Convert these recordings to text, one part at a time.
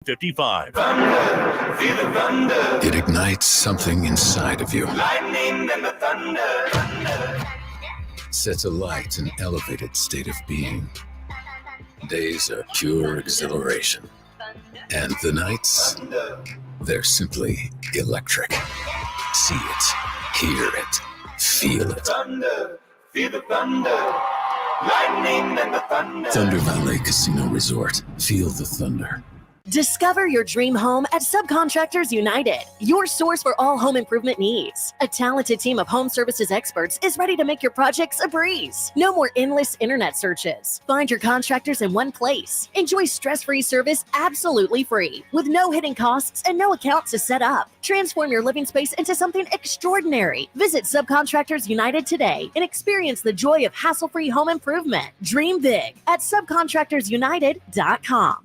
55. Thunder, feel the thunder. It ignites something inside of you. Lightning and the thunder. Sets alight an elevated state of being. Days are pure exhilaration. And the nights, they're simply electric. See it, hear it, feel it. Thunder, feel the thunder. Lightning and the thunder. Thunder Valley Casino Resort. Feel the thunder. Discover your dream home at Subcontractors United, your source for all home improvement needs. A talented team of home services experts is ready to make your projects a breeze. No more endless internet searches. Find your contractors in one place. Enjoy stress-free service absolutely free, with no hidden costs and no accounts to set up. Transform your living space into something extraordinary. Visit Subcontractors United today and experience the joy of hassle-free home improvement. Dream big at subcontractorsunited.com.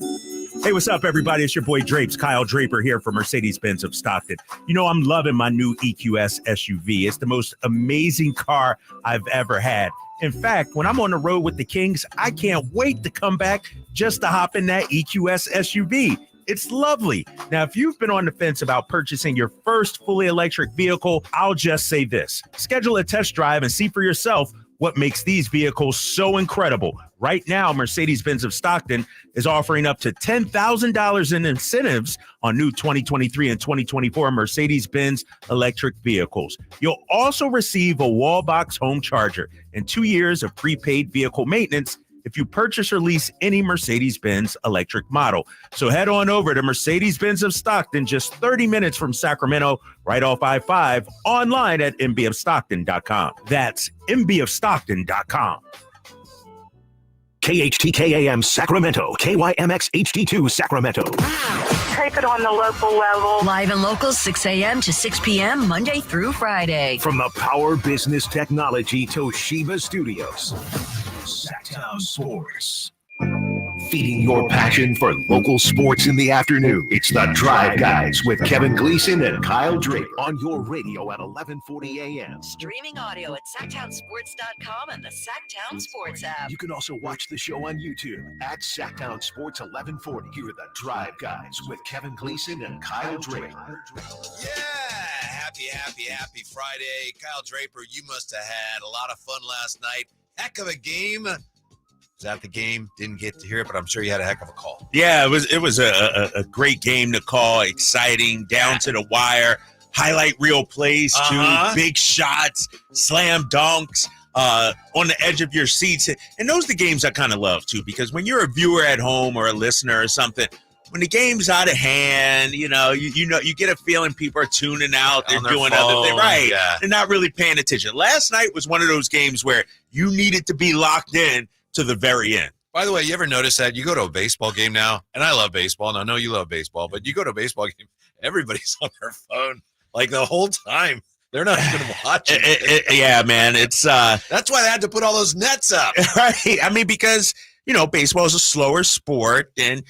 Hey, what's up, everybody? It's your boy Drapes, Kyle Draper here for Mercedes-Benz of Stockton. You know, I'm loving my new EQS SUV. It's the most amazing car I've ever had. In fact, when I'm on the road with the Kings, I can't wait to come back just to hop in that EQS SUV. It's lovely. Now, if you've been on the fence about purchasing your first fully electric vehicle, I'll just say this. Schedule a test drive and see for yourself what makes these vehicles so incredible. Right now, Mercedes-Benz of Stockton is offering up to $10,000 in incentives on new 2023 and 2024 Mercedes-Benz electric vehicles. You'll also receive a wall box home charger and 2 years of prepaid vehicle maintenance if you purchase or lease any Mercedes-Benz electric model. So head on over to Mercedes-Benz of Stockton, just 30 minutes from Sacramento, right off I-5, online at mbofstockton.com. That's mbofstockton.com. KHTKAM Sacramento, KYMX HD2 Sacramento. Take it on the local level. Live and local, 6 a.m. to 6 p.m., Monday through Friday. From the Power Business Technology Toshiba Studios. Sactown Sports. Feeding your passion for local sports in the afternoon. It's the Drive Guys with Kevin Gleason and Kyle Drake on your radio at 11:40 a.m. Streaming audio at SactownSports.com and the Sactown Sports app. You can also watch the show on YouTube at Sactown Sports 1140. Here are the Drive Guys with Kevin Gleason and Kyle Drake. Yeah, happy Friday. Kyle Draper, you must have had a lot of fun last night. Heck of a game. Was at the game, didn't get to hear it, but I'm sure you had a heck of a call. Yeah, it was a great game to call, exciting, down to the wire, highlight reel plays too, big shots, slam dunks, on the edge of your seats. And those are the games I kind of love too, because when you're a viewer at home or a listener or something, when the game's out of hand, you get a feeling people are tuning out, they're doing other things, right? Yeah. They're not really paying attention. Last night was one of those games where you needed to be locked in to the very end. By the way, you ever notice that you go to a baseball game now, and I love baseball, and I know you love baseball, but you go to a baseball game, everybody's on their phone like the whole time. They're not even watching. Yeah, man, it's that's why they had to put all those nets up, right? I mean, because baseball is a slower sport, and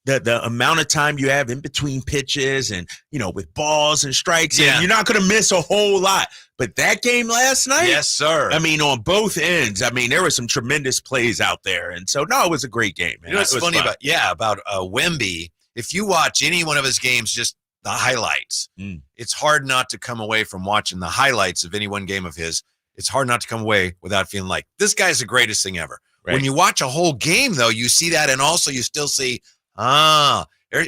the amount of time you have in between pitches and, with balls and strikes, and you're not going to miss a whole lot. But that game last night? Yes, sir. I mean, on both ends, there were some tremendous plays out there. And so, no, it was a great game, man. You know what's funny about Wemby, if you watch any one of his games, just the highlights, it's hard not to come away from watching the highlights of any one game of his. It's hard not to come away without feeling like this guy's the greatest thing ever. Right. When you watch a whole game, though, you see that, and also you still see,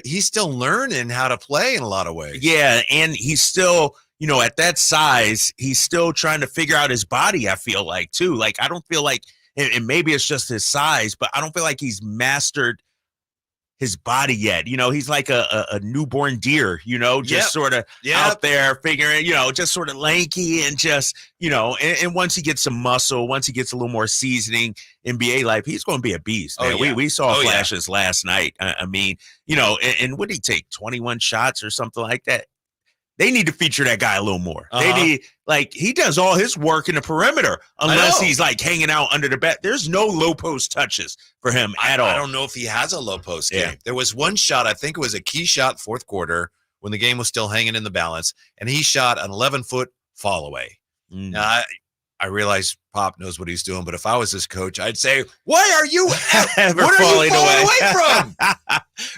he's still learning how to play in a lot of ways. Yeah, and he's still, at that size, he's still trying to figure out his body, I feel like, too. Like, I don't feel like, and maybe it's just his size, but I don't feel like he's mastered his body yet. He's like a newborn deer, just sort of out there figuring, just sort of lanky and just, and once he gets some muscle, once he gets a little more seasoning, NBA life, he's going to be a beast, man. We saw flashes last night. I mean, and what did he take, 21 shots or something like that? They need to feature that guy a little more. They need, he does all his work in the perimeter unless he's hanging out under the bat. There's no low post touches for him at all. I don't know if he has a low post game. There was one shot, I think it was a key shot fourth quarter when the game was still hanging in the balance, and he shot an 11-foot fall away. Now, I realize Pop knows what he's doing, but if I was his coach, I'd say, "Why are you Ever what are falling you falling away? away from?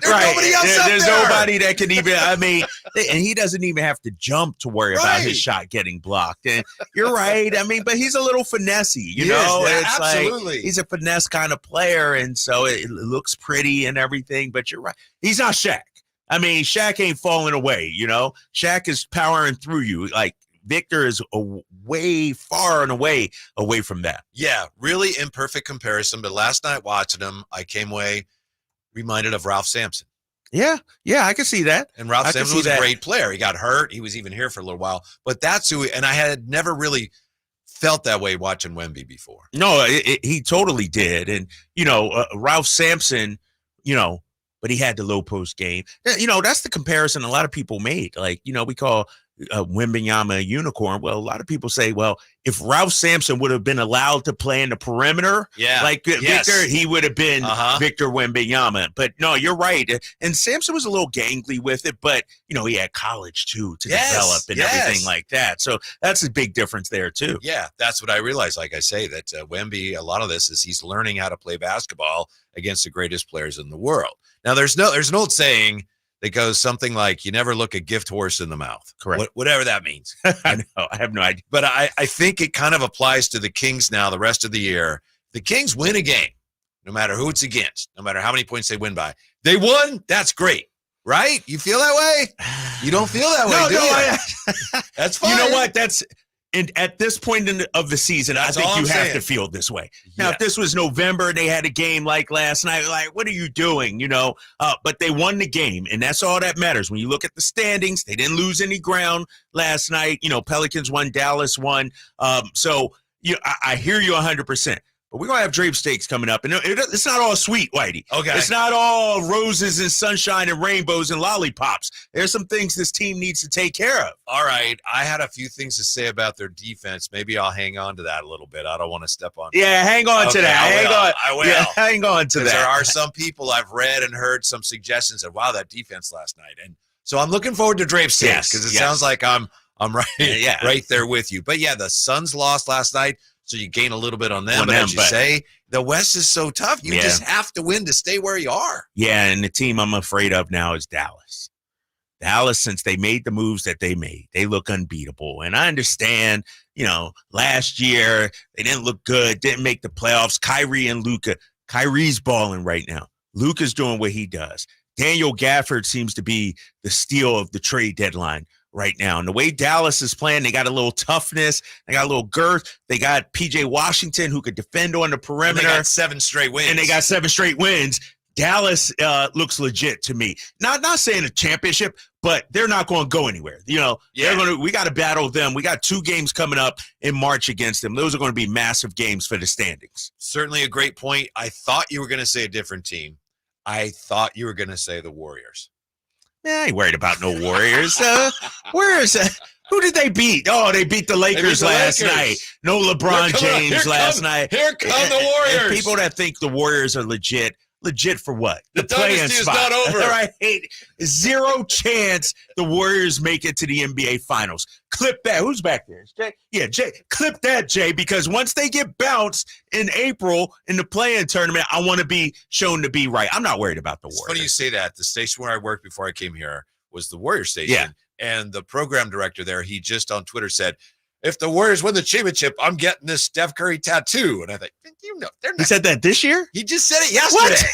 There's Right. nobody else up There's there. nobody that can even, I mean, and he doesn't even have to jump to worry about Right. his shot getting blocked. And you're right. I mean, but he's a little finessey, you He know? is, yeah, It's absolutely. like he's a finesse kind of player, and so it looks pretty and everything, but you're right. He's not Shaq. I mean, Shaq ain't falling away, you know? Shaq is powering through you. Like, Victor is way far and away from that. Yeah, really imperfect comparison. But last night watching him, I came away reminded of Ralph Sampson. Yeah, I can see that. And Ralph I can Sampson see was a that. great player. He got hurt. He was even here for a little while. But that's who, and I had never really felt that way watching Wemby before. No, he totally did. And, you know, Ralph Sampson, you know, but he had the low post game. You know, that's the comparison a lot of people made. Like, you know, we call Wembanyama a unicorn. Well, a lot of people say, well, if Ralph Sampson would have been allowed to play in the perimeter, like Victor, he would have been Victor Wembanyama. But no, you're right. And Sampson was a little gangly with it, but, you know, he had college too to develop and everything like that. So that's a big difference there too. Yeah, that's what I realized. Like I say, that Wemby, a lot of this is he's learning how to play basketball against the greatest players in the world. Now, there's an old saying that goes something like, you never look a gift horse in the mouth. Correct. Whatever that means. I know. I have no idea. But I think it kind of applies to the Kings now the rest of the year. The Kings win a game, no matter who it's against, no matter how many points they win by. They won. That's great. Right? You feel that way? You don't feel that way, do you? That's fine. You know what? And at this point of the season, I think you have to feel this way. Now, if this was November and they had a game like last night, like, what are you doing? You know, but they won the game, and that's all that matters. When you look at the standings, they didn't lose any ground last night. You know, Pelicans won, Dallas won. So I hear you 100%. But we're going to have drape steaks coming up. And it's not all sweet, Whitey. Okay. It's not all roses and sunshine and rainbows and lollipops. There's some things this team needs to take care of. All right. I had a few things to say about their defense. Maybe I'll hang on to that a little bit. I don't want to step on. Yeah, hang on to that. I will. Yeah, hang on to that. There are some people I've read and heard some suggestions of, wow, that defense last night. And so I'm looking forward to drape steaks because it sounds like I'm right, right there with you. But yeah, the Suns lost last night. So you gain a little bit on them. But as you say, the West is so tough. You just have to win to stay where you are. Yeah, and the team I'm afraid of now is Dallas. Dallas, since they made the moves that they made, they look unbeatable. And I understand, you know, last year they didn't look good, didn't make the playoffs. Kyrie and Luka. Kyrie's balling right now. Luka's doing what he does. Daniel Gafford seems to be the steal of the trade deadline right now. And the way Dallas is playing, they got a little toughness, they got a little girth, they got PJ Washington who could defend on the perimeter. And they got 7 straight wins. Dallas looks legit to me. Not saying a championship, but they're not going to go anywhere. You know, we got to battle them. We got 2 games coming up in March against them. Those are going to be massive games for the standings. Certainly a great point. I thought you were going to say a different team. I thought you were going to say the Warriors. I ain't worried about no Warriors. Warriors, who did they beat? Oh, they beat the Lakers last night. No LeBron James last night. Here come the Warriors. And people that think the Warriors are legit for what? The dynasty is not over. Right? 0 chance the Warriors make it to the NBA Finals. Clip that. Who's back there? Jay? Yeah, Jay. Clip that, Jay, because once they get bounced in April in the play-in tournament, I want to be shown to be right. I'm not worried about the Warriors. It's funny you say that. The station where I worked before I came here was the Warriors station. Yeah. And the program director there, he just on Twitter said, if the Warriors win the championship, I'm getting this Steph Curry tattoo. And I thought, you know, they're not. He said that this year? He just said it yesterday.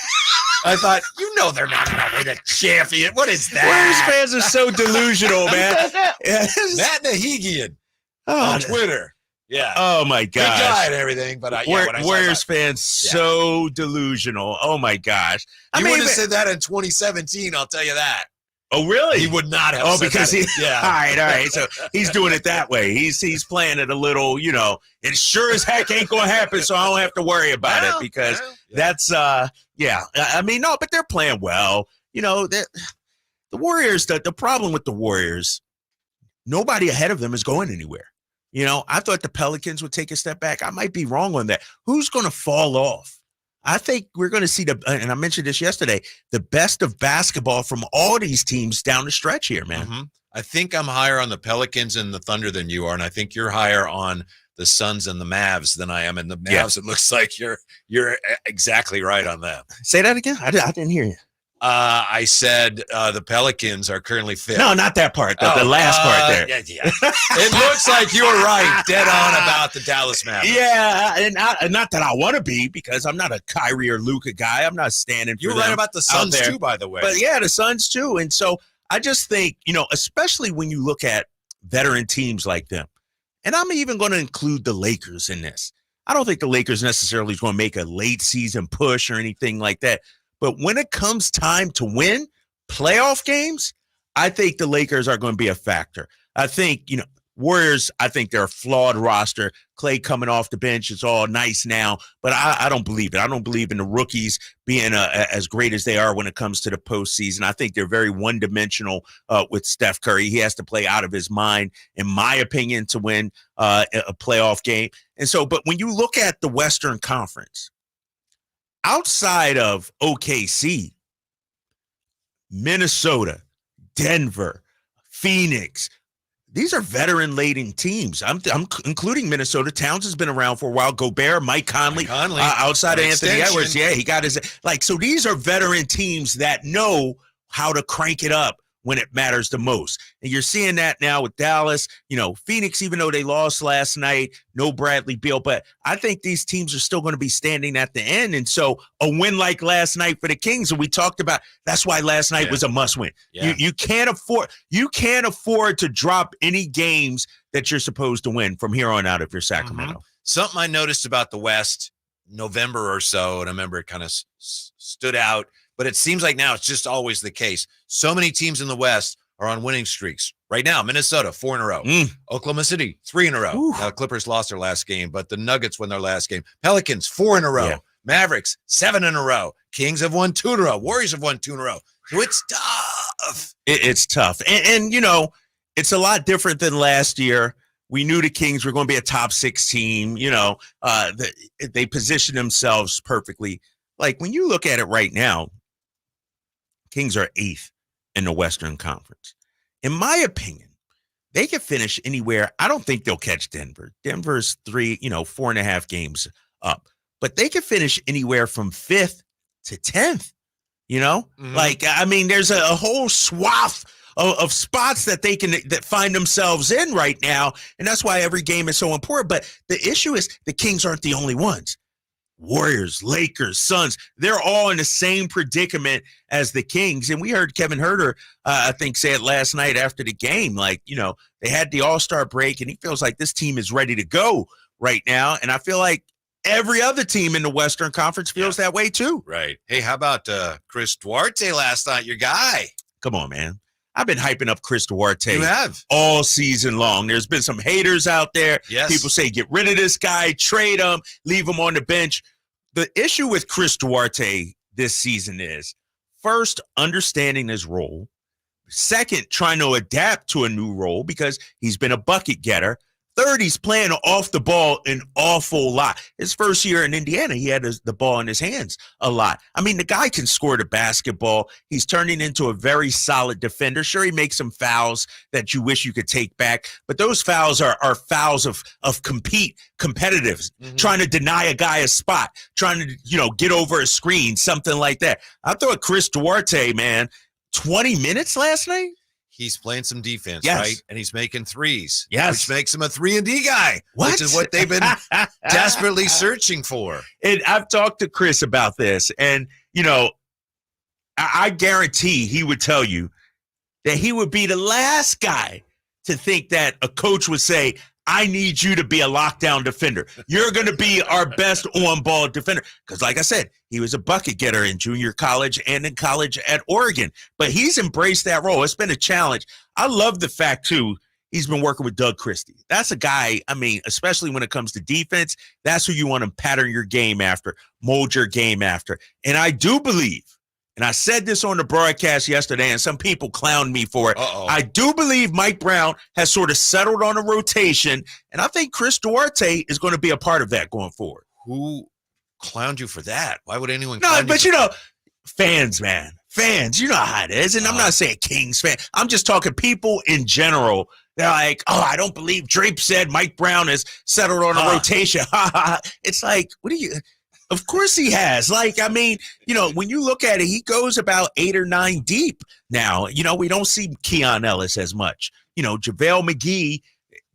I thought, you know, they're not going to win a champion. What is that? Warriors fans are so delusional, man. Matt Nahigian on Twitter. Yeah. Oh, my Good gosh. guy and everything. But Warriors fans so delusional. Oh, my gosh. You would have said that in 2017, I'll tell you that. Oh, really? He would not have. Oh, because that. All right. So he's doing it that way. He's playing it a little, you know. It sure as heck ain't going to happen, so I don't have to worry about it because that's I mean, no, but they're playing well. You know, the Warriors. The problem with the Warriors, nobody ahead of them is going anywhere. You know, I thought the Pelicans would take a step back. I might be wrong on that. Who's going to fall off? I think we're going to see and I mentioned this yesterday, the best of basketball from all these teams down the stretch here, man. Mm-hmm. I think I'm higher on the Pelicans and the Thunder than you are, and I think you're higher on the Suns and the Mavs than I am in the Mavs. It looks like you're exactly right on that. Say that again. I didn't hear you. I said the Pelicans are currently fifth. No, not that part. The last part there. Yeah. It looks like you were right, dead on about the Dallas Mavericks. Yeah, and not that I want to be, because I'm not a Kyrie or Luka guy. I'm not standing for You were them right about the Suns out there. too, by the way. But yeah, the Suns too. And so I just think, especially when you look at veteran teams like them, and I'm even going to include the Lakers in this. I don't think the Lakers necessarily is going to make a late season push or anything like that. But when it comes time to win playoff games, I think the Lakers are going to be a factor. I think, Warriors, I think they're a flawed roster. Clay coming off the bench is all nice now, but I don't believe it. I don't believe in the rookies being as great as they are when it comes to the postseason. I think they're very one-dimensional with Steph Curry. He has to play out of his mind, in my opinion, to win a playoff game. And so, but when you look at the Western Conference, outside of OKC, Minnesota, Denver, Phoenix, these are veteran-laden teams. I'm including Minnesota. Towns has been around for a while. Gobert, Mike Conley outside of Anthony Edwards. Yeah, he got his so these are veteran teams that know how to crank it up when it matters the most. And you're seeing that now with Dallas, Phoenix, even though they lost last night, no Bradley Beal, but I think these teams are still going to be standing at the end. And so a win like last night for the Kings, and we talked about, that's why last night was a must win. Yeah. You can't afford to drop any games that you're supposed to win from here on out if you're Sacramento. Something I noticed about the West November or so, and I remember it kind of stood out, but it seems like now it's just always the case. So many teams in the West are on winning streaks. Right now, Minnesota, 4 in a row. Oklahoma City, 3 in a row. Clippers lost their last game, but the Nuggets won their last game. Pelicans, 4 in a row. Yeah. Mavericks, 7 in a row. Kings have won 2 in a row. Warriors have won 2 in a row. So it's tough. It's tough. And it's a lot different than last year. We knew the Kings were going to be a top 6 team. They positioned themselves perfectly. Like, when you look at it right now, Kings are 8th in the Western Conference. In my opinion, they could finish anywhere. I don't think they'll catch Denver. Denver's 4.5 games up. But they could finish anywhere from 5th to 10th. There's a whole swath of spots that they that find themselves in right now. And that's why every game is so important. But the issue is the Kings aren't the only ones. Warriors, Lakers, Suns, they're all in the same predicament as the Kings. And we heard Kevin Huerter, I think, say it last night after the game. They had the All-Star break, and he feels like this team is ready to go right now. And I feel like every other team in the Western Conference feels that way too. Right. Hey, how about Chris Duarte last night, your guy? Come on, man. I've been hyping up Chris Duarte all season long. There's been some haters out there. Yes. People say, get rid of this guy, trade him, leave him on the bench. The issue with Chris Duarte this season is, first, understanding his role. Second, trying to adapt to a new role because he's been a bucket getter. Third, he's playing off the ball an awful lot. His first year in Indiana, he had the ball in his hands a lot. I mean, the guy can score the basketball. He's turning into a very solid defender. Sure, he makes some fouls that you wish you could take back, but those fouls are fouls of competitive, trying to deny a guy a spot, trying to, get over a screen, something like that. I thought Chris Duarte, man, 20 minutes last night? He's playing some defense, Yes. right? And he's making threes, Yes. which makes him a 3-and-D guy, which is what they've been desperately searching for. And I've talked to Chris about this, and, I guarantee he would tell you that he would be the last guy to think that a coach would say, I need you to be a lockdown defender. You're going to be our best on-ball defender. Because like I said, he was a bucket getter in junior college and in college at Oregon. But he's embraced that role. It's been a challenge. I love the fact, too, he's been working with Doug Christie. That's a guy, especially when it comes to defense, that's who you want to pattern your game after, mold your game after. And I do believe, and I said this on the broadcast yesterday, and some people clowned me for it. I do believe Mike Brown has sort of settled on a rotation, and I think Chris Duarte is going to be a part of that going forward. Who clowned you for that? Why would anyone No, clown but you? Fans, man. Fans, you know how it is. And I'm not saying Kings fan. I'm just talking people in general They're like, oh, I don't believe Drape said Mike Brown has settled on a rotation. It's like, of course he has. Like, I mean, when you look at it, he goes about 8 or 9 deep now. We don't see Keon Ellis as much. JaVale McGee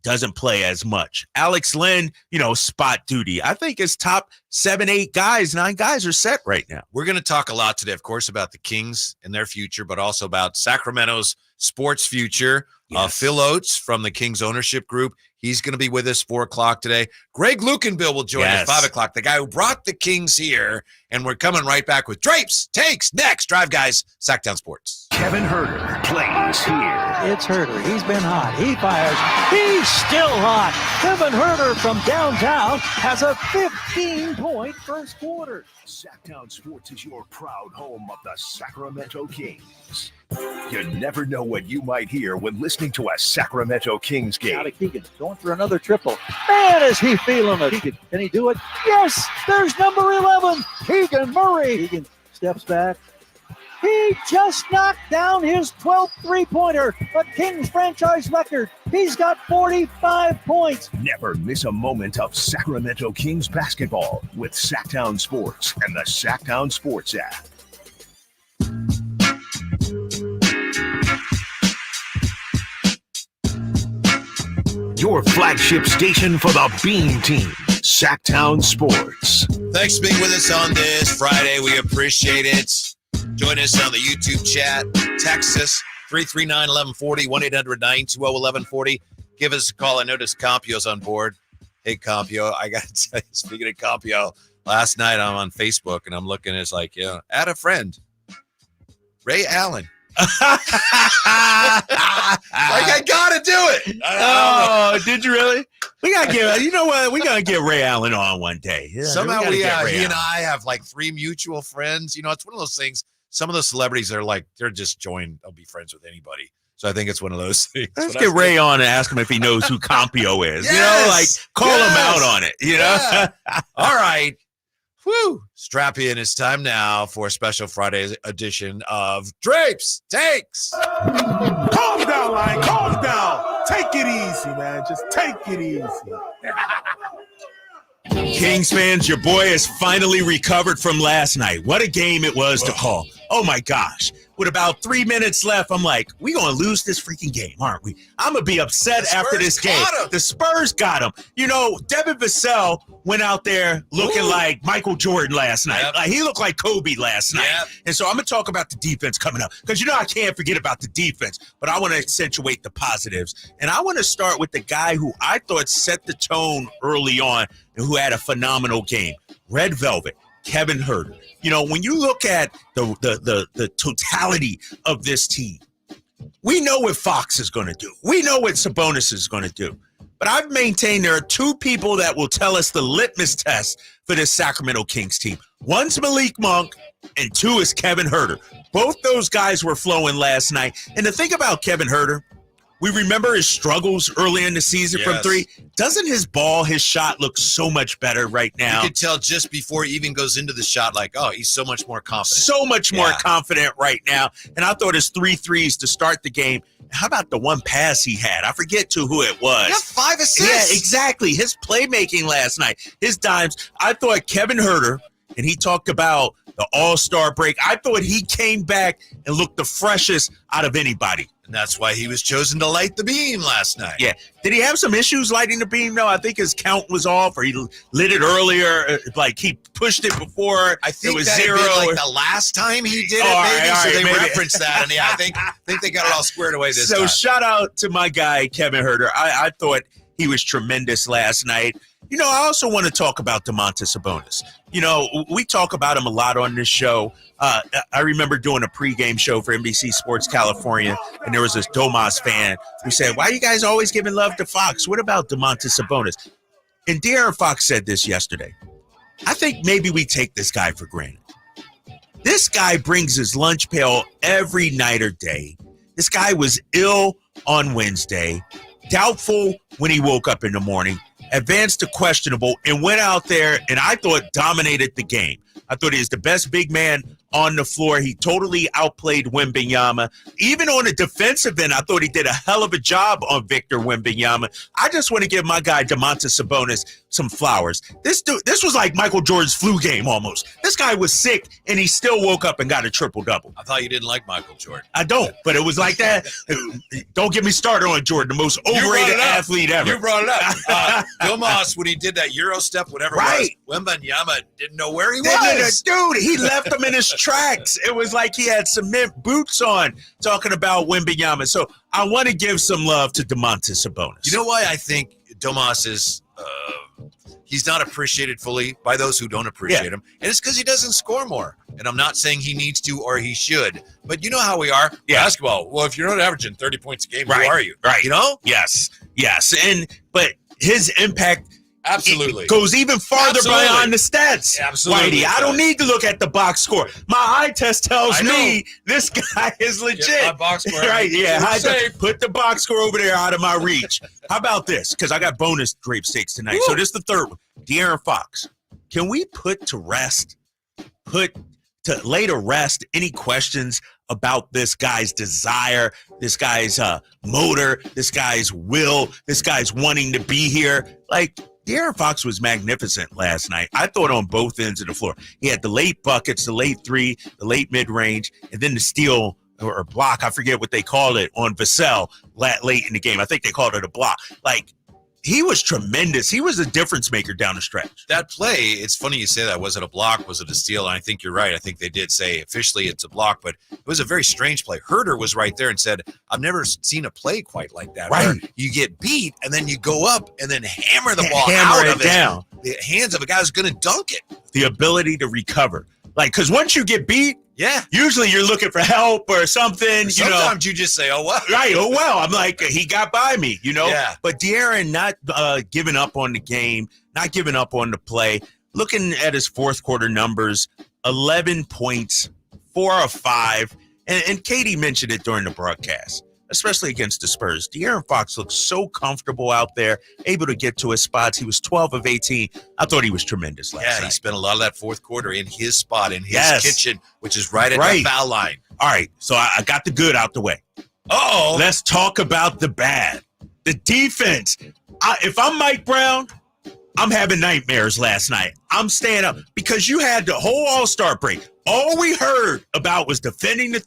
doesn't play as much. Alex Lynn, spot duty. I think his top 7, 8 guys, 9 guys are set right now. We're going to talk a lot today, of course, about the Kings and their future, but also about Sacramento's sports future. Yes. Phil Oates from the Kings ownership group. He's going to be with us 4 o'clock today. Greg Lukenbill will join us 5 o'clock, the guy who brought the Kings here. And we're coming right back with Drapes Takes next. Drive Guys, Sactown Sports. Kevin Herter plays here. It's Herter. He's been hot. He fires. He's still hot. Kevin Herter from downtown has a 15-point first quarter. Sactown Sports is your proud home of the Sacramento Kings. You never know what you might hear when listening to a Sacramento Kings game. Out of Keegan, going for another triple. Man, is he feeling it. Keegan, can he do it? Yes, there's number 11, Keegan Murray. Keegan steps back. He just knocked down his 12th three-pointer, a Kings franchise record. He's got 45 points. Never miss a moment of Sacramento Kings basketball with Sactown Sports and the Sactown Sports app. Your flagship station for the Beam Team, Sactown Sports. Thanks for being with us on this Friday. We appreciate it. Join us on the YouTube chat. Text us 339-1140, 1-800-920-1140. Give us a call. I noticed Compio's on board. Hey, Compio, I got to tell you, speaking of Compio, last night I'm on Facebook and I'm looking, it's like, add a friend. Ray Allen. Like, I gotta do it. Oh, did you really? We gotta get. You know what? We gotta get Ray Allen on one day. Yeah, somehow he and I have like 3 mutual friends. It's one of those things. Some of those celebrities are like they're just joined. They'll be friends with anybody. So I think it's one of those things. Let's get Ray on and ask him if he knows who Compio is. Yes, call him out on it. Yeah. All right. Woo! Strap in. It's time now for a special Friday edition of Drapes Takes. Calm down, Lion. Calm down. Take it easy, man. Just take it easy. Kings fans, your boy has finally recovered from last night. What a game it was to call. Oh, my gosh. With about 3 minutes left, I'm like, we going to lose this freaking game, aren't we? I'm going to be upset after this game. The Spurs got him. Devin Vassell went out there looking like Michael Jordan last night. Yep. Like, he looked like Kobe last night. Yep. And so I'm going to talk about the defense coming up because, I can't forget about the defense, but I want to accentuate the positives. And I want to start with the guy who I thought set the tone early on and who had a phenomenal game, Red Velvet, Kevin Herter. When you look at the totality of this team, we know what Fox is going to do. We know what Sabonis is going to do. But I've maintained there are 2 people that will tell us the litmus test for this Sacramento Kings team. One's Malik Monk, and 2 is Kevin Herter. Both those guys were flowing last night. And the thing about Kevin Herter, we remember his struggles early in the season from 3. Doesn't his shot look so much better right now? You can tell just before he even goes into the shot, like, oh, he's so much more confident. So much more confident right now. And I thought his 3 threes to start the game. How about the one pass he had? I forget to who it was. Yeah, 5 assists. Yeah, exactly. His playmaking last night, his dimes. I thought Kevin Herter, and he talked about the All-Star break. I thought he came back and looked the freshest out of anybody. And that's why he was chosen to light the beam last night. Yeah. Did he have some issues lighting the beam, though? I think his count was off, or he lit it earlier. Like, he pushed it before. I think it was that 0. Like the last time he did it, so they referenced that. And I think they got it all squared away this time. So shout out to my guy, Kevin Herter. I thought he was tremendous last night. I also want to talk about Domantas Sabonis. We talk about him a lot on this show. I remember doing a pregame show for NBC Sports California, and there was this Domas fan who said, why are you guys always giving love to Fox? What about Domantas Sabonis? And De'Aaron Fox said this yesterday. I think maybe we take this guy for granted. This guy brings his lunch pail every night or day. This guy was ill on Wednesday, doubtful when he woke up in the morning, advanced to questionable, and went out there and I thought dominated the game. I thought he was the best big man on the floor. He totally outplayed Wembanyama. Even on the defensive end, I thought he did a hell of a job on Victor Wembanyama. I just want to give my guy Domantas Sabonis some flowers. This was like Michael Jordan's flu game almost. This guy was sick, and he still woke up and got a triple-double. I thought you didn't like Michael Jordan. I don't, but it was like that. Don't get me started on Jordan, the most overrated athlete ever. You brought it up. Domas, when he did that Euro step, whatever it was, Wembanyama didn't know where he was. Dude, he left him in his tracks. It was like he had cement boots on talking about Wembanyama. So I want to give some love to Domantas Sabonis. You know why I think Domas is he's not appreciated fully by those who don't appreciate him, and it's because he doesn't score more. And I'm not saying he needs to or he should, but you know how we are. Basketball. Well, if you're not averaging 30 points a game, who are you? Right. You know? Yes. But his impact absolutely goes even farther beyond the stats. Absolutely. Whitey, I don't need to look at the box score. My eye test tells me this guy is legit. Get my box score. Right, put the box score over there out of my reach. How about this? Because I got bonus grape steaks tonight. Woo. So this is the third one. De'Aaron Fox. Can we lay to rest any questions about this guy's desire, this guy's motor, this guy's will, this guy's wanting to be here? Like, De'Aaron Fox was magnificent last night. I thought on both ends of the floor. He had the late buckets, the late three, the late mid-range, and then the steal or block. I forget what they call it on Vassell late in the game. I think they called it a block. Like, he was tremendous. He was a difference maker down the stretch. That play, it's funny you say that. Was it a block? Was it a steal? And I think you're right. I think they did say officially it's a block, but it was a very strange play. Herder was right there and said, I've never seen a play quite like that. Right. You get beat and then you go up and then hammer the ball out of down. The hands of a guy who's going to dunk it. The ability to recover. Like, because once you get beat, usually you're looking for help or something. Sometimes you just say, oh, well. Right, oh, well. I'm like, he got by me, Yeah. But De'Aaron not giving up on the game, not giving up on the play. Looking at his fourth quarter numbers, 11 points, 4 of 5. And Katie mentioned it during the broadcast, especially against the Spurs. De'Aaron Fox looks so comfortable out there, able to get to his spots. He was 12 of 18. I thought he was tremendous last night. He spent a lot of that fourth quarter in his spot, in his kitchen, which is right at the foul line. All right, so I got the good out the way. Uh-oh. Let's talk about the bad. The defense. If I'm Mike Brown, I'm having nightmares last night. I'm staying up because you had the whole All-Star break. All we heard about was defending the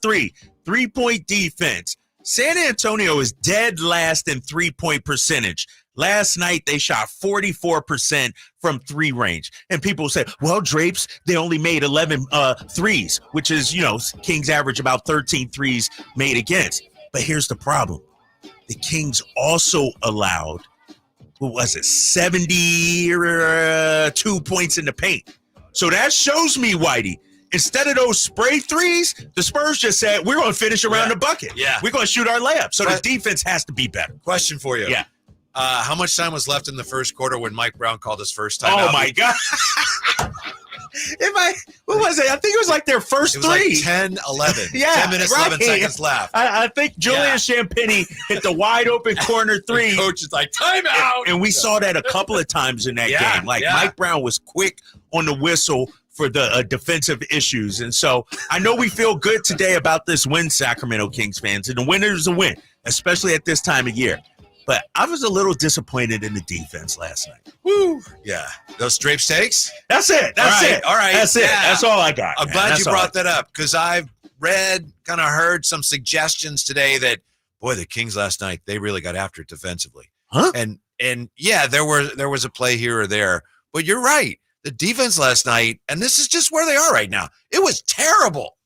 three-point defense. San Antonio is dead last in three-point percentage. Last night, they shot 44% from three range. And people say, well, Drapes, they only made 11 threes, which is, Kings average about 13 threes made against. But here's the problem. The Kings also allowed, 72 points in the paint. So that shows me, Whitey, instead of those spray threes, the Spurs just said, we're going to finish around the bucket. Yeah. We're going to shoot our layup. So the defense has to be better. Question for you. Yeah. How much time was left in the first quarter when Mike Brown called his first time out? Oh, my God. What was it? I think it was like their first three. Like 10, 11. Yeah, 10 minutes, 11 seconds left. I think Julian Champagny hit the wide open corner three. The coach is like, time out. And we saw that a couple of times in that game. Like Mike Brown was quick on the whistle for the defensive issues. And so I know we feel good today about this win, Sacramento Kings fans. And the winner is a win, especially at this time of year. But I was a little disappointed in the defense last night. Woo. Yeah. Those Drapes takes? That's it. That's it. All right. That's it. That's all I got. I'm glad you brought that up because I've read, kind of heard some suggestions today that, boy, the Kings last night, they really got after it defensively. Huh? And yeah, there was a play here or there. But you're right. The defense last night, and this is just where they are right now, it was terrible.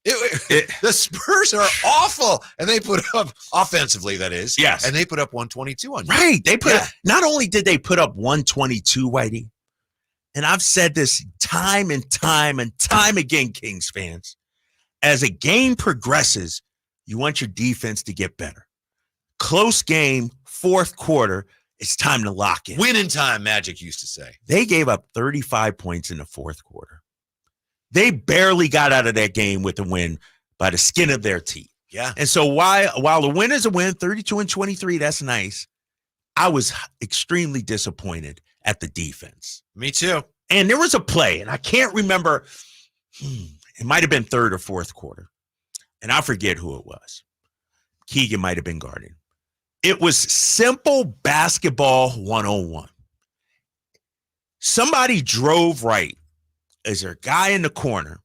The Spurs are awful, and they put up offensively. That is, yes, and they put up 122 on you. Right? They put not only did they put up 122, Whitey, and I've said this time and time and time again, Kings fans. As a game progresses, you want your defense to get better. Close game, fourth quarter, it's time to lock in. Winning time, Magic used to say. They gave up 35 points in the fourth quarter. They barely got out of that game with a win by the skin of their teeth. Yeah. And so while the win is a win, 32-23, that's nice. I was extremely disappointed at the defense. Me too. And there was a play, and I can't remember. It might have been third or fourth quarter, and I forget who it was. Keegan might have been guarding. It was simple basketball 101. Somebody drove right. Is there a guy in the corner?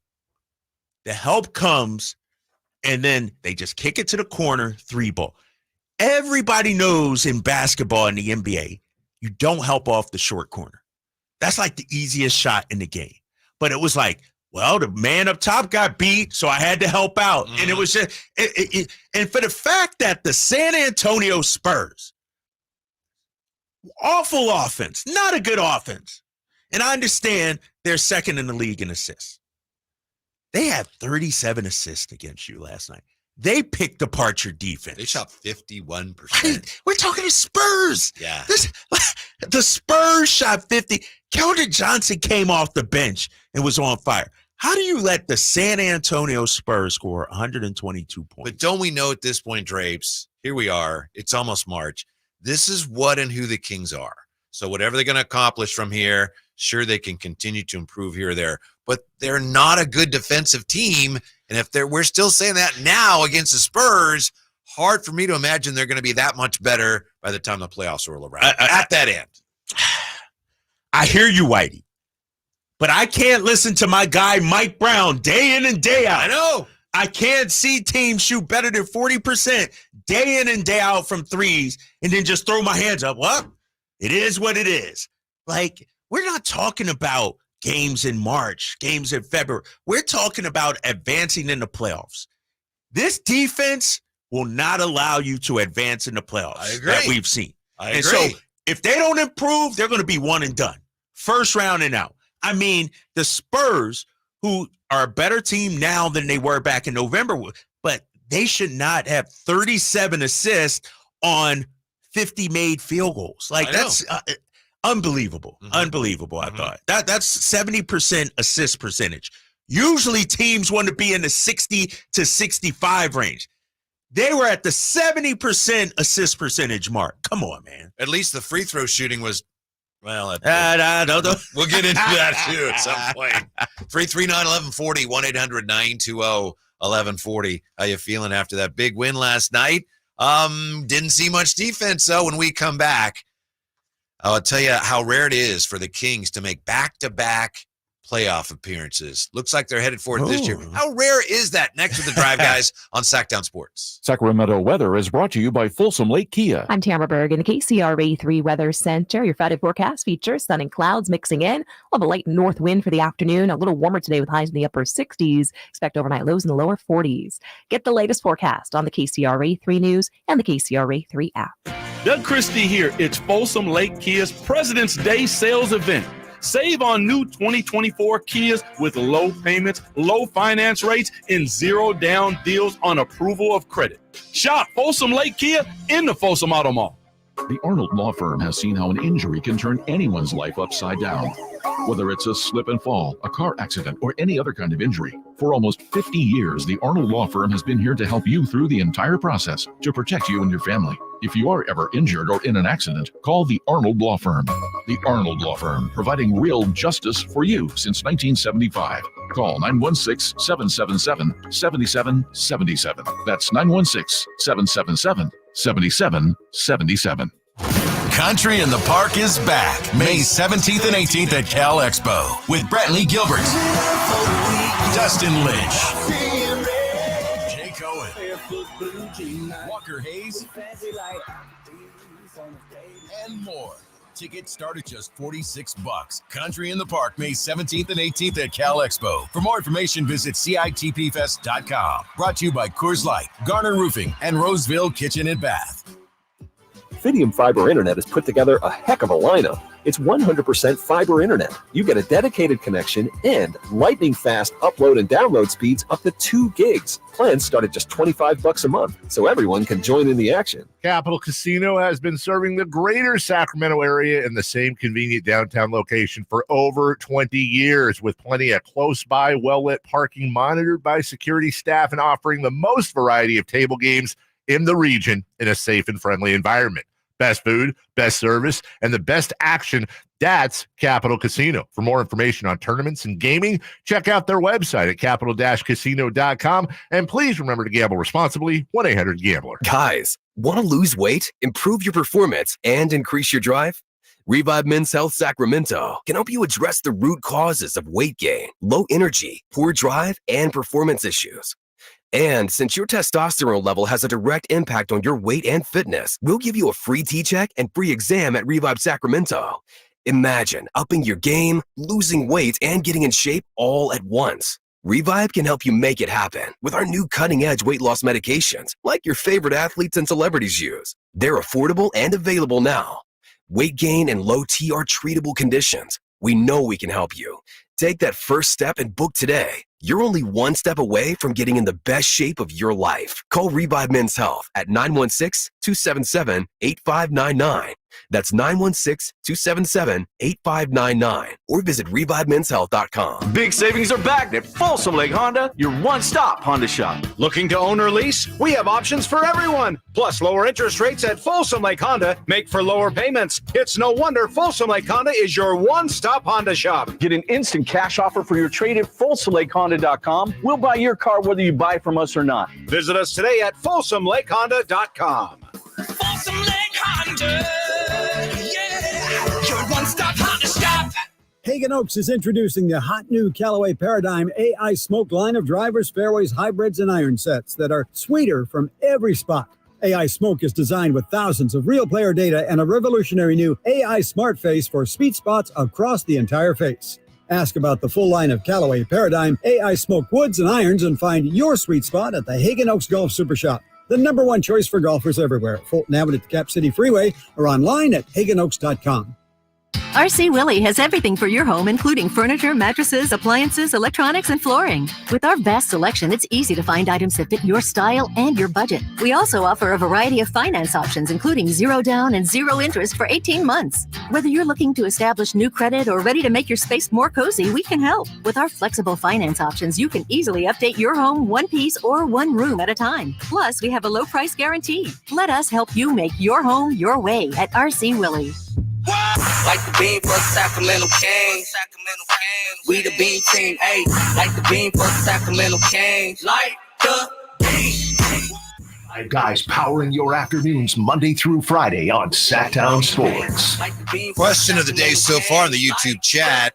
The help comes, and then they just kick it to the corner, 3-ball. Everybody knows in basketball in the NBA, you don't help off the short corner. That's like the easiest shot in the game. But it was like, well, the man up top got beat, so I had to help out. And it was just, and for the fact that the San Antonio Spurs, awful offense, not a good offense. And I understand they're second in the league in assists. They had 37 assists against you last night. They picked apart your defense. They shot 51%. Right? We're talking to Spurs. Yeah. The Spurs shot 50. Keldon Johnson came off the bench and was on fire. How do you let the San Antonio Spurs score 122 points? But don't we know at this point, Drapes, here we are. It's almost March. This is what and who the Kings are. So whatever they're going to accomplish from here, sure, they can continue to improve here or there. But they're not a good defensive team. And if we're still saying that now against the Spurs, hard for me to imagine they're going to be that much better by the time the playoffs roll around. At that end. I hear you, Whitey. But I can't listen to my guy Mike Brown day in and day out. I know. I can't see teams shoot better than 40% day in and day out from threes and then just throw my hands up. Well, it is what it is. Like, we're not talking about games in March, games in February. We're talking about advancing in the playoffs. This defense will not allow you to advance in the playoffs that we've seen. I agree. So if they don't improve, they're going to be one and done. First round and out. I mean, the Spurs, who are a better team now than they were back in November, but they should not have 37 assists on 50 made field goals. Like, that's unbelievable. Unbelievable, I thought. That's 70% assist percentage. Usually teams want to be in the 60 to 65 range. They were at the 70% assist percentage mark. Come on, man. At least the free throw shooting was, well, we'll get into that too at some point. 339-1140, 1-800-920-1140. How you feeling after that big win last night? Didn't see much defense, though, when we come back. I'll tell you how rare it is for the Kings to make back-to-back playoff appearances. Looks like they're headed for it this year. How rare is that? Next with the Drive Guys on Sactown Sports. Sacramento weather is brought to you by Folsom Lake Kia. I'm Tamara Berg in the KCRA 3 Weather Center. Your Friday forecast features sun and clouds mixing in. We'll have a light north wind for the afternoon. A little warmer today with highs in the upper 60s. Expect overnight lows in the lower 40s. Get the latest forecast on the KCRA 3 News and the KCRA 3 app. Doug Christie here. It's Folsom Lake Kia's President's Day sales event. Save on new 2024 Kias with low payments, low finance rates, and zero down deals on approval of credit. Shop Folsom Lake Kia in the Folsom Auto Mall. The Arnold Law Firm has seen how an injury can turn anyone's life upside down. Whether it's a slip and fall, a car accident, or any other kind of injury. For almost 50 years, the Arnold Law Firm has been here to help you through the entire process to protect you and your family. If you are ever injured or in an accident, call the Arnold Law Firm. The Arnold Law Firm, providing real justice for you since 1975. Call 916-777-7777. That's 916-777-7777. Country in the Park is back May 17th and 18th at Cal Expo with Brantley Gilbert, Dustin Lynch, Jay Cohen, Walker Hayes, and more. Tickets start at just $46. Country in the Park May 17th and 18th at Cal Expo. For more information, visit CITPFest.com. Brought to you by Coors Light, Garner Roofing, and Roseville Kitchen and Bath. Fidium Fiber Internet has put together a heck of a lineup. It's 100% fiber internet. You get a dedicated connection and lightning fast upload and download speeds up to 2 gigs. Plans start at just $25 a month, so everyone can join in the action. Capital Casino has been serving the greater Sacramento area in the same convenient downtown location for over 20 years, with plenty of close-by, well-lit parking monitored by security staff and offering the most variety of table games in the region in a safe and friendly environment. Best food, best service, and the best action. That's Capital Casino. For more information on tournaments and gaming, check out their website at capital-casino.com. And please remember to gamble responsibly. 1-800-GAMBLER. Guys, want to lose weight, improve your performance, and increase your drive? Revive Men's Health Sacramento can help you address the root causes of weight gain, low energy, poor drive, and performance issues. And since your testosterone level has a direct impact on your weight and fitness, we'll give you a free T-check and free exam at Revive Sacramento. Imagine upping your game, losing weight, and getting in shape all at once. Revive can help you make it happen with our new cutting-edge weight loss medications like your favorite athletes and celebrities use. They're affordable and available now. Weight gain and low T are treatable conditions. We know we can help you. Take that first step and book today. You're only one step away from getting in the best shape of your life. Call Revive Men's Health at 916-277-8599. That's 916-277-8599. Or visit ReviveMen'sHealth.com. Big savings are back at Folsom Lake Honda, your one-stop Honda shop. Looking to own or lease? We have options for everyone. Plus, lower interest rates at Folsom Lake Honda make for lower payments. It's no wonder Folsom Lake Honda is your one-stop Honda shop. Get an instant cash offer for your trade at FolsomLakeHonda.com. We'll buy your car whether you buy from us or not. Visit us today at FolsomLakeHonda.com. Folsom Lake Honda, yeah, your one-stop Honda shop. Hagen Oaks is introducing the hot new Callaway Paradigm AI Smoke line of drivers, fairways, hybrids, and iron sets that are sweeter from every spot. AI Smoke is designed with thousands of real player data and a revolutionary new AI Smart Face for sweet spots across the entire face. Ask about the full line of Callaway Paradigm AI Smoke woods and irons and find your sweet spot at the Hagen Oaks Golf Super Shop. The number one choice for golfers everywhere. Fulton Avenue at the Cap City Freeway or online at hagenoaks.com. RC Willie has everything for your home, including furniture, mattresses, appliances, electronics, and flooring. With our vast selection, it's easy to find items that fit your style and your budget. We also offer a variety of finance options, including 0 down and 0 interest for 18 months. Whether you're looking to establish new credit or ready to make your space more cozy, we can help. With our flexible finance options, you can easily update your home one piece or one room at a time. Plus, we have a low price guarantee. Let us help you make your home your way at RC Willie. Like the beam for Sacramento Kings. We the beam team, hey. Like the beam for Sacramento Kings. Like the beam. Five guys powering your afternoons Monday through Friday on Sactown Sports. Question of the day so far in the YouTube chat.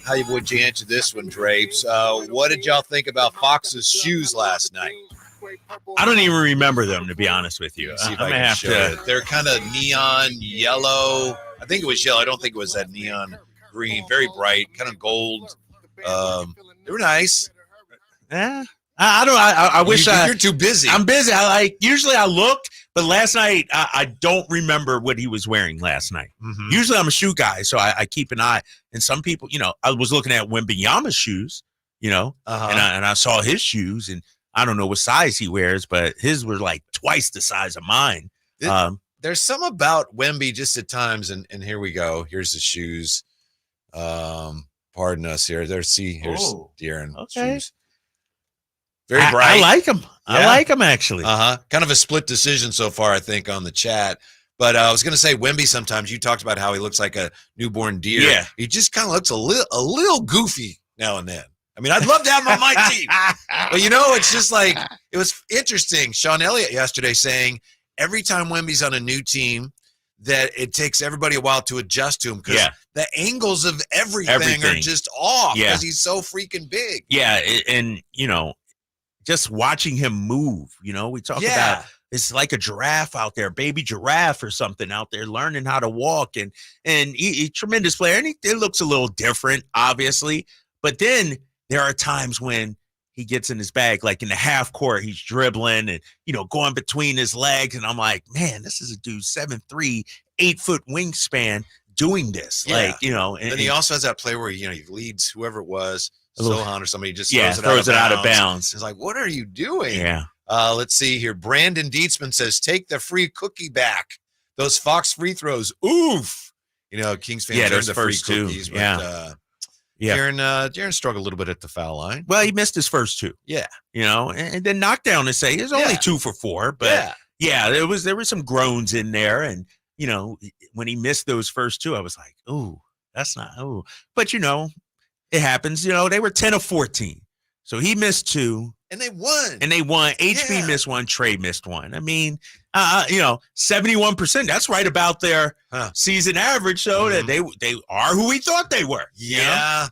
How would you answer this one, Drapes? What did y'all think about Fox's shoes last night? I don't even remember them, to be honest with you. See if I'm I gonna can have show to. it. They're kind of neon yellow. I think it was yellow. I don't think it was that neon green. Very bright, kind of gold. They were nice. I don't. I wish you're too busy. I'm busy. Usually I look, but last night I don't remember what he was wearing last night. Mm-hmm. Usually I'm a shoe guy, so I keep an eye. And some people, I was looking at Wembanyama's shoes, and I saw his shoes, and I don't know what size he wears, but his were like twice the size of mine. There's some about Wemby just at times, and here we go. Here's the shoes. Pardon us here. Here's De'Aaron shoes. Very bright. I like him. Yeah. I like him, actually. Kind of a split decision so far, I think, on the chat. But I was going to say Wemby sometimes. You talked about how he looks like a newborn deer. Yeah. He just kind of looks a little goofy now and then. I mean, I'd love to have him on my team. But, it's just like, it was interesting. Sean Elliott yesterday saying every time Wemby's on a new team that it takes everybody a while to adjust to him because the angles of everything are just off because he's so freaking big. Yeah, and, just watching him move, we talk about it's like a giraffe out there, baby giraffe or something out there learning how to walk. And he's a tremendous player. And it looks a little different, obviously. But then there are times when he gets in his bag, like in the half court, he's dribbling and, going between his legs. And I'm like, man, this is a dude 7'3", 8-foot wingspan doing this. Yeah. And then he also has that play where, he leads whoever it was, Sohan or somebody just throws it out of bounds. It's like, what are you doing? Yeah. Let's see here. Brandon Dietzman says, take the free cookie back. Those Fox free throws. Oof. Kings fans earned the free cookies. But, De'Aaron struggled a little bit at the foul line. Well, he missed his first two. Yeah. And then knockdown to say he's only 2 for 4, but Yeah, there were some groans in there, and when he missed those first two, I was like, "Ooh, that's not ooh." But it happens. They were 10 of 14, so he missed two, and they won. HB missed one, Trey missed one. I mean, 71%. That's right about their season average, so that they are who we thought they were. Yeah.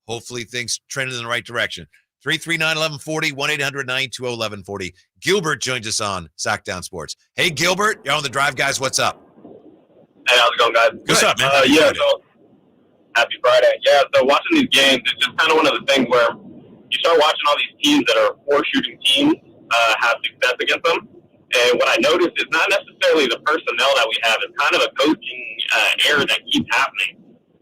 Hopefully things trended in the right direction. 339-1140, 1-800-920-1140. Gilbert joins us on Sactown Sports. Hey, Gilbert, you're on the drive, guys. What's up? Hey, how's it going, guys? What's up, man? So happy Friday. Yeah, so watching these games, it's just kind of one of the things where you start watching all these teams that are poor shooting teams have success against them. And what I noticed is not necessarily the personnel that we have. It's kind of a coaching error that keeps happening.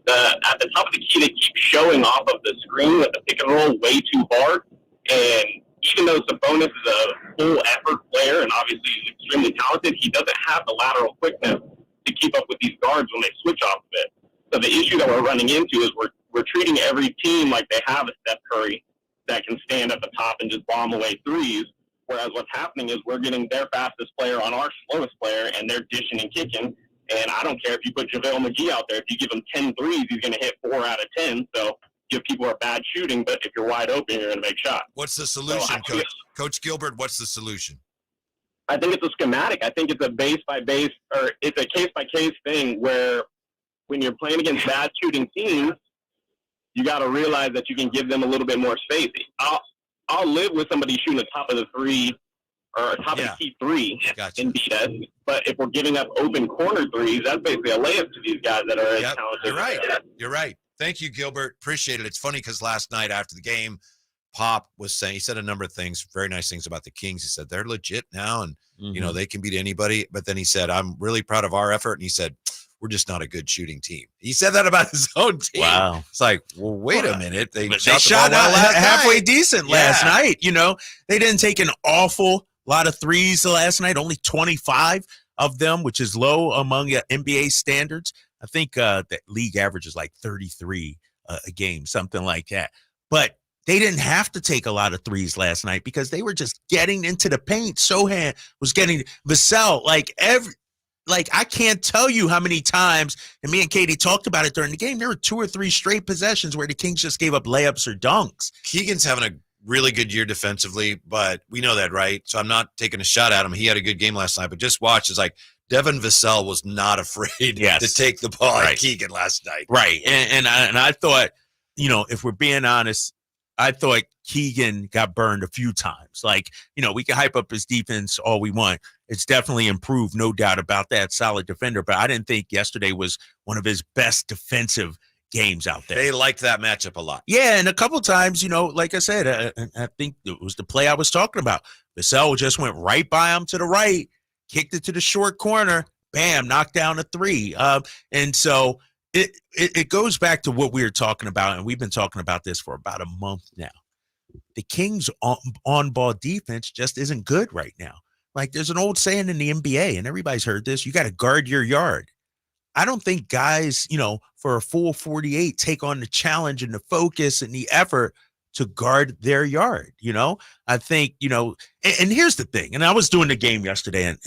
At the top of the key, they keep showing off of the screen with the pick and roll way too hard. And even though Sabonis is a full effort player and obviously extremely talented, he doesn't have the lateral quickness to keep up with these guards when they switch off of it. So the issue that we're running into is we're treating every team like they have a Steph Curry that can stand at the top and just bomb away threes. Whereas what's happening is we're getting their fastest player on our slowest player, and they're dishing and kicking. And I don't care if you put JaVale McGee out there. If you give him 10 threes, he's going to hit 4 out of 10. So give people a bad shooting, but if you're wide open, you're going to make shots. What's the solution, Coach? Coach Gilbert, what's the solution? I think it's a schematic. I think it's a base-by-base, or it's a case-by-case thing where when you're playing against bad shooting teams, you got to realize that you can give them a little bit more space. I'll live with somebody shooting the top of the three or top of the key three and beat us. But if we're giving up open corner threes, that's basically a layup to these guys that are as talented. You're right. You're right. Thank you, Gilbert. Appreciate it. It's funny because last night after the game, Pop was saying, he said a number of things, very nice things about the Kings. He said, they're legit now and, they can beat anybody. But then he said, I'm really proud of our effort. And he said, we're just not a good shooting team. He said that about his own team. Wow. It's like, well, wait a minute. They shot halfway decent last night. They didn't take an awful lot of threes last night, only 25 of them, which is low among NBA standards. I think the league average is like 33 a game, something like that. But they didn't have to take a lot of threes last night because they were just getting into the paint. Sohan was getting Vassell, I can't tell you how many times, and me and Katie talked about it during the game, there were 2 or 3 straight possessions where the Kings just gave up layups or dunks. Keegan's having a really good year defensively, but we know that, right? So I'm not taking a shot at him. He had a good game last night, but just watch. It's like Devin Vassell was not afraid to take the ball at Keegan last night. Right. And I thought, if we're being honest, I thought Keegan got burned a few times. We can hype up his defense all we want. It's definitely improved, no doubt about that. Solid defender, but I didn't think yesterday was one of his best defensive games out there. They liked that matchup a lot. Yeah, and a couple times, like I said, I think it was the play I was talking about. Vassell just went right by him to the right, kicked it to the short corner, bam, knocked down a 3. And so it goes back to what we were talking about, and we've been talking about this for about a month now. The Kings' on-ball defense just isn't good right now. There's an old saying in the NBA, and everybody's heard this, you got to guard your yard. I don't think guys, for a full 48 take on the challenge and the focus and the effort to guard their yard. I think, and here's the thing, and I was doing the game yesterday and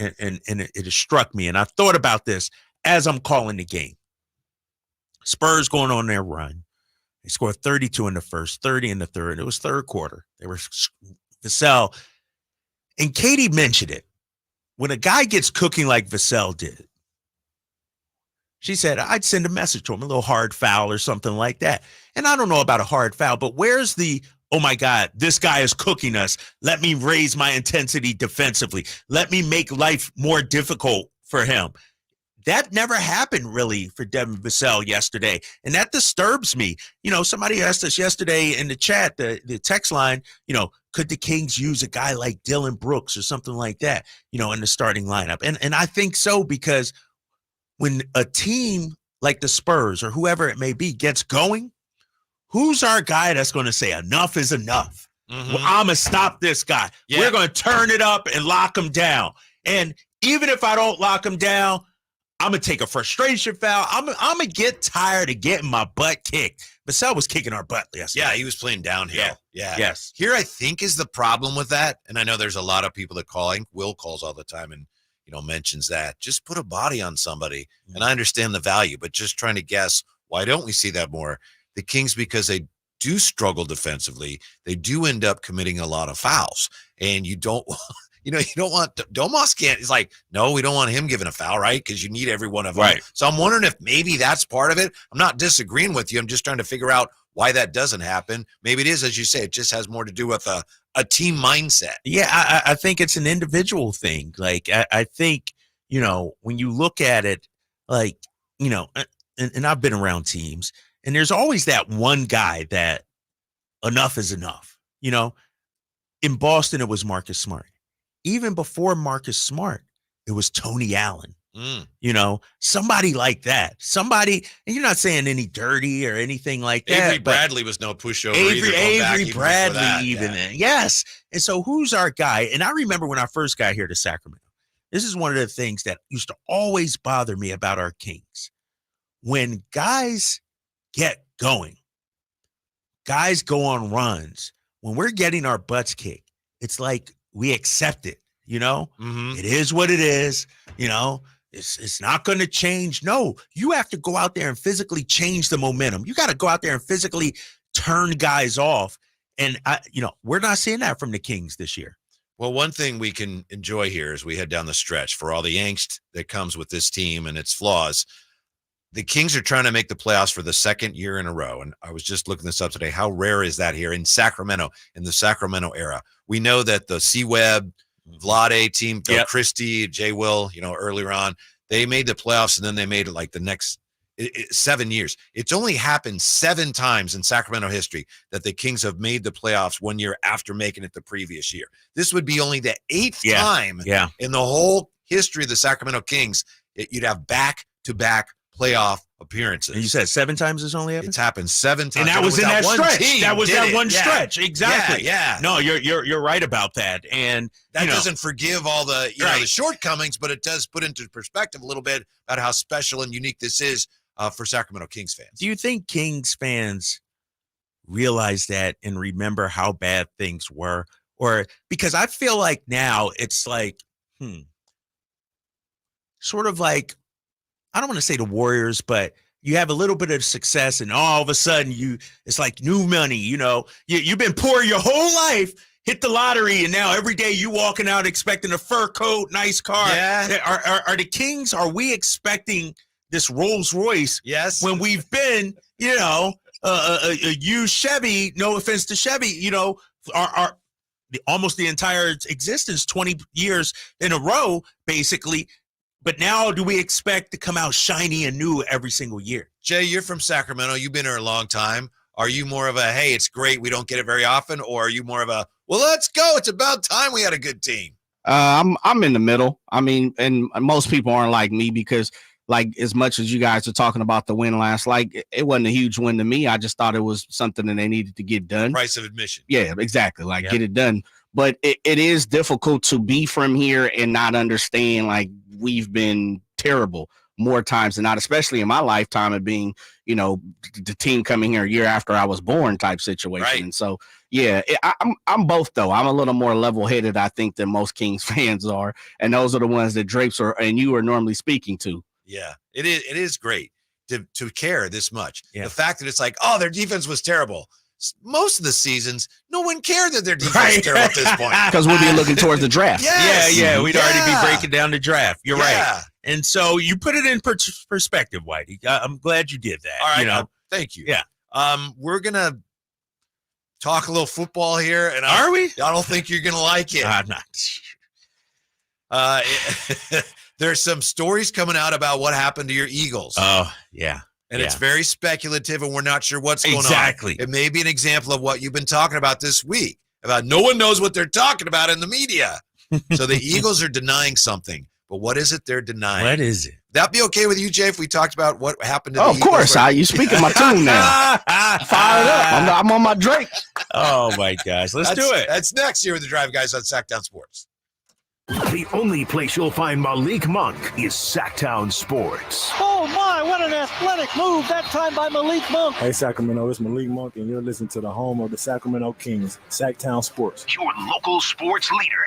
it struck me, and I thought about this as I'm calling the game. Spurs going on their run. They scored 32 in the first, 30 in the third. It was third quarter. They were Vassell. And Katie mentioned it. When a guy gets cooking like Vassell did, she said, I'd send a message to him, a little hard foul or something like that. And I don't know about a hard foul, but where's the, oh my God, this guy is cooking us. Let me raise my intensity defensively. Let me make life more difficult for him. That never happened really for Devin Vassell yesterday. And that disturbs me. Somebody asked us yesterday in the chat, the text line, could the Kings use a guy like Dylan Brooks or something like that, in the starting lineup? And I think so, because when a team like the Spurs or whoever it may be gets going, who's our guy that's going to say enough is enough? Well, I'm going to stop this guy. Yeah. We're going to turn it up and lock him down. And even if I don't lock him down, I'm going to take a frustration foul. I'm going to get tired of getting my butt kicked. Vassell was kicking our butt yesterday. Yeah, he was playing downhill. Yeah. Yes. Here, I think, is the problem with that. And I know there's a lot of people that calling. Will calls all the time. And mentions that. Just put a body on somebody. And I understand the value, but just trying to guess, why don't we see that more? The Kings, because they do struggle defensively, they do end up committing a lot of fouls. And you don't you don't want Domas can't. It's like, no, we don't want him giving a foul, right? Because you need every one of them. Right. So I'm wondering if maybe that's part of it. I'm not disagreeing with you. I'm just trying to figure out why that doesn't happen. Maybe it is, as you say, it just has more to do with a team mindset. Yeah, I think it's an individual thing. Like, I think, when you look at it, like, and I've been around teams, and there's always that one guy that enough is enough. In Boston, it was Marcus Smart. Even before Marcus Smart, it was Tony Allen. Somebody like that. Somebody, and you're not saying any dirty or anything like that. Avery Bradley was no pushover. Avery Bradley, yes. And so who's our guy? And I remember when I first got here to Sacramento, this is one of the things that used to always bother me about our Kings. When guys get going, guys go on runs, when we're getting our butts kicked, it's like we accept it, It is what it is, It's not going to change. No, you have to go out there and physically change the momentum. You got to go out there and physically turn guys off. And, we're not seeing that from the Kings this year. Well, one thing we can enjoy here as we head down the stretch, for all the angst that comes with this team and its flaws, the Kings are trying to make the playoffs for the second year in a row. And I was just looking this up today. How rare is that here in Sacramento, in the Sacramento era? We know that the C-Web, Vlade team, Bill Christie, Jay Will, earlier on, they made the playoffs, and then they made it like the next 7 years. It's only happened 7 times in Sacramento history that the Kings have made the playoffs 1 year after making it the previous year. This would be only the 8th time in the whole history of the Sacramento Kings. You'd have back-to-back playoff appearances. And you said 7 times this only happened? It's happened 7 times. And that was in that stretch. That was that one Yeah. stretch. Exactly. Yeah. No, you're right about that. And that doesn't forgive all the the shortcomings, but it does put into perspective a little bit about how special and unique this is for Sacramento Kings fans. Do you think Kings fans realize that and remember how bad things were? Or because I feel like now it's like, sort of like, I don't want to say the Warriors, but you have a little bit of success and all of a sudden it's like new money, you've been poor your whole life, hit the lottery, and now every day you walking out expecting a fur coat, nice car. Yeah. Are the Kings, are we expecting this Rolls Royce? Yes. When we've been, a used Chevy, no offense to Chevy, our almost the entire existence, 20 years in a row, basically. But now do we expect to come out shiny and new every single year? Jay, you're from Sacramento. You've been here a long time. Are you more of a, hey, it's great, we don't get it very often? Or are you more of a, well, let's go, it's about time we had a good team? I'm in the middle. I mean, and most people aren't like me because, like, as much as you guys are talking about the win last, like, it wasn't a huge win to me. I just thought it was something that they needed to get done. Price of admission. Yeah, exactly. Like, get it done. But it is difficult to be from here and not understand, like, we've been terrible more times than not, especially in my lifetime of being, the team coming here a year after I was born type situation. Right. And so, I'm both, though. I'm a little more level-headed, I think, than most Kings fans are. And those are the ones that Drapes and you are normally speaking to. Yeah, it is great to care this much. The fact that it's like, oh, their defense was terrible. Most of the seasons, no one cared that their defense was terrible at this point. Because we'll be looking towards the draft. Yes. Yeah, we'd already be breaking down the draft. You're Yeah. right. And so you put it in perspective, Whitey. I'm glad you did that. All right, thank you. Yeah. We're gonna talk a little football here, and are we? I don't think you're gonna like it. I'm not. There's some stories coming out about what happened to your Eagles. Oh, yeah. And it's very speculative, and we're not sure what's going on. Exactly. It may be an example of what you've been talking about this week, about no one knows what they're talking about in the media. So the Eagles are denying something. But what is it they're denying? What is it? That be okay with you, Jay, if we talked about what happened to the Of Eagles? course. You speaking my tune now. Fired up. I'm on my Drake. Oh, my gosh. Let's do it. That's next here with the Drive Guys on Sactown Sports. The only place you'll find Malik Monk is Sactown Sports. Oh, my, what an athletic move that time by Malik Monk. Hey, Sacramento, it's Malik Monk, and you're listening to the home of the Sacramento Kings, Sactown Sports. Your local sports leader.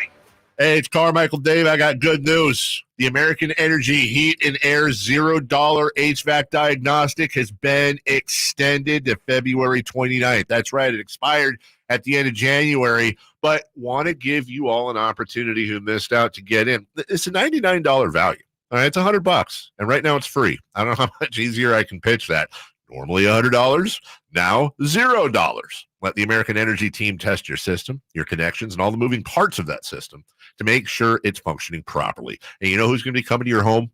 Hey, it's Carmichael Dave. I got good news. The American Energy Heat and Air $0 HVAC diagnostic has been extended to February 29th. That's right. It expired at the end of January, but want to give you all an opportunity who missed out to get in. It's a $99 value. All right, it's $100, and right now it's free. I don't know how much easier I can pitch that. Normally $100, now $0. Let the American Energy team test your system, your connections, and all the moving parts of that system to make sure it's functioning properly. And you know who's going to be coming to your home?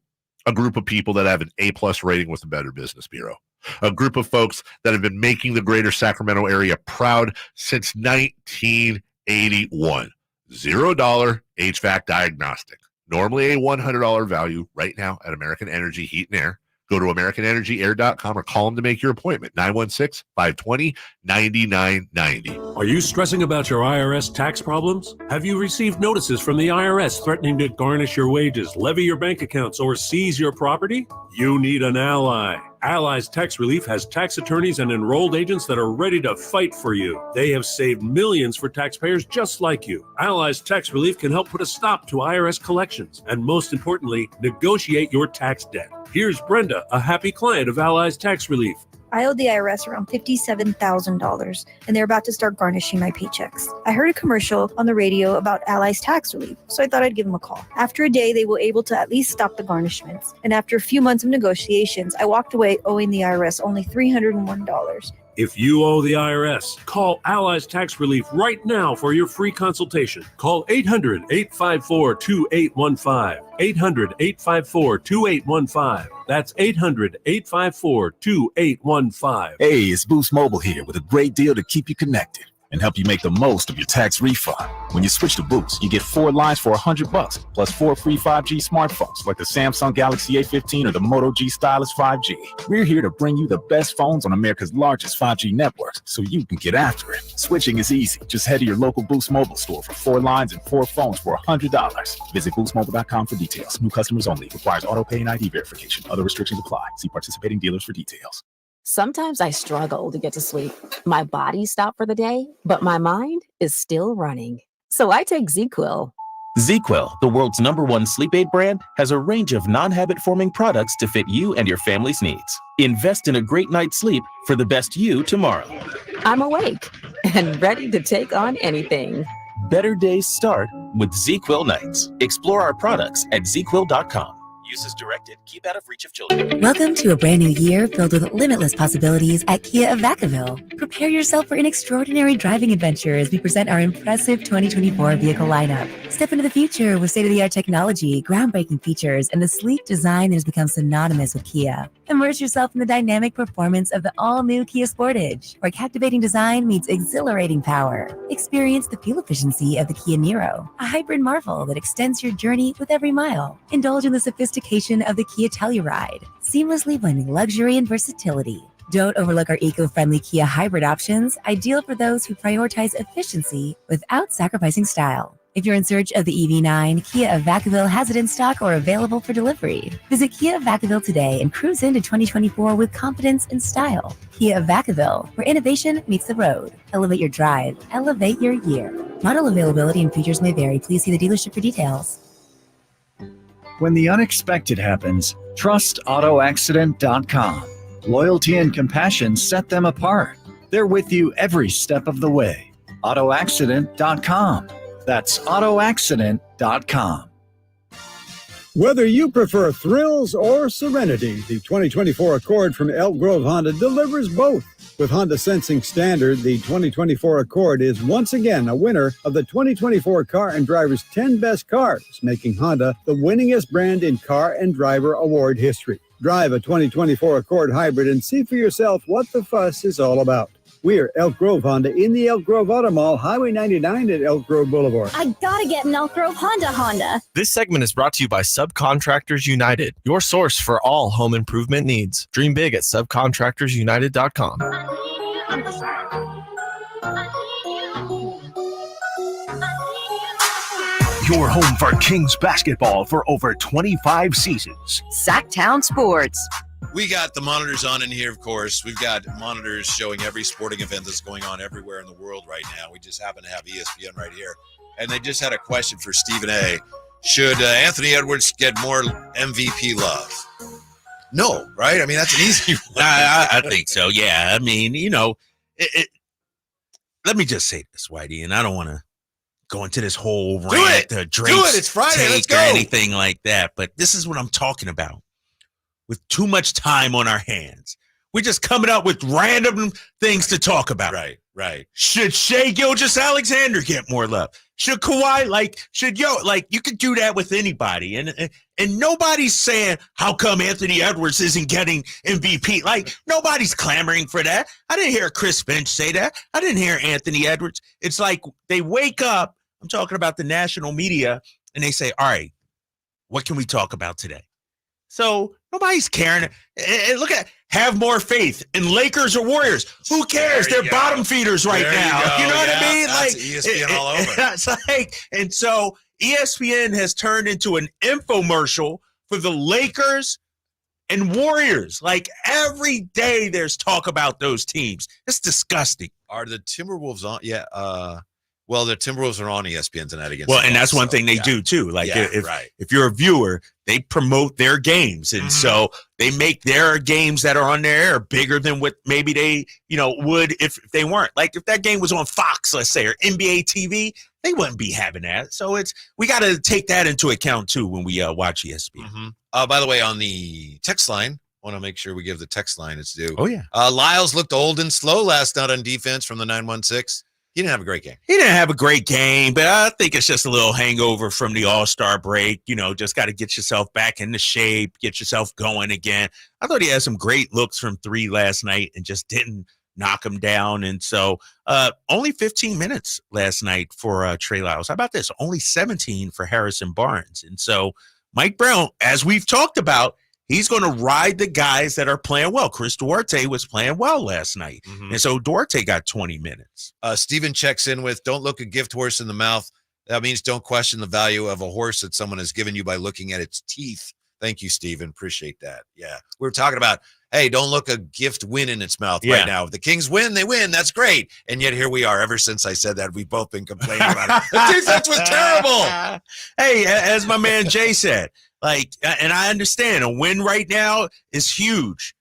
A group of people that have an A+ rating with the Better Business Bureau. A group of folks that have been making the greater Sacramento area proud since 1981. $0 HVAC diagnostic. Normally a $100 value right now at American Energy Heat and Air. Go to AmericanEnergyAir.com or call them to make your appointment, 916-520-9990. Are you stressing about your IRS tax problems? Have you received notices from the IRS threatening to garnish your wages, levy your bank accounts, or seize your property? You need an ally. Allies Tax Relief has tax attorneys and enrolled agents that are ready to fight for you. They have saved millions for taxpayers just like you. Allies Tax Relief can help put a stop to IRS collections and, most importantly, negotiate your tax debt. Here's Brenda, a happy client of Allies Tax Relief. I owed the IRS around $57,000, and they're about to start garnishing my paychecks. I heard a commercial on the radio about Allies Tax Relief, so I thought I'd give them a call. After a day, they were able to at least stop the garnishments. And after a few months of negotiations, I walked away owing the IRS only $301. If you owe the IRS, call Allies Tax Relief right now for your free consultation. Call 800-854-2815. 800-854-2815. That's 800-854-2815. Hey, it's Boost Mobile here with a great deal to keep you connected and help you make the most of your tax refund. When you switch to Boost, you get 4 lines for $100, plus 4 free 5G smartphones like the Samsung Galaxy A15 or the Moto G Stylus 5G. We're here to bring you the best phones on America's largest 5G network so you can get after it. Switching is easy. Just head to your local Boost Mobile store for 4 lines and 4 phones for $100. Visit boostmobile.com for details. New customers only. Requires auto pay and ID verification. Other restrictions apply. See participating dealers for details. Sometimes I struggle to get to sleep. My body stopped for the day, but my mind is still running. So I take ZQuil. ZQuil, the world's #1 sleep aid brand, has a range of non-habit-forming products to fit you and your family's needs. Invest in a great night's sleep for the best you tomorrow. I'm awake and ready to take on anything. Better days start with ZQuil nights. Explore our products at ZQuil.com. Use as directed. Keep out of reach of children. Welcome to a brand new year filled with limitless possibilities at Kia of Vacaville. Prepare yourself for an extraordinary driving adventure as we present our impressive 2024 vehicle lineup. Step into the future with state-of-the-art technology, groundbreaking features, and the sleek design that has become synonymous with Kia. Immerse yourself in the dynamic performance of the all-new Kia Sportage, where captivating design meets exhilarating power. Experience the fuel efficiency of the Kia Niro, a hybrid marvel that extends your journey with every mile. Indulge in the sophistication of the Kia Telluride, seamlessly blending luxury and versatility. Don't overlook our eco-friendly Kia hybrid options, ideal for those who prioritize efficiency without sacrificing style. If you're in search of the EV9, Kia of Vacaville has it in stock or available for delivery. Visit Kia of Vacaville today and cruise into 2024 with confidence and style. Kia of Vacaville, where innovation meets the road. Elevate your drive, elevate your year. Model availability and features may vary. Please see the dealership for details. When the unexpected happens, trust AutoAccident.com. Loyalty and compassion set them apart. They're with you every step of the way. AutoAccident.com. That's AutoAccident.com. Whether you prefer thrills or serenity, the 2024 Accord from Elk Grove Honda delivers both. With Honda Sensing Standard, the 2024 Accord is once again a winner of the 2024 Car and Driver's 10 Best Cars, making Honda the winningest brand in car and driver award history. Drive a 2024 Accord Hybrid and see for yourself what the fuss is all about. We're Elk Grove Honda in the Elk Grove Auto Mall, Highway 99 at Elk Grove Boulevard. I gotta get an Elk Grove Honda. This segment is brought to you by Subcontractors United, your source for all home improvement needs. Dream big at subcontractorsunited.com. Your home for Kings basketball for over 25 seasons. Sactown Sports. We got the monitors on in here, of course. We've got monitors showing every sporting event that's going on everywhere in the world right now. We just happen to have ESPN right here. and they just had a question for Stephen A. Should Anthony Edwards get more MVP love? No, right? I mean, that's an easy one. I think so. Yeah. I mean, let me just say this, Whitey, and I don't want to go into this whole rant, Do it. It's Friday. Let's go. Or anything like that. But this is what I'm talking about. With too much time on our hands, we're just coming up with random things to talk about. Right. Should Shai Gilgeous-Alexander get more love? Should Kawhi, you could do that with anybody. And nobody's saying, how come Anthony Edwards isn't getting MVP? Like, nobody's clamoring for that. I didn't hear Chris Finch say that. I didn't hear Anthony Edwards. It's like they wake up, I'm talking about the national media, and they say, all right, what can we talk about today? So nobody's caring. And look at have more faith in Lakers or Warriors. Who cares? They're bottom feeders right now. You know what I mean? That's ESPN all over. It's like, and so ESPN has turned into an infomercial for the Lakers and Warriors. Like every day there's talk about those teams. It's disgusting. Are the Timberwolves on? Yeah. Well, the Timberwolves are on ESPN tonight against. Well, and that's one thing they do too. Like if you're a viewer, they promote their games, and so they make their games that are on their air bigger than what maybe they would if they weren't. Like if that game was on Fox, let's say, or NBA TV, they wouldn't be having that. So we got to take that into account too when we watch ESPN. By the way, on the text line, I want to make sure we give the text line its due. Oh yeah, Lyles looked old and slow last night on defense from the 916. He didn't have a great game. He didn't have a great game, but I think it's just a little hangover from the All-Star break. Just got to get yourself back into shape, get yourself going again. I thought he had some great looks from three last night and just didn't knock him down. And so only 15 minutes last night for Trey Lyles. How about this? Only 17 for Harrison Barnes. And so Mike Brown, as we've talked about, he's going to ride the guys that are playing well. Chris Duarte was playing well last night. And so Duarte got 20 minutes. Steven checks in with, don't look a gift horse in the mouth. That means don't question the value of a horse that someone has given you by looking at its teeth. Thank you, Steven. Appreciate that. Yeah. We were talking about, hey, don't look a gift win in its mouth right now. If the Kings win, they win. That's great. And yet here we are. Ever since I said that, we've both been complaining about it. The defense was terrible. Hey, as my man Jay said, and I understand a win right now is huge,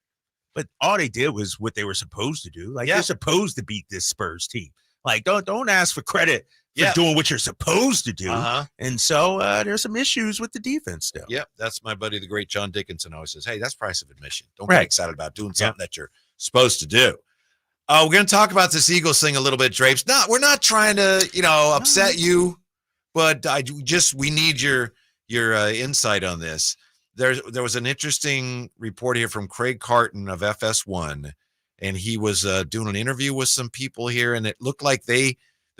but all they did was what they were supposed to do. They're supposed to beat this Spurs team. Don't ask for credit for doing what you're supposed to do. And so there's some issues with the defense still. Yep. That's my buddy, the great John Dickinson, always says, hey, that's price of admission. Don't get excited about doing something that you're supposed to do. We're going to talk about this Eagles thing a little bit, Drapes. We're not trying to, upset you, but we need your insight on this. There was an interesting report here from Craig Carton of FS1, and he was doing an interview with some people here, and it looked like the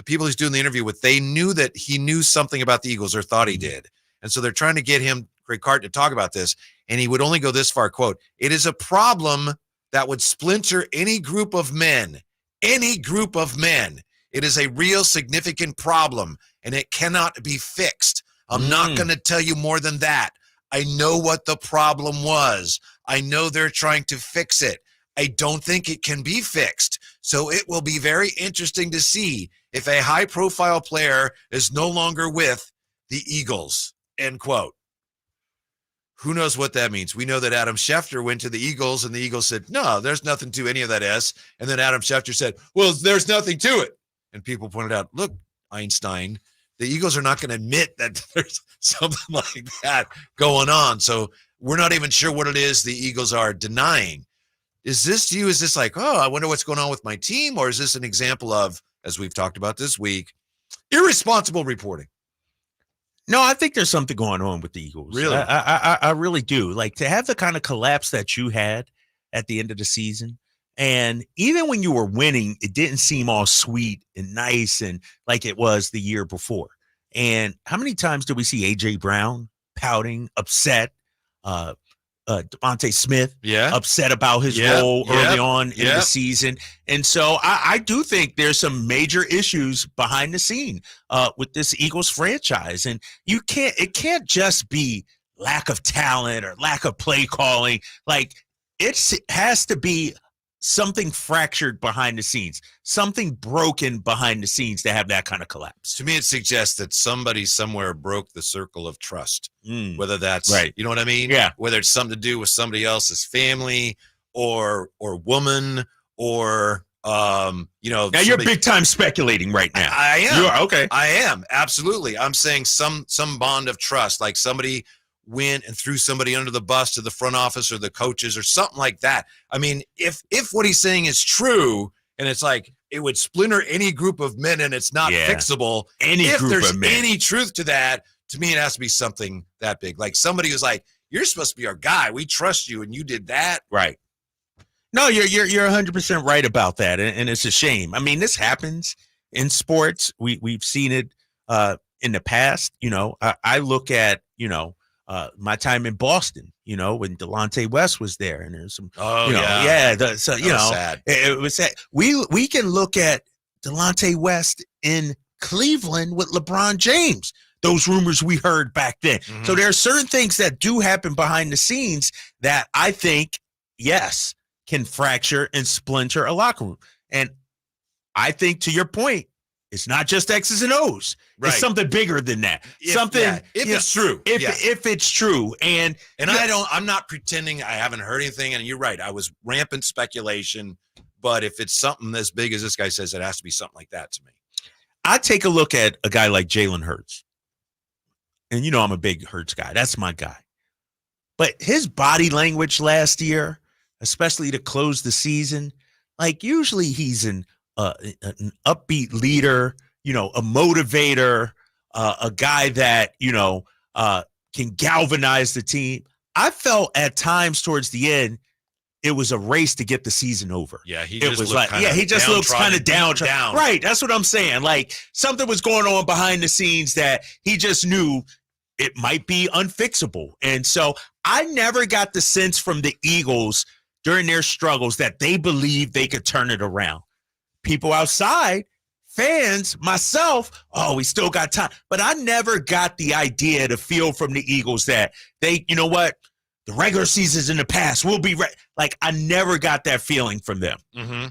people he's doing the interview with, they knew that he knew something about the Eagles or thought he did. And so they're trying to get him, Craig Carton, to talk about this, and he would only go this far, quote, it is a problem that would splinter any group of men. Any group of men. It is a real significant problem, and it cannot be fixed. I'm not going to tell you more than that. I know what the problem was. I know they're trying to fix it. I don't think it can be fixed. So it will be very interesting to see if a high-profile player is no longer with the Eagles, end quote. Who knows what that means? We know that Adam Schefter went to the Eagles, and the Eagles said, no, there's nothing to any of that S. And then Adam Schefter said, well, there's nothing to it. And people pointed out, look, Einstein, the Eagles are not going to admit that there's something like that going on. So we're not even sure what it is the Eagles are denying. Is this like, oh, I wonder what's going on with my team? Or is this an example of, as we've talked about this week, irresponsible reporting? No, I think there's something going on with the Eagles. Really? I really do. To have the kind of collapse that you had at the end of the season, and even when you were winning, it didn't seem all sweet and nice and like it was the year before. And how many times did we see A.J. Brown pouting, upset, Devontae Smith upset about his role early on in the season? And so I do think there's some major issues behind the scene with this Eagles franchise. And it can't just be lack of talent or lack of play calling. It has to be something fractured behind the scenes, something broken behind the scenes to have that kind of collapse. To me, it suggests that somebody somewhere broke the circle of trust, whether that's right. You know what I mean? Yeah. Whether it's something to do with somebody else's family or woman or now you're big time speculating right now. I am. You are, okay. I am, absolutely. I'm saying some bond of trust, like somebody went and threw somebody under the bus to the front office or the coaches or something like that. I mean, if what he's saying is true, and it's like it would splinter any group of men and it's not fixable. If there's any truth to that, to me, it has to be something that big. Like somebody who's like, you're supposed to be our guy. We trust you, and you did that. Right. No, you're 100% right about that, and it's a shame. I mean, this happens in sports. We've seen it in the past. I look at my time in Boston. When Delonte West was there, and there's some. Sad. It was sad. We can look at Delonte West in Cleveland with LeBron James. Those rumors we heard back then. Mm-hmm. So there are certain things that do happen behind the scenes that I think, yes, can fracture and splinter a locker room. And I think, to your point, it's not just X's and O's. Right. It's something bigger than that. If it's true. If it's true. And I'm not pretending I haven't heard anything. And you're right. I was rampant speculation. But if it's something as big as this guy says, it has to be something like that to me. I take a look at a guy like Jalen Hurts. And I'm a big Hurts guy. That's my guy. But his body language last year, especially to close the season, like usually he's an upbeat leader, a motivator, a guy that, can galvanize the team. I felt at times towards the end, it was a race to get the season over. Yeah, he just looks kind of downtrodden. Right, that's what I'm saying. Like something was going on behind the scenes that he just knew it might be unfixable. And so I never got the sense from the Eagles during their struggles that they believed they could turn it around. People outside, fans, myself, we still got time. But I never got the idea, the feel from the Eagles that they, the regular season's in the past. We'll be right. Like, I never got that feeling from them. Mm-hmm.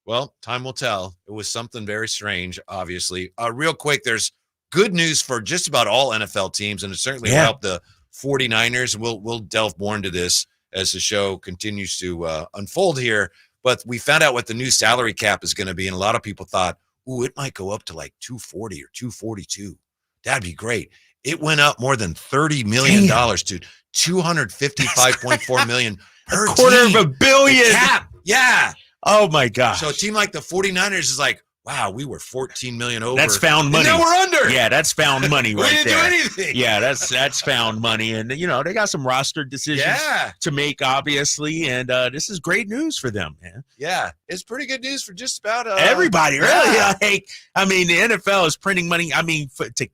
Well, time will tell. It was something very strange, obviously. Real quick, there's good news for just about all NFL teams, and it certainly helped the 49ers. We'll delve more into this as the show continues to unfold here. But we found out what the new salary cap is going to be, and a lot of people thought, it might go up to like 240 or 242. That'd be great. It went up more than $30 million to $255.4 million per $250 team. million. Cap. Yeah. Oh, my gosh. So a team like the 49ers is like, wow, we were $14 million over. That's found money. And now we're under. Yeah, that's found money right there. We didn't do anything. Yeah, that's found money. And, they got some roster decisions to make, obviously. And this is great news for them, man. Yeah, it's pretty good news for just about everybody, really. Like, I mean, the NFL is printing money. I mean, the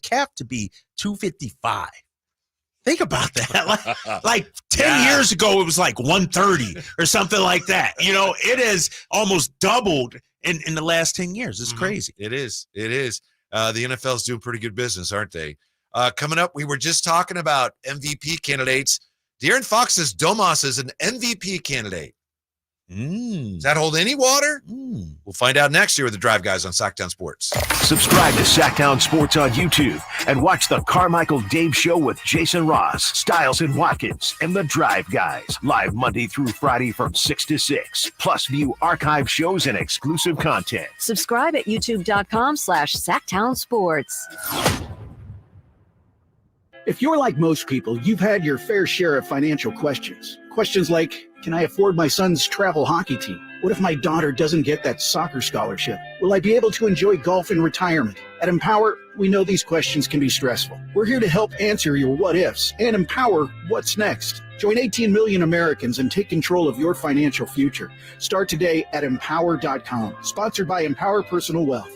cap to be $255. Think about that. Like 10 years ago, it was like 130 or something like that. It has almost doubled in the last 10 years. It's crazy. It is. The NFL's doing pretty good business, aren't they? Coming up, we were just talking about MVP candidates. De'Aaron Fox says Domas is an MVP candidate. Does that hold any water? We'll find out next year with the Drive Guys on Sactown Sports. Subscribe to Sactown Sports on YouTube and watch the Carmichael Dave Show with Jason Ross, Stiles and Watkins, and the Drive Guys. Live Monday through Friday from 6 to 6. Plus view archive shows and exclusive content. Subscribe at youtube.com/Sactown Sports. If you're like most people, you've had your fair share of financial questions. Questions like, can I afford my son's travel hockey team? What if my daughter doesn't get that soccer scholarship? Will I be able to enjoy golf in retirement? At Empower, we know these questions can be stressful. We're here to help answer your what ifs and empower what's next. Join 18 million Americans and take control of your financial future. Start today at empower.com. Sponsored by Empower Personal Wealth.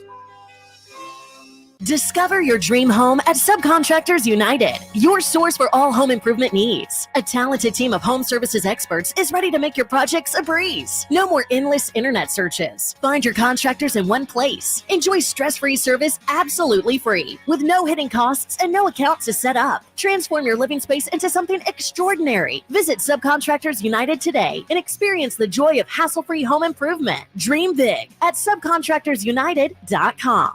Discover your dream home at Subcontractors United, your source for all home improvement needs. A talented team of home services experts is ready to make your projects a breeze. No more endless internet searches. Find your contractors in one place. Enjoy stress-free service absolutely free, with no hidden costs and no accounts to set up. Transform your living space into something extraordinary. Visit Subcontractors United today and experience the joy of hassle-free home improvement. Dream big at subcontractorsunited.com.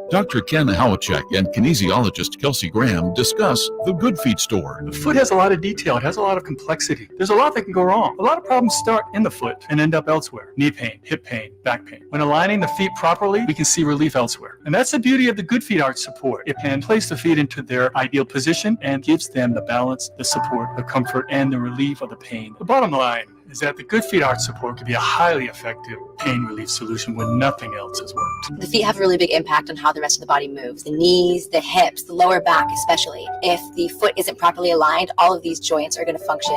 Dr. Ken Howachek and kinesiologist Kelsey Graham discuss the Good Feet store. The foot has a lot of detail. It has a lot of complexity. There's a lot that can go wrong. A lot of problems start in the foot and end up elsewhere. Knee pain, hip pain, back pain. When aligning the feet properly, we can see relief elsewhere. And that's the beauty of the Good Feet arch support. It can place the feet into their ideal position and gives them the balance, the support, the comfort, and the relief of the pain. The bottom line is that the Good Feet arch support could be a highly effective pain relief solution when nothing else has worked. The feet have a really big impact on how the rest of the body moves. The knees, the hips, the lower back especially. If the foot isn't properly aligned, all of these joints are going to function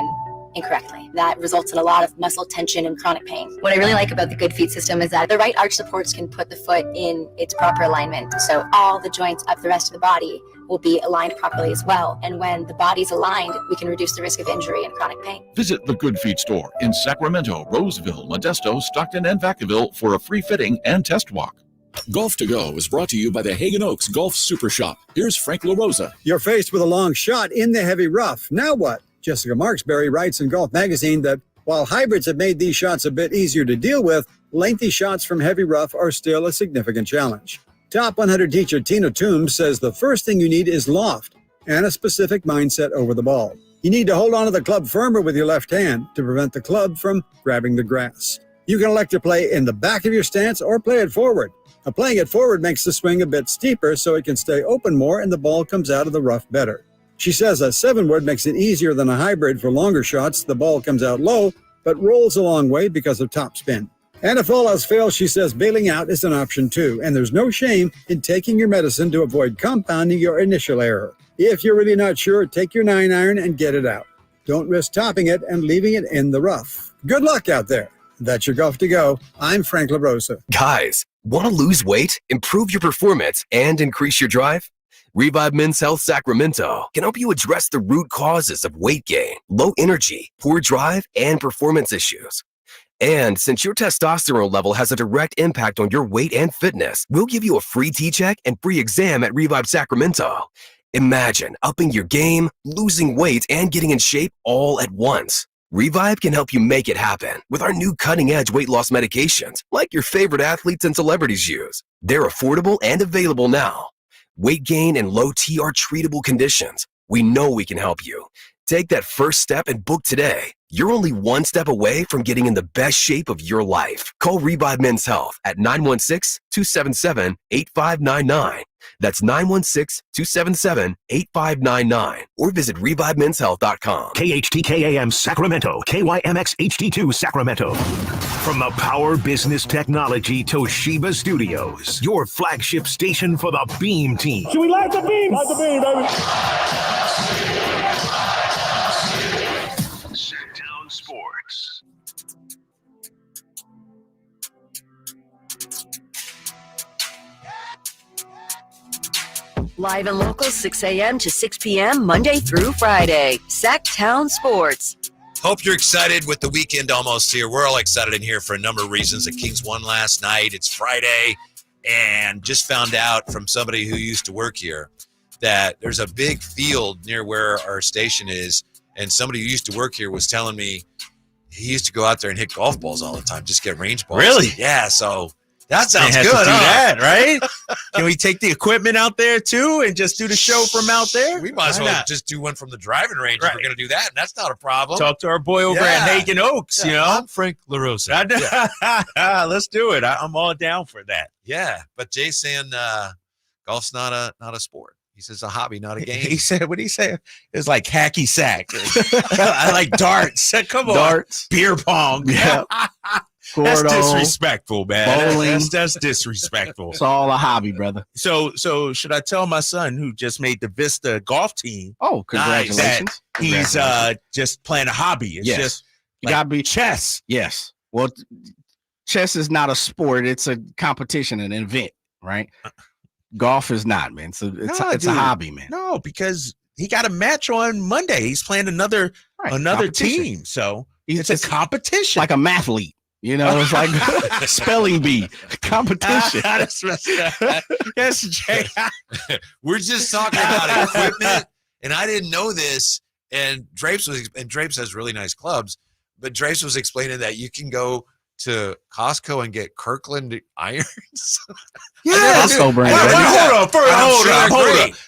incorrectly. That results in a lot of muscle tension and chronic pain. What I really like about the Good Feet system is that the right arch supports can put the foot in its proper alignment. So all the joints of the rest of the body will be aligned properly as well. And when the body's aligned, we can reduce the risk of injury and chronic pain. Visit the Good Feet store in Sacramento, Roseville, Modesto, Stockton, and Vacaville for a free fitting and test walk. Golf to Go is brought to you by the Hagen Oaks Golf Super Shop. Here's Frank LaRosa. You're faced with a long shot in the heavy rough. Now what? Jessica Marksberry writes in Golf Magazine that while hybrids have made these shots a bit easier to deal with, lengthy shots from heavy rough are still a significant challenge. Top 100 teacher Tina Toombs says the first thing you need is loft and a specific mindset over the ball. You need to hold onto the club firmer with your left hand to prevent the club from grabbing the grass. You can elect to play in the back of your stance or play it forward. Playing it forward makes the swing a bit steeper so it can stay open more and the ball comes out of the rough better. She says a 7-wood makes it easier than a hybrid for longer shots. The ball comes out low, but rolls a long way because of topspin. And if all else fails, she says bailing out is an option too, and there's no shame in taking your medicine to avoid compounding your initial error. If you're really not sure, take your 9-iron and get it out. Don't risk topping it and leaving it in the rough. Good luck out there. That's your Golf to Go. I'm Frank LaRosa. Guys, want to lose weight, improve your performance, and increase your drive? Revive Men's Health Sacramento can help you address the root causes of weight gain, low energy, poor drive, and performance issues. And since your testosterone level has a direct impact on your weight and fitness, we'll give you a free T-check and free exam at Revive Sacramento. Imagine upping your game, losing weight, and getting in shape all at once. Revive can help you make it happen with our new cutting-edge weight loss medications like your favorite athletes and celebrities use. They're affordable and available now. Weight gain and low T are treatable conditions. We know we can help you. Take that first step and book today. You're only one step away from getting in the best shape of your life. Call Revive Men's Health at 916-277-8599. That's 916-277-8599. Or visit ReviveMen'sHealth.com. KHTKAM Sacramento, KYMX HD2 Sacramento. From the Power Business Technology Toshiba Studios, your flagship station for the Beam Team. Should we light the beam? Light the beam, baby. Sactown Sports. Live and local, 6 a.m. to 6 p.m., Monday through Friday. Sactown Sports. Hope you're excited with the weekend almost here. We're all excited in here for a number of reasons. The Kings won last night. It's Friday. And just found out from somebody who used to work here that there's a big field near where our station is. And somebody who used to work here was telling me he used to go out there and hit golf balls all the time, just get range balls. Really? Yeah, so that sounds May good, have to do huh? that, right? Can we take the equipment out there too and just do the show from out there? We might as Why well not? just do one from the driving range Right. if we're going to do that, and that's not a problem. Talk to our boy over at Hagen Oaks, you know? I'm Frank LaRosa. Let's do it. I'm all down for that. Yeah, but Jay's saying golf's not a sport. He says a hobby, not a game. He said, what did he say? It was like hacky sack. I like darts. Come on. Darts. Beer pong. Yeah. That's Gordo, disrespectful, man. bowling. That's disrespectful. It's all a hobby, brother. So should I tell my son who just made the Vista golf team? Oh, congratulations. That he's just playing a hobby. It's Yes. just You like gotta be chess. Yes. Well, chess is not a sport. It's a competition, an event, right? Golf is not, man. So it's No, a dude. hobby, man. No, because he got a match on Monday. He's playing another competition. team. So it's a competition. Like a mathlete. You know, it's like spelling bee competition. That's Jay. We're just talking about equipment And I didn't know this. And Drapes has really nice clubs, but Drapes was explaining that you can go to Costco and get Kirkland irons. Yes. Costco brand.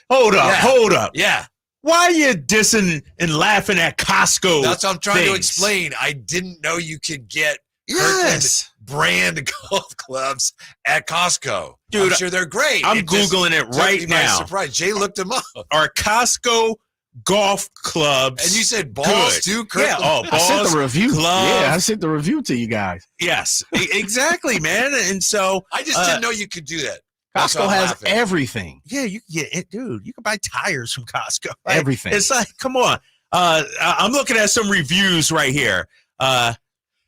Hold up. Yeah. Why are you dissing and laughing at Costco? That's what I'm trying to explain. I didn't know you could get Kirkland brand golf clubs at Costco. Dude, I'm sure they're great. I'm Googling it right now. Surprise. Jay looked them up. Are Costco golf clubs? And you said balls too, Kirkland? Yeah, I sent the review. Gloves. Yeah, I sent the review to you guys. Yes, exactly, man. And so I just didn't know you could do that. Costco has everything. Yeah, you can get it, dude. You can buy tires from Costco. Like, everything. It's like, come on. I'm looking at some reviews right here.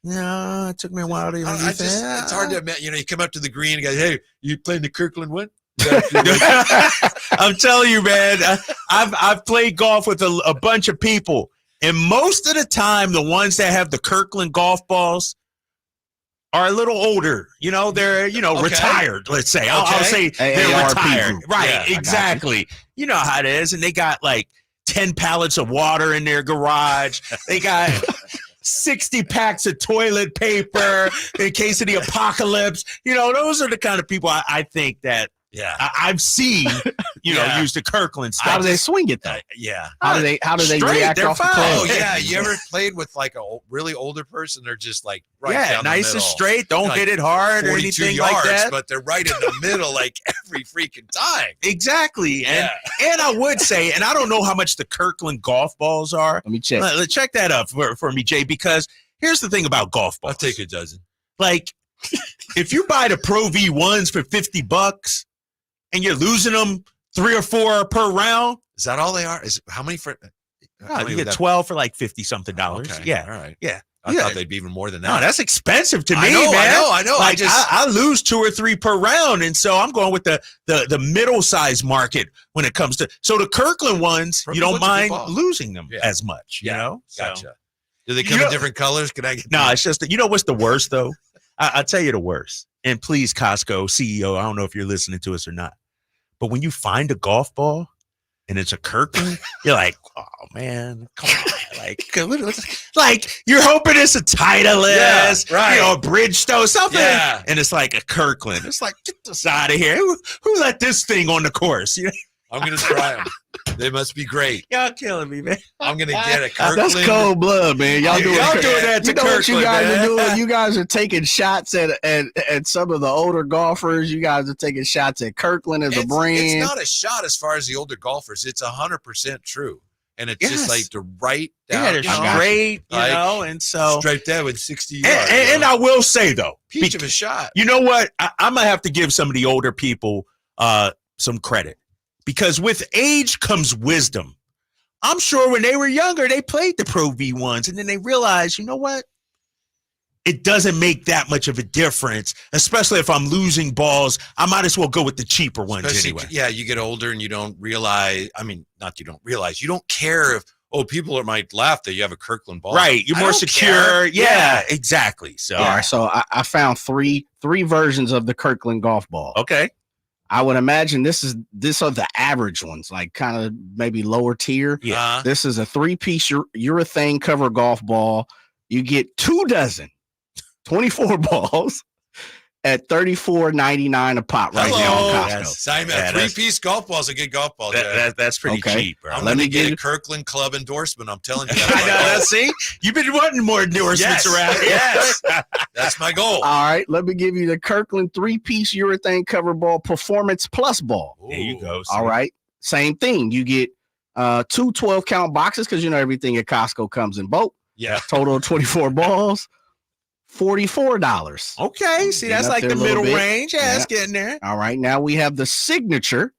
No, it took me a while to even it's hard to admit. You come up to the green and go, hey, you playing the Kirkland one? I'm telling you, man, I've played golf with a bunch of people, and most of the time, the ones that have the Kirkland golf balls are a little older. They're retired. Let's say I'll say they're retired. People. Right? Yeah, exactly. You know how it is, and they got like 10 pallets of water in their garage. They got 60 packs of toilet paper in case of the apocalypse. Those are the kind of people I think that I've seen, use the Kirkland stuff. How do they swing it though? Yeah. How do they react off the club? Oh yeah. You ever played with like a really older person? They're just like down nice the middle. And straight. Don't hit it hard or anything yards, like that. But they're right in the middle like every freaking time. Exactly. And I would say, and I don't know how much the Kirkland golf balls are. Let me check. Check that up for me, Jay, because here's the thing about golf balls. I'll take a dozen. Like, if you buy the Pro V1s for $50 and you're losing them 3 or 4 per round. Is that all they are? How many for? You get 12 for like $50-something. Okay. Yeah. All right. Yeah. I thought they'd be even more than that. No, that's expensive to me, I know, man. I know. Like, I lose 2 or 3 per round, and so I'm going with the middle size market when it comes to. So the Kirkland ones, you don't mind losing them as much. You know. Gotcha. So, do they come in different colors? Can I get? No, it's just what's the worst though? I'll tell you the worst. And please, Costco CEO, I don't know if you're listening to us or not, but when you find a golf ball and it's a Kirkland, you're like, oh man, come on, like you're hoping it's a Titleist, a Bridgestone, something, and it's like a Kirkland. It's like, get this out of here. Who let this thing on the course? I'm gonna try them. They must be great. Y'all killing me, man. I'm gonna get a Kirkland. That's cold blood, man. Y'all doing that to Kirkland, what you guys man. are doing? You guys are taking shots at some of the older golfers. You guys are taking shots at Kirkland as a brand. It's not a shot as far as the older golfers. It's 100% true, and it's just like the right down. Yeah, they're straight, and so straight there with 60 yards. And I will say though, peach of a shot. You know what? I'm gonna have to give some of the older people some credit. Because with age comes wisdom. I'm sure when they were younger, they played the Pro V1s, and then they realized, you know what? It doesn't make that much of a difference, especially if I'm losing balls. I might as well go with the cheaper ones anyway. Yeah, you get older and you don't realize. I mean, not you don't realize. You don't care if might laugh that you have a Kirkland ball. Right, you're more secure. Yeah, exactly. So, all right. So I found three versions of the Kirkland golf ball. Okay. I would imagine these are the average ones, like kind of maybe lower tier. Yeah. This is a 3-piece urethane cover golf ball. You get 2 dozen, 24 balls at $34.99 a pop right now on Costco. Simon, a 3-piece golf ball is a good golf ball. That's pretty cheap, bro. I'm going to get a Kirkland Club endorsement. I'm telling you. I know. See, you've been wanting more endorsements around here. Yes, that's my goal. All right, let me give you the Kirkland 3-piece urethane cover ball Performance Plus ball. There you go. All right, same thing. You get 2 12-count boxes because everything at Costco comes in bulk. Yeah. Total of 24 balls. $44. Okay, see, that's like the middle range. Yeah, it's getting there. All right, now we have the signature.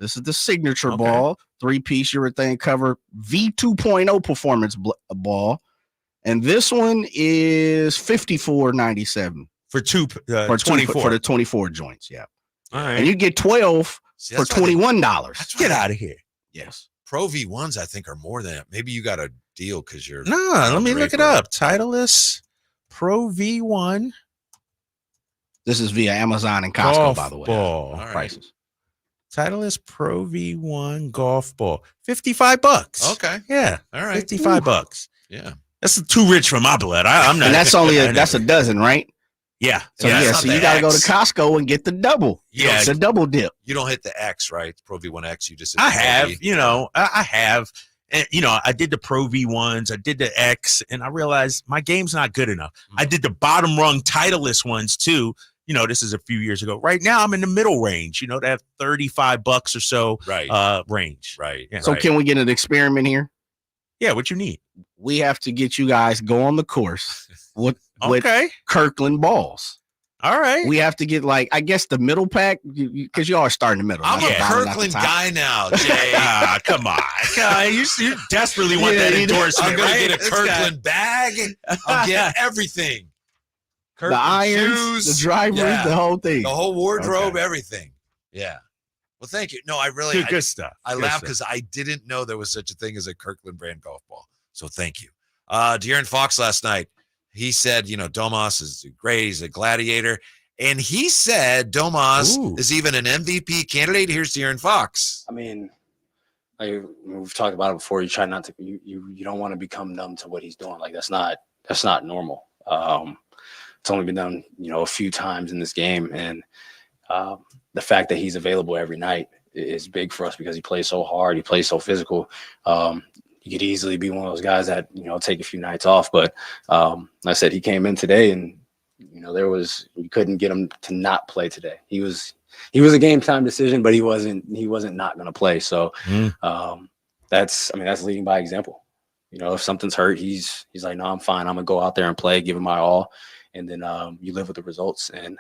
This is the signature ball, 3-piece urethane cover V2.0 performance ball, and this one is $54.97 for 24 for the 24 joints. Yeah, all right, and you get 12 for $21. Get out of here. Yes, Pro V1s I think are more than that. Maybe you got a deal because you're let me look it up. Titleist Pro V1. This is via Amazon and Costco, by the way. Ball. Prices Titleist Pro V1 golf ball. $55. Okay. Yeah. All right. $55. Yeah. That's too rich for my blood. I'm not. And that's only that's a dozen, right? Yeah. So so you got to go to Costco and get the double. Yeah. It's a double dip. You don't hit the X, right? Pro V1X. You just hit I the Pro have, V. I have. And, I did the Pro V1s, I did the X, and I realized my game's not good enough. I did the bottom rung Titleist ones too. This is a few years ago. Right now, I'm in the middle range, to have $35 or so range. Right. Yeah. So can we get an experiment here? Yeah, what you need? We have to get you guys go on the course with Kirkland balls. All right. We have to get I guess the middle pack because you all are starting the middle. I'm a Kirkland guy now, Jay. Come on. You desperately want that endorsement. I'm going to get a Kirkland bag. I'll get everything. The irons, shoes, the drivers, the whole thing. The whole wardrobe, everything. Yeah. Well, thank you. No, I really good stuff. I laughed because I didn't know there was such a thing as a Kirkland brand golf ball. So thank you. De'Aaron Fox last night, he said, Domas is great. He's a gladiator. And he said Domas is even an MVP candidate. Here's De'Aaron Fox. I mean, we've talked about it before. You try not to, you don't want to become numb to what he's doing. That's not normal. It's only been done, a few times in this game. And the fact that he's available every night is big for us because he plays so hard. He plays so physical. He could easily be one of those guys that, take a few nights off. But like I said, he came in today and, you couldn't get him to not play today. He was a game time decision, but he wasn't not going to play. So that's leading by example. If something's hurt, he's like, no, I'm fine. I'm gonna go out there and play, give him my all. And then you live with the results. And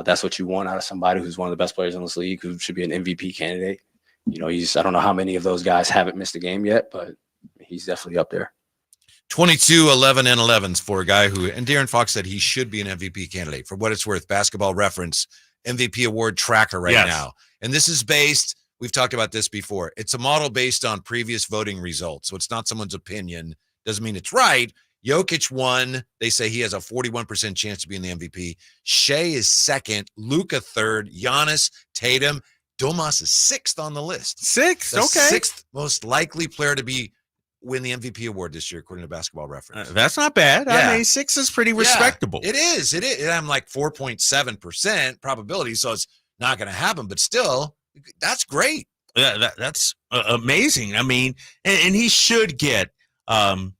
that's what you want out of somebody who's one of the best players in this league, who should be an MVP candidate. I don't know how many of those guys haven't missed a game yet, but he's definitely up there. 22, 11, and 11s for a guy who, and De'Aaron Fox said he should be an MVP candidate. For what it's worth, Basketball Reference MVP award tracker now. And this is based, we've talked about this before. It's a model based on previous voting results. So it's not someone's opinion. Doesn't mean it's right. Jokic won. They say he has a 41% chance to be in the MVP. Shea is second. Luka third. Giannis, Tatum. Domas is sixth on the list. Sixth, okay. Sixth most likely player to win the MVP award this year, according to Basketball Reference. That's not bad. Yeah. I mean, 6 is pretty respectable. It is. And I'm like 4.7% probability, so it's not going to happen. But still, that's great. Yeah, that's amazing. I mean, and he should get some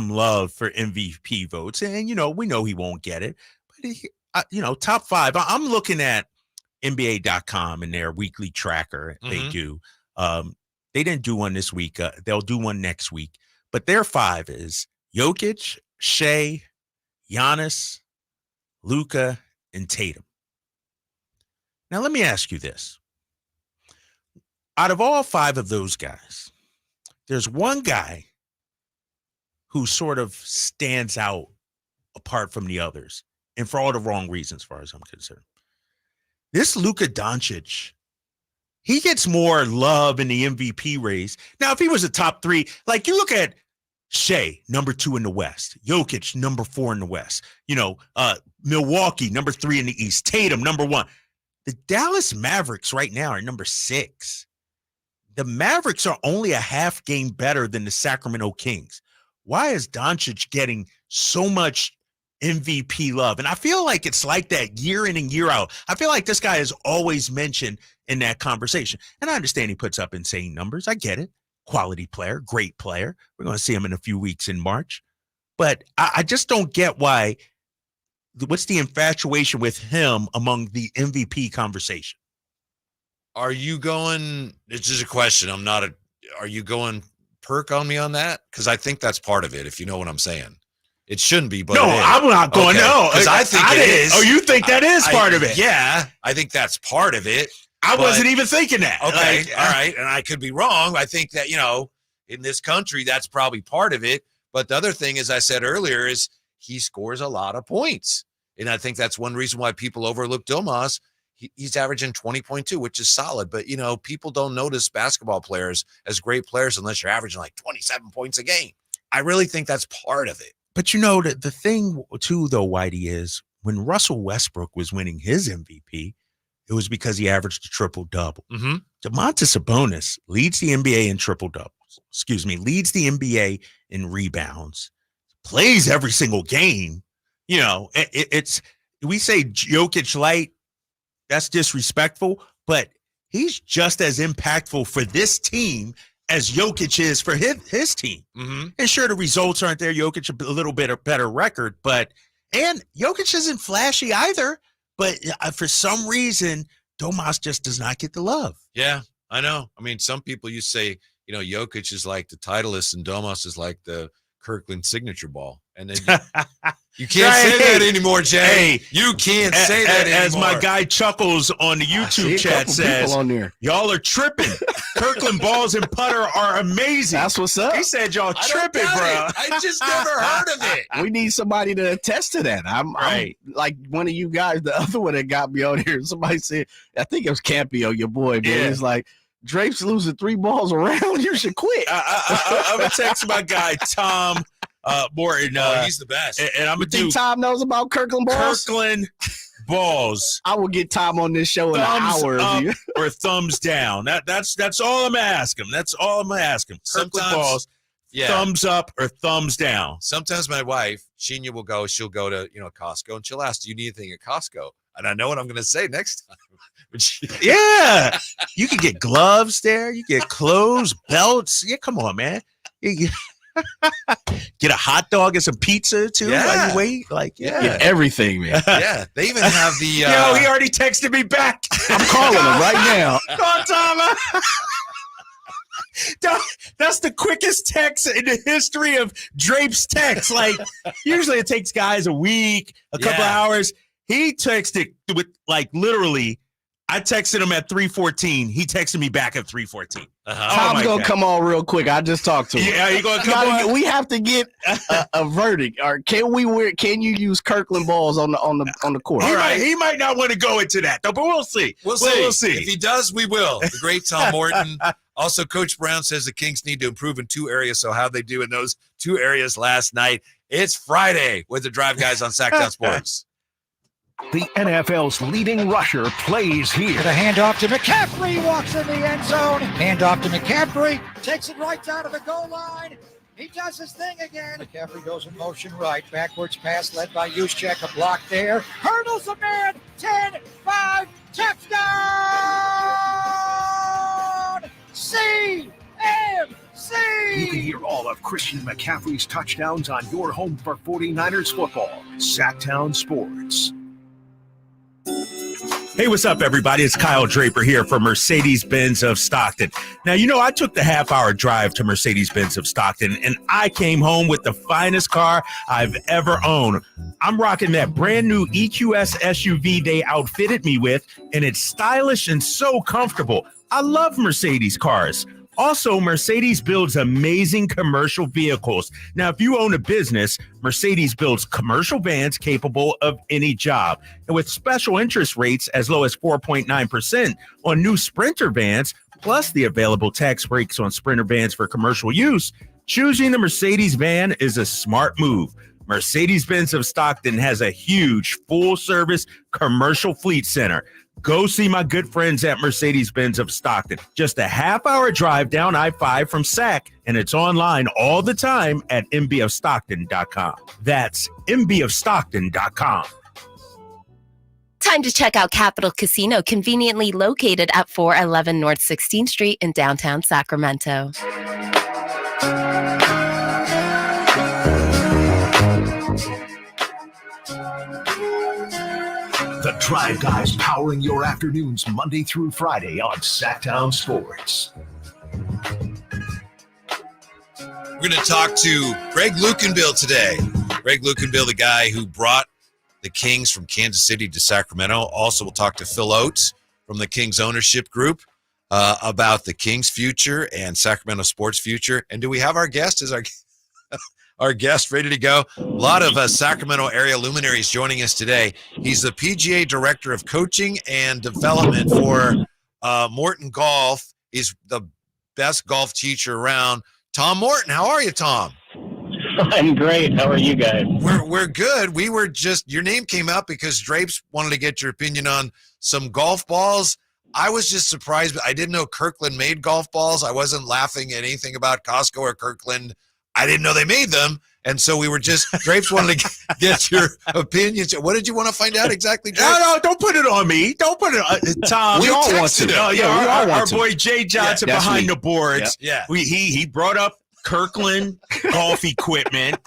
love for MVP votes, and we know he won't get it, but top 5. I'm looking at NBA.com and their weekly tracker. They do. They didn't do one this week. They'll do one next week. But their 5 is Jokic, Shea, Giannis, Luka, and Tatum. Now let me ask you this: out of all 5 of those guys, there's one guy who sort of stands out apart from the others, and for all the wrong reasons, as far as I'm concerned. This Luka Doncic, he gets more love in the MVP race. Now, if he was a top 3, like you look at Shea, number 2 in the West, Jokic, number 4 in the West, Milwaukee, number 3 in the East, Tatum, number 1. The Dallas Mavericks right now are number 6. The Mavericks are only a half game better than the Sacramento Kings. Why is Doncic getting so much MVP love? And I feel like it's like that year in and year out. I feel like this guy is always mentioned in that conversation. And I understand he puts up insane numbers. I get it. Quality player, great player. We're going to see him in a few weeks in March. But I just don't get what's the infatuation with him among the MVP conversation? Are you going, it's just a question. Are you going perk on me on that? Because I think that's part of it, if you know what I'm saying. It shouldn't be, but no, I'm not going. Okay. No, because I think it is. Oh, you think that is part of it? Yeah, I think that's part of it. I wasn't even thinking that. Okay, all right, and I could be wrong. I think that in this country, that's probably part of it. But the other thing, as I said earlier, is he scores a lot of points, and I think that's one reason why people overlook Domas. He's averaging 20.2, which is solid. But people don't notice basketball players as great players unless you're averaging like 27 points a game. I really think that's part of it. But the thing too, though, Whitey, is when Russell Westbrook was winning his MVP, it was because he averaged a triple-double. Mm-hmm. Domantas Sabonis leads the NBA in triple-doubles. Leads the NBA in rebounds. Plays every single game. You know, it's we say Jokic light. That's disrespectful, but he's just as impactful for this team as Jokic is for his team. Mm-hmm. And sure, the results aren't there. Jokic a little bit of better record, and Jokic isn't flashy either. But for some reason, Domas just does not get the love. Yeah, I know. I mean, some people you say, you know, Jokic is like the Titleist and Domas is like the Kirkland signature ball. And then you can't say that anymore, Jay. You can't say that anymore. As my guy Chuckles on the YouTube chat says, on there. y'all are tripping. Kirkland balls and putter are amazing. That's what's up. He said y'all tripping, bro. I just never heard of it. We need somebody to attest to that. I'm like one of you guys, the other one that got me on here. Somebody said, I think it was Campio, your boy, but it's like, Drape's losing 3 balls around. You should quit. I'm going to text my guy, Tom Morton. He's the best. And I'm going to do Tom knows about Kirkland balls? Kirkland balls. I will get Tom on this show in an hour. Up or thumbs down. That's all I'm asking. That's all I'm asking. Kirkland balls, thumbs up or thumbs down. Sometimes my wife, she'll go to, Costco, and she'll ask, do you need anything at Costco? And I know what I'm going to say next time. Yeah. You can get gloves there. You get clothes, belts. Yeah, come on, man. Get a hot dog and some pizza, too, while you wait. Like, Get everything, man. Yeah. They even have the... he already texted me back. I'm calling him right now. Go, Tom. That's the quickest text in the history of Drape's text. Like, usually it takes guys a week, a couple hours. He texted with, like, literally, I texted him at 3:14. He texted me back at 3:14. Tom's going to come on real quick. I just talked to him. Yeah, you going to come on? We have to get a verdict. Or can you use Kirkland balls on the court? He might not want to go into that, though, but we'll see. We'll see. If he does, we will. The great Tom Morton. Also, Coach Brown says the Kings need to improve in 2 areas. So how they do in those 2 areas last night? It's Friday with the Drive Guys on Sactown Sports. The NFL's leading rusher plays here. The handoff to McCaffrey, walks in the end zone. Handoff to McCaffrey, takes it right down to the goal line. He does his thing again. McCaffrey goes in motion right. Backwards pass led by Juszczyk. A block there. Hurdles a man. 10, 5, touchdown! CMC! You can hear all of Christian McCaffrey's touchdowns on your home for 49ers football. Sactown Sports. Hey, what's up, everybody? It's Kyle Draper here for Mercedes-Benz of Stockton. Now, I took the half-hour drive to Mercedes-Benz of Stockton, and I came home with the finest car I've ever owned. I'm rocking that brand new EQS SUV they outfitted me with, and it's stylish and so comfortable. I love Mercedes cars. Also, Mercedes builds amazing commercial vehicles. Now, if you own a business, Mercedes builds commercial vans capable of any job. And with special interest rates as low as 4.9% on new Sprinter vans, plus the available tax breaks on Sprinter vans for commercial use, choosing the Mercedes van is a smart move. Mercedes-Benz of Stockton has a huge full-service commercial fleet center. Go see my good friends at Mercedes-Benz of Stockton. Just a half-hour drive down I-5 from Sac, and it's online all the time at mbofstockton.com. That's mbofstockton.com. Time to check out Capital Casino, conveniently located at 411 North 16th Street in downtown Sacramento. The Drive Guys powering your afternoons Monday through Friday on Sactown Sports. We're going to talk to Greg Lukenbill today. Greg Lukenbill, the guy who brought the Kings from Kansas City to Sacramento. Also, we'll talk to Phil Oates from the Kings ownership group about the Kings' future and Sacramento sports future. And do we have our guest as our guest ready to go? A lot of Sacramento area luminaries joining us today. He's the PGA Director of Coaching and Development for Morton Golf. He's the best golf teacher around. Tom Morton, how are you, Tom? I'm great. How are you guys? We're good. We were just, your name came up because Drapes wanted to get your opinion on some golf balls. I was just surprised. I didn't know Kirkland made golf balls. I wasn't laughing at anything about Costco or Kirkland. I didn't know they made them. And so we were just, Drapes wanted to get your opinion. What did you want to find out exactly, Drapes? No, don't put it on me. Don't put it on Tom. We all want to. Oh, yeah, we all want our to. boy Jay Johnson Yeah, that's behind me. the boards. Yeah. He brought up Kirkland golf equipment.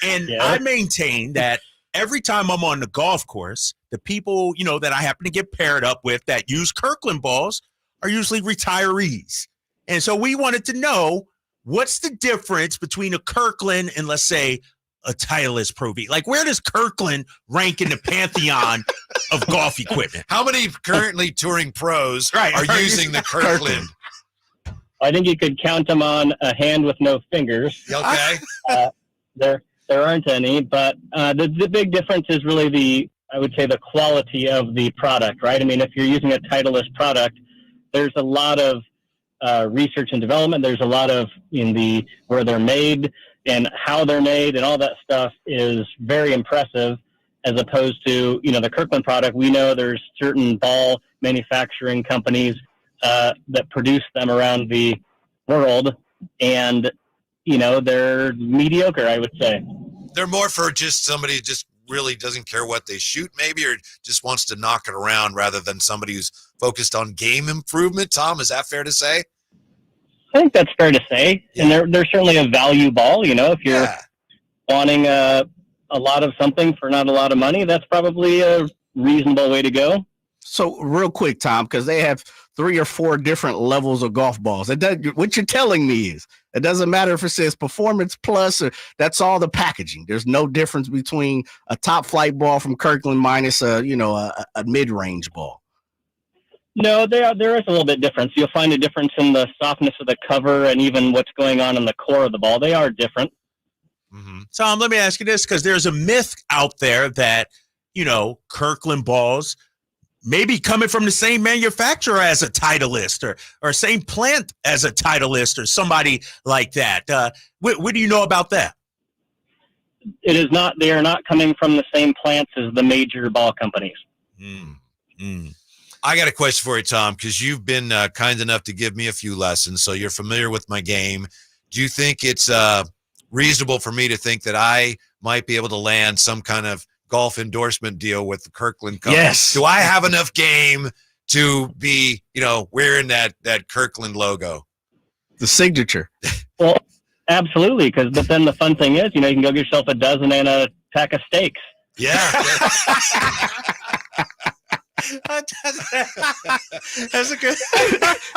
And I maintain that every time I'm on the golf course, the people, that I happen to get paired up with that use Kirkland balls are usually retirees. And so we wanted to know, what's the difference between a Kirkland and, let's say, a Titleist Pro V? Like, where does Kirkland rank in the pantheon of golf equipment? How many currently touring pros are using the Kirkland? I think you could count them on a hand with no fingers. Okay. There aren't any, but the big difference is really I would say the quality of the product, right? I mean, if you're using a Titleist product, there's a lot of research and development. There's a lot of where they're made and how they're made, and all that stuff is very impressive. As opposed to the Kirkland product, we know there's certain ball manufacturing companies that produce them around the world, and they're mediocre, I would say. They're more for just somebody who just really doesn't care what they shoot, maybe, or just wants to knock it around rather than somebody who's focused on game improvement. Tom, is that fair to say? I think that's fair to say. Yeah. And they're certainly a value ball. If you're wanting a lot of something for not a lot of money, that's probably a reasonable way to go. So real quick, Tom, because they have 3 or 4 different levels of golf balls. What you're telling me is it doesn't matter if it says Performance Plus or that's all the packaging. There's no difference between a top flight ball from Kirkland minus a mid-range ball. No, there is a little bit difference. You'll find a difference in the softness of the cover and even what's going on in the core of the ball. They are different. Mm-hmm. Tom, let me ask you this, because there's a myth out there that, Kirkland balls maybe coming from the same manufacturer as a Titleist or same plant as a Titleist or somebody like that. What do you know about that? It is not. They are not coming from the same plants as the major ball companies. I got a question for you, Tom, because you've been kind enough to give me a few lessons, so you're familiar with my game. Do you think it's reasonable for me to think that I might be able to land some kind of golf endorsement deal with the Kirkland company? Yes. Do I have enough game to be, wearing that Kirkland logo? The signature. Well, absolutely, but then the fun thing is, you can go get yourself a dozen and a pack of steaks. Yeah. That's a good.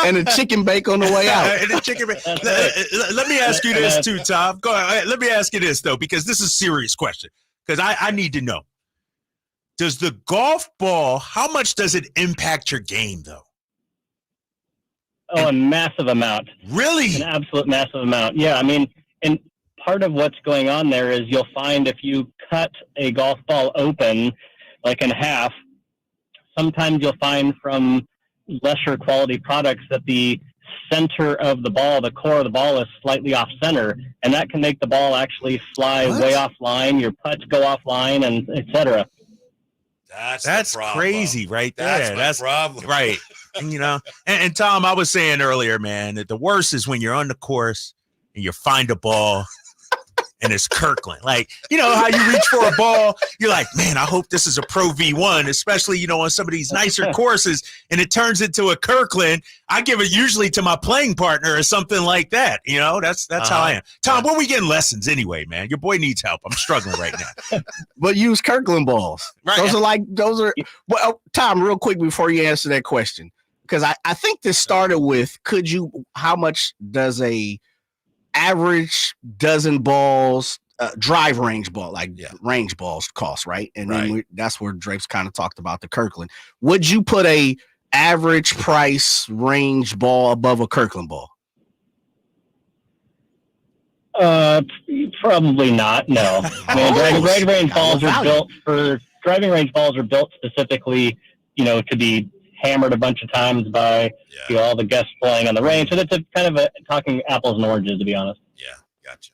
And a chicken bake on the way out. And a chicken bake. Let me ask you this too, Tom. Go ahead. Let me ask you this though, because this is a serious question. Because I need to know. Does the golf ball, how much does it impact your game though? Oh, a massive amount. Really? An absolute massive amount. Yeah, I mean, and part of what's going on there is you'll find if you cut a golf ball open, like in half, sometimes you'll find from lesser quality products that the center of the ball, the core of the ball, is slightly off center, and that can make the ball actually fly way offline. Your putts go offline, and etc. That's crazy, right there. That's my problem, right? And and Tom, I was saying earlier, man, that the worst is when you're on the course and you find a ball. And it's Kirkland. Like, how you reach for a ball, you're like, man, I hope this is a Pro V1, especially, on some of these nicer courses, and it turns into a Kirkland. I give it usually to my playing partner or something like that. That's how I am. Tom, where we getting lessons anyway, man? Your boy needs help. I'm struggling right now. But use Kirkland balls. Right. Those are, well, Tom, real quick before you answer that question, because I think this started with, how much does a average dozen balls, drive range ball, range balls cost, right? And then that's where Drapes kind of talked about the Kirkland. Would you put a average price range ball above a Kirkland ball? Probably not. No. I mean, driving range balls are built for driving range balls are built specifically, to be hammered a bunch of times by all the guests playing on the range. So that's kind of talking apples and oranges, to be honest. Yeah, gotcha.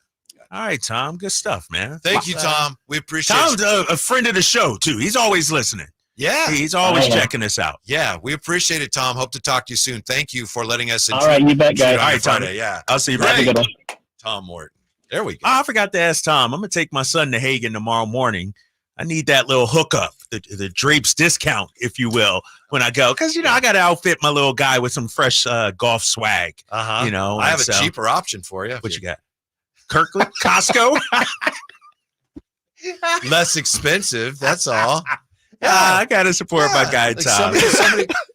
All right, Tom. Good stuff, man. Thank you, Tom. We appreciate Tom's a friend of the show, too. He's always listening. Yeah. He's always checking us out. Yeah, we appreciate it, Tom. Hope to talk to you soon. Thank you for letting us All right, you bet, guys. All right, Tom. Friday. Yeah. I'll see you, Great. Friday. Tom Morton. There we go. I forgot to ask Tom. I'm going to take my son to Hagen tomorrow morning. I need that little hookup, the Drapes discount, if you will, when I go. Because, I got to outfit my little guy with some fresh golf swag. I have a cheaper option for you. What you got? Kirkland? Costco? Less expensive. That's all. I got to support my guy, Tom.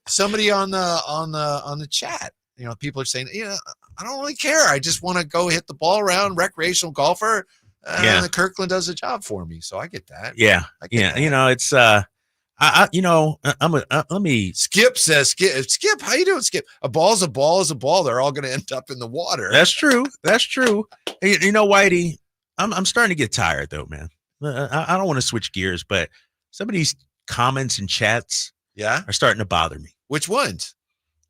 Somebody on the chat, people are saying, I don't really care. I just want to go hit the ball around, recreational golfer. And the Kirkland does the job for me, so I get that. Yeah, that. It's let me. Skip says, Skip, how you doing, Skip? A ball's a ball is a ball. They're all going to end up in the water. That's true. Hey, Whitey, I'm starting to get tired though, man. I don't want to switch gears, but some of these comments and chats, are starting to bother me. Which ones?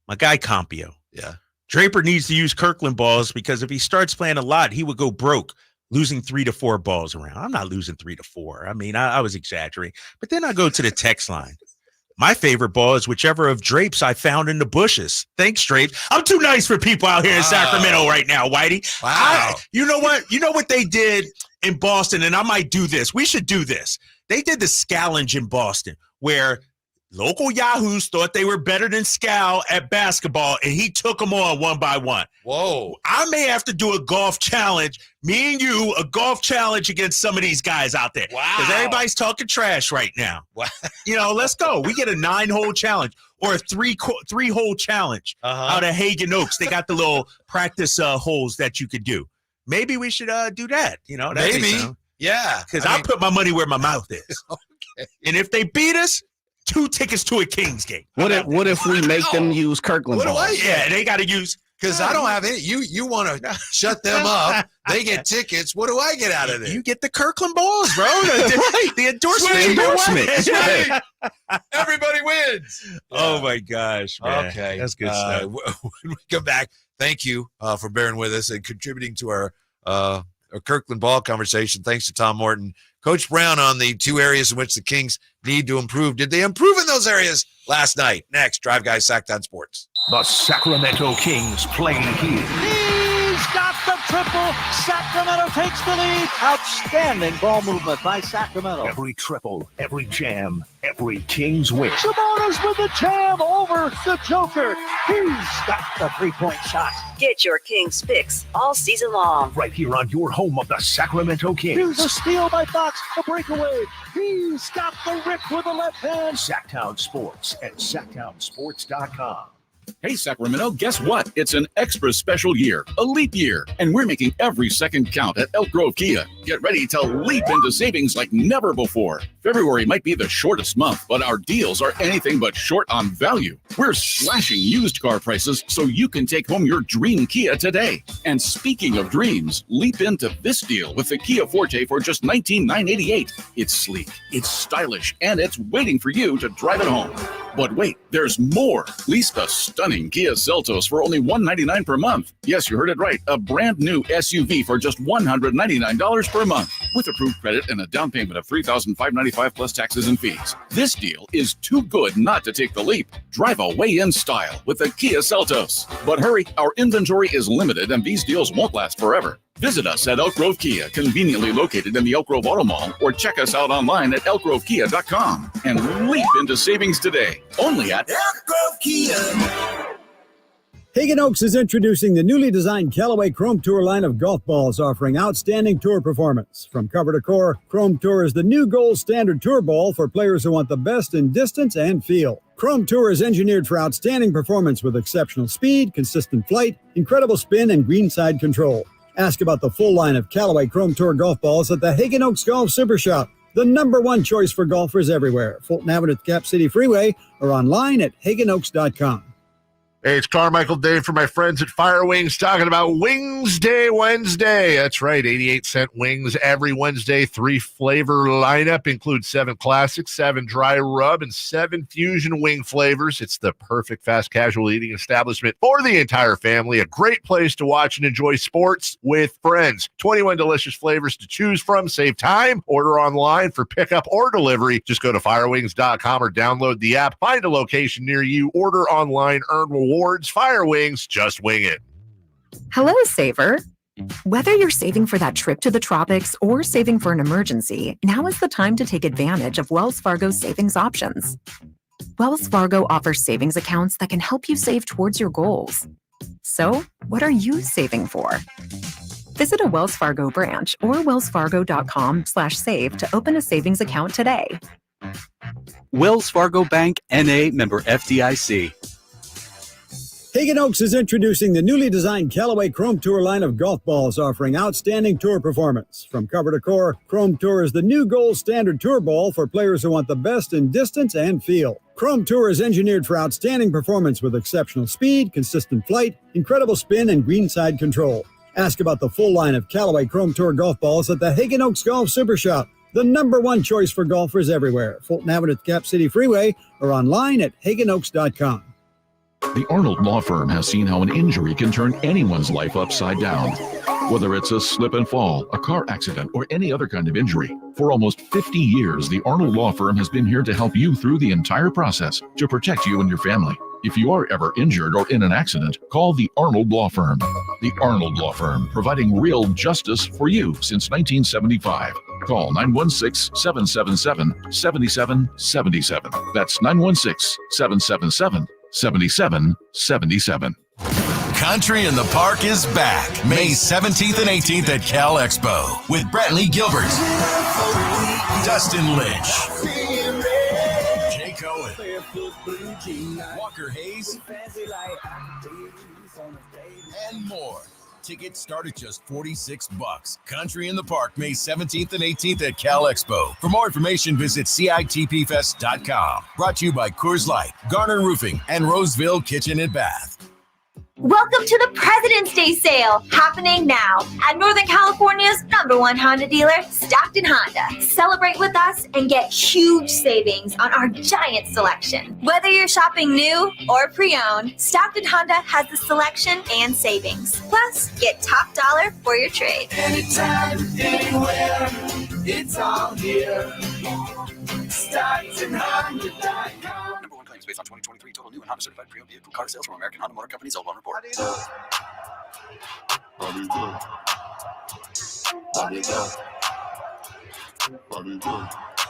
My guy Compio. Yeah. Draper needs to use Kirkland balls because if he starts playing a lot, he would go broke, losing 3 to 4 balls around. I'm not losing 3 to 4. I mean, I was exaggerating. But then I go to the text line. My favorite ball is whichever of Drapes I found in the bushes. Thanks, Drapes. I'm too nice for people out here in Sacramento right now, Whitey. Wow. You know what? You know what they did in Boston, and I might do this. We should do this. They did the Scallenge in Boston, where local yahoos thought they were better than Scal at basketball, and he took them on one by one. Whoa. I may have to do a golf challenge, me and you, a golf challenge against some of these guys out there. Wow. Because everybody's talking trash right now. Wow. Let's go. We get a 9-hole challenge or a 3-hole challenge out of Hagen Oaks. They got the little practice holes that you could do. Maybe we should do that. Maybe. Yeah. Because I put my money where my mouth is. Okay. And if they beat us, 2 tickets to a Kings game. What if we make them use Kirkland balls? Yeah, they got to use. Because I don't have any. You want to shut them up. They get tickets. What do I get out of it? You get the Kirkland balls, bro. The endorsement. Everybody wins. Oh, my gosh, man. Okay. That's good stuff. When we come back, thank you for bearing with us and contributing to our Kirkland ball conversation. Thanks to Tom Morton. Coach Brown on the 2 areas in which the Kings need to improve. Did they improve in those areas last night? Next, Drive Guys Sactown Sports. The Sacramento Kings playing here. He's got the triple. Sacramento takes the lead. Outstanding ball movement by Sacramento. Every triple, every jam, every Kings win. Sabonis with the jam over the Joker. He's got the 3-point shot. Get your Kings fix all season long. Right here on your home of the Sacramento Kings. Here's a steal by Fox, a breakaway. He's got the rip with the left hand. Sactown Sports at SactownSports.com. Hey, Sacramento, guess what? It's an extra special year, a leap year, and we're making every second count at Elk Grove Kia. Get ready to leap into savings like never before. February might be the shortest month, but our deals are anything but short on value. We're slashing used car prices so you can take home your dream Kia today. And speaking of dreams, leap into this deal with the Kia Forte for just $19,988. It's sleek, it's stylish, and it's waiting for you to drive it home. But wait, there's more. Lease the stunning Kia Seltos for only $199 per month. Yes, you heard it right. A brand new SUV for just $199 per month with approved credit and a down payment of $3,595 plus taxes and fees. This deal is too good not to take the leap. Drive away in style with the Kia Seltos. But hurry, our inventory is limited and these deals won't last forever. Visit us at Elk Grove Kia, conveniently located in the Elk Grove Auto Mall, or check us out online at elkgrovekia.com and leap into savings today. Only at Elk Grove Kia. Hagen Oaks is introducing the newly designed Callaway Chrome Tour line of golf balls, offering outstanding tour performance. From cover to core, Chrome Tour is the new gold standard tour ball for players who want the best in distance and feel. Chrome Tour is engineered for outstanding performance with exceptional speed, consistent flight, incredible spin, and greenside control. Ask about the full line of Callaway Chrome Tour golf balls at the Hagen Oaks Golf Super Shop, the #1 choice for golfers everywhere. Fulton Avenue at Cap City Freeway or online at hagenoaks.com. Hey, it's Carmichael Dave for my friends at Fire Wings talking about Wings Day Wednesday. That's right, 88-cent wings every Wednesday. 3-flavor lineup includes 7 classic, 7 dry rub, and 7 fusion wing flavors. It's the perfect fast casual eating establishment for the entire family. A great place to watch and enjoy sports with friends. 21 delicious flavors to choose from. Save time. Order online for pickup or delivery. Just go to firewings.com or download the app. Find a location near you. Order online. Earn rewards. Fire Wings, just wing it. Hello, saver. Whether you're saving for that trip to the tropics or saving for an emergency, now is the time to take advantage of Wells Fargo's savings options. Wells Fargo offers savings accounts that can help you save towards your goals. So, what are you saving for? Visit a Wells Fargo branch or wellsfargo.com/save to open a savings account today. Wells Fargo Bank, N.A., member FDIC. Hagen Oaks is introducing the newly designed Callaway Chrome Tour line of golf balls, offering outstanding tour performance. From cover to core, Chrome Tour is the new gold standard tour ball for players who want the best in distance and feel. Chrome Tour is engineered for outstanding performance with exceptional speed, consistent flight, incredible spin, and greenside control. Ask about the full line of Callaway Chrome Tour golf balls at the Hagen Oaks Golf Super Shop, the #1 choice for golfers everywhere. Fulton Avenue at Cap City Freeway or online at hagenoaks.com. The Arnold Law Firm has seen how an injury can turn anyone's life upside down. Whether it's a slip and fall, a car accident, or any other kind of injury. For almost 50 years, the Arnold Law Firm has been here to help you through the entire process to protect you and your family. If you are ever injured or in an accident, call the Arnold Law Firm. The Arnold Law Firm, providing real justice for you since 1975. Call 916-777-7777. That's 916-777-7777. Country in the Park is back May 17th and 18th at Cal Expo with Brantley Gilbert, Dustin Lynch, Jay Cohen, Walker Hayes, and more. Tickets start at just $46. Country in the Park, May 17th and 18th at Cal Expo. For more information, visit CITPFest.com. Brought to you by Coors Light, Garner Roofing, and Roseville Kitchen and Bath. Welcome to the President's Day sale, happening now at Northern California's #1 Honda dealer, Sactown Honda. Celebrate with us and get huge savings on our giant selection. Whether you're shopping new or pre-owned, Sactown Honda has the selection and savings. Plus, get top dollar for your trade. Anytime, anywhere, it's all here. SactownHonda.com. #1 claims based on 2023 total new and Honda certified pre-owned vehicle car sales from American Honda Motor Company. Sold on report.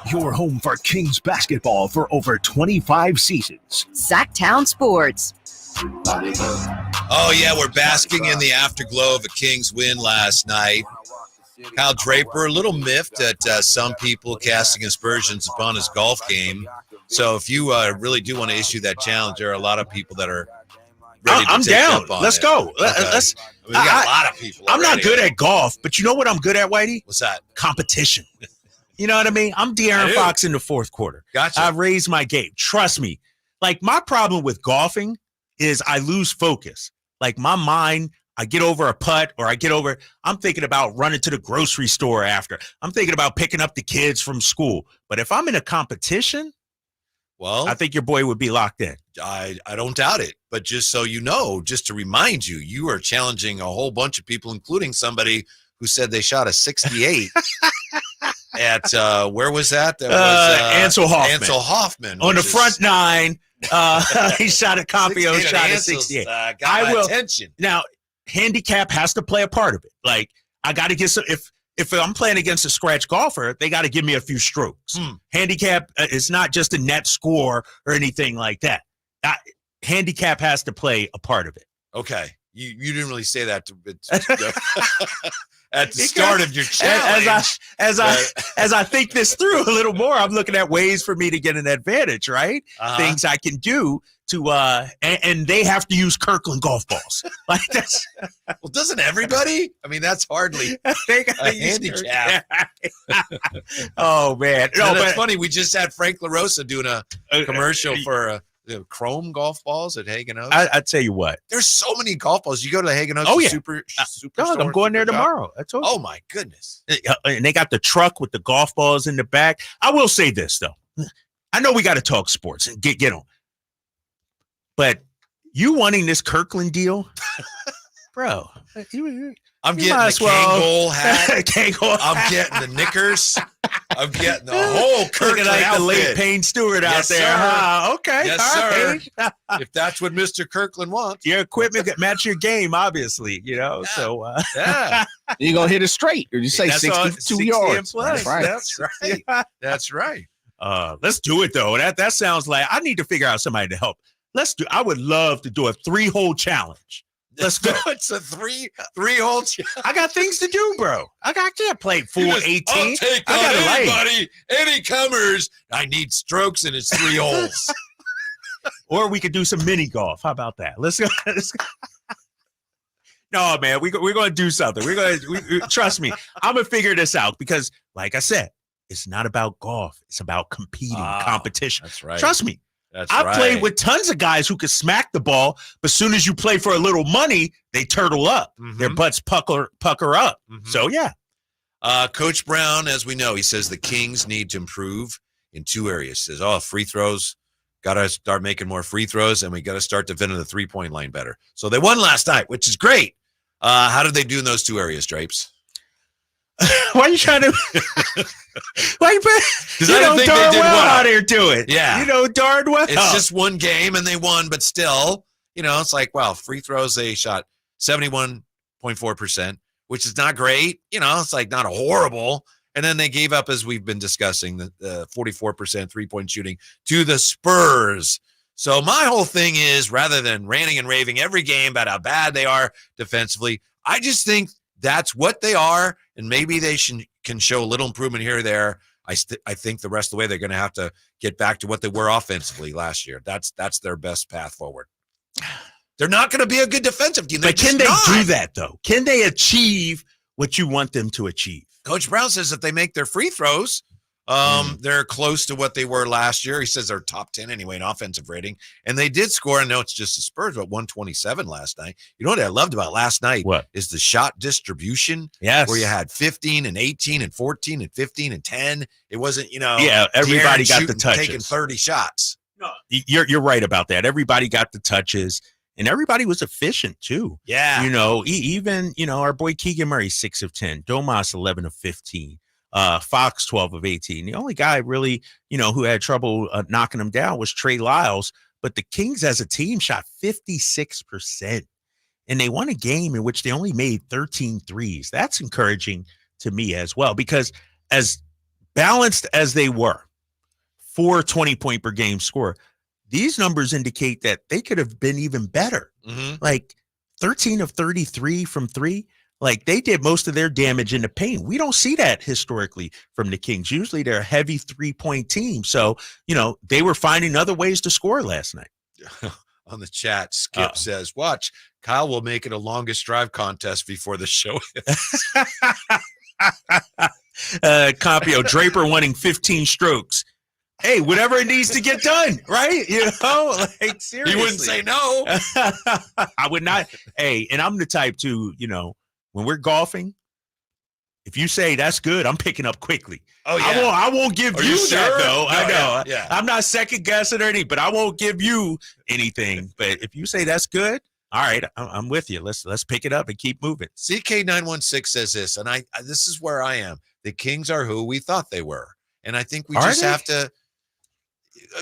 Your home for Kings basketball for over 25 seasons. Sactown Sports. Oh, yeah, we're basking in the afterglow of a Kings win last night. Kyle Draper, a little miffed at some people casting aspersions upon his golf game. So if you really do want to issue that challenge, there are a lot of people that are ready to I'm take down. up on Let's it. go. Okay. Let's. We got a lot of people. I'm not already. good at golf, but you know what I'm good at, Whitey? What's that? Competition. You know what I mean? I'm De'Aaron Fox in the fourth quarter. Gotcha. I've raised my game. Trust me. Like, my problem with golfing is I lose focus. Like, my mind, I get over a putt or I'm thinking about running to the grocery store after. I'm thinking about picking up the kids from school. But if I'm in a competition, well, I think your boy would be locked in. I don't doubt it. But just so you know, just to remind you, you are challenging a whole bunch of people, including somebody who said they shot a 68 at where was that? That was Ansel Hoffman. Ansel Hoffman. On the which is- front nine, he shot a Campio, shot a 68. Got my attention. Now, handicap has to play a part of it. Like, I got to get some. If I'm playing against a scratch golfer, they got to give me a few strokes. Handicap is not just a net score or anything like that. Handicap has to play a part of it. Okay. You didn't really say that at the start of your challenge. As I think this through a little more, I'm looking at ways for me to get an advantage, right? Things I can do to and they have to use Kirkland golf balls. Like, that's well, doesn't everybody? I mean, that's hardly they gotta a handicap. Oh man. No, but it's funny. We just had Frank LaRosa doing a commercial for the chrome golf balls at Hagen Oaks? I tell you what. There's so many golf balls. You go to Hagen Oaks. Oh, yeah. Super Dog, I'm going there tomorrow. I told you. Oh my goodness. And they got the truck with the golf balls in the back. I will say this though. I know we got to talk sports and get on. But you wanting this Kirkland deal, bro? I'm getting the Kangol hat. I'm getting the knickers. I'm getting the whole Kirkland like outfit. the late Payne Stewart out there. Sir. Huh? Okay. Yes, all sir. If that's what Mr. Kirkland wants. Your equipment could match your game, obviously, Yeah. So Yeah. You're going to hit it straight. Or you say That's all, 62 yards. Plus. That's right. That's right. Let's do it though. That sounds like I need to figure out somebody to help. I would love to do a 3-hole challenge. Let's go. It's a three-hole challenge. I got things to do, bro. I can't play full 18. I'll take I on got anybody, any comers. I need strokes and it's 3 holes. Or we could do some mini golf. How about that? Let's go. No, man, we're going to do something. Trust me. I'm going to figure this out because, like I said, it's not about golf. It's about competing, competition. That's right. Trust me. I've played with tons of guys who could smack the ball, but as soon as you play for a little money, they turtle up. Their butts pucker up. So, yeah. Coach Brown, as we know, he says the Kings need to improve in 2 areas. He says, free throws. Got to start making more free throws, and we got to start defending the 3-point line better. So they won last night, which is great. How did they do in those 2 areas, Drapes? Why are you trying to? Why you put? Because I don't think darn they did well well how they're doing. Yeah, you know darn well. It's just one game and they won, but still, it's like free throws they shot 71.4%, which is not great. It's like not a horrible. And then they gave up, as we've been discussing, the 44% 3-point shooting to the Spurs. So my whole thing is, rather than ranting and raving every game about how bad they are defensively, I just think that's what they are, and maybe they can show a little improvement here or there. I think the rest of the way they're going to have to get back to what they were offensively last year. That's their best path forward. They're not going to be a good defensive team. But can they do that, though? Can they achieve what you want them to achieve? Coach Brown says if they make their free throws, they're close to what they were last year. He says they're top 10 anyway in offensive rating. And they did score. I know it's just the Spurs, but 127 last night. You know what I loved about last night? What? Is the shot distribution. Yes. Where you had 15 and 18 and 14 and 15 and 10. It wasn't, Yeah, everybody got the touches. Taking 30 shots. No, you're right about that. Everybody got the touches. And everybody was efficient too. Yeah. Even our boy Keegan Murray, 6 of 10. Domas, 11 of 15. Fox, 12 of 18. The only guy really, who had trouble knocking him down was Trey Lyles. But the Kings as a team shot 56%. And they won a game in which they only made 13 threes. That's encouraging to me as well, because as balanced as they were, 4 20-point per game score, these numbers indicate that they could have been even better. Like 13 of 33 from 3. Like they did most of their damage in the paint. We don't see that historically from the Kings. Usually they're a heavy 3-point team. So, they were finding other ways to score last night. On the chat, Skip says, watch, Kyle will make it a longest drive contest before the show ends. Compio, Draper winning 15 strokes. Hey, whatever it needs to get done, right? Like seriously. He wouldn't say no. I would not. Hey, and I'm the type to, when we're golfing, if you say that's good, I'm picking up quickly. Oh, yeah. I won't give Are you you that, sure? though. I know. Yeah. I'm not second guessing or anything, but I won't give you anything. But if you say that's good, all right, I'm with you. Let's pick it up and keep moving. CK916 says this, and I this is where I am. The Kings are who we thought they were. And I think we just have to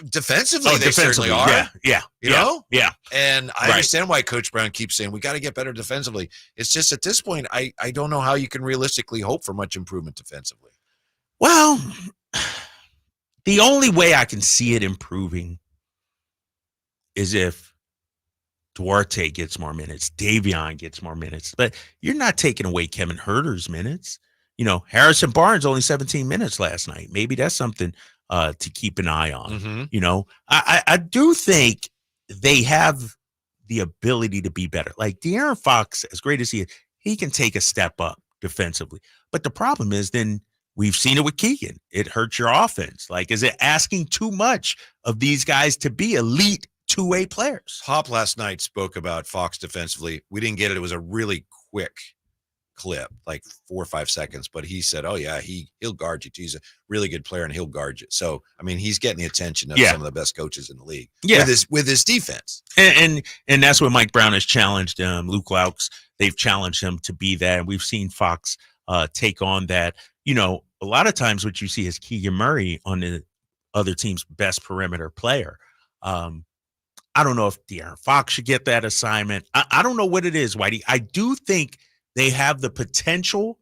defensively, they certainly are. Yeah. You know? Yeah. And I understand why Coach Brown keeps saying we got to get better defensively. It's just at this point, I don't know how you can realistically hope for much improvement defensively. Well, the only way I can see it improving is if Duarte gets more minutes, Davion gets more minutes. But you're not taking away Kevin Huerter's minutes. Harrison Barnes only 17 minutes last night. Maybe that's something to keep an eye on. I do think they have the ability to be better. Like De'Aaron Fox, as great as he is, he can take a step up defensively. But the problem is then we've seen it with Keegan. It hurts your offense. Like, is it asking too much of these guys to be elite two-way players. Pop last night spoke about Fox defensively. We didn't get it. It was a really quick clip, like 4 or 5 seconds, but he said, oh yeah, he'll guard you too. He's a really good player and he'll guard you. So I mean, he's getting the attention of some of the best coaches in the league with his defense. And that's what Mike Brown has challenged Luke Laux. They've challenged him to be that, and we've seen Fox take on that. You know, a lot of times what you see is Keegan Murray on the other team's best perimeter player. I don't know if De'Aaron Fox should get that assignment. I don't know what it is, Whitey. I do think they have the potential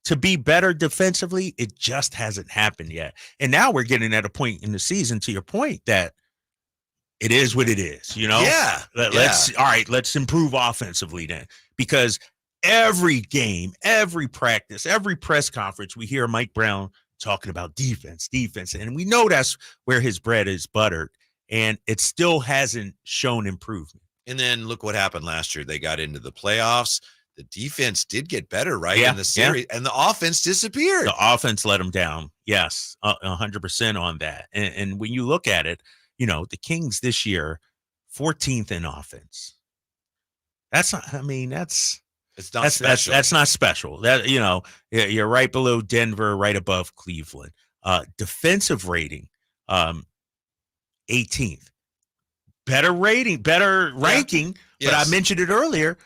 to be better defensively. It just hasn't happened yet. And now we're getting at a point in the season, to your point, that it is what it is, you know? Yeah. Let's improve offensively then. Because every game, every practice, every press conference, we hear Mike Brown talking about defense. And we know that's where his bread is buttered. And it still hasn't shown improvement. And then look what happened last year. They got into the playoffs. The defense did get better, right? Yeah, in the series, and the offense disappeared. The offense let them down. Yes, 100% on that. And when you look at it, you know, the Kings this year, 14th in offense. That's not, I mean, that's special. That's not special. That, you know, you're right below Denver, right above Cleveland. Defensive rating, 18th. Better rating, better ranking. Yes. But I mentioned it earlier.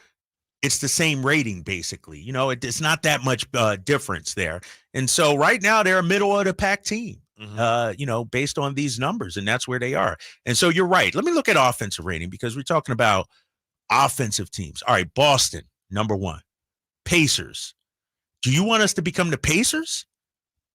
It's the same rating, basically. You know, it's not that much difference there. And so right now they're a middle of the pack team, you know, based on these numbers, and that's where they are. And so you're right. Let me look at offensive rating because we're talking about offensive teams. All right, Boston, number 1. Pacers. Do you want us to become the Pacers?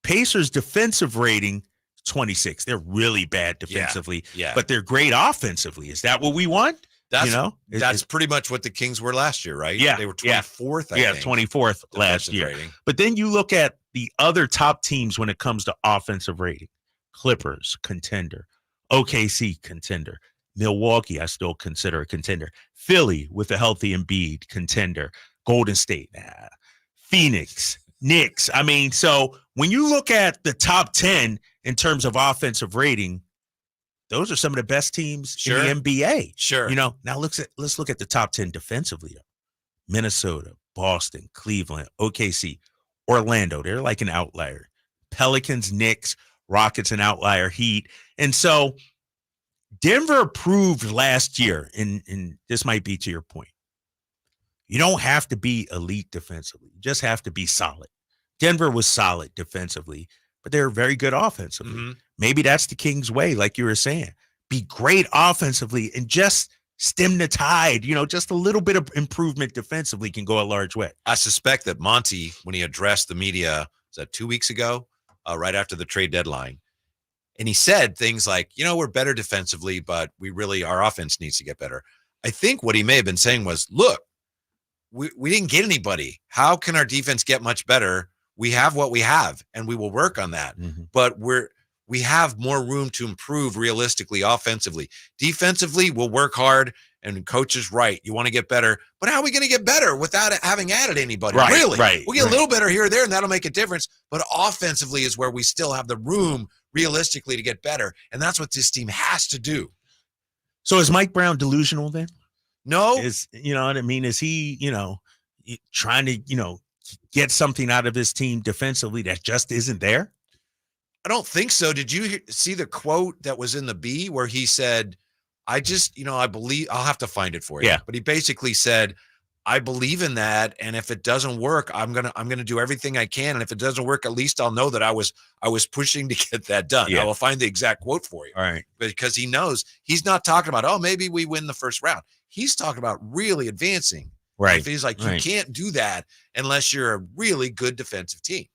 Pacers defensive rating, 26. They're really bad defensively, but they're great offensively. Is that what we want? That's pretty much what the Kings were last year, right? Yeah. They were 24th, I think. 24th last year. Rating. But then you look at the other top teams when it comes to offensive rating. Clippers, contender. OKC, contender. Milwaukee, I still consider a contender. Philly, with a healthy Embiid, contender. Golden State, Phoenix, Knicks. I mean, so when you look at the top 10 in terms of offensive rating, those are some of the best teams in the NBA. Sure. You know, now let's look at the top 10 defensively. Minnesota, Boston, Cleveland, OKC, Orlando. They're like an outlier. Pelicans, Knicks, Rockets, an outlier. Heat. And so Denver proved last year, and this might be to your point, you don't have to be elite defensively. You just have to be solid. Denver was solid defensively, but they're very good offensively. Maybe that's the Kings' way, like you were saying. Be great offensively and just stem the tide. You know, just a little bit of improvement defensively can go a large way. I suspect that Monty, when he addressed the media, was that 2 weeks ago, right after the trade deadline, and he said things like, you know, we're better defensively, but our offense needs to get better. I think what he may have been saying was, look, we didn't get anybody. How can our defense get much better? We have what we have, and we will work on that. But we have more room to improve realistically offensively. Defensively, we'll work hard, and coach is right. You want to get better, but how are we going to get better without having added anybody? Really? We'll get a little better here or there, and that'll make a difference. But offensively is where we still have the room realistically to get better, and that's what this team has to do. So is Mike Brown delusional then? No. You know what I mean? Is he, you know, trying to, you know, get something out of his team defensively that just isn't there? I don't think so. Did you see the quote that was in the B where he said, I believe, I'll have to find it for you. Yeah. But he basically said, I believe in that. And if it doesn't work, I'm going to do everything I can. And if it doesn't work, at least I'll know that I was pushing to get that done. Yeah. I will find the exact quote for you. All right. Because he knows he's not talking about, oh, maybe we win the first round. He's talking about really advancing. Right. If he's like, you can't do that unless you're a really good defensive team.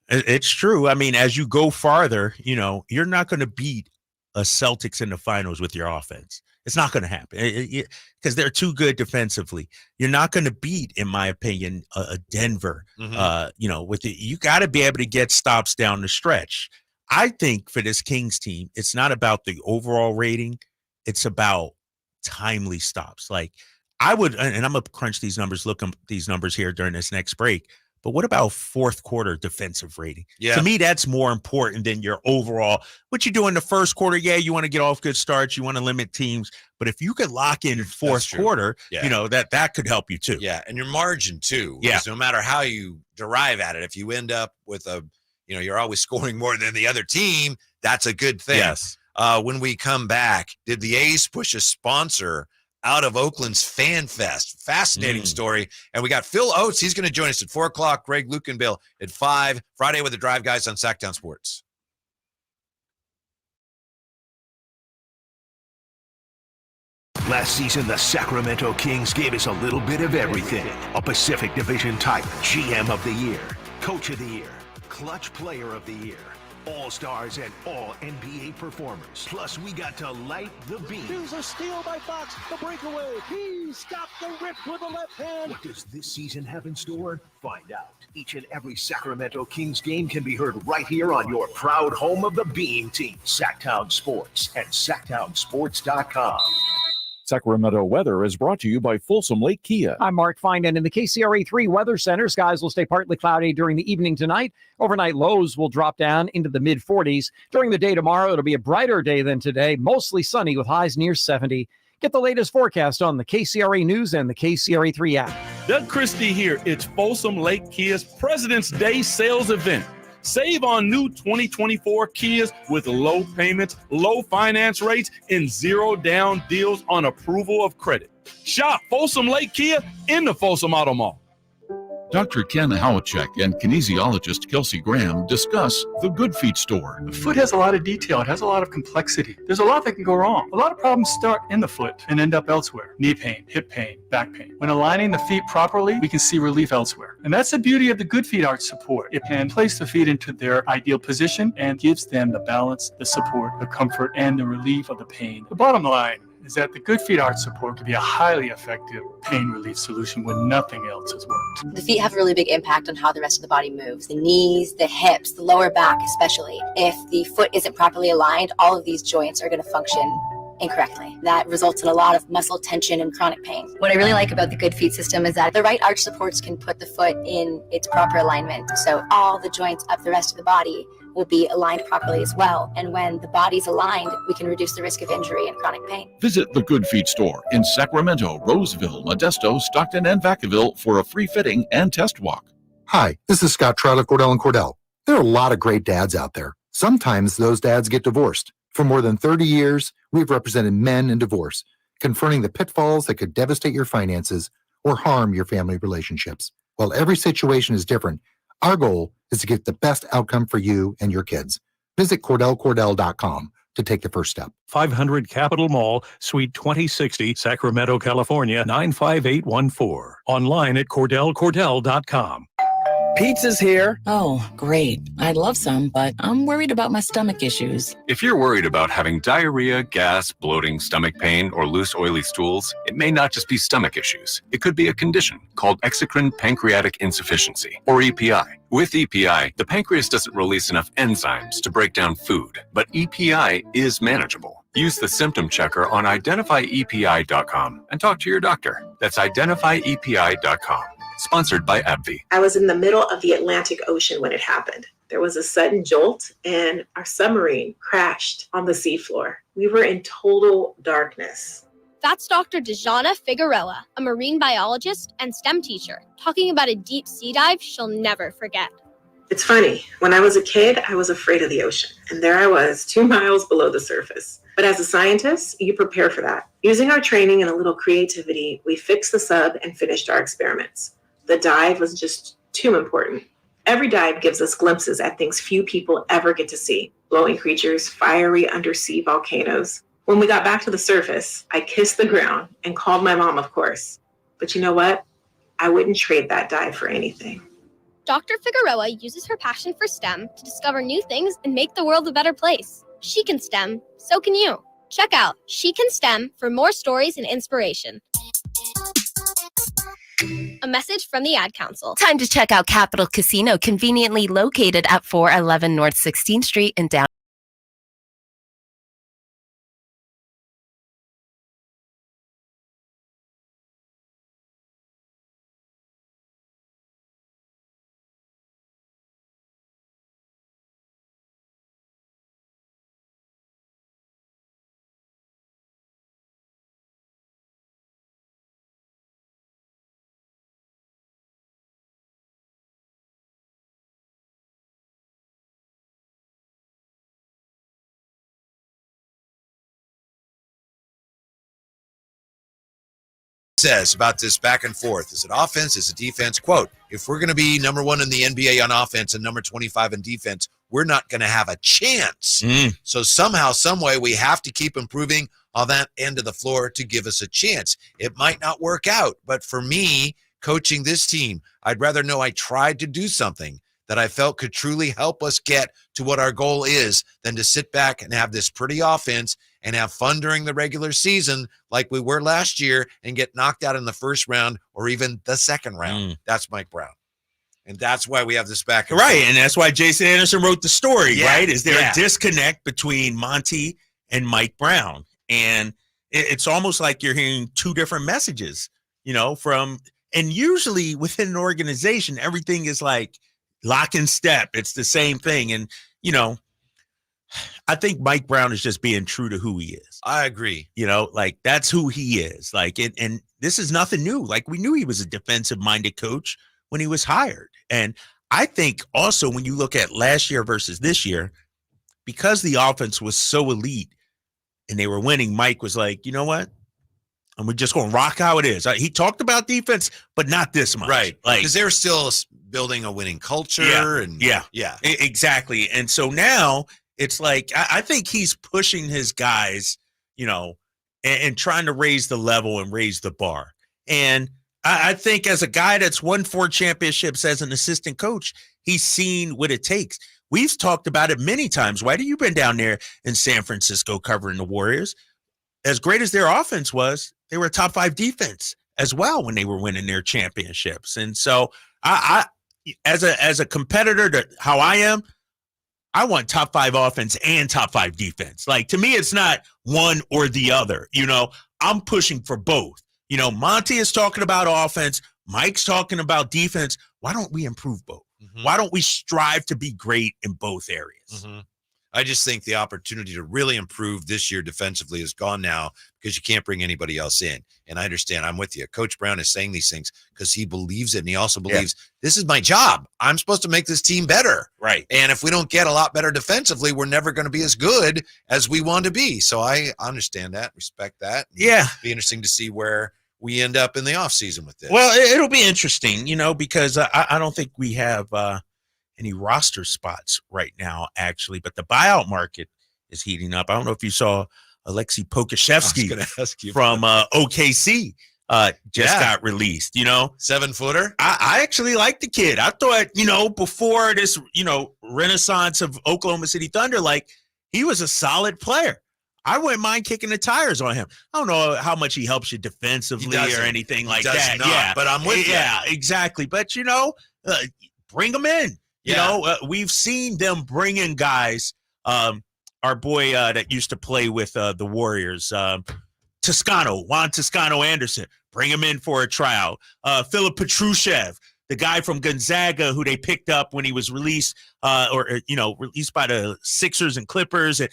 It's true. I mean, as you go farther, you know, you're not going to beat a Celtics in the finals with your offense. It's not going to happen because they're too good defensively. You're not going to beat, in my opinion, a Denver. You know, you got to be able to get stops down the stretch. I think for this Kings team, it's not about the overall rating. It's about timely stops. Like I would, and I'm going to crunch these numbers, look at these numbers here during this next break. but what about fourth quarter defensive rating? Yeah. To me, that's more important than your overall. What you do in the first quarter, yeah, you want to get off good starts, you want to limit teams, but if you could lock in fourth quarter, that could help you too. Yeah, and your margin too. Yeah. Because no matter how you derive at it, if you end up with you're always scoring more than the other team, that's a good thing. Yes. When we come back, did the A's push a sponsor out of Oakland's Fan Fest? Fascinating story. And we got Phil Oates. He's going to join us at 4 o'clock. Greg Lukenbill at 5. Friday with the Drive Guys on Sactown Sports. Last season, the Sacramento Kings gave us a little bit of everything. A Pacific Division type, GM of the Year, Coach of the Year, Clutch Player of the Year, All-Stars and All-NBA performers. Plus, we got to light the beam. Here's a steal by Fox, the breakaway. He's got the rip with the left hand. What does this season have in store? Find out. Each and every Sacramento Kings game can be heard right here on your proud home of the Beam team, Sactown Sports and SactownSports.com. Sacramento weather is brought to you by Folsom Lake Kia. I'm Mark Finan in the KCRA3 Weather Center. Skies will stay partly cloudy during the evening tonight. Overnight lows will drop down into the mid-40s. During the day tomorrow, it'll be a brighter day than today, mostly sunny with highs near 70. Get the latest forecast on the KCRA News and the KCRA3 app. Doug Christie here. It's Folsom Lake Kia's President's Day sales event. Save on new 2024 Kias with low payments, low finance rates, and zero down deals on approval of credit. Shop Folsom Lake Kia in the Folsom Auto Mall. Dr. Ken Howachek and kinesiologist Kelsey Graham discuss the Good Feet store. The foot has a lot of detail. It has a lot of complexity. There's a lot that can go wrong. A lot of problems start in the foot and end up elsewhere. Knee pain, hip pain, back pain. When aligning the feet properly, we can see relief elsewhere. And that's the beauty of the Good Feet Arch support. It can place the feet into their ideal position and gives them the balance, the support, the comfort, and the relief of the pain. The bottom line is that the Good Feet Arch support can be a highly effective pain relief solution when nothing else has worked. The feet have a really big impact on how the rest of the body moves. The knees, the hips, the lower back especially. If the foot isn't properly aligned, all of these joints are going to function incorrectly. That results in a lot of muscle tension and chronic pain. What I really like about the Good Feet system is that the right arch supports can put the foot in its proper alignment. So all the joints up the rest of the body will be aligned properly as well. And when the body's aligned, we can reduce the risk of injury and chronic pain. Visit the Good Feet store in Sacramento, Roseville, Modesto, Stockton, and Vacaville for a free fitting and test walk. Hi, this is Scott Trout of Cordell & Cordell. There are a lot of great dads out there. Sometimes those dads get divorced. For more than 30 years, we've represented men in divorce, confronting the pitfalls that could devastate your finances or harm your family relationships. While every situation is different, our goal is to get the best outcome for you and your kids. Visit CordellCordell.com to take the first step. 500 Capitol Mall, Suite 2060, Sacramento, California, 95814. Online at CordellCordell.com. Pizza's here. Oh, great. I'd love some, but I'm worried about my stomach issues. If you're worried about having diarrhea, gas, bloating, stomach pain, or loose, oily stools, it may not just be stomach issues. It could be a condition called exocrine pancreatic insufficiency, or EPI. With EPI, the pancreas doesn't release enough enzymes to break down food, but EPI is manageable. Use the symptom checker on identifyepi.com and talk to your doctor. That's identifyepi.com. Sponsored by AbbVie. I was in the middle of the Atlantic Ocean when it happened. There was a sudden jolt and our submarine crashed on the seafloor. We were in total darkness. That's Dr. Dejana Figueroa, a marine biologist and STEM teacher, talking about a deep sea dive she'll never forget. It's funny, when I was a kid, I was afraid of the ocean, and there I was 2 miles below the surface. But as a scientist, you prepare for that. Using our training and a little creativity, we fixed the sub and finished our experiments. The dive was just too important. Every dive gives us glimpses at things few people ever get to see. Glowing creatures, fiery undersea volcanoes. When we got back to the surface, I kissed the ground and called my mom, of course. But you know what? I wouldn't trade that dive for anything. Dr. Figueroa uses her passion for STEM to discover new things and make the world a better place. She can STEM, so can you. Check out She Can STEM for more stories and inspiration. A message from the Ad Council. Time to check out Capital Casino, conveniently located at 411 North 16th Street in downtown. says about this back and forth. Is it offense? Is it defense? Quote, if we're going to be number 1 in the NBA on offense and number 25 in defense, we're not going to have a chance. So somehow, some way, we have to keep improving on that end of the floor to give us a chance. It might not work out, but for me, coaching this team, I'd rather know I tried to do something that I felt could truly help us get to what our goal is than to sit back and have this pretty offense and have fun during the regular season like we were last year and get knocked out in the first round or even the second round. That's Mike Brown. And that's why we have this back and right. forth. And that's why Jason Anderson wrote the story, Yeah, right? Is there yeah. a disconnect between Monty and Mike Brown? And it's almost like you're hearing two different messages, from, and usually within an organization, everything is like lock and step. It's the same thing. And, I think Mike Brown is just being true to who he is. I agree. Like that's who he is. Like, and this is nothing new. Like we knew he was a defensive minded coach when he was hired. And I think also when you look at last year versus this year, because the offense was so elite and they were winning, Mike was like, you know what? And we're just going to rock how it is. He talked about defense, but not this much. Right. Like, because they're still building a winning culture. Yeah. Yeah. Exactly. And so now it's like, I think he's pushing his guys, and trying to raise the level and raise the bar. And I think as a guy that's won 4 championships as an assistant coach, he's seen what it takes. We've talked about it many times. Whitey, you've been down there in San Francisco covering the Warriors. As great as their offense was, they were a top 5 defense as well when they were winning their championships. And so I as a competitor to how I am, I want top 5 offense and top 5 defense. Like to me, it's not one or the other. I'm pushing for both. Monty is talking about offense. Mike's talking about defense. Why don't we improve both? Why don't we strive to be great in both areas? I just think the opportunity to really improve this year defensively is gone now because you can't bring anybody else in. And I understand. I'm with you. Coach Brown is saying these things because he believes it. And he also believes this is my job. I'm supposed to make this team better. Right. And if we don't get a lot better defensively, we're never going to be as good as we want to be. So I understand that, respect that. Yeah. It'll be interesting to see where we end up in the offseason with this. Well, it'll be interesting, because I don't think we have any roster spots right now, actually, but the buyout market is heating up. I don't know if you saw Alexei Pokusevsky from OKC got released, 7-footer. I actually like the kid. I thought, before this, renaissance of Oklahoma City Thunder, like he was a solid player. I wouldn't mind kicking the tires on him. I don't know how much he helps you defensively or anything like that. Not, but I'm with you. Yeah, exactly. But, bring them in. We've seen them bring in guys. Our boy that used to play with the Warriors, Juan Toscano Anderson, bring him in for a tryout. Philip Petrushev, the guy from Gonzaga who they picked up when he was released, released by the Sixers and Clippers. And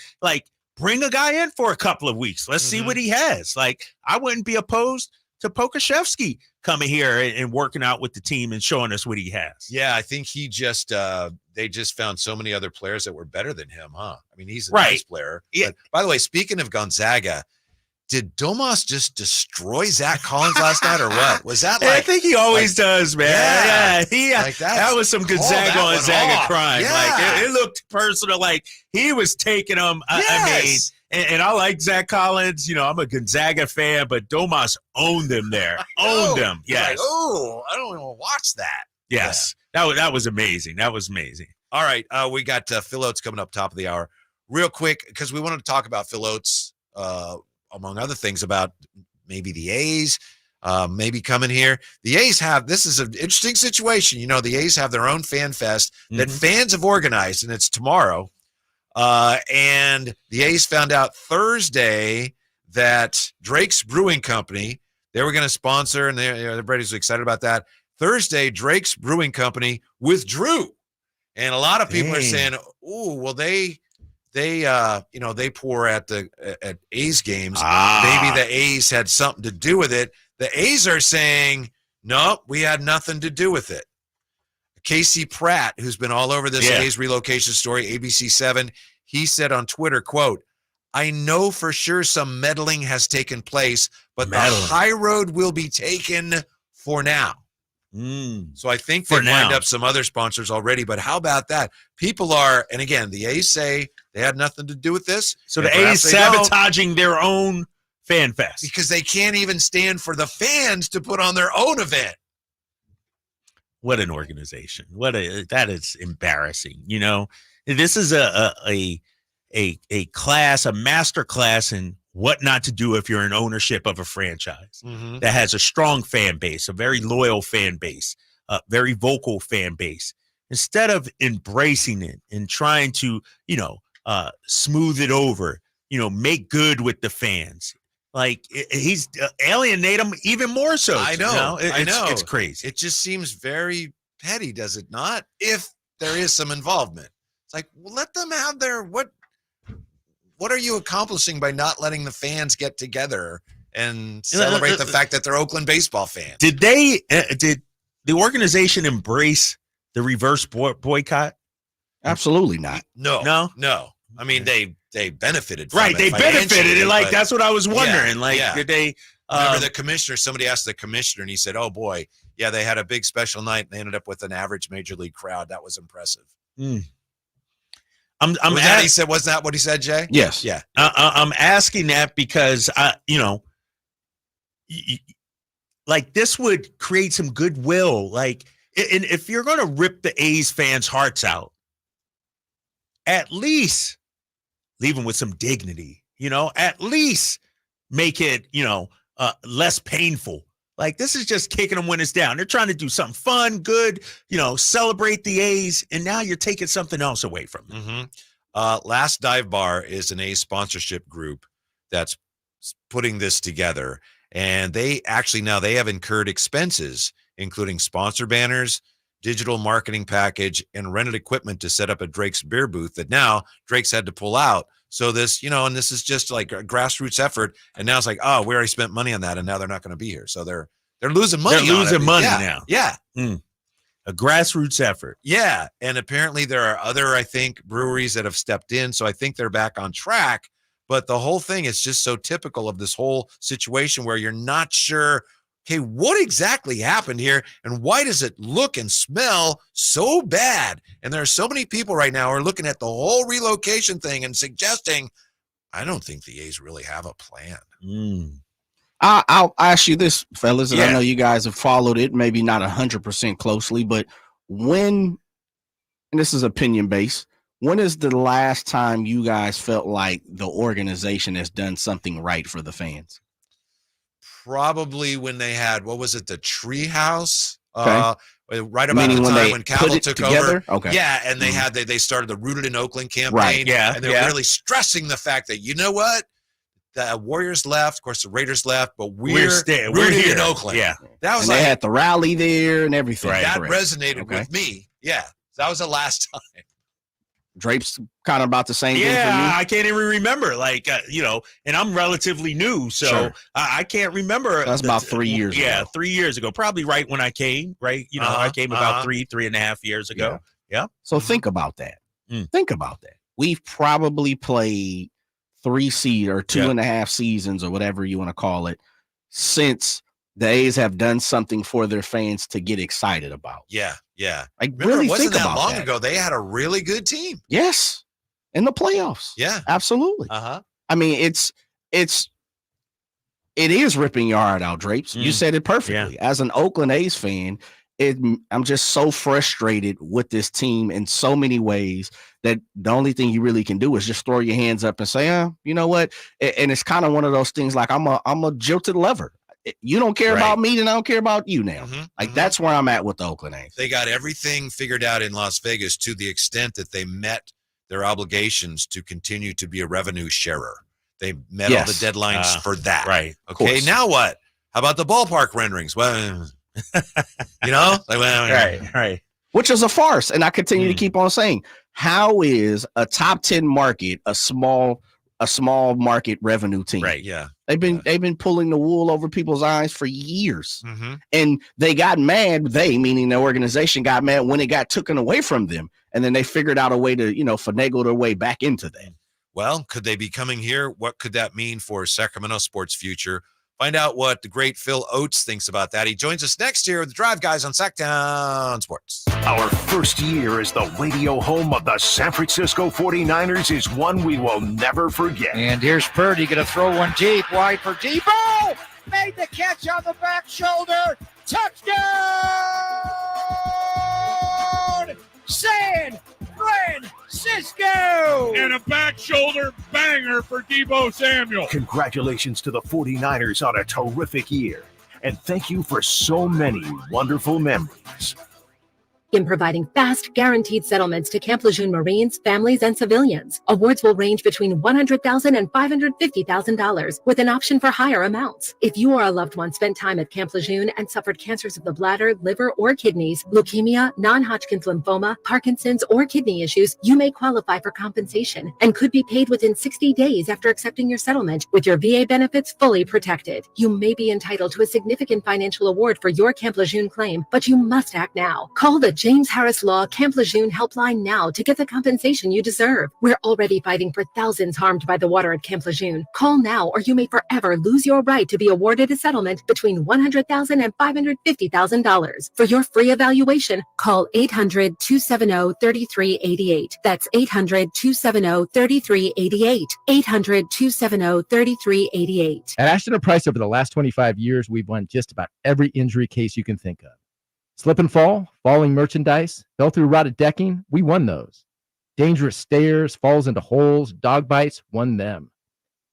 bring a guy in for a couple of weeks. Let's see what he has. I wouldn't be opposed to Pokusevsky coming here and working out with the team and showing us what he has. Yeah, I think he just they just found so many other players that were better than him, huh? I mean, he's a nice player. Yeah. But, by the way, speaking of Gonzaga, did Domas just destroy Zach Collins last night or what? Was that I think he always does, man. Yeah. That was some Gonzaga on Zaga crime. Yeah. It looked personal. He was taking them. Yes. I mean, and I like Zach Collins. I'm a Gonzaga fan, but Domas owned them there. Owned them. Yes. I don't even want to watch that. Yes. Yeah. That was amazing. That was amazing. All right. We got Phil Oates coming up top of the hour. Real quick, because we wanted to talk about Phil Oates, among other things, about maybe the A's maybe coming here. The A's this is an interesting situation. The A's have their own fan fest that fans have organized, and it's tomorrow. And the A's found out Thursday that Drake's Brewing Company, they were going to sponsor, and everybody's excited about that. Thursday, Drake's Brewing Company withdrew. And a lot of people are saying, "Oh, well, they pour at A's games. Maybe the A's had something to do with it." The A's are saying, "No, we had nothing to do with it." Casey Pratt, who's been all over this A's relocation story, ABC7, he said on Twitter, quote, I know for sure some meddling has taken place, but Meddling. the high road will be taken for now. So I think For they've lined now. up some other sponsors already, but how about that? People are, and again, the A's say they had nothing to do with this. So and the A's perhaps they don't, sabotaging their own fan fest. because they can't even stand for the fans to put on their own event. What an organization! That is embarrassing. You know, this is a class, a master class in what not to do if you're in ownership of a franchise that has a strong fan base, a very loyal fan base, a very vocal fan base. Instead of embracing it and trying to, smooth it over, make good with the fans. Like he's alienate them even more so. I know. I know. It's crazy. It just seems very petty, does it not? If there is some involvement, it's like, well, let them have their What are you accomplishing by not letting the fans get together and celebrate the fact that they're Oakland baseball fans? Did the organization embrace the reverse boycott? Absolutely not. No. I mean, they benefited from right. it. They benefited it. Like, but that's what I was wondering. Did they? Remember the commissioner? Somebody asked the commissioner, and he said, "Oh boy, yeah, they had a big special night, and they ended up with an average major league crowd. That was impressive." He said, "Was that what he said, Jay?" Yes. Yeah. I'm asking that because like this would create some goodwill. Like, and if you're going to rip the A's fans' hearts out, at least leave them with some dignity. At least make it less painful. Like, this is just kicking them when it's down. They're trying to do something fun, good, celebrate the A's, and now you're taking something else away from them. Last Dive Bar is an A's sponsorship group that's putting this together, and they actually now they have incurred expenses, including sponsor banners, digital marketing package, and rented equipment to set up a Drake's beer booth that now Drake's had to pull out. So this, and this is just like a grassroots effort. And now it's like, oh, we already spent money on that, and now they're not going to be here. So they're losing money. They're losing money now. Yeah. A grassroots effort. Yeah. And apparently there are other, I think, breweries that have stepped in. So I think they're back on track. But the whole thing is just so typical of this whole situation where you're not sure, okay, what exactly happened here? And why does it look and smell so bad? And there are so many people right now who are looking at the whole relocation thing and suggesting, I don't think the A's really have a plan. I'll ask you this, fellas, and I know you guys have followed it, maybe not 100% closely, but when, and this is opinion based, when is the last time you guys felt like the organization has done something right for the fans? Probably when they had, what was it, the Tree House? Okay. Right about the time when Cavill took over. Okay. Yeah, and they had they started the Rooted in Oakland campaign. Right. And they're really stressing the fact that, you know what? The Warriors left, of course, the Raiders left, but we're rooted in Oakland. Yeah. That was and they had the rally there and everything. Right. That resonated with me. Yeah. That was the last time. Drape's kind of about the same thing for you. I can't even remember. And I'm relatively new, so I can't remember. So that's about 3 years ago. Yeah, 3 years ago. Probably right when I came, right? I came about 3.5 years ago. Yeah. So think about that. Think about that. We've probably played 3 or 2.5 seasons or whatever you want to call it since the A's have done something for their fans to get excited about. Yeah. Yeah. Really it wasn't think that about long that. ago. They had a really good team. Yes. In the playoffs. Yeah. Absolutely. I mean, it is ripping your heart out, Drapes. You said it perfectly. As an Oakland A's fan, I'm just so frustrated with this team in so many ways that the only thing you really can do is just throw your hands up and say, you know what? And it's kind of one of those things like I'm a jilted lever. You don't care about me, then I don't care about you now. That's where I'm at with the Oakland A's. They got everything figured out in Las Vegas to the extent that they met their obligations to continue to be a revenue sharer. They met all the deadlines for that. Right. Okay, now what? How about the ballpark renderings? Well, right. Which is a farce. And I continue to keep on saying, how is a top 10 market a small market revenue team? Right. Yeah. They've been pulling the wool over people's eyes for years. And they got mad, meaning the organization got mad when it got taken away from them. And then they figured out a way to, finagle their way back into that. Well, could they be coming here? What could that mean for Sacramento sports future? Find out what the great Phil Oates thinks about that. He joins us next year with the Drive Guys on Sactown Sports. Our first year as the radio home of the San Francisco 49ers is one we will never forget. And here's Purdy going to throw one deep, wide for Debo. Made the catch on the back shoulder. Touchdown! San Francisco! And a back shoulder banger for Debo Samuel. Congratulations to the 49ers on a terrific year. And thank you for so many wonderful memories. In providing fast, guaranteed settlements to Camp Lejeune Marines, families, and civilians. Awards will range between $100,000 and $550,000 with an option for higher amounts. If you or a loved one spent time at Camp Lejeune and suffered cancers of the bladder, liver, or kidneys, leukemia, non-Hodgkin's lymphoma, Parkinson's, or kidney issues, you may qualify for compensation and could be paid within 60 days after accepting your settlement with your VA benefits fully protected. You may be entitled to a significant financial award for your Camp Lejeune claim, but you must act now. Call the James Harris Law Camp Lejeune helpline now to get the compensation you deserve. We're already fighting for thousands harmed by the water at Camp Lejeune. Call now or you may forever lose your right to be awarded a settlement between $100,000 and $550,000. For your free evaluation, call 800-270-3388. That's 800-270-3388. 800-270-3388. At Ashton & Price, over the last 25 years, we've won just about every injury case you can think of. Slip and fall, falling merchandise, fell through rotted decking, we won those. Dangerous stairs, falls into holes, dog bites, won them.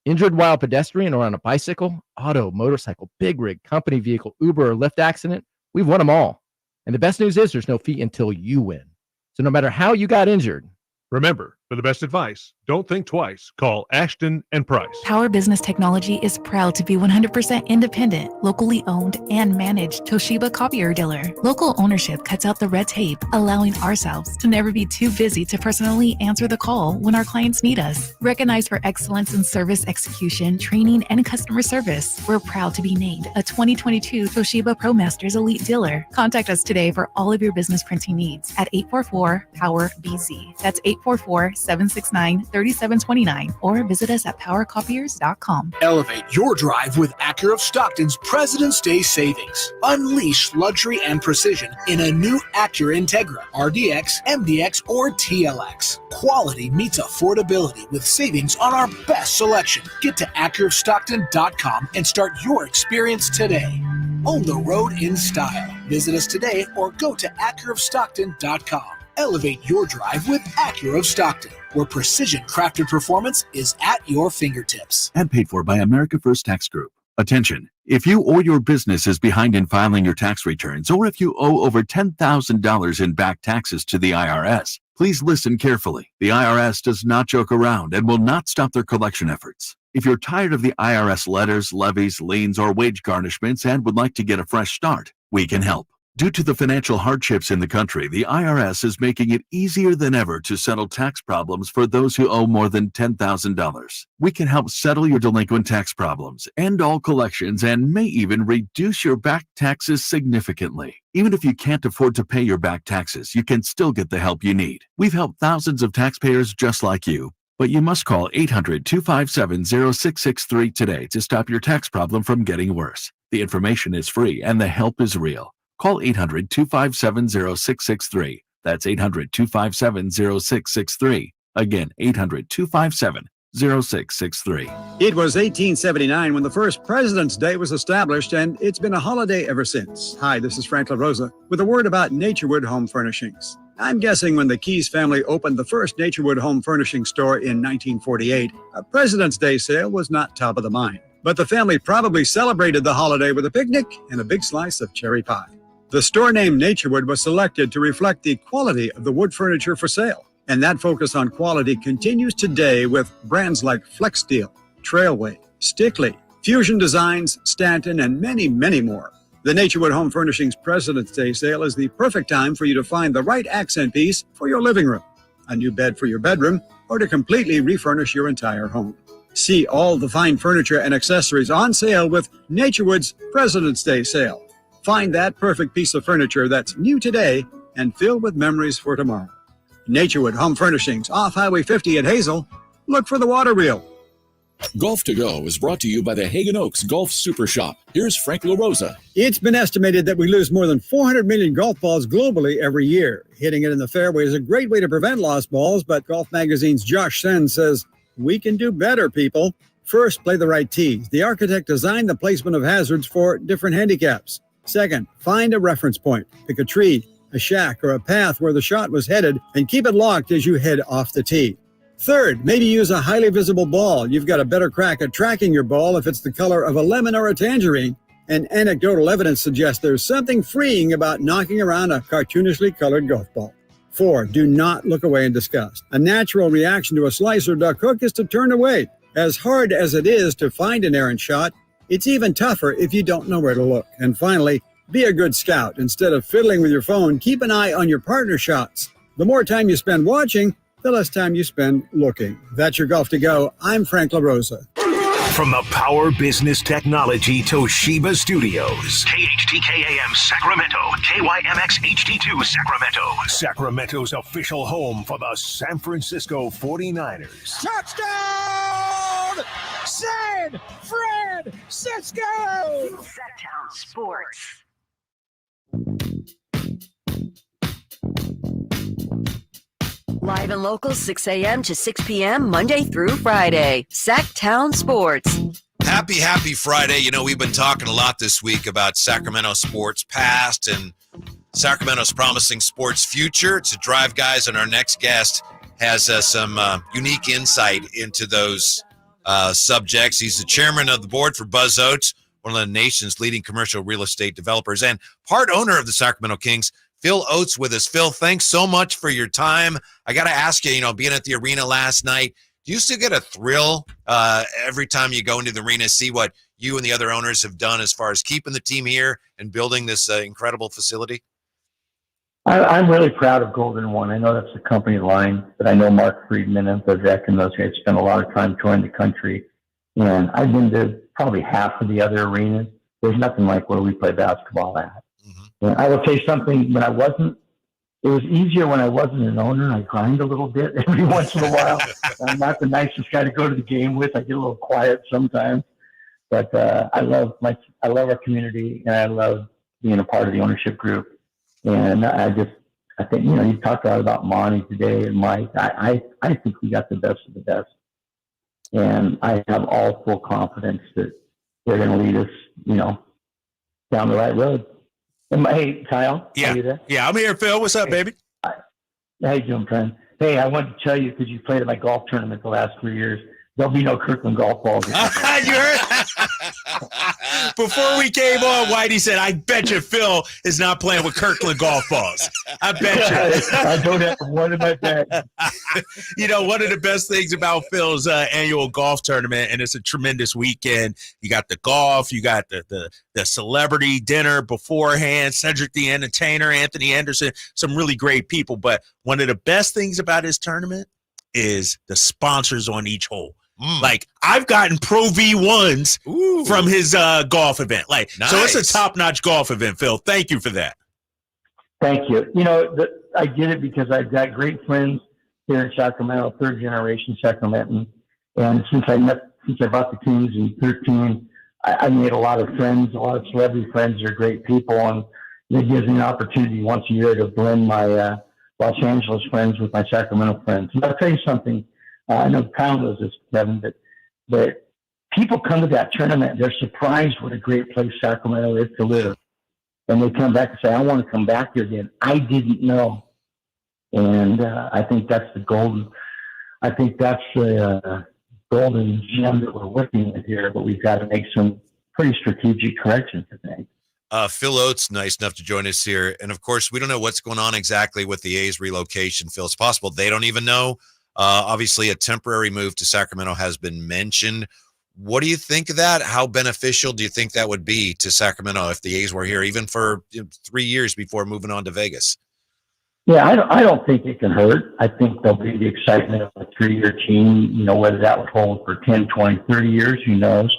Injured while pedestrian or on a bicycle, auto, motorcycle, big rig, company vehicle, Uber, or Lyft accident, we've won them all. And the best news is there's no fee until you win. So no matter how you got injured, remember, for the best advice, don't think twice. Call Ashton & Price. Power Business Technology is proud to be 100% independent, locally owned, and managed Toshiba copier dealer. Local ownership cuts out the red tape, allowing ourselves to never be too busy to personally answer the call when our clients need us. Recognized for excellence in service execution, training, and customer service, we're proud to be named a 2022 Toshiba ProMasters Elite Dealer. Contact us today for all of your business printing needs at 844-POWER-BZ. That's 844-769-3729 or visit us at powercopiers.com. Elevate your drive with Acura of Stockton's President's Day savings. Unleash luxury and precision in a new Acura Integra, RDX, MDX, or TLX. Quality meets affordability with savings on our best selection. Get to AcuraofStockton.com and start your experience today. Own the road in style. Visit us today or go to AcuraofStockton.com. Elevate your drive with Acura of Stockton, where precision-crafted performance is at your fingertips. And paid for by America First Tax Group. Attention, if you or your business is behind in filing your tax returns, or if you owe over $10,000 in back taxes to the IRS, please listen carefully. The IRS does not joke around and will not stop their collection efforts. If you're tired of the IRS letters, levies, liens, or wage garnishments and would like to get a fresh start, we can help. Due to the financial hardships in the country, the IRS is making it easier than ever to settle tax problems for those who owe more than $10,000. We can help settle your delinquent tax problems, end all collections, and may even reduce your back taxes significantly. Even if you can't afford to pay your back taxes, you can still get the help you need. We've helped thousands of taxpayers just like you. But you must call 800-257-0663 today to stop your tax problem from getting worse. The information is free and the help is real. Call 800-257-0663. That's 800-257-0663. Again, 800-257-0663. It was 1879 when the first President's Day was established, and it's been a holiday ever since. Hi, this is Frank LaRosa with a word about Naturewood Home Furnishings. I'm guessing when the Keys family opened the first Naturewood Home Furnishing store in 1948, a President's Day sale was not top of the mind. But the family probably celebrated the holiday with a picnic and a big slice of cherry pie. The store name Naturewood was selected to reflect the quality of the wood furniture for sale. And that focus on quality continues today with brands like FlexSteel, Trailway, Stickley, Fusion Designs, Stanton, and many, many more. The Naturewood Home Furnishings President's Day sale is the perfect time for you to find the right accent piece for your living room, a new bed for your bedroom, or to completely refurnish your entire home. See all the fine furniture and accessories on sale with Naturewood's President's Day sale. Find that perfect piece of furniture that's new today and filled with memories for tomorrow. Naturewood Home Furnishings, off Highway 50 at Hazel, look for the water wheel. Golf to Go is brought to you by the Hagen Oaks Golf Super Shop. Here's Frank LaRosa. It's been estimated that we lose more than 400 million golf balls globally every year. Hitting it in the fairway is a great way to prevent lost balls, but Golf Magazine's Josh Sen says, we can do better, people. First, play the right tees. The architect designed the placement of hazards for different handicaps. Second, find a reference point. Pick a tree, a shack, or a path where the shot was headed, and keep it locked as you head off the tee. Third, maybe use a highly visible ball. You've got a better crack at tracking your ball if it's the color of a lemon or a tangerine. And anecdotal evidence suggests there's something freeing about knocking around a cartoonishly colored golf ball. 4, do not look away in disgust. A natural reaction to a slice or duck hook is to turn away. As hard as it is to find an errant shot, it's even tougher if you don't know where to look. And finally, be a good scout. Instead of fiddling with your phone, keep an eye on your partner's shots. The more time you spend watching, the less time you spend looking. That's your Golf to Go. I'm Frank LaRosa. From the Power Business Technology Toshiba Studios. KHTKAM Sacramento. KYMX HD2 Sacramento. Sacramento's official home for the San Francisco 49ers. Touchdown! San Francisco! Sactown Sports. Live and local, 6 a.m. to 6 p.m., Monday through Friday. Sactown Sports. Happy Friday. You know, we've been talking a lot this week about Sacramento sports past and Sacramento's promising sports future. To Drive Guys, and our next guest has some unique insight into those subjects. He's the chairman of the board for Buzz Oates, one of the nation's leading commercial real estate developers, and part owner of the Sacramento Kings. Phil Oates with us. Phil, thanks so much for your time. I got to ask you, being at the arena last night, do you still get a thrill every time you go into the arena, see what you and the other owners have done as far as keeping the team here and building this incredible facility? I'm really proud of Golden One. I know that's the company line, but I know Mark Friedman and Vivek and those guys spend a lot of time touring the country. And I've been to probably half of the other arenas. There's nothing like where we play basketball at. And I will tell you something, it was easier when I wasn't an owner. I grind a little bit every once in a while. I'm not the nicest guy to go to the game with. I get a little quiet sometimes. But I love our community, and I love being a part of the ownership group. And I think, you talked a lot about Monty today and Mike. I think we got the best of the best. And I have all full confidence that they're going to lead us, down the right road. Hey, Kyle. Yeah. Are you there? Yeah, I'm here, Phil. What's up, baby? How you doing, friend? Hey, I wanted to tell you, because you played at my golf tournament the last 3 years, there'll be no Kirkland golf balls. You heard? Before we came on, Whitey said, I bet you Phil is not playing with Kirkland golf balls. I bet you. I don't have one in my bag. One of the best things about Phil's annual golf tournament, and it's a tremendous weekend. You got the golf, you got the celebrity dinner beforehand, Cedric the Entertainer, Anthony Anderson, some really great people. But one of the best things about his tournament is the sponsors on each hole. Like, I've gotten Pro V1s from his golf event. Nice. So it's a top-notch golf event, Phil. Thank you for that. Thank you. I did it because I've got great friends here in Sacramento, third-generation Sacramentan. And since I bought the Kings in 2013, I made a lot of friends, a lot of celebrity friends that are great people. And it gives me an opportunity once a year to blend my Los Angeles friends with my Sacramento friends. And I'll tell you something. I know Kyle knows this, Kevin, but people come to that tournament, they're surprised what a great place Sacramento is to live. And they come back and say, I want to come back here again. I didn't know. And I think that's the golden gem that we're working with here, but we've got to make some pretty strategic corrections, I think. Phil Oates, nice enough to join us here. And, of course, we don't know what's going on exactly with the A's relocation, Phil. It's possible they don't even know. Obviously, a temporary move to Sacramento has been mentioned. What do you think of that? How beneficial do you think that would be to Sacramento if the A's were here, even for 3 years before moving on to Vegas? Yeah, I don't think it can hurt. I think there'll be the excitement of a 3-year team, whether that would hold for 10, 20, 30 years, who knows.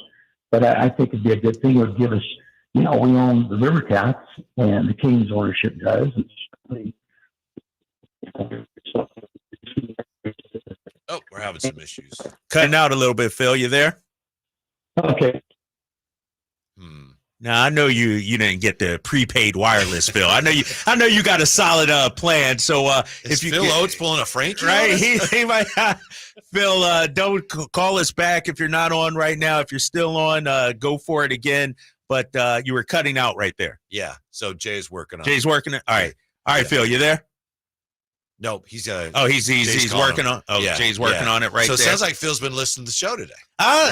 But I think it'd be a good thing. It would give us, we own the River Cats, and the Kings ownership does. Oh, we're having some issues. Cutting out a little bit, Phil. You there? Okay. Now I know you didn't get the prepaid wireless, Phil. I know you got a solid plan. So if you Phil Oates pulling a Frankie, right? He might. Phil, don't call us back if you're not on right now. If you're still on, go for it again. But you were cutting out right there. Yeah. So Jay's working on. Jay's working it. All right. Phil, you there? Nope, he's he's working on. Oh, yeah, Jay's working on it right so there. So it sounds like Phil's been listening to the show today.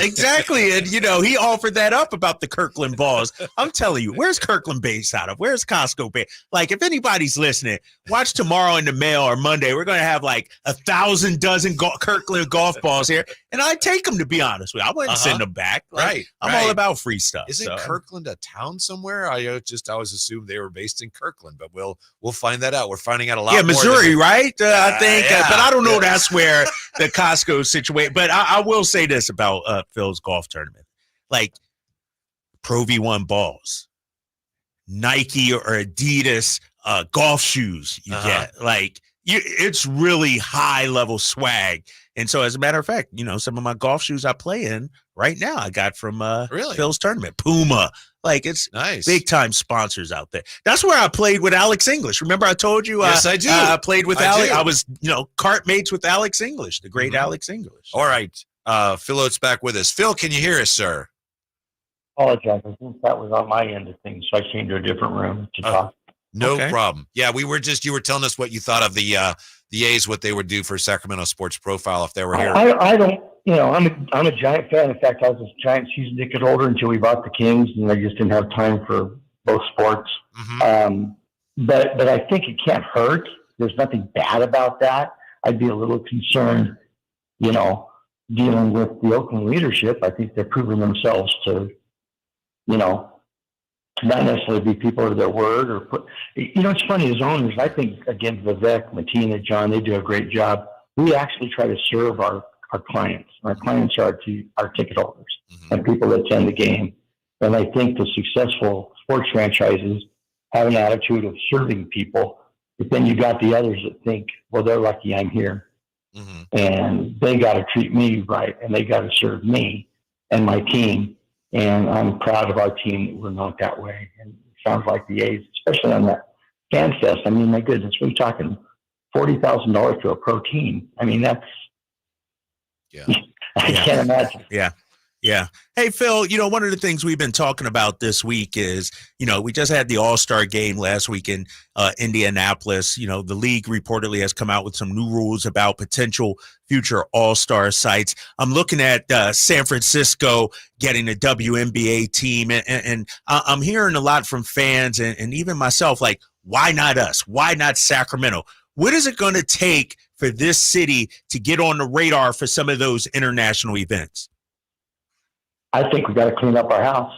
Exactly. And he offered that up about the Kirkland balls. I'm telling you, where's Kirkland based out of? Where's Costco based? Like, if anybody's listening, watch tomorrow in the mail or Monday. We're gonna have like 1,000 dozen Kirkland golf balls here, and I take them, to be honest with you. I wouldn't send them back. Like, I'm all about free stuff. Isn't Kirkland a town somewhere? I always assumed they were based in Kirkland, but we'll find that out. We're finding out a lot. Yeah, more Missouri, right? I think, but I don't know. Yeah. That's where the Costco situation. But I will say this about Phil's golf tournament: like Pro V1 balls, Nike or Adidas golf shoes you get. Like it's really high level swag. And so, as a matter of fact, some of my golf shoes I play in right now, I got from Phil's tournament. Puma. Like, it's nice. Big time sponsors out there. That's where I played with Alex English. Remember I told you? Yes, I do. I played with Alex. I was, cart mates with Alex English, the great Alex English. All right. Phil Oates back with us. Phil, can you hear us, sir? Apologize. I think that was on my end of things, so I came to a different room to talk. No problem. Yeah, you were telling us what you thought of the A's, what they would do for Sacramento Sports Profile if they were here. I don't. I'm a Giant fan. In fact, I was a Giant season ticket holder until we bought the Kings, and I just didn't have time for both sports. But I think it can't hurt. There's nothing bad about that. I'd be a little concerned, dealing with the Oakland leadership. I think they're proving themselves to, not necessarily be people of their word or put. It's funny, as owners, I think, again, Vivek, Matina, John, they do a great job. We actually try to serve our clients. Our clients are our ticket holders and people that attend the game. And I think the successful sports franchises have an attitude of serving people, but then you got the others that think, well, they're lucky I'm here. And they got to treat me right, and they got to serve me and my team. And I'm proud of our team that we're not that way. And it sounds like the A's, especially on that Fan Fest. I mean, my goodness, we're talking $40,000 to a pro team. I mean, that's, I can't imagine. Yeah. Hey, Phil, one of the things we've been talking about this week is, we just had the All-Star game last week in Indianapolis. The league reportedly has come out with some new rules about potential future All-Star sites. I'm looking at San Francisco getting a WNBA team, and I'm hearing a lot from fans and even myself, like, why not us? Why not Sacramento? What is it going to take for this city to get on the radar for some of those international events? I think we got to clean up our house.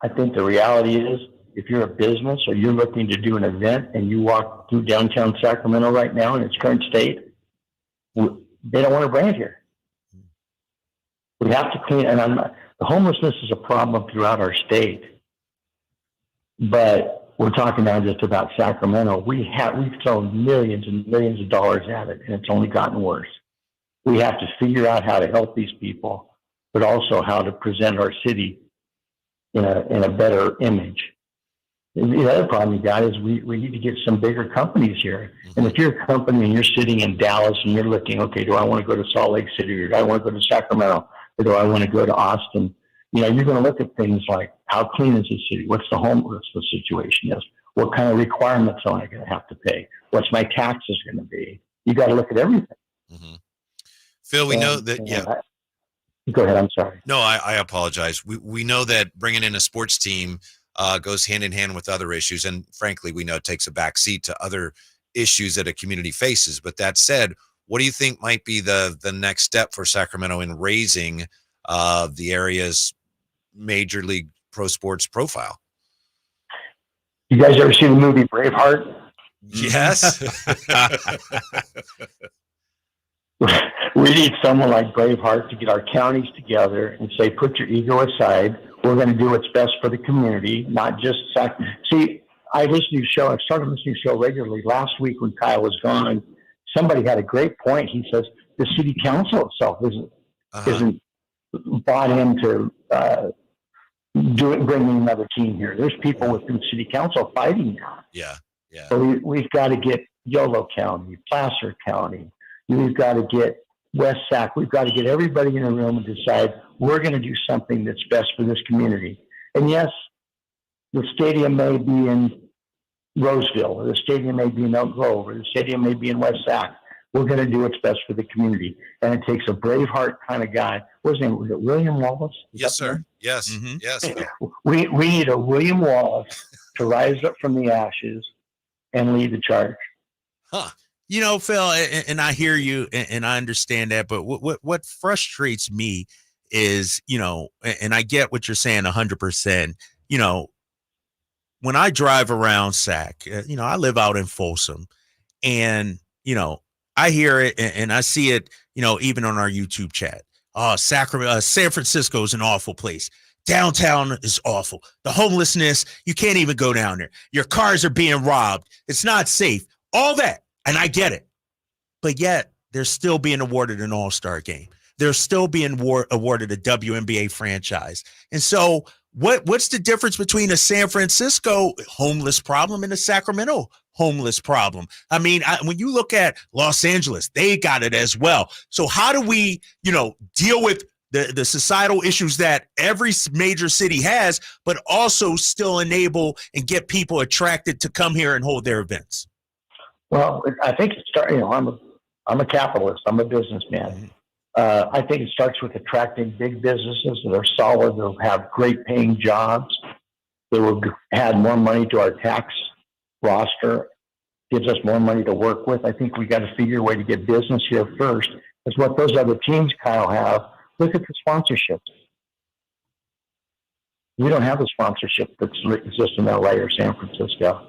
I think the reality is, if you're a business or you're looking to do an event and you walk through downtown Sacramento right now in its current state, they don't want to brand here. We have to clean, and the homelessness is a problem throughout our state. But we're talking now just about Sacramento. We've thrown millions and millions of dollars at it, and it's only gotten worse. We have to figure out how to help these people, but also how to present our city in a better image. The other problem you got is we need to get some bigger companies here. And if you're a company and you're sitting in Dallas and you're looking, okay, do I want to go to Salt Lake City, or do I want to go to Sacramento, or do I want to go to Austin? You're going to look at things like, how clean is the city? What's the homeless situation is? What kind of requirements am I going to have to pay? What's my taxes going to be? You got to look at everything. Phil, we know that, Go ahead. I'm sorry. No, I apologize. We know that bringing in a sports team goes hand in hand with other issues. And frankly, we know it takes a back seat to other issues that a community faces. But that said, what do you think might be the next step for Sacramento in raising the area's major league pro sports profile? You guys ever seen the movie Braveheart? Yes. We need someone like Braveheart to get our counties together and say, put your ego aside. We're going to do what's best for the community, not just See, I listen to your show. I started listening to your show regularly. Last week when Kyle was gone, somebody had a great point. He says, the city council itself isn't bought into bringing another team here. There's people within city council fighting now. Yeah. So we've got to get Yolo County, Placer County. We've got to get West Sac. We've got to get everybody in a room and decide we're going to do something that's best for this community. And yes, the stadium may be in Roseville, or the stadium may be in Elk Grove, or the stadium may be in West Sac. We're going to do what's best for the community. And it takes a Braveheart kind of guy. What's his name? Was it William Wallace? Yes, sir. Yes. Yes. We need a William Wallace to rise up from the ashes and lead the charge. You know, Phil, and I hear you and I understand that, but what frustrates me is, you know, and I get what you're saying 100%, you know, when I drive around Sac, you know, I live out in Folsom, and, you know, I hear it and I see it, you know, even on our YouTube chat. Oh, Sacramento, San Francisco is an awful place. Downtown is awful. The homelessness, you can't even go down there. Your cars are being robbed. It's not safe. All that. And I get it. But yet, they're still being awarded an all-star game. They're still being awarded a WNBA franchise. And so what's the difference between a San Francisco homeless problem and a Sacramento homeless problem? I mean, when you look at Los Angeles, they got it as well. So how do we, you know, deal with the societal issues that every major city has, but also still enable and get people attracted to come here and hold their events? Well, I think it starts, you know, I'm a capitalist. I'm a businessman. I think it starts with attracting big businesses that are solid, that will have great paying jobs. They will add more money to our tax roster, gives us more money to work with. I think we got to figure a way to get business here first. That's what those other teams, Kyle, have. Look at the sponsorships. We don't have the sponsorship that exists in LA or San Francisco.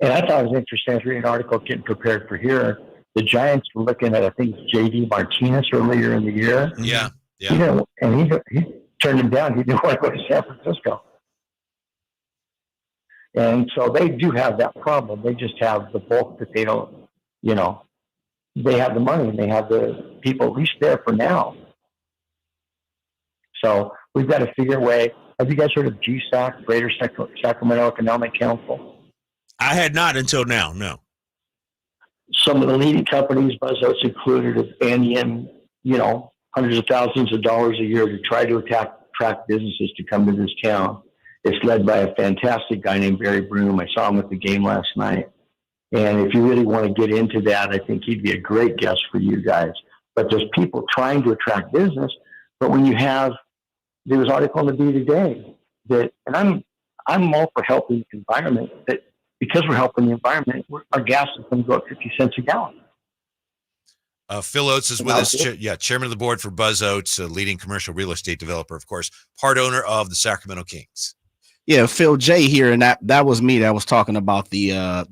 And I thought it was interesting. I was reading an article getting prepared for here. The Giants were looking at, I think, J.D. Martinez earlier in the year. Yeah. And he turned him down. He didn't want to go to San Francisco. And so they do have that problem. They just have the bulk that they don't, you know, they have the money and they have the people at least there for now. So we've got to figure a way. Have you guys heard of GSAC, Greater Sacramento Economic Council? I had not until now, no. Some of the leading companies, Buzzards included, have bandied in, you know, hundreds of thousands of dollars a year to try to attract businesses to come to this town. It's led by a fantastic guy named Barry Broom. I saw him at the game last night. And if you really want to get into that, I think he'd be a great guest for you guys. But there's people trying to attract business. But when you have, there was an article in the B today that, and I'm all for helping the environment, that because we're helping the environment, our gas is going to go up 50 cents a gallon. Phil Oates is with us, chairman of the board for Buzz Oates, a leading commercial real estate developer, of course, part owner of the Sacramento Kings. Yeah, Phil J here, and that was me that was talking about the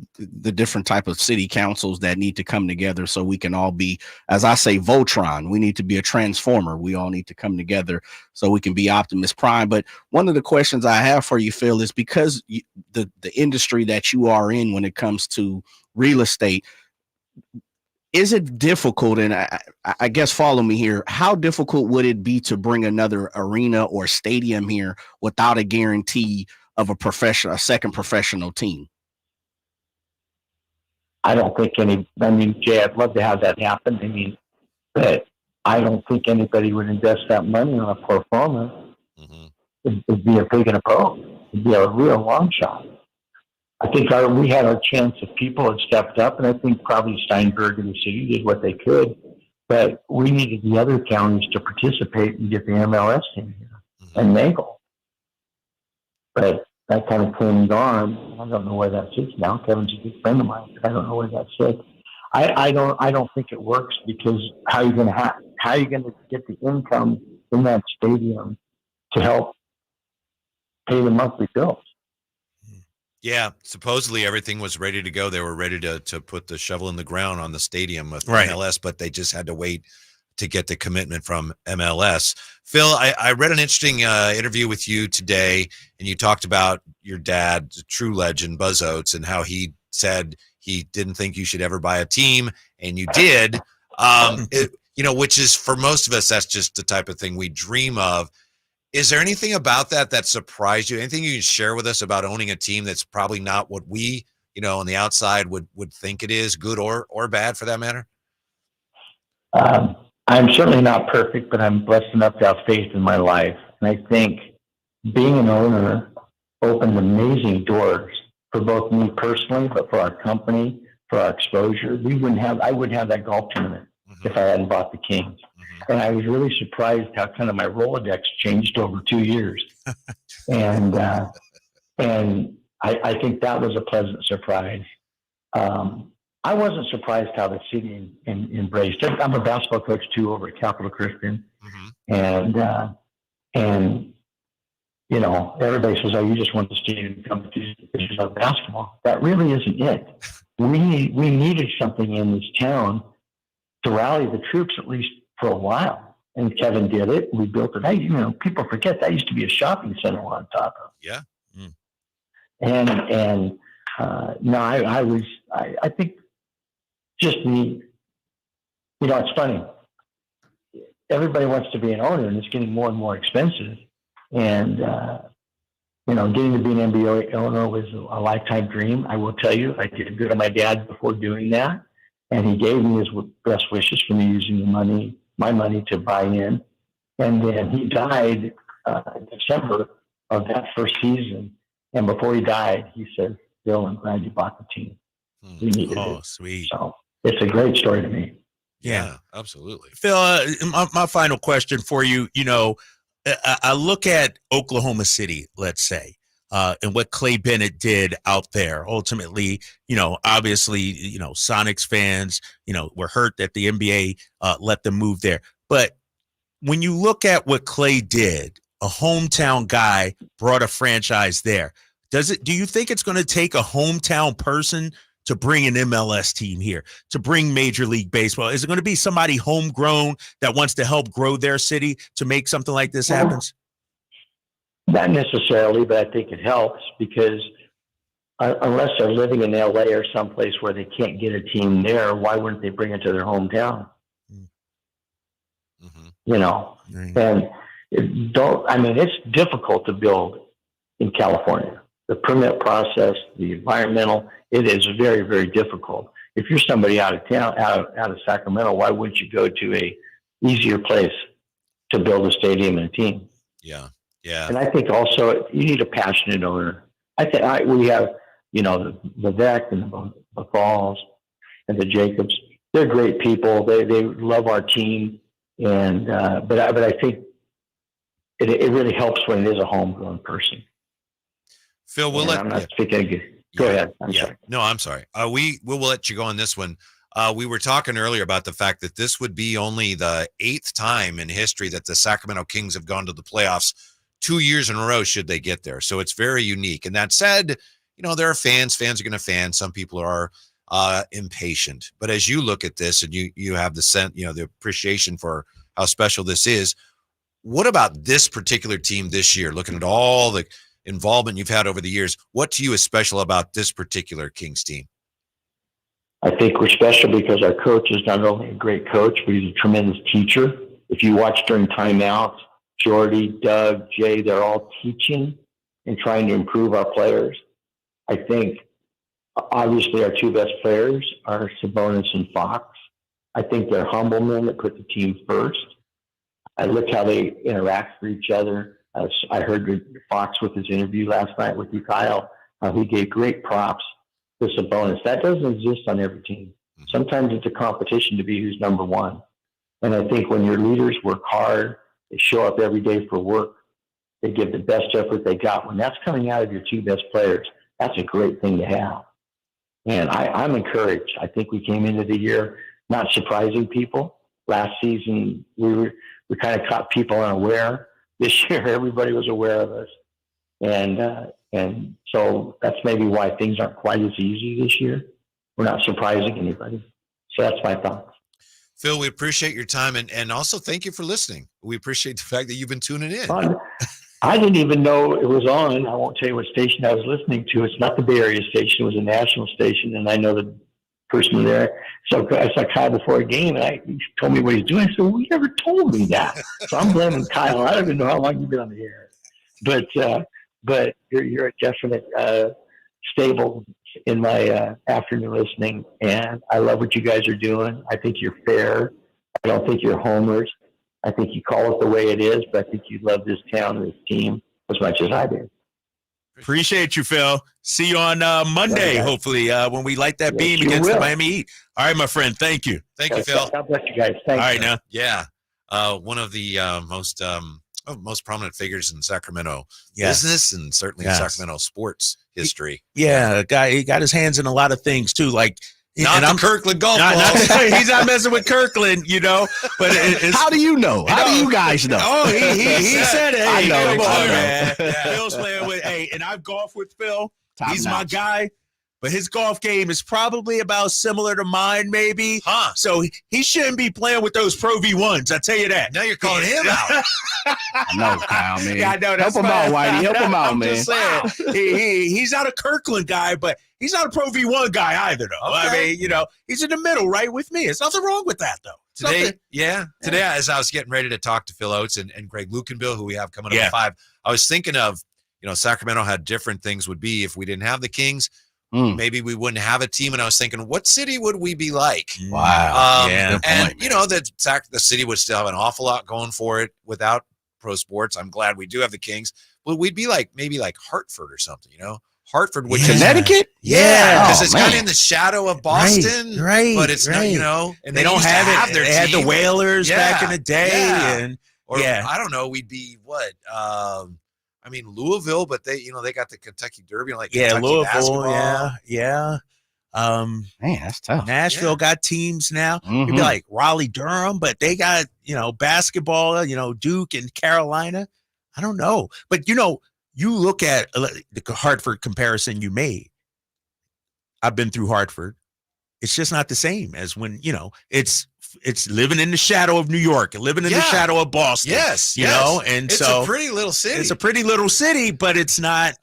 different type of city councils that need to come together so we can all be, as I say, Voltron. We need to be a transformer. We all need to come together so we can be Optimus Prime. But one of the questions I have for you, Phil, is because the industry that you are in when it comes to real estate, is it difficult, and I guess follow me here, how difficult would it be to bring another arena or stadium here without a guarantee of a second professional team? I don't think Jay, I'd love to have that happen. But I don't think anybody would invest that money on a pro forma. It'd be a pig in a poke. It'd be a real long shot. I think we had our chance if people had stepped up, and I think probably Steinberg and the city did what they could, but we needed the other counties to participate and get the MLS team here and Nagel. But that kind of came and gone. I don't know where that sits now. Kevin's a good friend of mine, but I don't know where that sits. I don't think it works, because how are you going to get the income in that stadium to help pay the monthly bills? Yeah, supposedly everything was ready to go. They were ready to put the shovel in the ground on the stadium with MLS, but they just had to wait to get the commitment from MLS. Phil, I read an interesting interview with you today, and you talked about your dad, the true legend, Buzz Oates, and how he said he didn't think you should ever buy a team, and you did. Which is for most of us, that's just the type of thing we dream of. Is there anything about that surprised you? Anything you can share with us about owning a team that's probably not what we, on the outside would think it is, good or bad for that matter? I'm certainly not perfect, but I'm blessed enough to have faith in my life. And I think being an owner opened amazing doors for both me personally, but for our company, for our exposure. I wouldn't have that golf tournament if I hadn't bought the Kings. And I was really surprised how kind of my Rolodex changed over 2 years. And I think that was a pleasant surprise. I wasn't surprised how the city embraced it. I'm a basketball coach too over at Capital Christian. And everybody says, "Oh, you just want the stadium to come because you love basketball." That really isn't it. We needed something in this town to rally the troops, at least for a while. And Kevin did it. We built it. People forget that used to be a shopping center on top of. Yeah. I think just me. It's funny. Everybody wants to be an owner, and it's getting more and more expensive. And getting to be an NBA owner was a lifetime dream. I will tell you, I did good on my dad before doing that, and he gave me his best wishes for me using my money to buy in. And then he died in December of that first season. And before he died, he said, "Bill, I'm glad you bought the team. We needed it." Sweet. So it's a great story to me. Yeah, absolutely. Phil, my final question for you, I look at Oklahoma City, let's say, and what Clay Bennett did out there. Ultimately, obviously, Sonics fans, were hurt that the NBA let them move there. But when you look at what Clay did, a hometown guy brought a franchise there. Do you think it's going to take a hometown person to bring an MLS team here, to bring Major League Baseball? Is it going to be somebody homegrown that wants to help grow their city to make something like this happen? Not necessarily, but I think it helps because unless they're living in LA or someplace where they can't get a team there, why wouldn't they bring it to their hometown? And it's difficult to build in California. The permit process, the environmental, it is very, very difficult. If you're somebody out of town, out of Sacramento, why wouldn't you go to a easier place to build a stadium and a team? Yeah. And I think also you need a passionate owner. I think we have, the Vec and the Falls and the Jacobs. They're great people. They love our team, and but I think it really helps when it is a homegrown person. Phil, I'm not speaking. Go ahead. I'm sorry. No, I'm sorry. We'll let you go on this one. We were talking earlier about the fact that this would be only the 8th time in history that the Sacramento Kings have gone to the playoffs 2 years in a row should they get there. So it's very unique. And that said, there are fans. Fans are going to fan. Some people are impatient. But as you look at this and you have the sense, the appreciation for how special this is, what about this particular team this year? Looking at all the involvement you've had over the years, what to you is special about this particular Kings team? I think we're special because our coach is not only a great coach, but he's a tremendous teacher. If you watch during timeouts, Jordy, Doug, Jay, they're all teaching and trying to improve our players. I think obviously our 2 best players are Sabonis and Fox. I think they're humble men that put the team first. I look how they interact with each other. I heard Fox with his interview last night with you, Kyle. He gave great props to Sabonis. That doesn't exist on every team. Sometimes it's a competition to be who's number one. And I think when your leaders work hard, they show up every day for work, they give the best effort they got. When that's coming out of your 2 best players, that's a great thing to have. And I'm encouraged. I think we came into the year not surprising people. Last season, we kind of caught people unaware. This year, everybody was aware of us. And so that's maybe why things aren't quite as easy this year. We're not surprising anybody. So that's my thoughts. Phil, we appreciate your time and also thank you for listening. We appreciate the fact that you've been tuning in. I didn't even know it was on. I won't tell you what station I was listening to. It's not the Bay Area station. It was a national station. And I know that person there. So I saw Kyle before a game, and he told me what he's doing. I said, well, you never told me that. So I'm blaming Kyle. I don't even know how long you've been on the air. But you're a definite staple in my afternoon listening, and I love what you guys are doing. I think you're fair. I don't think you're homers. I think you call it the way it is, but I think you love this town and this team as much as I do. Appreciate you, Phil. See you on Monday, hopefully, when we light that beam against the Miami Heat. All right, my friend. Thank you. Thank you, Phil. God bless you guys. Thanks. All right, now. Yeah. One of the most prominent figures in Sacramento business and certainly in Sacramento sports history. Yeah, he got his hands in a lot of things, too. Like, Not the Kirkland golf ball. He's not messing with Kirkland, But how do you know? How do you guys know? Oh, he said it. I know. Come on, man. Phil's playing with. And I've golfed with Phil. He's my guy. But his golf game is probably about similar to mine, maybe. Huh. So he shouldn't be playing with those Pro V1s. I tell you that. Now you're calling him out. No, Kyle, man. Yeah, I know. Help him out, Whitey. Help him out, I'm man. just saying. He's not a Kirkland guy, but he's not a Pro V1 guy either, though. Okay. I mean, he's in the middle, right with me. There's nothing wrong with that, though. Today, as I was getting ready to talk to Phil Oates and Greg Lukenbill, who we have coming up at 5, I was thinking of, Sacramento had different things would be if we didn't have the Kings. Maybe we wouldn't have a team. And I was thinking, what city would we be like? Wow. The city would still have an awful lot going for it without pro sports. I'm glad we do have the Kings. But we'd be maybe like Hartford or something, Hartford, which is Connecticut? Yeah, because it's kind of in the shadow of Boston. Right. But it's not, and they don't have it. They had the Whalers back in the day. Yeah. I don't know. We'd be what? Louisville, but they got the Kentucky Derby, Kentucky Louisville, basketball. yeah. Man, that's tough. Nashville got teams now. It'd be like Raleigh, Durham, but they got basketball. Duke and Carolina. I don't know, but you look at the Hartford comparison you made. I've been through Hartford. It's just not the same as when it's living in the shadow of New York and living in the shadow of Boston. Yes, and it's a pretty little city. It's a pretty little city, but it's not.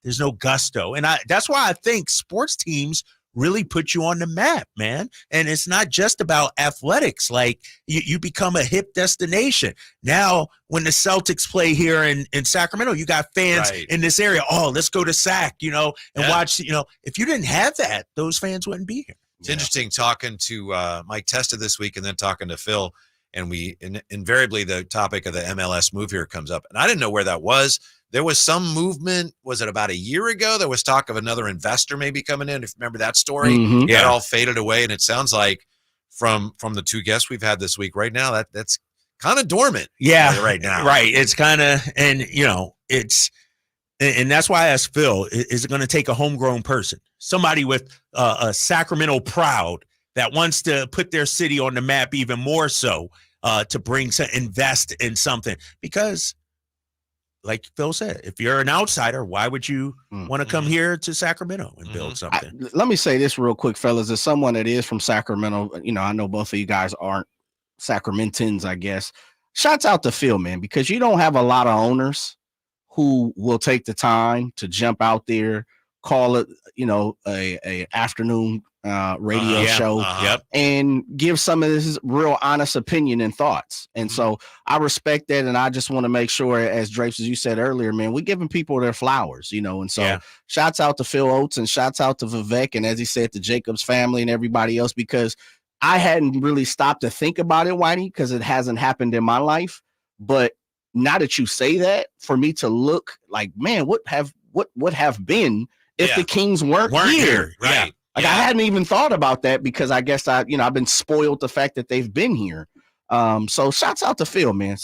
There's no gusto, and that's why I think sports teams really put you on the map, man. And it's not just about athletics. Like you become a hip destination. Now, when the Celtics play here in Sacramento, you got fans in this area. Oh, let's go to Sac, and watch. If you didn't have that, those fans wouldn't be here. It's interesting talking to Mike Testa this week and then talking to Phil, and we invariably the topic of the MLS move here comes up. And I didn't know where that was. There was some movement. Was it about a year ago? There was talk of another investor maybe coming in. If you remember that story, it all faded away. And it sounds like from the two guests we've had this week right now, that's kind of dormant. Yeah, right now. Right. It's kind of, and that's why I asked Phil, is it going to take a homegrown person, somebody with a Sacramento proud that wants to put their city on the map even more so to invest in something? Because like Phil said, if you're an outsider, why would you want to come here to Sacramento and build something? Let me say this real quick, fellas. As someone that is from Sacramento, I know both of you guys aren't Sacramentans, I guess. Shouts out to Phil, man, because you don't have a lot of owners who will take the time to jump out there, call it, a afternoon radio show and give some of his real honest opinion and thoughts. And so I respect that. And I just want to make sure, as Drapes, as you said earlier, man, we're giving people their flowers, and so shouts out to Phil Oates and shouts out to Vivek. And as he said, to Jacob's family and everybody else, because I hadn't really stopped to think about it, Whitey, because it hasn't happened in my life. But now that you say that, for me to look like, man, what would have been if the Kings weren't here? Right. Like I hadn't even thought about that because I guess I've been spoiled the fact that they've been here. So shouts out to Phil, man.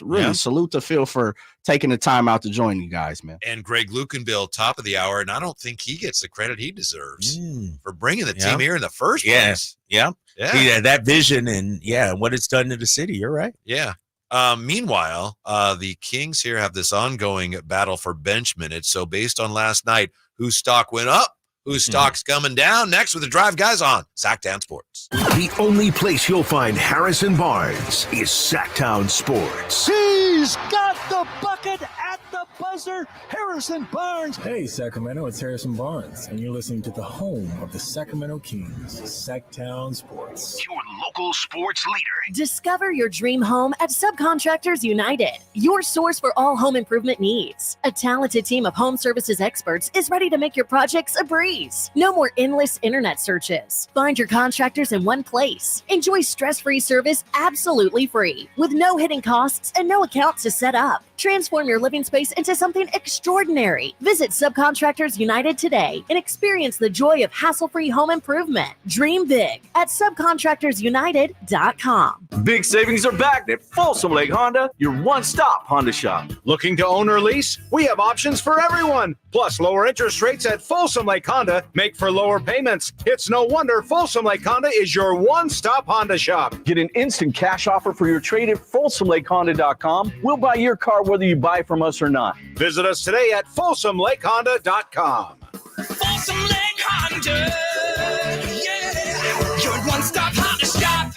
Really salute to Phil for taking the time out to join you guys, man. And Greg Lukenbill, top of the hour, and I don't think he gets the credit he deserves for bringing the team here in the first place. Yeah, that vision and what it's done to the city. You're right. Yeah. Meanwhile, the Kings here have this ongoing battle for bench minutes. So based on last night, whose stock went up, whose stock's coming down? Next with the Drive Guys on Sactown Sports. The only place you'll find Harrison Barnes is Sactown Sports. He's got the bucket at the buzzer. Mr. Harrison Barnes. Hey, Sacramento, it's Harrison Barnes, and you're listening to the home of the Sacramento Kings, Sactown Sports. Your local sports leader. Discover your dream home at Subcontractors United, your source for all home improvement needs. A talented team of home services experts is ready to make your projects a breeze. No more endless internet searches. Find your contractors in one place. Enjoy stress-free service absolutely free, with no hidden costs and no accounts to set up. Transform your living space into something extraordinary. Visit Subcontractors United today and experience the joy of hassle-free home improvement. Dream big at subcontractorsunited.com. Big savings are back at Folsom Lake Honda, your one-stop Honda shop. Looking to own or lease? We have options for everyone. Plus, lower interest rates at Folsom Lake Honda make for lower payments. It's no wonder Folsom Lake Honda is your one-stop Honda shop. Get an instant cash offer for your trade at FolsomLakeHonda.com. We'll buy your car whether you buy from us or not. Visit us today at FolsomLakeHonda.com. Folsom Lake Honda, yeah, your one-stop Honda shop.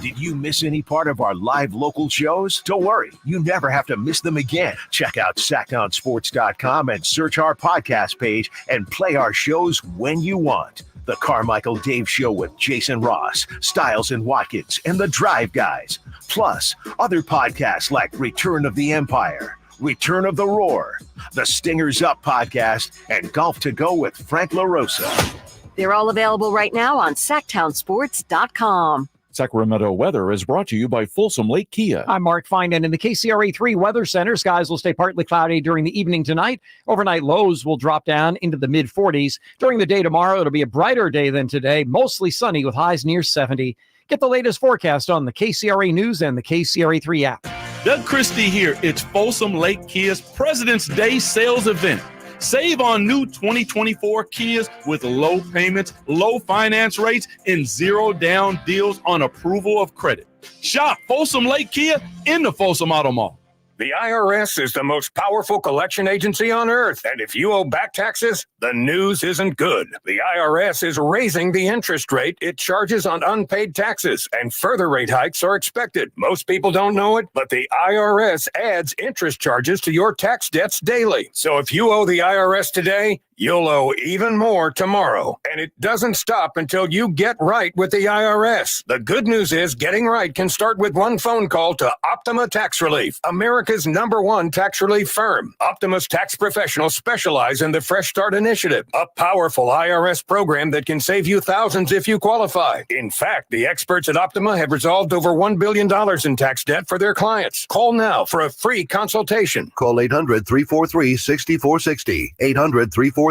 Did you miss any part of our live local shows? Don't worry, you never have to miss them again. Check out SactownSports.com and search our podcast page and play our shows when you want. The Carmichael Dave Show with Jason Ross, Stiles and Watkins, and The Drive Guys. Plus, other podcasts like Return of the Empire, Return of the Roar, The Stingers Up podcast, and Golf to Go with Frank LaRosa. They're all available right now on SactownSports.com. Sacramento weather is brought to you by Folsom Lake Kia. I'm Mark Finan in the KCRA 3 Weather Center. Skies will stay partly cloudy during the evening tonight. Overnight lows will drop down into the mid-40s. During the day tomorrow, it'll be a brighter day than today, mostly sunny with highs near 70. Get the latest forecast on the KCRA News and the KCRA 3 app. Doug Christie here. It's Folsom Lake Kia's President's Day sales event. Save on new 2024 Kias with low payments, low finance rates, and zero down deals on approval of credit. Shop Folsom Lake Kia in the Folsom Auto Mall. The IRS is the most powerful collection agency on earth, and if you owe back taxes, the news isn't good. The IRS is raising the interest rate it charges on unpaid taxes, and further rate hikes are expected. Most people don't know it, but the IRS adds interest charges to your tax debts daily. So if you owe the IRS today, you'll owe even more tomorrow. And it doesn't stop until you get right with the IRS. The good news is getting right can start with one phone call to Optima Tax Relief, America's #1 tax relief firm. Optima's tax professionals specialize in the Fresh Start Initiative, a powerful IRS program that can save you thousands if you qualify. In fact, the experts at Optima have resolved over $1 billion in tax debt for their clients. Call now for a free consultation. Call 800-343-6460. 800-343-6460.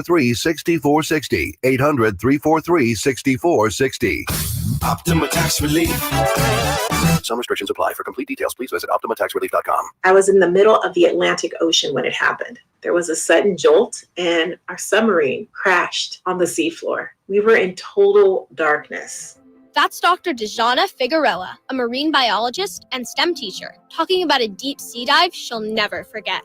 800-343-6460. Optima Tax Relief. Some restrictions apply. For complete details, please visit OptimaTaxRelief.com. I was in the middle of the Atlantic Ocean when it happened. There was a sudden jolt and our submarine crashed on the seafloor. We were in total darkness. That's Dr. Dejana Figueroa, a marine biologist and STEM teacher, talking about a deep sea dive she'll never forget.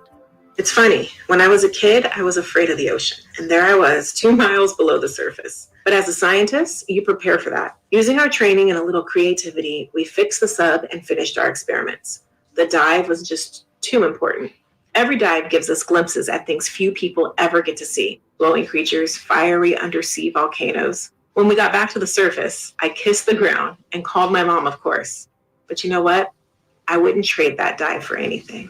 It's funny, when I was a kid, I was afraid of the ocean, and there I was, 2 miles below the surface. But as a scientist, you prepare for that. Using our training and a little creativity, we fixed the sub and finished our experiments. The dive was just too important. Every dive gives us glimpses at things few people ever get to see. Glowing creatures, fiery undersea volcanoes. When we got back to the surface, I kissed the ground and called my mom, of course. But you know what? I wouldn't trade that dive for anything.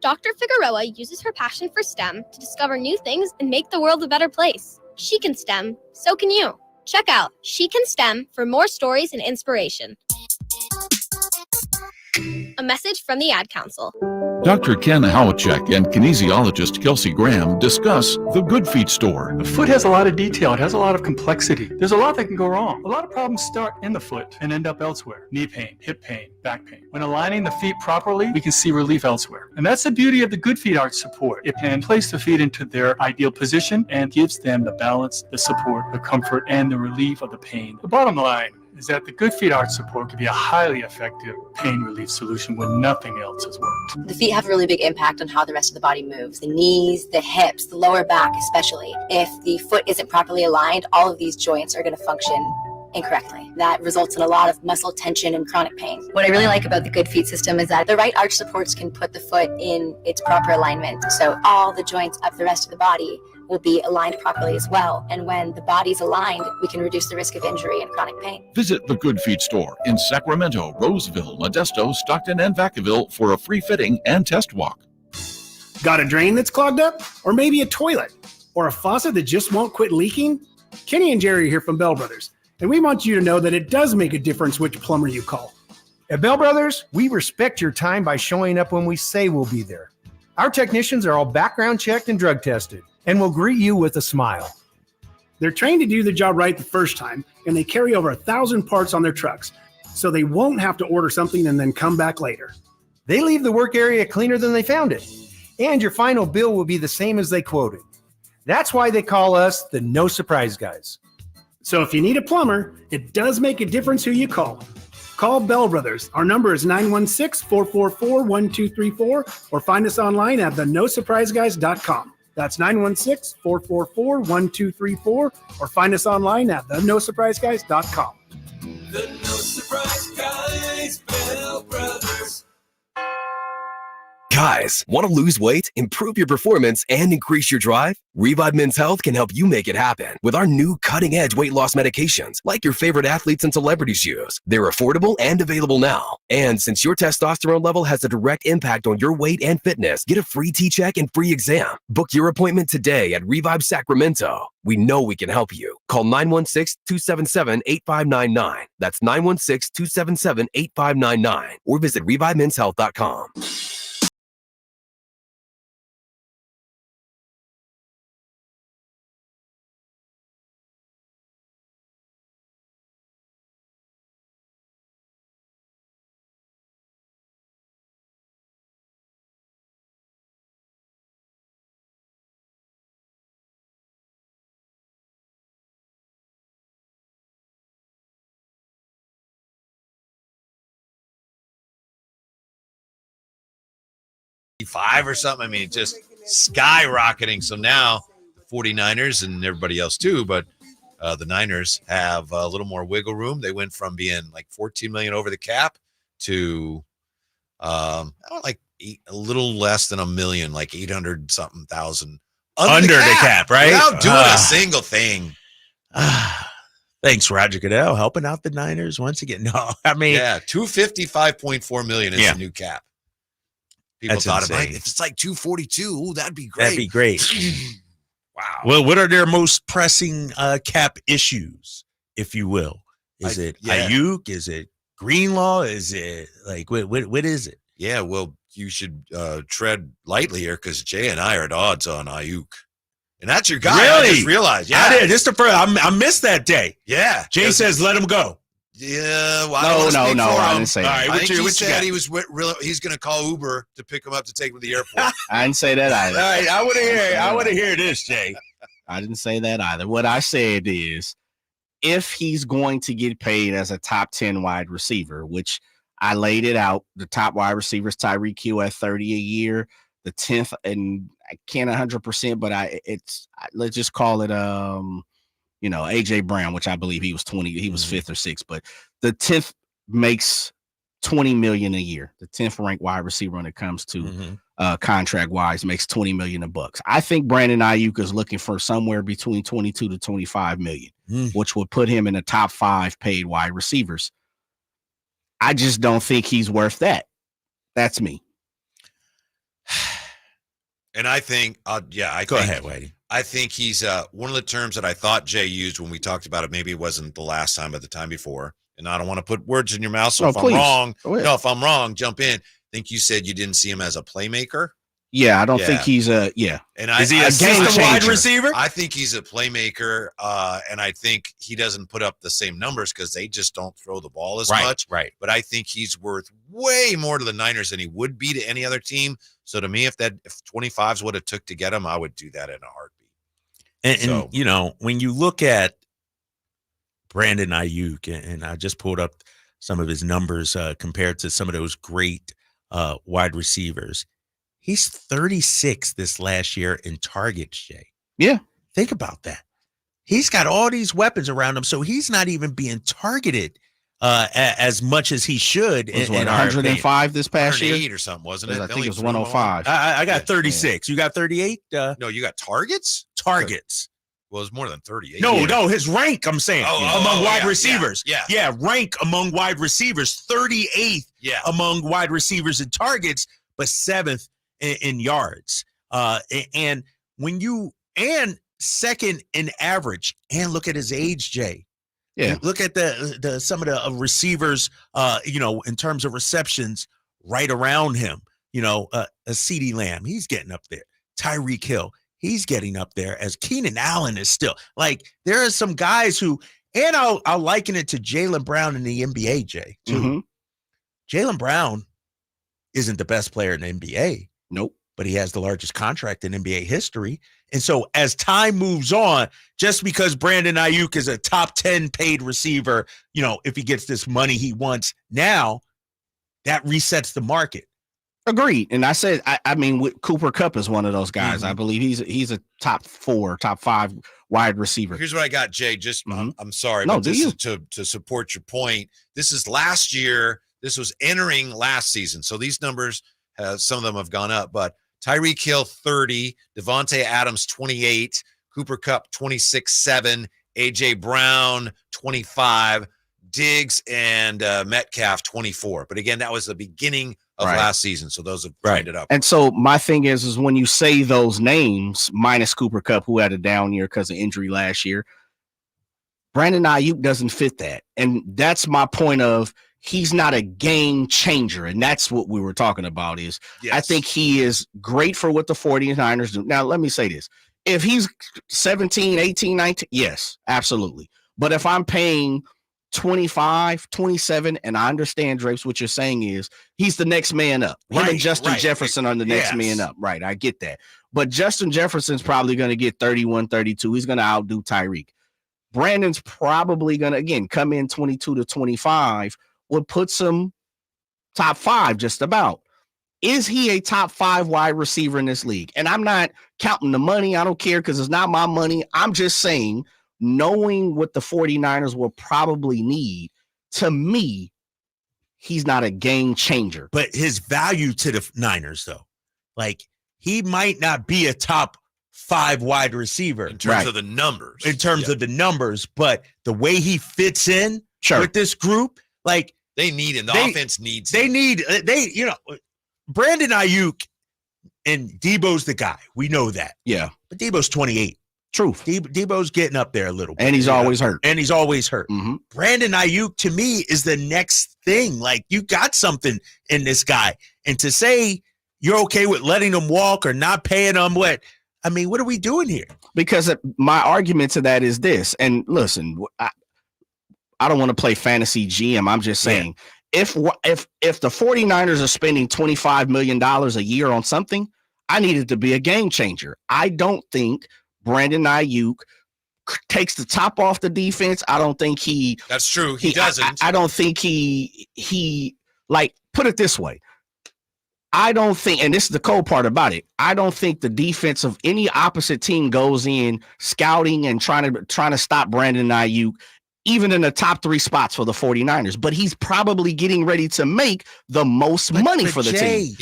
Dr. Figueroa uses her passion for STEM to discover new things and make the world a better place. She can STEM, so can you. Check out She Can STEM for more stories and inspiration. A message from the Ad Council. Dr. Ken Howachek and kinesiologist Kelsey Graham discuss the Good Feet store. The foot has a lot of detail. It has a lot of complexity. There's a lot that can go wrong. A lot of problems start in the foot and end up elsewhere. Knee pain, hip pain, back pain. When aligning the feet properly, we can see relief elsewhere. And that's the beauty of the Good Feet Arch support. It can place the feet into their ideal position and gives them the balance, the support, the comfort, and the relief of the pain. The bottom line is that the Good Feet Arch support can be a highly effective pain relief solution when nothing else has worked. The feet have a really big impact on how the rest of the body moves. The knees, the hips, the lower back especially. If the foot isn't properly aligned, all of these joints are going to function incorrectly. That results in a lot of muscle tension and chronic pain. What I really like about the Good Feet system is that the right arch supports can put the foot in its proper alignment. So all the joints of the rest of the body will be aligned properly as well. And when the body's aligned, we can reduce the risk of injury and chronic pain. Visit the Good Feet store in Sacramento, Roseville, Modesto, Stockton, and Vacaville for a free fitting and test walk. Got a drain that's clogged up? Or maybe a toilet? Or a faucet that just won't quit leaking? Kenny and Jerry are here from Bell Brothers, and we want you to know that it does make a difference which plumber you call. At Bell Brothers, we respect your time by showing up when we say we'll be there. Our technicians are all background checked and drug tested, and will greet you with a smile. They're trained to do the job right the first time, and they carry over 1,000 parts on their trucks, so they won't have to order something and then come back later. They leave the work area cleaner than they found it, and your final bill will be the same as they quoted. That's why they call us the No Surprise Guys. So if you need a plumber, it does make a difference who you call. Call Bell Brothers. Our number is 916-444-1234 or find us online at thenosurpriseguys.com. That's 916-444-1234 or find us online at thenosurpriseguys.com. The No Surprise Guys, Bell Brothers. Guys, want to lose weight, improve your performance, and increase your drive? Revive Men's Health can help you make it happen with our new cutting-edge weight loss medications like your favorite athletes and celebrities use. They're affordable and available now. And since your testosterone level has a direct impact on your weight and fitness, get a free T-check and free exam. Book your appointment today at Revive Sacramento. We know we can help you. Call 916-277-8599. That's 916-277-8599 or visit ReviveMen'sHealth.com. Five or something. I mean, just skyrocketing. So now the 49ers and everybody else too, but the Niners have a little more wiggle room. They went from being like 14 million over the cap to a little less than a million, like 800 something thousand under the cap, right? Without doing a single thing. Thanks, Roger Goodell, helping out the Niners once again. No, I mean, yeah, 255.4 million is the new cap. People That's thought insane. if it's like 242, ooh, that'd be great. That'd be great. Wow. Well, what are their most pressing cap issues, if you will? Is it Ayuk? Is it Greenlaw? Is it like what is it? Yeah, well, you should tread lightly here because Jay and I are at odds on Ayuk. And that's your guy. Really? I just realized. Yeah. I did. This the first. I missed that day. Yeah. Jay says, let him go. Yeah, well, I didn't say that. I think he said he was he's going to call Uber to pick him up to take him to the airport. I didn't say that either. All right, I want to hear this, Jay. I didn't say that either. What I said is, if he's going to get paid as a top 10 wide receiver, which I laid it out, the top wide receivers, Tyreek Hill at 30 a year, the 10th, and I can't 100%, but let's just call it AJ Brown, which I believe he was 20, he was 5th or 6th, but the 10th makes 20 million a year. The 10th ranked wide receiver when it comes to contract wise makes 20 million $. I think Brandon Ayuk is looking for somewhere between 22 to 25 million, which would put him in the top 5 paid wide receivers. I just don't think he's worth that. That's me. And I think, go ahead, Whitey. I think he's one of the terms that I thought Jay used when we talked about it. Maybe it wasn't the last time, but the time before. And I don't want to put words in your mouth. So if I'm wrong, jump in. I think you said you didn't see him as a playmaker. Yeah, I don't think he's And is he a system wide receiver? I think he's a playmaker, and I think he doesn't put up the same numbers because they just don't throw the ball as much. Right. But I think he's worth way more to the Niners than he would be to any other team. So to me, if 25 is what it took to get him, I would do that in a heartbeat. And when you look at Brandon Ayuk, and I just pulled up some of his numbers compared to some of those great wide receivers. He's 36 this last year in targets, Jay. Yeah. Think about that. he's got all these weapons around him, so he's not even being targeted as much as he should. It was 105 this past year? 108 or something, wasn't it? I think it was 105. I got 36. You got 38? No, you got targets? Targets. Well, it's more than 38. No, his rank, I'm saying, among wide receivers. Yeah. Rank among wide receivers, 38th among wide receivers in targets, but 7th in yards. And second in average. And look at his age, Jay. Yeah. Look at the some of the receivers, in terms of receptions right around him. A CeeDee Lamb, he's getting up there. Tyreek Hill, he's getting up there, as Keenan Allen is still. Like, there are some guys who, and I'll liken it to Jaylen Brown in the NBA, Jay, too. Mm-hmm. Jaylen Brown isn't the best player in the NBA. Nope. But he has the largest contract in NBA history. And so as time moves on, just because Brandon Ayuk is a top 10 paid receiver, if he gets this money he wants now, that resets the market. Agreed. And I said, I mean, Cooper Kupp is one of those guys. Mm-hmm. I believe he's a top 5 wide receiver. Here's what I got, Jay. Just I'm sorry, No, but do this you? is to support your point. This is last year. This was entering last season. So these numbers, some of them have gone up, but Tyreek Hill 30, Devontae Adams 28, Cooper Kupp 26-7, AJ Brown 25, Diggs and Metcalf 24. But again, that was the beginning of last season, so those have grinded up. And so my thing is when you say those names, minus Cooper Kupp, who had a down year because of injury last year, Brandon Ayuk doesn't fit that. And that's my point of, he's not a game changer. And that's what we were talking about is I think he is great for what the 49ers do. Now, let me say this. If he's 17, 18, 19, yes, absolutely. But if I'm paying 25, 27, and I understand, Drapes, what you're saying is he's the next man up. Him and Justin Jefferson are the next man up. Right, I get that. But Justin Jefferson's probably going to get 31, 32. He's going to outdo Tyreek. Brandon's probably going to, again, come in 22 to 25, would put some top 5 just about. Is he a top 5 wide receiver in this league? And I'm not counting the money. I don't care because it's not my money. I'm just saying, knowing what the 49ers will probably need, to me, he's not a game changer. But his value to the Niners, though, like, he might not be a top 5 wide receiver in terms of the numbers. In terms of the numbers, but the way he fits in with this group, like, they need him. The offense needs him. They Brandon Ayuk and Debo's the guy. We know that. Yeah. But Debo's 28. Truth. Debo's getting up there a little bit. And he's always hurt. Mm-hmm. Brandon Ayuk, to me, is the next thing. Like, you got something in this guy. And to say you're okay with letting him walk or not paying him what are we doing here? Because my argument to that is this. And listen, I don't want to play fantasy GM. I'm just saying, if the 49ers are spending $25 million a year on something, I need it to be a game changer. I don't think Brandon Ayuk takes the top off the defense. I don't think That's true. He doesn't. I don't think he like, put it this way. I don't think, and this is the cold part about it, I don't think the defense of any opposite team goes in scouting and trying to stop Brandon Ayuk, even in the top 3 spots for the 49ers. But he's probably getting ready to make the most money for the team.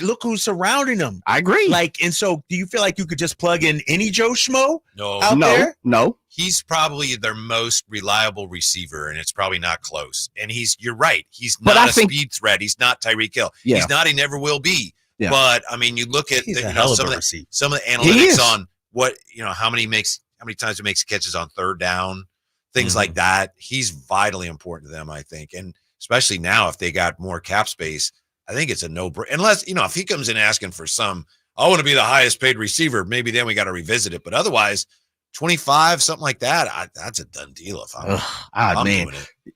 Look who's surrounding him. I agree. Like, and so do you feel like you could just plug in any Joe Schmo? No. He's probably their most reliable receiver, and it's probably not close. And you're right. He's not speed threat. He's not Tyreek Hill. Yeah. He's not, he never will be. Yeah. But I mean, you look at some of the analytics on how many times he makes catches on third down, things like that. He's vitally important to them, I think. And especially now, if they got more cap space, I think it's a no-brainer. Unless, if he comes in asking for I want to be the highest paid receiver, maybe then we got to revisit it. But otherwise, 25, something like that, that's a done deal if I'm doing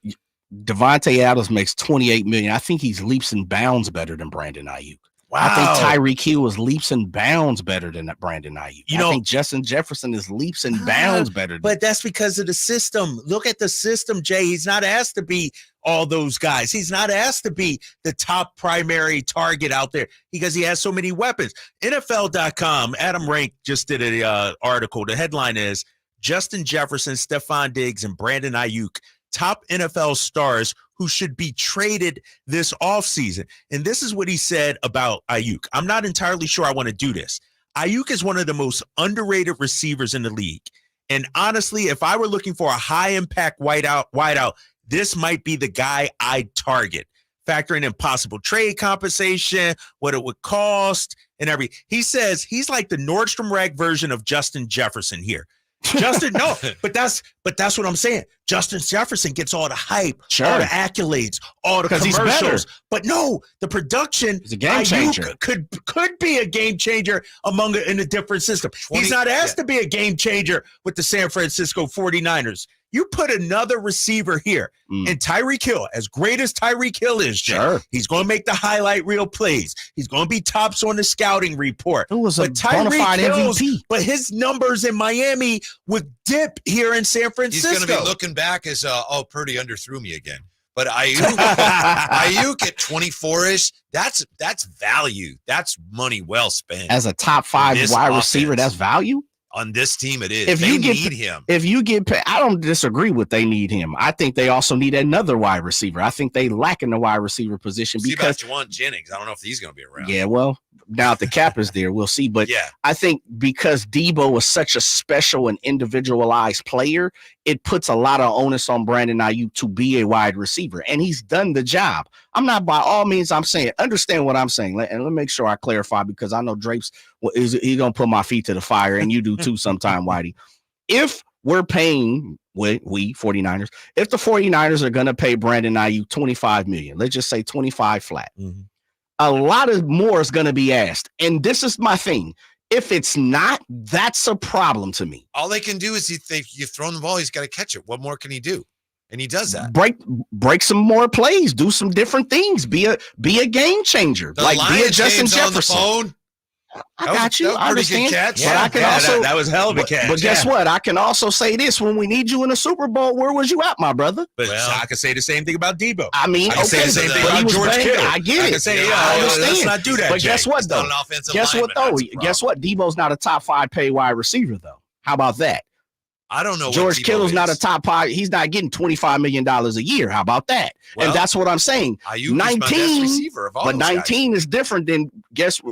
it. Devontae Adams makes $28 million. I think he's leaps and bounds better than Brandon Ayuk. Wow. I think Tyreek Hill is leaps and bounds better than Brandon Ayuk. I think Justin Jefferson is leaps and bounds better. But that's because of the system. Look at the system, Jay. He's not asked to be all those guys. He's not asked to be the top primary target out there because he has so many weapons. NFL.com, Adam Rank just did an article. The headline is, Justin Jefferson, Stephon Diggs, and Brandon Ayuk, top NFL stars who should be traded this offseason. And this is what he said about Ayuk. I'm not entirely sure I want to do this. Ayuk is one of the most underrated receivers in the league. And honestly, if I were looking for a high-impact wideout, this might be the guy I'd target, factoring in possible trade compensation, what it would cost, and everything. He says he's like the Nordstrom Rack version of Justin Jefferson here. Justin, no, but that's what I'm saying. Justin Jefferson gets all the hype, all the accolades, all the commercials. But no, the production is a game changer. Could be a game changer in a different system. He's not asked to be a game changer with the San Francisco 49ers. You put another receiver here, and Tyreek Hill, as great as Tyreek Hill is, Jay, he's going to make the highlight reel plays. He's going to be tops on the scouting report. It was a bona fide MVP. But his numbers in Miami would dip here in San Francisco. He's going to be looking back as, Purdy underthrew me again. But Ayuk at 24-ish, that's value. That's money well spent. As a top 5 wide receiver, that's value? On this team, it is. They need him. If you get paid, I don't disagree with they need him. I think they also need another wide receiver. I think they lack in the wide receiver position because Juwan Jennings. I don't know if he's going to be around. Yeah, well, now if the cap is there, we'll see. But I think because Debo was such a special and individualized player, it puts a lot of onus on Brandon Ayuk to be a wide receiver, and he's done the job. I'm not by all means I'm saying, understand what I'm saying, and let me make sure I clarify because I know Drape's he's going to put my feet to the fire, and you do too sometime, Whitey. If we're paying, we 49ers, if the 49ers are going to pay Brandon Ayuk $25 million, let's just say 25 flat, a lot of more is going to be asked. And this is my thing. If it's not, that's a problem to me. All they can do is you throw him the ball, he's got to catch it. What more can he do? And he does that. Break some more plays, do some different things, be a game changer. Be a Justin Jefferson. On the phone. I got you. I understand. Catch. But I can also that was hell of a catch. But guess what? I can also say this: when we need you in the Super Bowl, where was you at, my brother? But I can say the same thing about Debo. I mean, I can say the same thing about George Kittle. I get it. I can say, I understand. Let's not do that. But guess what, though? Guess what? Debo's not a top 5 paid wide receiver, though. How about that? I don't know. George Kittle's not a top 5. He's not getting $25 million a year. How about that? Well, and that's what I'm saying. 19, but 19 is different than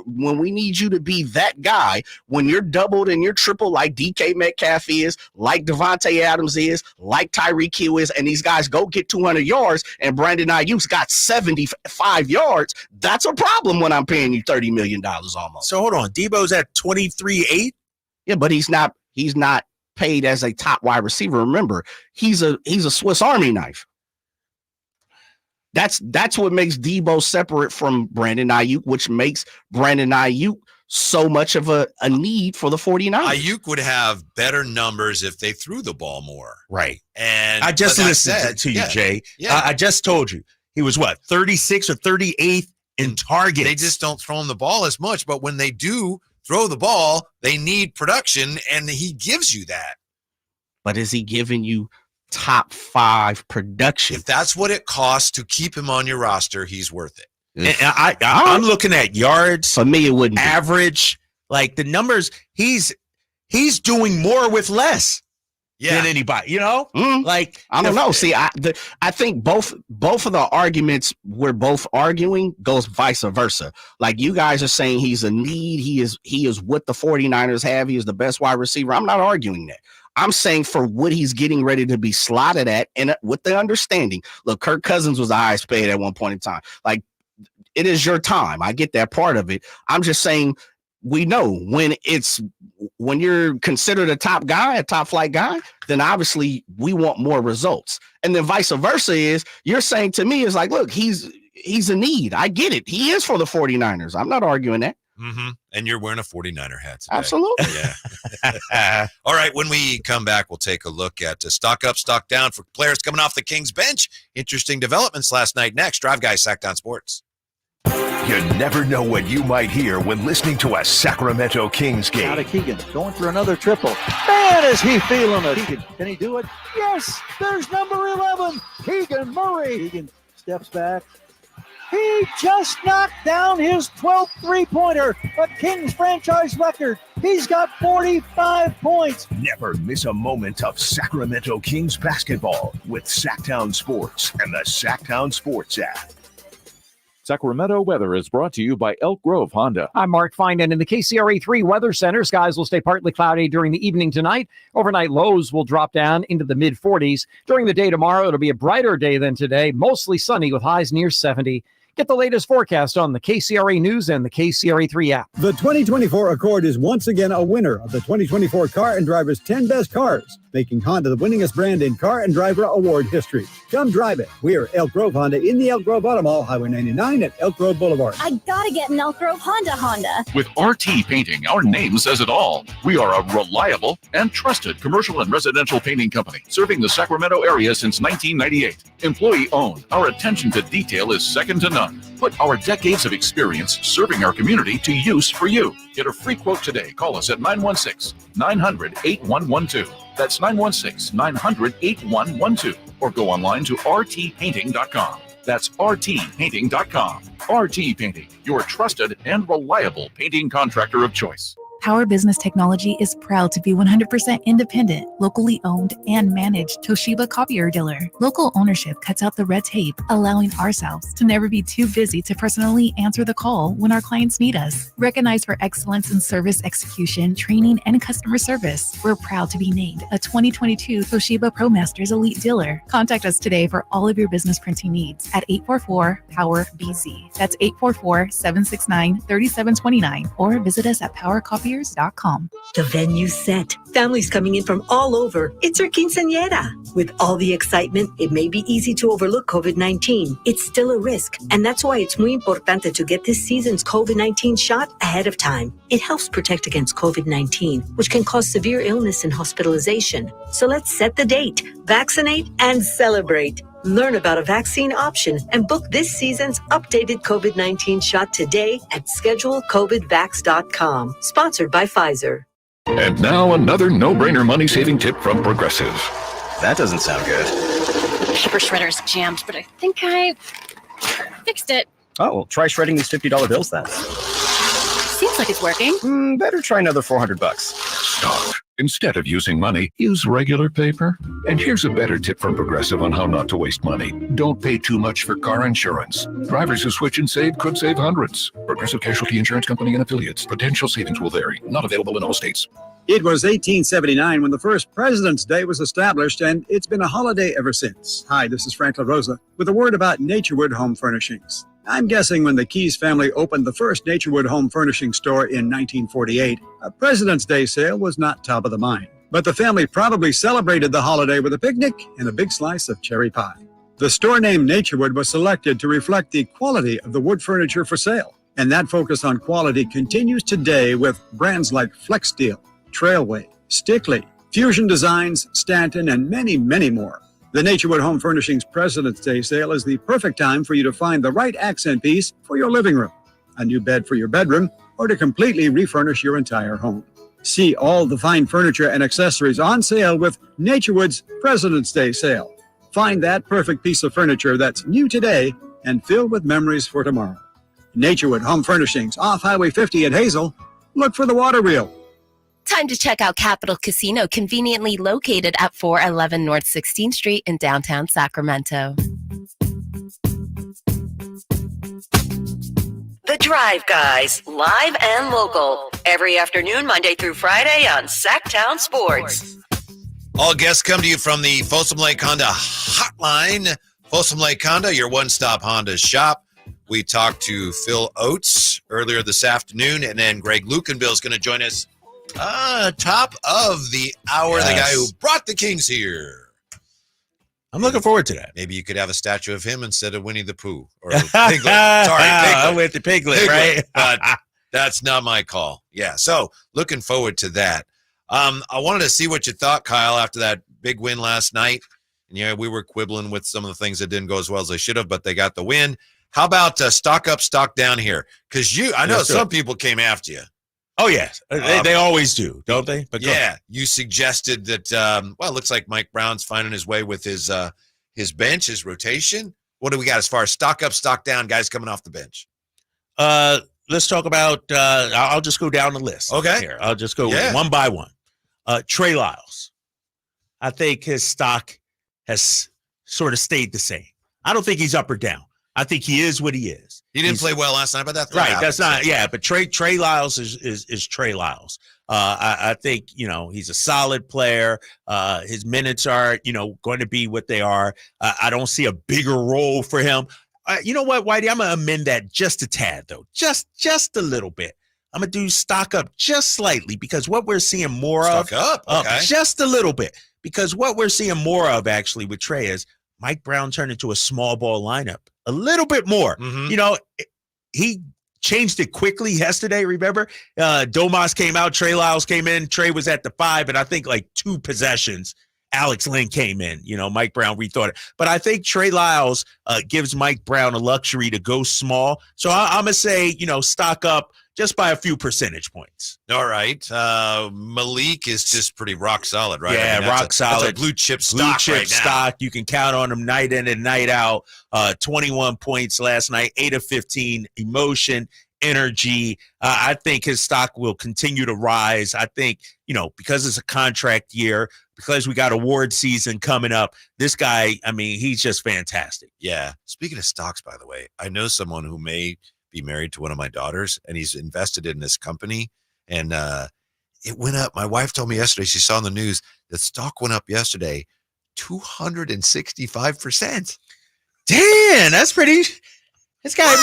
when we need you to be that guy, when you're doubled and you're triple like DK Metcalf is, like Devontae Adams is, like Tyreek Hill is, and these guys go get 200 yards and Brandon Ayuk's got 75 yards. That's a problem when I'm paying you $30 million almost. So hold on. Debo's at 23.8? Yeah, but he's not paid as a top wide receiver. Remember, he's a Swiss Army knife. That's what makes Debo separate from Brandon Ayuk, which makes Brandon Ayuk so much of a need for the 49ers. Ayuk would have better numbers if they threw the ball more. Right. And I just listened to you, Jay. Yeah. I just told you. He was 36 or 38th in targets. They just don't throw him the ball as much, but when they do throw the ball, they need production, and he gives you that. But is he giving you top 5 production? If that's what it costs to keep him on your roster, he's worth it. And I'm looking at yards. For me, it wouldn't average. Like the numbers, he's doing more with less than anybody. Like I don't know. See, I think both of the arguments we're both arguing goes vice versa. Like you guys are saying he's a need. He is what the 49ers have. He is the best wide receiver. I'm not arguing that. I'm saying for what he's getting ready to be slotted at, and with the understanding, look, Kirk Cousins was the highest paid at one point in time. Like, it is your time. I get that part of it. I'm just saying we know when you're considered a top guy, a top flight guy, then obviously we want more results. And then vice versa is you're saying to me is like, look, he's a need. I get it. He is for the 49ers. I'm not arguing that. Mm-hmm. And you're wearing a 49er hat today. Absolutely. Yeah. All right. When we come back, we'll take a look at stock up, stock down for players coming off the Kings bench. Interesting developments last night. Next, Drive Guys, Sactown Sports. You never know what you might hear when listening to a Sacramento Kings game. Out of Keegan, going for another triple. Man, is he feeling it. Keegan, can he do it? Yes, there's number 11, Keegan Murray. Keegan steps back. He just knocked down his 12th three-pointer, a Kings franchise record. He's got 45 points. Never miss a moment of Sacramento Kings basketball with Sactown Sports and the Sactown Sports app. Sacramento weather is brought to you by Elk Grove Honda. I'm Mark Finan in the KCRA3 Weather Center. Skies will stay partly cloudy during the evening tonight. Overnight lows will drop down into the mid-40s. During the day tomorrow, it'll be a brighter day than today, mostly sunny with highs near 70. Get the latest forecast on the KCRA News and the KCRA3 app. The 2024 Accord is once again a winner of the 2024 Car and Driver's 10 Best Cars, making Honda the winningest brand in Car and Driver Award history. Come drive it. We are Elk Grove Honda in the Elk Grove Auto Mall, Highway 99 at Elk Grove Boulevard. I gotta get an Elk Grove Honda. With RT Painting, our name says it all. We are a reliable and trusted commercial and residential painting company serving the Sacramento area since 1998. Employee-owned, our attention to detail is second to none. Put our decades of experience serving our community to use for you. Get a free quote today. Call us at 916-900-8112. That's 916-900-8112. Or go online to rtpainting.com. That's rtpainting.com. RT Painting, your trusted and reliable painting contractor of choice. Power Business Technology is proud to be 100% independent, locally owned, and managed Toshiba copier dealer. Local ownership cuts out the red tape, allowing ourselves to never be too busy to personally answer the call when our clients need us. Recognized for excellence in service execution, training, and customer service, we're proud to be named a 2022 Toshiba ProMasters Elite Dealer. Contact us today for all of your business printing needs at 844-POWER-BZ. That's 844-769-3729, or visit us at PowerCopier.com. The venue's set. Families coming in from all over. It's our quinceañera. With all the excitement, it may be easy to overlook COVID-19. It's still a risk, and that's why it's muy importante to get this season's COVID-19 shot ahead of time. It helps protect against COVID-19, which can cause severe illness and hospitalization. So let's set the date, vaccinate, and celebrate. Learn about a vaccine option and book this season's updated COVID-19 shot today at schedulecovidvax.com. Sponsored by Pfizer. And now another no-brainer money-saving tip from Progressive. That doesn't sound good. Paper shredder's jammed, but I think I fixed it. Oh, well, try shredding these $50 bills then. Seems like it's working. Better try another $400. Stop. Instead of using money, use regular paper. And here's a better tip from Progressive on how not to waste money. Don't pay too much for car insurance. Drivers who switch and save could save hundreds. Progressive Casualty Insurance Company and Affiliates. Potential savings will vary. Not available in all states. It was 1879 when the first President's Day was established, and it's been a holiday ever since. Hi, this is Frank LaRosa with a word about Naturewood Home Furnishings. I'm guessing when the Keys family opened the first Naturewood Home Furnishing store in 1948, a President's Day sale was not top of the mind. But the family probably celebrated the holiday with a picnic and a big slice of cherry pie. The store name Naturewood was selected to reflect the quality of the wood furniture for sale. And that focus on quality continues today with brands like FlexSteel, Trailway, Stickley, Fusion Designs, Stanton, and many, many more. The Naturewood Home Furnishings President's Day sale is the perfect time for you to find the right accent piece for your living room, a new bed for your bedroom, or to completely refurnish your entire home. See all the fine furniture and accessories on sale with Naturewood's President's Day sale. Find that perfect piece of furniture that's new today and filled with memories for tomorrow. Naturewood Home Furnishings, off Highway 50 at Hazel. Look for the water wheel. Time to check out Capital Casino, conveniently located at 411 North 16th Street in downtown Sacramento. The Drive Guys, live and local, every afternoon, Monday through Friday on Sactown Sports. All guests come to you from the Folsom Lake Honda Hotline. Folsom Lake Honda, your one-stop Honda shop. We talked to Phil Oates earlier this afternoon, and then Greg Lukenbill is going to join us top of the hour. Yes. The guy who brought the Kings here. I'm looking forward to that. Maybe you could have a statue of him instead of Winnie the Pooh. Or Piglet. Sorry, Piglet. With the Piglet, right? But that's not my call. Yeah, so looking forward to that. I wanted to see what you thought, Kyle, after that big win last night. And yeah, we were quibbling with some of the things that didn't go as well as they should have, but they got the win. How about stock up, stock down here? Because I know some people came after you. Oh, yes. They always do, don't they? But yeah, you suggested that, it looks like Mike Brown's finding his way with his bench, his rotation. What do we got as far as stock up, stock down, guys coming off the bench? let's talk about. I'll just go down the list. Okay. Here, I'll just go one by one. Trey Lyles. I think his stock has sort of stayed the same. I don't think he's up or down. I think he is what he is. He didn't play well last night, but that's right. That's not. Yeah, but Trey Lyles is Trey Lyles. I think he's a solid player. His minutes are going to be what they are. I don't see a bigger role for him. You know what, Whitey? I'm gonna amend that just a tad, though, just a little bit. I'm gonna do stock up just slightly because what we're seeing more stock up, okay. Just a little bit because what we're seeing more of actually with Trey is Mike Brown turned into a small ball lineup a little bit more. Mm-hmm. He changed it quickly yesterday. Remember, Domas came out, Trey Lyles came in. Trey was at the 5, and I think like 2 possessions. Alex Lynn came in, Mike Brown rethought it. But I think Trey Lyles gives Mike Brown a luxury to go small. So I'm going to say, stock up just by a few percentage points. All right. Malik is just pretty rock solid, right? Yeah, rock solid. That's a blue chip stock right now. Stock. You can count on him night in and night out. 21 points last night, 8 of 15, emotion, energy. I think his stock will continue to rise. I think, because it's a contract year, because we got award season coming up, this guy, he's just fantastic. Yeah. Speaking of stocks, by the way, I know someone who may be married to one of my daughters, and he's invested in this company, and it went up. My wife told me yesterday, she saw in the news, the stock went up yesterday 265%. Damn, that's pretty. This guy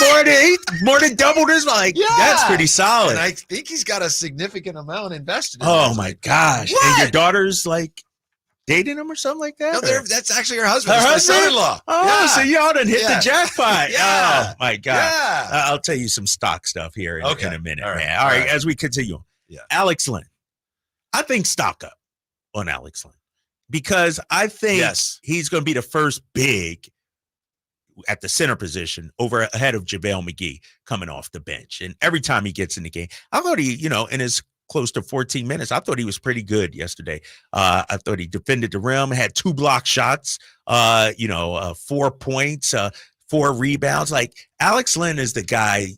more than doubled his That's pretty solid. And I think he's got a significant amount invested in Oh my gosh. What? And your daughter's dating him or something like that? No, that's actually her husband. Her husband? My son-in-law. Oh, yeah. So y'all done hit the jackpot. Yeah. Oh my God. Yeah. I'll tell you some stock stuff here in a minute, All right. man. All right, as we continue. Yeah. Alex Lynn. I think stock up on Alex Lynn because I think he's going to be the first big at the center position ahead of JaVale McGee coming off the bench. And every time he gets in the game, I thought he, in his close to 14 minutes, I thought he was pretty good yesterday. I thought he defended the rim, had 2 block shots, 4 points, 4 rebounds. Alex Lynn is the guy,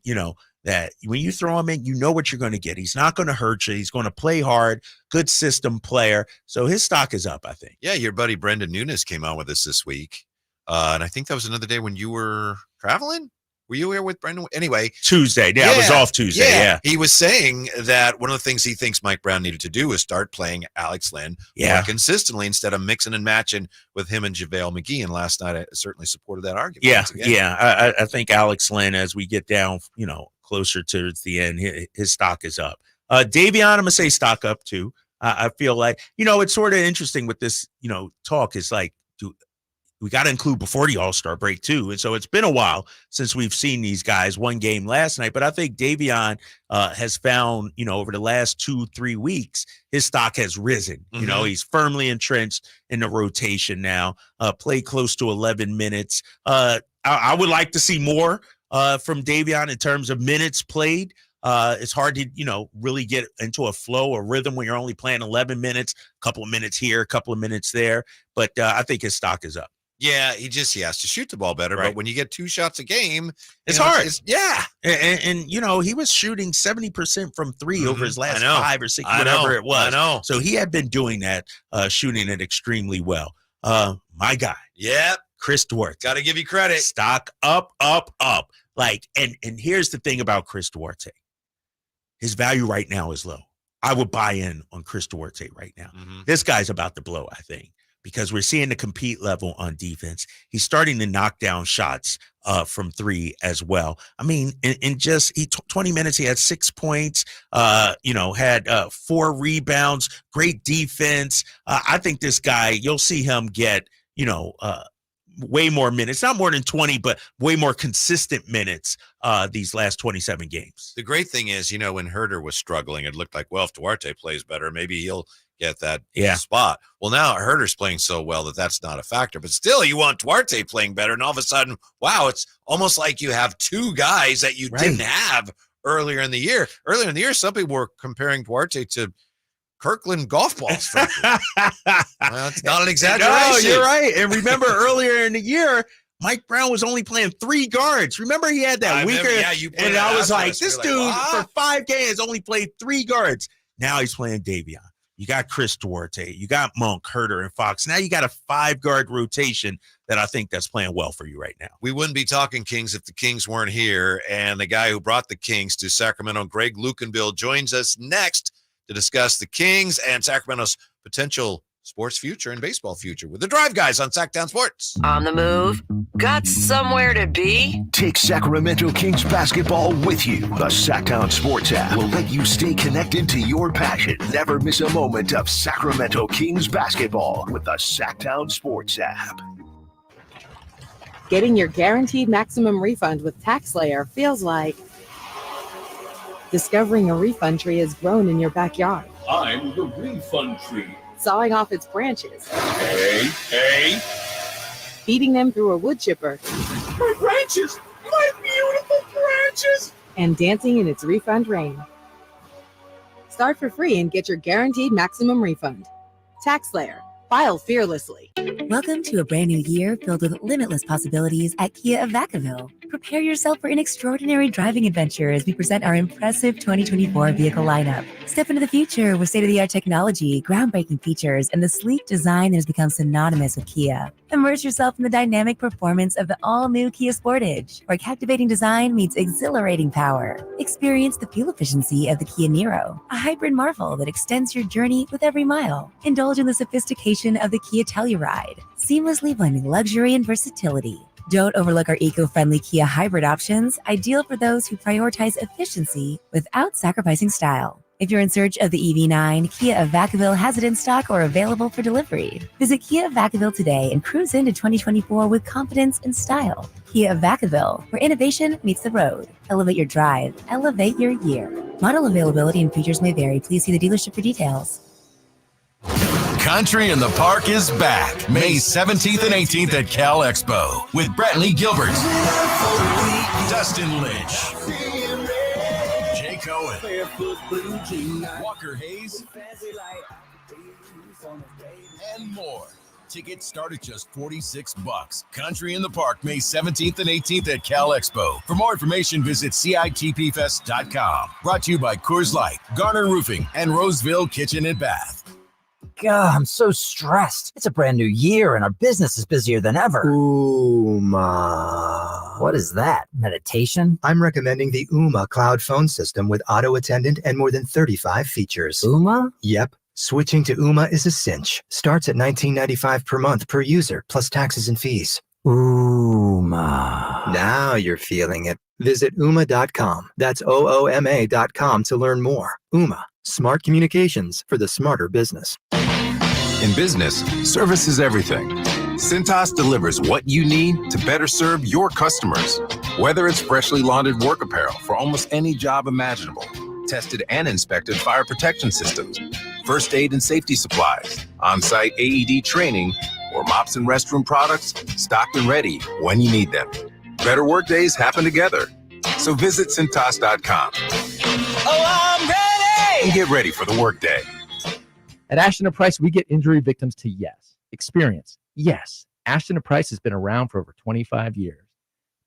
that when you throw him in, you know what you're going to get. He's not going to hurt you. He's going to play hard, good system player. So his stock is up, I think. Yeah, your buddy Brendan Nunes came on with us this week. And I think that was another day when you were traveling. Were you here with Brendan? Anyway. Tuesday. Yeah, I was off Tuesday. Yeah. He was saying that one of the things he thinks Mike Brown needed to do was start playing Alex Lynn more consistently instead of mixing and matching with him and JaVale McGee. And last night I certainly supported that argument. Yeah. I think Alex Lynn, as we get down, closer to the end, his stock is up. Davion, I'm going to say stock up too. I feel like, it's sort of interesting with this, talk is we got to include before the All-Star break too. And so it's been a while since we've seen these guys. One game last night, but I think Davion has found, over the last 2-3 weeks, his stock has risen. Mm-hmm. He's firmly entrenched in the rotation now, played close to 11 minutes. I would like to see more from Davion in terms of minutes played. It's hard to, really get into a flow or rhythm when you're only playing 11 minutes, a couple of minutes here, a couple of minutes there. But I think his stock is up. Yeah, he has to shoot the ball better. Right. But when you get 2 shots a game, it's hard. And he was shooting 70% from 3 over his last 5 or 6, whatever it was. I know. So he had been doing that, shooting it extremely well. My guy. Yeah. Chris Duarte. Got to give you credit. Stock up. And here's the thing about Chris Duarte. His value right now is low. I would buy in on Chris Duarte right now. Mm-hmm. This guy's about to blow, I think, because we're seeing the compete level on defense. He's starting to knock down shots from 3 as well. In just 20 minutes, he had 6 points, had 4 rebounds, great defense. I think this guy, you'll see him get, way more minutes, not more than 20, but way more consistent minutes these last 27 games. The great thing is, when Herder was struggling, it looked like, well, if Duarte plays better, maybe he'll get that spot. Well, now Herder's playing so well that that's not a factor, but still you want Duarte playing better. And all of a sudden, wow, it's almost like you have 2 guys that you didn't have earlier in the year. Earlier in the year, some people were comparing Duarte to Kirkland golf balls. Well, it's not an exaggeration. No, you're right. And remember earlier in the year, Mike Brown was only playing 3 guards. Remember, he had that weaker. And I was like, this dude for 5 games only played 3 guards. Now he's playing Davion. You got Chris Duarte. You got Monk, Herter, and Fox. Now you got a 5-guard rotation that I think that's playing well for you right now. We wouldn't be talking Kings if the Kings weren't here. And the guy who brought the Kings to Sacramento, Greg Lukenbill, joins us next to discuss the Kings and Sacramento's potential sports future and baseball future with the Drive Guys on Sactown Sports. On the move? Got somewhere to be? Take Sacramento Kings basketball with you. The Sactown Sports app will let you stay connected to your passion. Never miss a moment of Sacramento Kings basketball with the Sactown Sports app. Getting your guaranteed maximum refund with TaxSlayer feels like discovering a refund tree has grown in your backyard. I'm the refund tree. Sawing off its branches. Hey. Feeding them through a wood chipper. My branches! My beautiful branches! And dancing in its refund rain. Start for free and get your guaranteed maximum refund. TaxSlayer. File fearlessly. Welcome to a brand new year filled with limitless possibilities at Kia of Vacaville. Prepare yourself for an extraordinary driving adventure as we present our impressive 2024 vehicle lineup. Step into the future with state-of-the-art technology, groundbreaking features, and the sleek design that has become synonymous with Kia. Immerse yourself in the dynamic performance of the all-new Kia Sportage, where captivating design meets exhilarating power. Experience the fuel efficiency of the Kia Niro, a hybrid marvel that extends your journey with every mile. Indulge in the sophistication of the Kia Telluride, seamlessly blending luxury and versatility. Don't overlook our eco-friendly Kia hybrid options, ideal for those who prioritize efficiency without sacrificing style. If you're in search of the EV9, Kia of Vacaville has it in stock or available for delivery. Visit Kia of Vacaville today and cruise into 2024 with confidence and style. Kia of Vacaville, where innovation meets the road. Elevate your drive, elevate your year. Model availability and features may vary. Please see the dealership for details. Country in the Park is back May 17th and 18th at Cal Expo with Brantley Gilbert, Dustin Lynch, Jay Cohen, Walker Hayes, and more. Tickets start at just $46. Country in the Park May 17th and 18th at Cal Expo. For more information, visit CITPFest.com. Brought to you by Coors Light, Garner Roofing, and Roseville Kitchen and Bath. God, I'm so stressed. It's a brand new year and our business is busier than ever. Ooma. What is that? Meditation? I'm recommending the Ooma cloud phone system with auto attendant and more than 35 features. Ooma? Yep. Switching to Ooma is a cinch. Starts at $19.95 per month per user, plus taxes and fees. Ooma. Now you're feeling it. Visit Ooma.com. That's OOMA.com to learn more. Ooma. Smart communications for the smarter business. In business, service is everything. Cintas delivers what you need to better serve your customers. Whether it's freshly laundered work apparel for almost any job imaginable, tested and inspected fire protection systems, first aid and safety supplies, on-site AED training, or mops and restroom products, stocked and ready when you need them. Better work days happen together. So visit Cintas.com. Oh, I'm ready! And get ready for the workday. At Ashton & Price, we get injury victims to yes. Experience, yes. Ashton & Price has been around for over 25 years.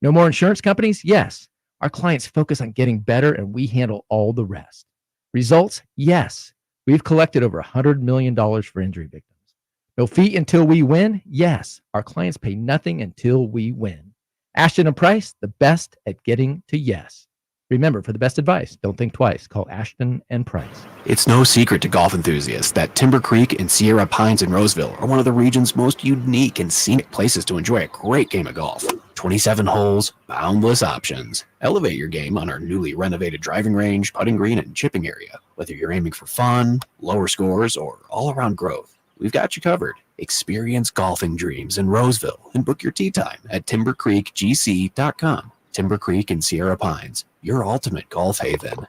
No more insurance companies? Yes. Our clients focus on getting better and we handle all the rest. Results? Yes. We've collected over $100 million for injury victims. No fee until we win? Yes. Our clients pay nothing until we win. Ashton & Price, the best at getting to yes. Remember, for the best advice, don't think twice. Call Ashton & Price. It's no secret to golf enthusiasts that Timber Creek and Sierra Pines in Roseville are one of the region's most unique and scenic places to enjoy a great game of golf. 27 holes, boundless options. Elevate your game on our newly renovated driving range, putting green, and chipping area. Whether you're aiming for fun, lower scores, or all-around growth, we've got you covered. Experience golfing dreams in Roseville and book your tee time at timbercreekgc.com. Timber Creek and Sierra Pines, your ultimate golf haven.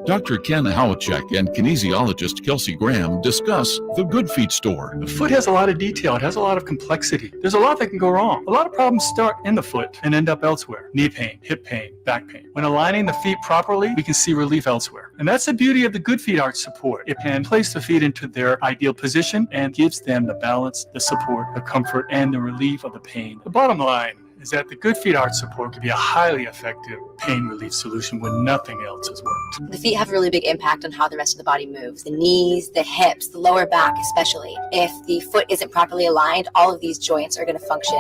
Dr. Ken Howachek and kinesiologist Kelsey Graham discuss the Good Feet store. The foot has a lot of detail. It has a lot of complexity. There's a lot that can go wrong. A lot of problems start in the foot and end up elsewhere. Knee pain, hip pain, back pain. When aligning the feet properly, we can see relief elsewhere. And that's the beauty of the Good Feet arch support. It can place the feet into their ideal position and gives them the balance, the support, the comfort, and the relief of the pain. The bottom line is that the Good Feet arch support can be a highly effective pain relief solution when nothing else has worked. The feet have a really big impact on how the rest of the body moves. The knees, the hips, the lower back especially. If the foot isn't properly aligned, all of these joints are going to function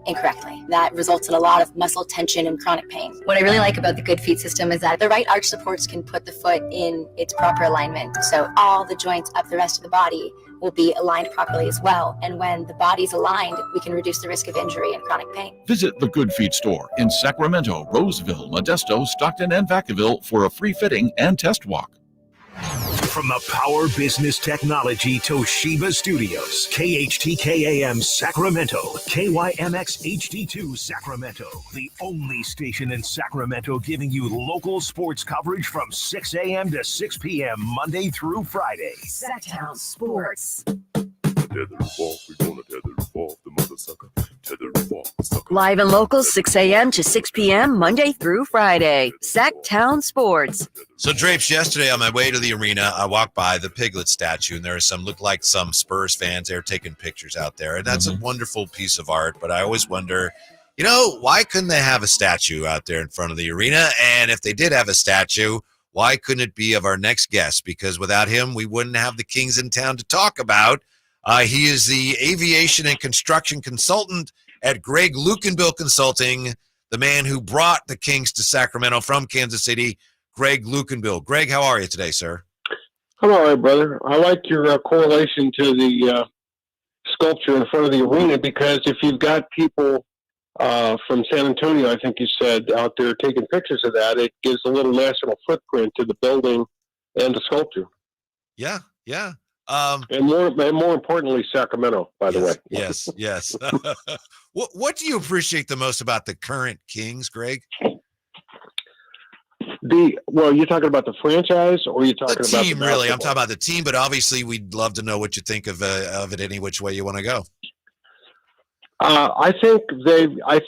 incorrectly. That results in a lot of muscle tension and chronic pain. What I really like about the Good Feet system is that the right arch supports can put the foot in its proper alignment. So all the joints up the rest of the body will be aligned properly as well. And when the body's aligned, we can reduce the risk of injury and chronic pain. Visit the Good Feet store in Sacramento, Roseville, Modesto, Stockton, and Vacaville for a free fitting and test walk. From the Power Business Technology Toshiba Studios, KHTKAM Sacramento, KYMX HD2 Sacramento, the only station in Sacramento giving you local sports coverage from 6 a.m. to 6 p.m. Monday through Friday. Sactown Sports. Tether off, we gonna tether off the mother sucker. Tether off the sucker. Live and local, 6 a.m. to 6 p.m. Monday through Friday. Sactown Sports. So, Drapes, yesterday on my way to the arena, I walked by the Piglet statue, and there are looked like some Spurs fans there taking pictures out there. And that's a wonderful piece of art, but I always wonder, why couldn't they have a statue out there in front of the arena? And if they did have a statue, why couldn't it be of our next guest? Because without him, we wouldn't have the Kings in town to talk about. He is the aviation and construction consultant at Greg Lukenbill Consulting, the man who brought the Kings to Sacramento from Kansas City, Greg Lukenbill. Greg, how are you today, sir? I'm all right, brother. I like your correlation to the sculpture in front of the arena, because if you've got people from San Antonio, I think you said, out there taking pictures of that, it gives a little national footprint to the building and the sculpture. Yeah. And more importantly, Sacramento, by the way. Yes. What do you appreciate the most about the current Kings, Greg? You're talking about the franchise, or are you talking about the team? Really, I'm basketball? talking about the team, but obviously, we'd love to know what you think of it any which way you want to go. I think they, and I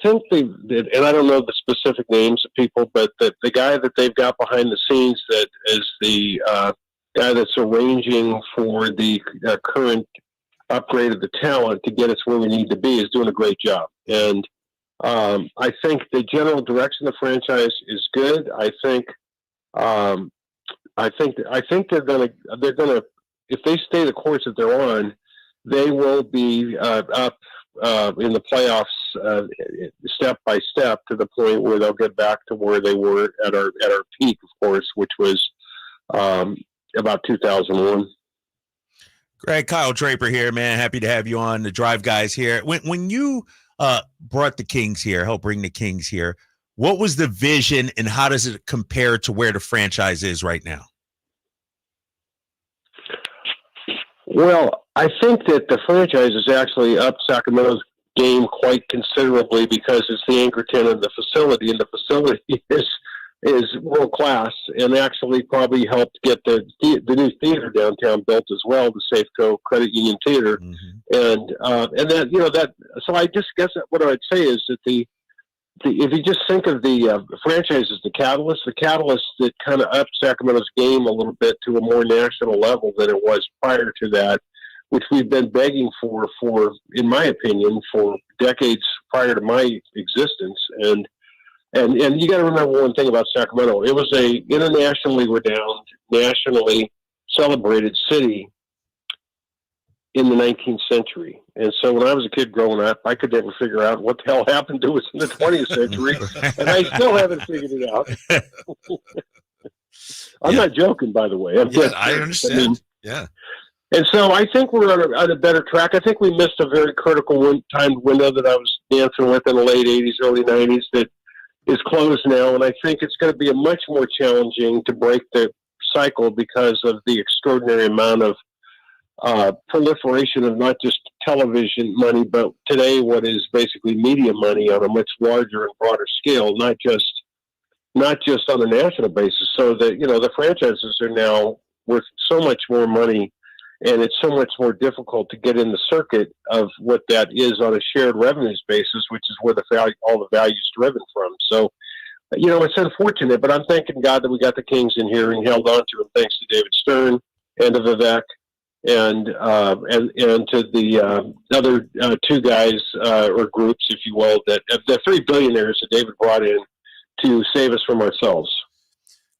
don't know the specific names of people, but the guy that they've got behind the scenes that is the guy that's arranging for the current upgrade of the talent to get us where we need to be is doing a great job. And I think the general direction of the franchise is good. I think they're gonna if they stay the course that they're on, they will be up in the playoffs step by step to the point where they'll get back to where they were at our peak, of course, which was about 2001. Greg, Kyle Draper here, man. Happy to have you on. The Drive Guys here. When you brought the Kings here, helped bring the Kings here, what was the vision and how does it compare to where the franchise is right now? Well, I think that the franchise has actually upped Sacramento's game quite considerably because it's the anchor tenant of the facility, and the facility is world class, and actually probably helped get the new theater downtown built as well, the Safeco Credit Union Theater, and that. So I just guess that what I'd say is that if you just think of the franchise as the catalyst that kind of upped Sacramento's game a little bit to a more national level than it was prior to that, which we've been begging for, in my opinion, for decades prior to my existence. And you got to remember one thing about Sacramento. It was a internationally renowned, nationally celebrated city in the 19th century. And so when I was a kid growing up, I could never figure out what the hell happened to us in the 20th century. And I still haven't figured it out. I'm not joking, by the way. I understand. And so I think we're on a better track. I think we missed a very critical timed window that I was dancing with in the late 80s, early 90s that is closed now. And I think it's going to be a much more challenging to break the cycle because of the extraordinary amount of proliferation of not just television money, but today what is basically media money on a much larger and broader scale, not just not just on a national basis. So that, the franchises are now worth so much more money, and it's so much more difficult to get in the circuit of what that is on a shared revenues basis, which is where all the value is driven from. So, it's unfortunate, but I'm thanking God that we got the Kings in here and held on to them, thanks to David Stern and to Vivek and to the other two guys or groups, if you will, that the three billionaires that David brought in to save us from ourselves.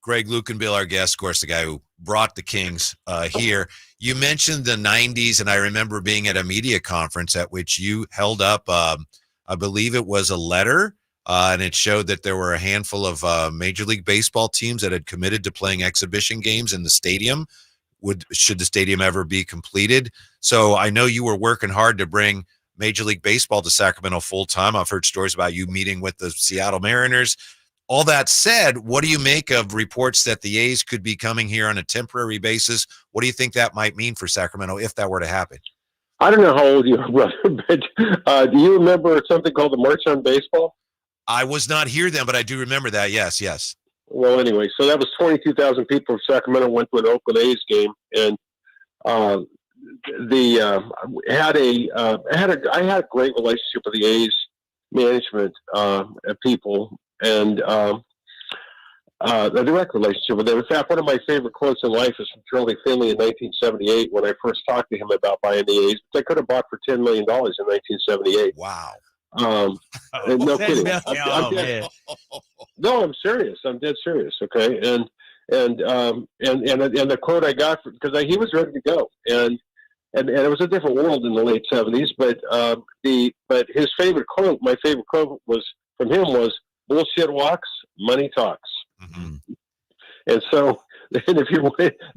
Greg Lukenbill, our guest, of course, the guy who brought the Kings here. You mentioned the 90s, and I remember being at a media conference at which you held up, I believe it was a letter, and it showed that there were a handful of Major League Baseball teams that had committed to playing exhibition games in the stadium, should the stadium ever be completed. So I know you were working hard to bring Major League Baseball to Sacramento full-time. I've heard stories about you meeting with the Seattle Mariners. All that said, what do you make of reports that the A's could be coming here on a temporary basis? What do you think that might mean for Sacramento if that were to happen? I don't know how old you are, brother, but do you remember something called the March on Baseball? I was not here then, but I do remember that. Yes. Well, anyway, so that was 22,000 people from Sacramento went to an Oakland A's game, and I had a great relationship with the A's management people, and a direct relationship with them. In fact, one of my favorite quotes in life is from Charlie Finley in 1978 when I first talked to him about buying the A's, which I could have bought for $10 million in 1978. Wow. No kidding. No, I'm serious. I'm dead serious. Okay, and the quote I got because he was ready to go, and it was a different world in the late '70s. But his favorite quote, my favorite quote was from him was "Bullshit walks, money talks." Mm-hmm. And so,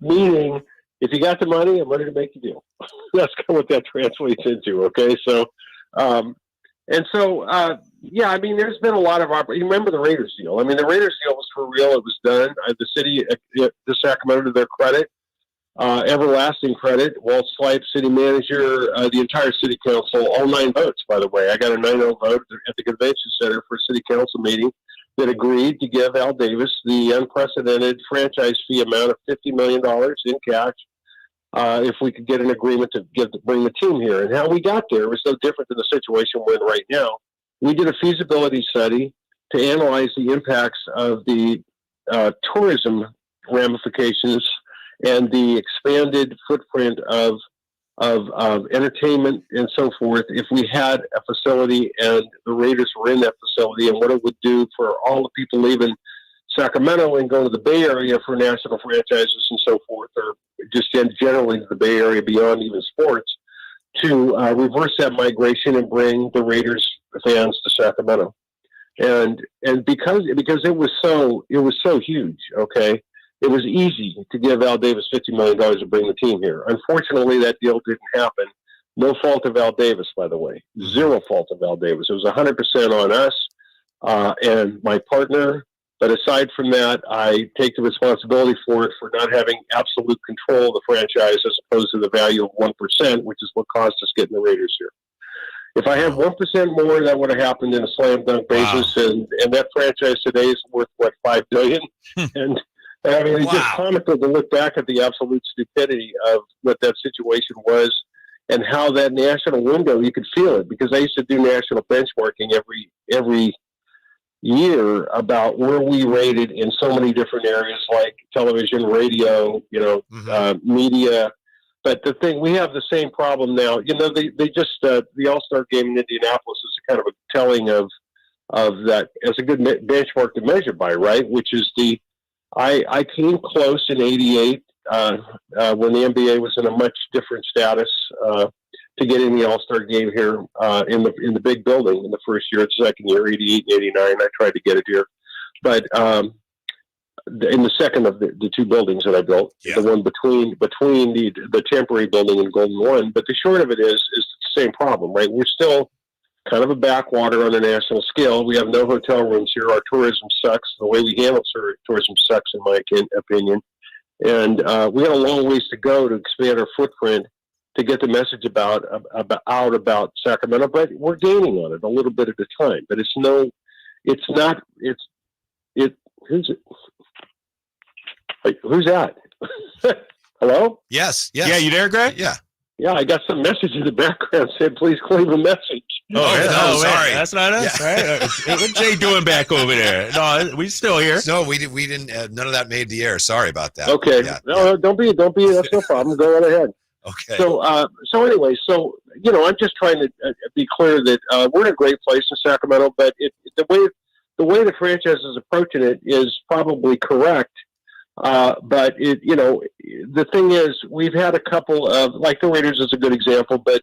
meaning if you got the money, I'm ready to make the deal. That's kind of what that translates into. Okay, so. Yeah, I mean, there's been a lot of you remember the Raiders deal. I mean, the Raiders deal was for real. It was done. The city, the Sacramento, to their credit, everlasting credit. Walt Slipe, city manager, the entire city council, all 9 votes, by the way. I got a 9-0 vote at the convention center for a city council meeting that agreed to give Al Davis the unprecedented franchise fee amount of $50 million in cash. If we could get an agreement to bring the team here. And how we got there was no different than the situation we're in right now. We did a feasibility study to analyze the impacts of the tourism ramifications and the expanded footprint of entertainment and so forth if we had a facility and the Raiders were in that facility, and what it would do for all the people leaving Sacramento and go to the Bay Area for national franchises and so forth, or just generally the Bay Area beyond even sports, to reverse that migration and bring the Raiders fans to Sacramento. And because it was so huge, okay, it was easy to give Al Davis $50 million to bring the team here. Unfortunately, that deal didn't happen. No fault of Al Davis, by the way. Zero fault of Al Davis. It was 100% on us and my partner. But aside from that, I take the responsibility for it for not having absolute control of the franchise as opposed to the value of 1%, which is what cost us getting the Raiders here. If I had 1% more, that would have happened in a slam dunk basis, and that franchise today is worth $5 billion. And I mean, it's just comical to look back at the absolute stupidity of what that situation was, and how that national window, you could feel it, because I used to do national benchmarking every year about where we rated in so many different areas like television, radio, media. But the thing, we have the same problem now. They just the All-Star game in Indianapolis is kind of a telling of that as a good benchmark to measure by, right? Which is I came close in '88 when the NBA was in a much different status to get in the All-Star game here in the big building in the first year. The second year, '88 and '89, I tried to get it here, but in the second of the two buildings that I built, the one between the temporary building and Golden One. But the short of it is the same problem, right? We're still kind of a backwater on a national scale. We have no hotel rooms here. Our tourism sucks. The way we handle tourism sucks, in my opinion. And we got a long ways to go to expand our footprint to get the message out about Sacramento, but we're gaining on it a little bit at a time. But Who's it? Wait, who's that? Hello? Yes. Yeah, you there, Greg? Yeah. Yeah, I got some message in the background saying, please leave a message. Sorry. That's not us, right? What's Jay doing back over there? No, we still here. No, we didn't. None of that made the air. Sorry about that. Okay. Yeah, No, don't be. That's no problem. Go right ahead. Okay. So anyway, I'm just trying to be clear that we're in a great place in Sacramento, but the way the franchise is approaching it is probably correct. But the thing is, we've had a couple of, like the Raiders is a good example, but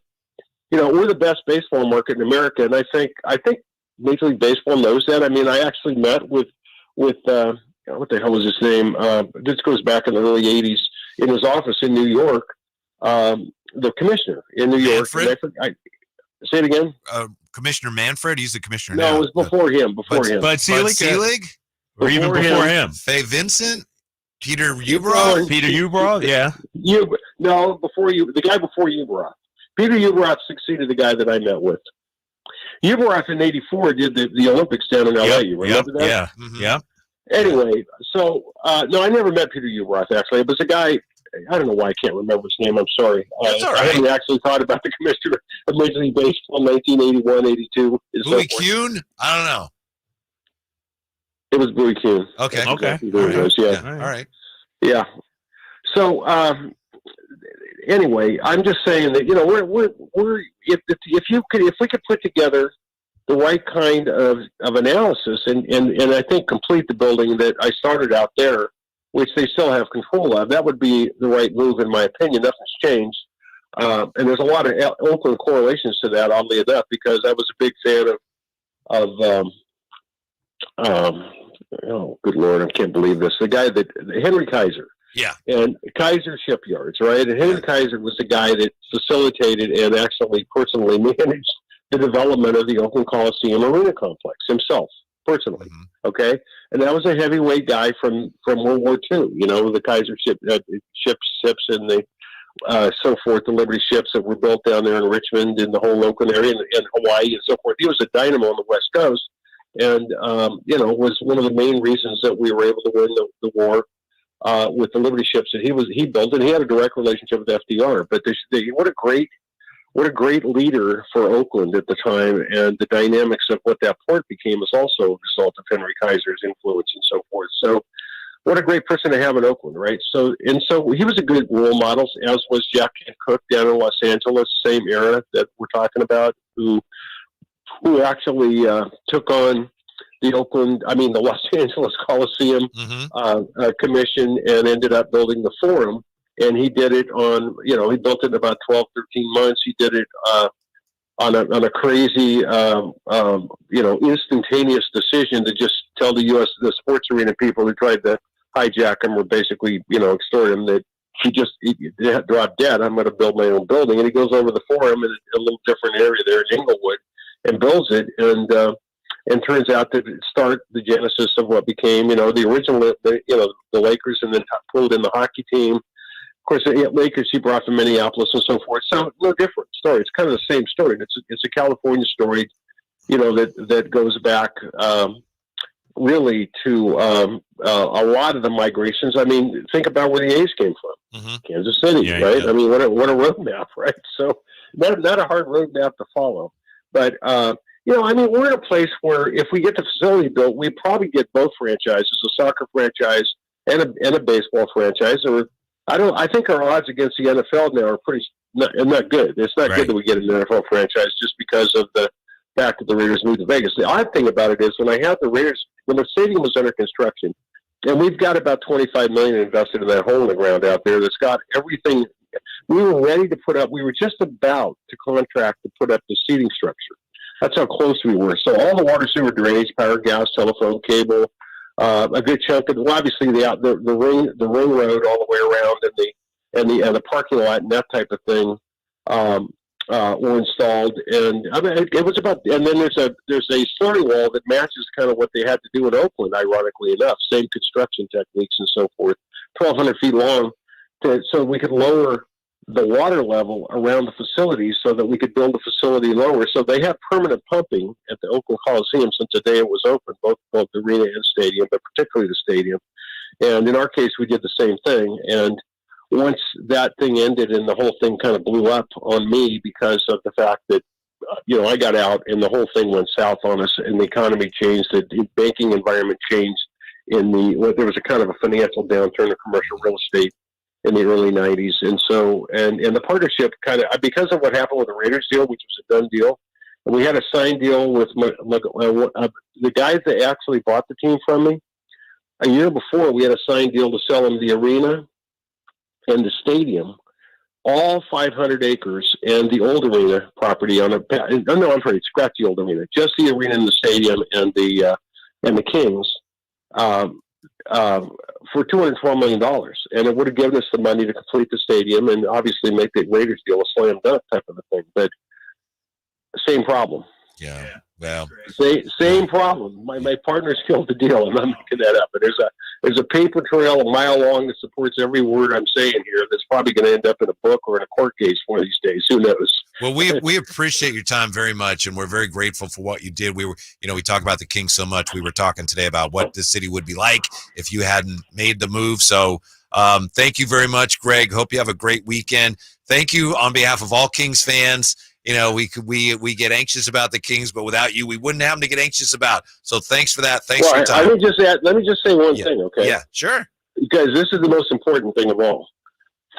we're the best baseball market in America, and I think Major League Baseball knows that. I mean, I actually met with what the hell was his name? This goes back in the early '80s in his office in New York. The commissioner in New York. Say it again. Commissioner Manfred. He's the commissioner no, now. it was before him. Bud Selig? Or even before him? Faye Vincent? Peter Ueberroth? Peter Ueberroth, yeah. The guy before Ueberroth. Peter Ueberroth succeeded the guy that I met with. Ueberroth in '84 did the Olympics down in L.A. You remember that? Yeah, yeah. Anyway, no, I never met Peter Ueberroth, actually. It was a guy, I don't know why I can't remember his name. I'm sorry. That's all right. I haven't actually thought about the commissioner of Major League Baseball 1981, 82. Louis Kuhn? I don't know. It was Louis Kuhn. Okay. Exactly who it was, yeah. All right. Yeah. So anyway, I'm just saying that we're if we could put together the right kind of analysis and I think complete the building that I started out there, which they still have control of, that would be the right move in my opinion. Nothing's changed, and there's a lot of Oakland correlations to that, oddly enough, because I was a big fan of oh, good Lord, I can't believe this. The guy Henry Kaiser. Yeah. And Kaiser Shipyards, right? And Henry Kaiser was the guy that facilitated and actually personally managed the development of the Oakland Coliseum Arena Complex himself, personally. Mm-hmm. Okay? And that was a heavyweight guy from World War II, the Kaiser ships and the so forth, the Liberty ships that were built down there in Richmond and the whole Oakland area and Hawaii and so forth. He was a dynamo on the West Coast. And, was one of the main reasons that we were able to win the war with the Liberty ships that he built, and he had a direct relationship with FDR. But what a great leader for Oakland at the time, and the dynamics of what that port became is also a result of Henry Kaiser's influence and so forth. So, what a great person to have in Oakland, right? So he was a good role model, as was Jack Cook down in Los Angeles, same era that we're talking about, who actually took on the Los Angeles Coliseum Commission and ended up building the Forum. And he did it on, he built it in about 12, 13 months. He did it on a crazy, instantaneous decision to just tell the sports arena people who tried to hijack him or basically, extort him that he dropped dead. I'm going to build my own building. And he goes over the Forum in a little different area there in Inglewood and builds it, and turns out to start the genesis of what became, the original, the Lakers, and then pulled in the hockey team. Of course, the Lakers he brought from Minneapolis and so forth. So no different story. It's kind of the same story. It's a California story, that goes back really to a lot of the migrations. I mean, think about where the A's came from, Kansas City, right? Yeah. I mean, what a roadmap, right? So not a hard roadmap to follow. But, we're in a place where if we get the facility built, we probably get both franchises, a soccer franchise and a baseball franchise. Or I think our odds against the NFL now are not good. It's not good that we get an NFL franchise just because of the fact that the Raiders moved to Vegas. The odd thing about it is when the stadium was under construction, and we've got about $25 million invested in that hole in the ground out there that's got everything. We were ready to we were just about to contract to put up the seating structure. That's how close we were. So all the water, sewer, drainage, power, gas, telephone, cable, a good chunk of obviously the ring road all the way around and the parking lot and that type of thing were installed. And it was about. And then there's a slurry wall that matches kind of what they had to do in Oakland. Ironically enough, same construction techniques and so forth. 1,200 feet long, so we could lower the water level around the facility so that we could build the facility lower. So they have permanent pumping at the Oakland Coliseum since the day it was open, both the arena and stadium, but particularly the stadium. And in our case, we did the same thing. And once that thing ended and the whole thing kind of blew up on me because of the fact that, I got out and the whole thing went south on us and the economy changed, the banking environment changed there was a kind of a financial downturn of commercial real estate in the early 90s. And so, and the partnership kind of, because of what happened with the Raiders deal, which was a done deal, and we had a signed deal with the guys that actually bought the team from me. A year before, we had a signed deal to sell them the arena and the stadium, all 500 acres, and the old arena property scratch the old arena, just the arena and the stadium and the Kings, for $212 million. And it would have given us the money to complete the stadium and obviously make the Raiders deal a slam dunk type of a thing. But same problem. Yeah. Well, same problem. My partners killed the deal. I'm not making that up. But there's a paper trail a mile long that supports every word I'm saying here. That's probably going to end up in a book or in a court case one of these days. Who knows? Well, we appreciate your time very much, and we're very grateful for what you did. We talk about the Kings so much. We were talking today about what this city would be like if you hadn't made the move. So thank you very much, Greg. Hope you have a great weekend. Thank you on behalf of all Kings fans. We get anxious about the Kings, but without you, we wouldn't have them to get anxious about. So thanks for that. Thanks for your time. Let me just say one thing, okay? Yeah, sure. Because this is the most important thing of all.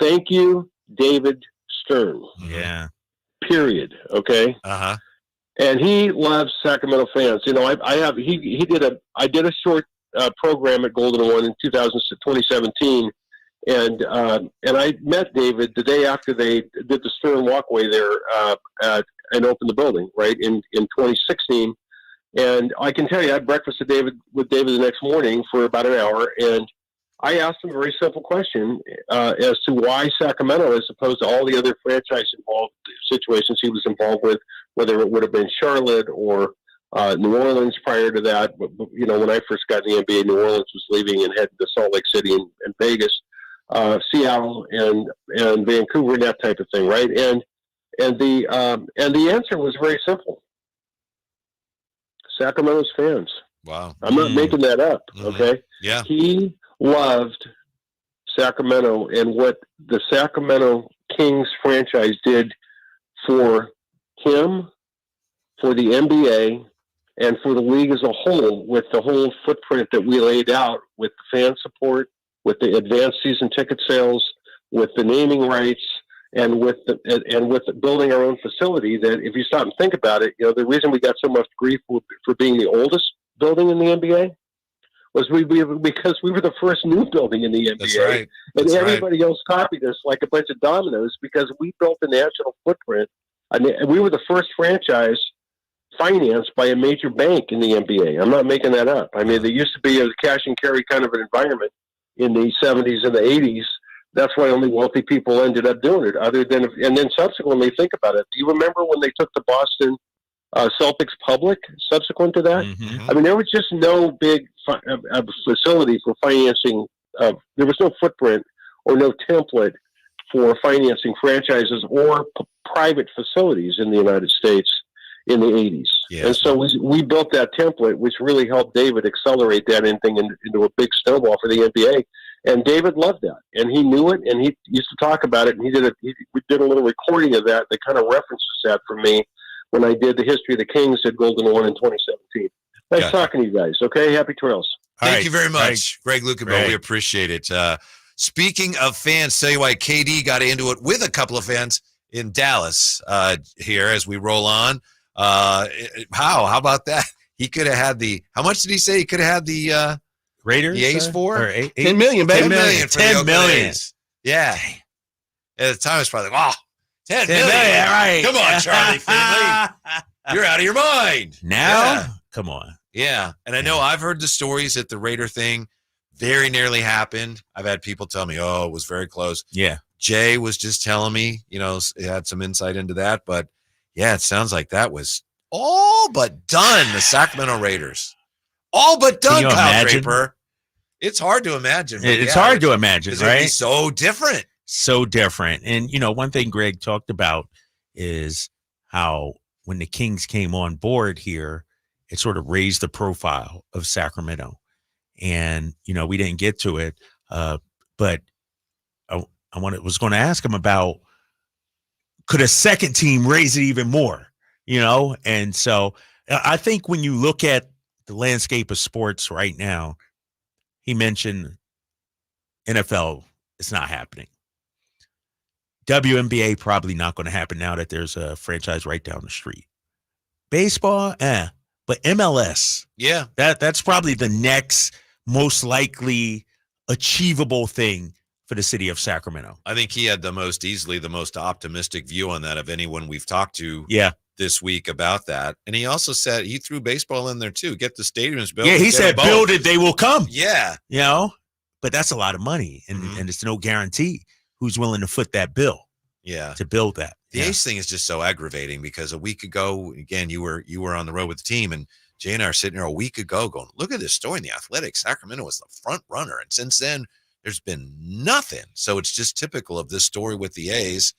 Thank you, David Stern. Yeah. Period. Okay. Uh-huh. And he loves Sacramento fans. I did a short program at Golden One in 2017. And I met David the day after they did the Stern Walkway there and opened the building, right, in 2016. And I can tell you, I had breakfast with David the next morning for about an hour, and I asked him a very simple question as to why Sacramento, as opposed to all the other franchise-involved situations he was involved with, whether it would have been Charlotte or New Orleans prior to that. But, when I first got in the NBA, New Orleans was leaving and heading to Salt Lake City and Vegas. Seattle and Vancouver and that type of thing, right? And the answer was very simple. Sacramento's fans. Wow. I'm not making that up. Okay. Yeah. He loved Sacramento and what the Sacramento Kings franchise did for him, for the NBA, and for the league as a whole, with the whole footprint that we laid out with fan support, with the advanced season ticket sales, with the naming rights, and with building our own facility. That if you stop and think about it, the reason we got so much grief for being the oldest building in the NBA was because we were the first new building in the NBA. That's right. And everybody else copied us like a bunch of dominoes because we built a national footprint. And we were the first franchise financed by a major bank in the NBA. I'm not making that up. I mean, there used to be a cash and carry kind of an environment in the 70s and the 80s. That's why only wealthy people ended up doing it. And then subsequently, think about it. Do you remember when they took the Boston Celtics public subsequent to that? Mm-hmm. I mean, there was just no big facility for financing. There was no footprint or no template for financing franchises or private facilities in the United States in the 80s. Yeah. And so we built that template, which really helped David accelerate that into a big snowball for the NBA. And David loved that, and he knew it, and he used to talk about it. And we did a little recording of that kind of references that for me when I did the history of the Kings at Golden One in 2017. Nice talking to you guys. Okay, happy trails. Thank you very much, Greg Lucapo. We appreciate it. Speaking of fans, tell you why KD got into it with a couple of fans in Dallas here as we roll on. How about that? He could have had how much did he say he could have had the Raiders? The A's for? Or $10 million, baby. $10 million for $10 million. Yeah. At the time, it's probably like, $10 million. Right. Come on, Charlie Finley. You're out of your mind. Now? Come on. Yeah. And I know I've heard the stories that the Raider thing very nearly happened. I've had people tell me, it was very close. Yeah. Jay was just telling me, he had some insight into that. But, yeah, it sounds like that was all but done, the Sacramento Raiders. All but done, Kyle Draper. It's hard to imagine. It's hard to imagine, right? It'd be so different. so different. And, one thing Greg talked about is how when the Kings came on board here, it sort of raised the profile of Sacramento. And, we didn't get to it. But I was going to ask him about, could a second team raise it even more, And so I think when you look at the landscape of sports right now, he mentioned NFL is not happening. WNBA probably not going to happen now that there's a franchise right down the street. Baseball, but MLS, yeah, that's probably the next most likely achievable thing for the city of Sacramento. I think he had the most optimistic view on that of anyone we've talked to this week about that. And he also said he threw baseball in there too. Get the stadiums built. Yeah, he said build it, they will come. Yeah. But that's a lot of money, and it's no guarantee who's willing to foot that bill to build that. The Ace thing is just so aggravating because a week ago, again, you were on the road with the team, and Jay and I are sitting here a week ago going, look at this story in the Athletic. Sacramento was the front runner. And since then, there's been nothing. So it's just typical of this story with the A's.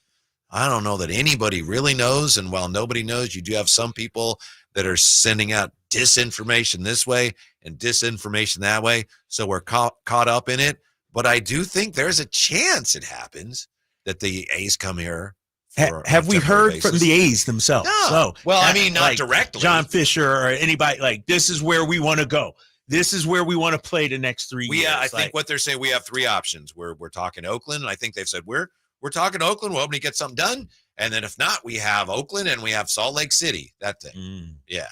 I don't know that anybody really knows. And while nobody knows, you do have some people that are sending out disinformation this way and disinformation that way. So we're caught up in it. But I do think there's a chance it happens that the A's come here. Have we heard from the A's themselves? No. Well, I mean, not directly. John Fisher or anybody like, this is where we want to go. This is where we want to play the next 3 years. I think what they're saying, we have three options. We're talking Oakland. And I think they've said we're talking Oakland. We're hoping to get something done. And then if not, we have Oakland and we have Salt Lake City. That thing. Yeah.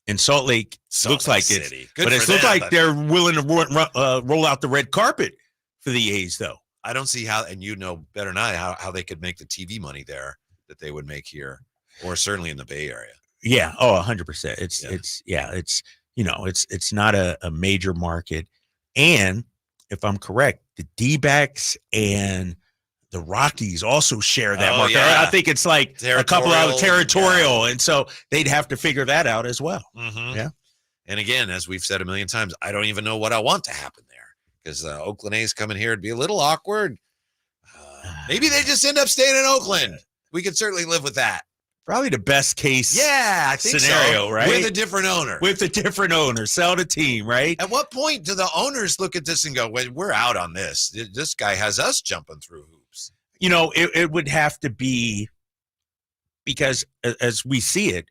And Salt Lake looks like City. But it looks like they're willing to roll out the red carpet for the A's, though. I don't see how, and you know better than I, how they could make the TV money there that they would make here, or certainly in the Bay Area. Yeah. Oh, 100%. It's not a major market. And if I'm correct, the D-backs and the Rockies also share that market. Yeah. I think it's like a couple of territorial. And so they'd have to figure that out as well. Mm-hmm. Yeah. And again, as we've said a million times, I don't even know what I want to happen there because Oakland A's coming here would be a little awkward. Maybe they just end up staying in Oakland. We could certainly live with that. Probably the best case scenario, right? With a different owner. Sell the team, right? At what point do the owners look at this and go, well, we're out on this? This guy has us jumping through hoops. It would have to be because as we see it,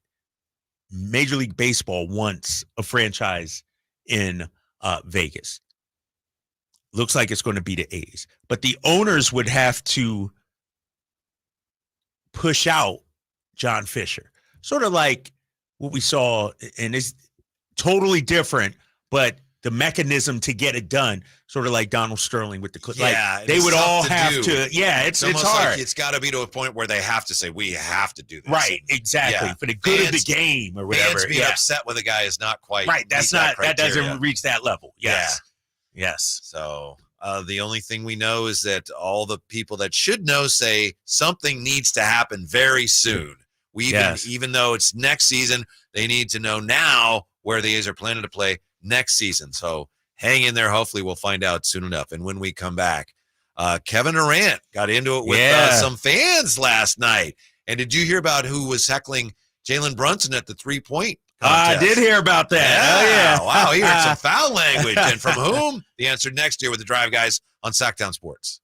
Major League Baseball wants a franchise in Vegas. Looks like it's going to be the A's. But the owners would have to push out John Fisher. Sort of like what we saw, and it's totally different, but the mechanism to get it done, sort of like Donald Sterling with the Clippers. Yeah, like they would all have to. Yeah, it's almost hard. Like it's got to be to a point where they have to say, we have to do this. Right, exactly. For the good of the game or whatever. Fans being upset with a guy is not quite right. That doesn't reach that level. Yes. Yeah. Yes. So the only thing we know is that all the people that should know say something needs to happen very soon. Even though it's next season, they need to know now where the A's are planning to play next season. So hang in there. Hopefully we'll find out soon enough. And when we come back, Kevin Durant got into it with some fans last night. And did you hear about who was heckling Jalen Brunson at the 3-point contest? I did hear about that. Yeah. Wow, he heard some foul language. And from whom? The answer next year with the Drive Guys on Sactown Sports.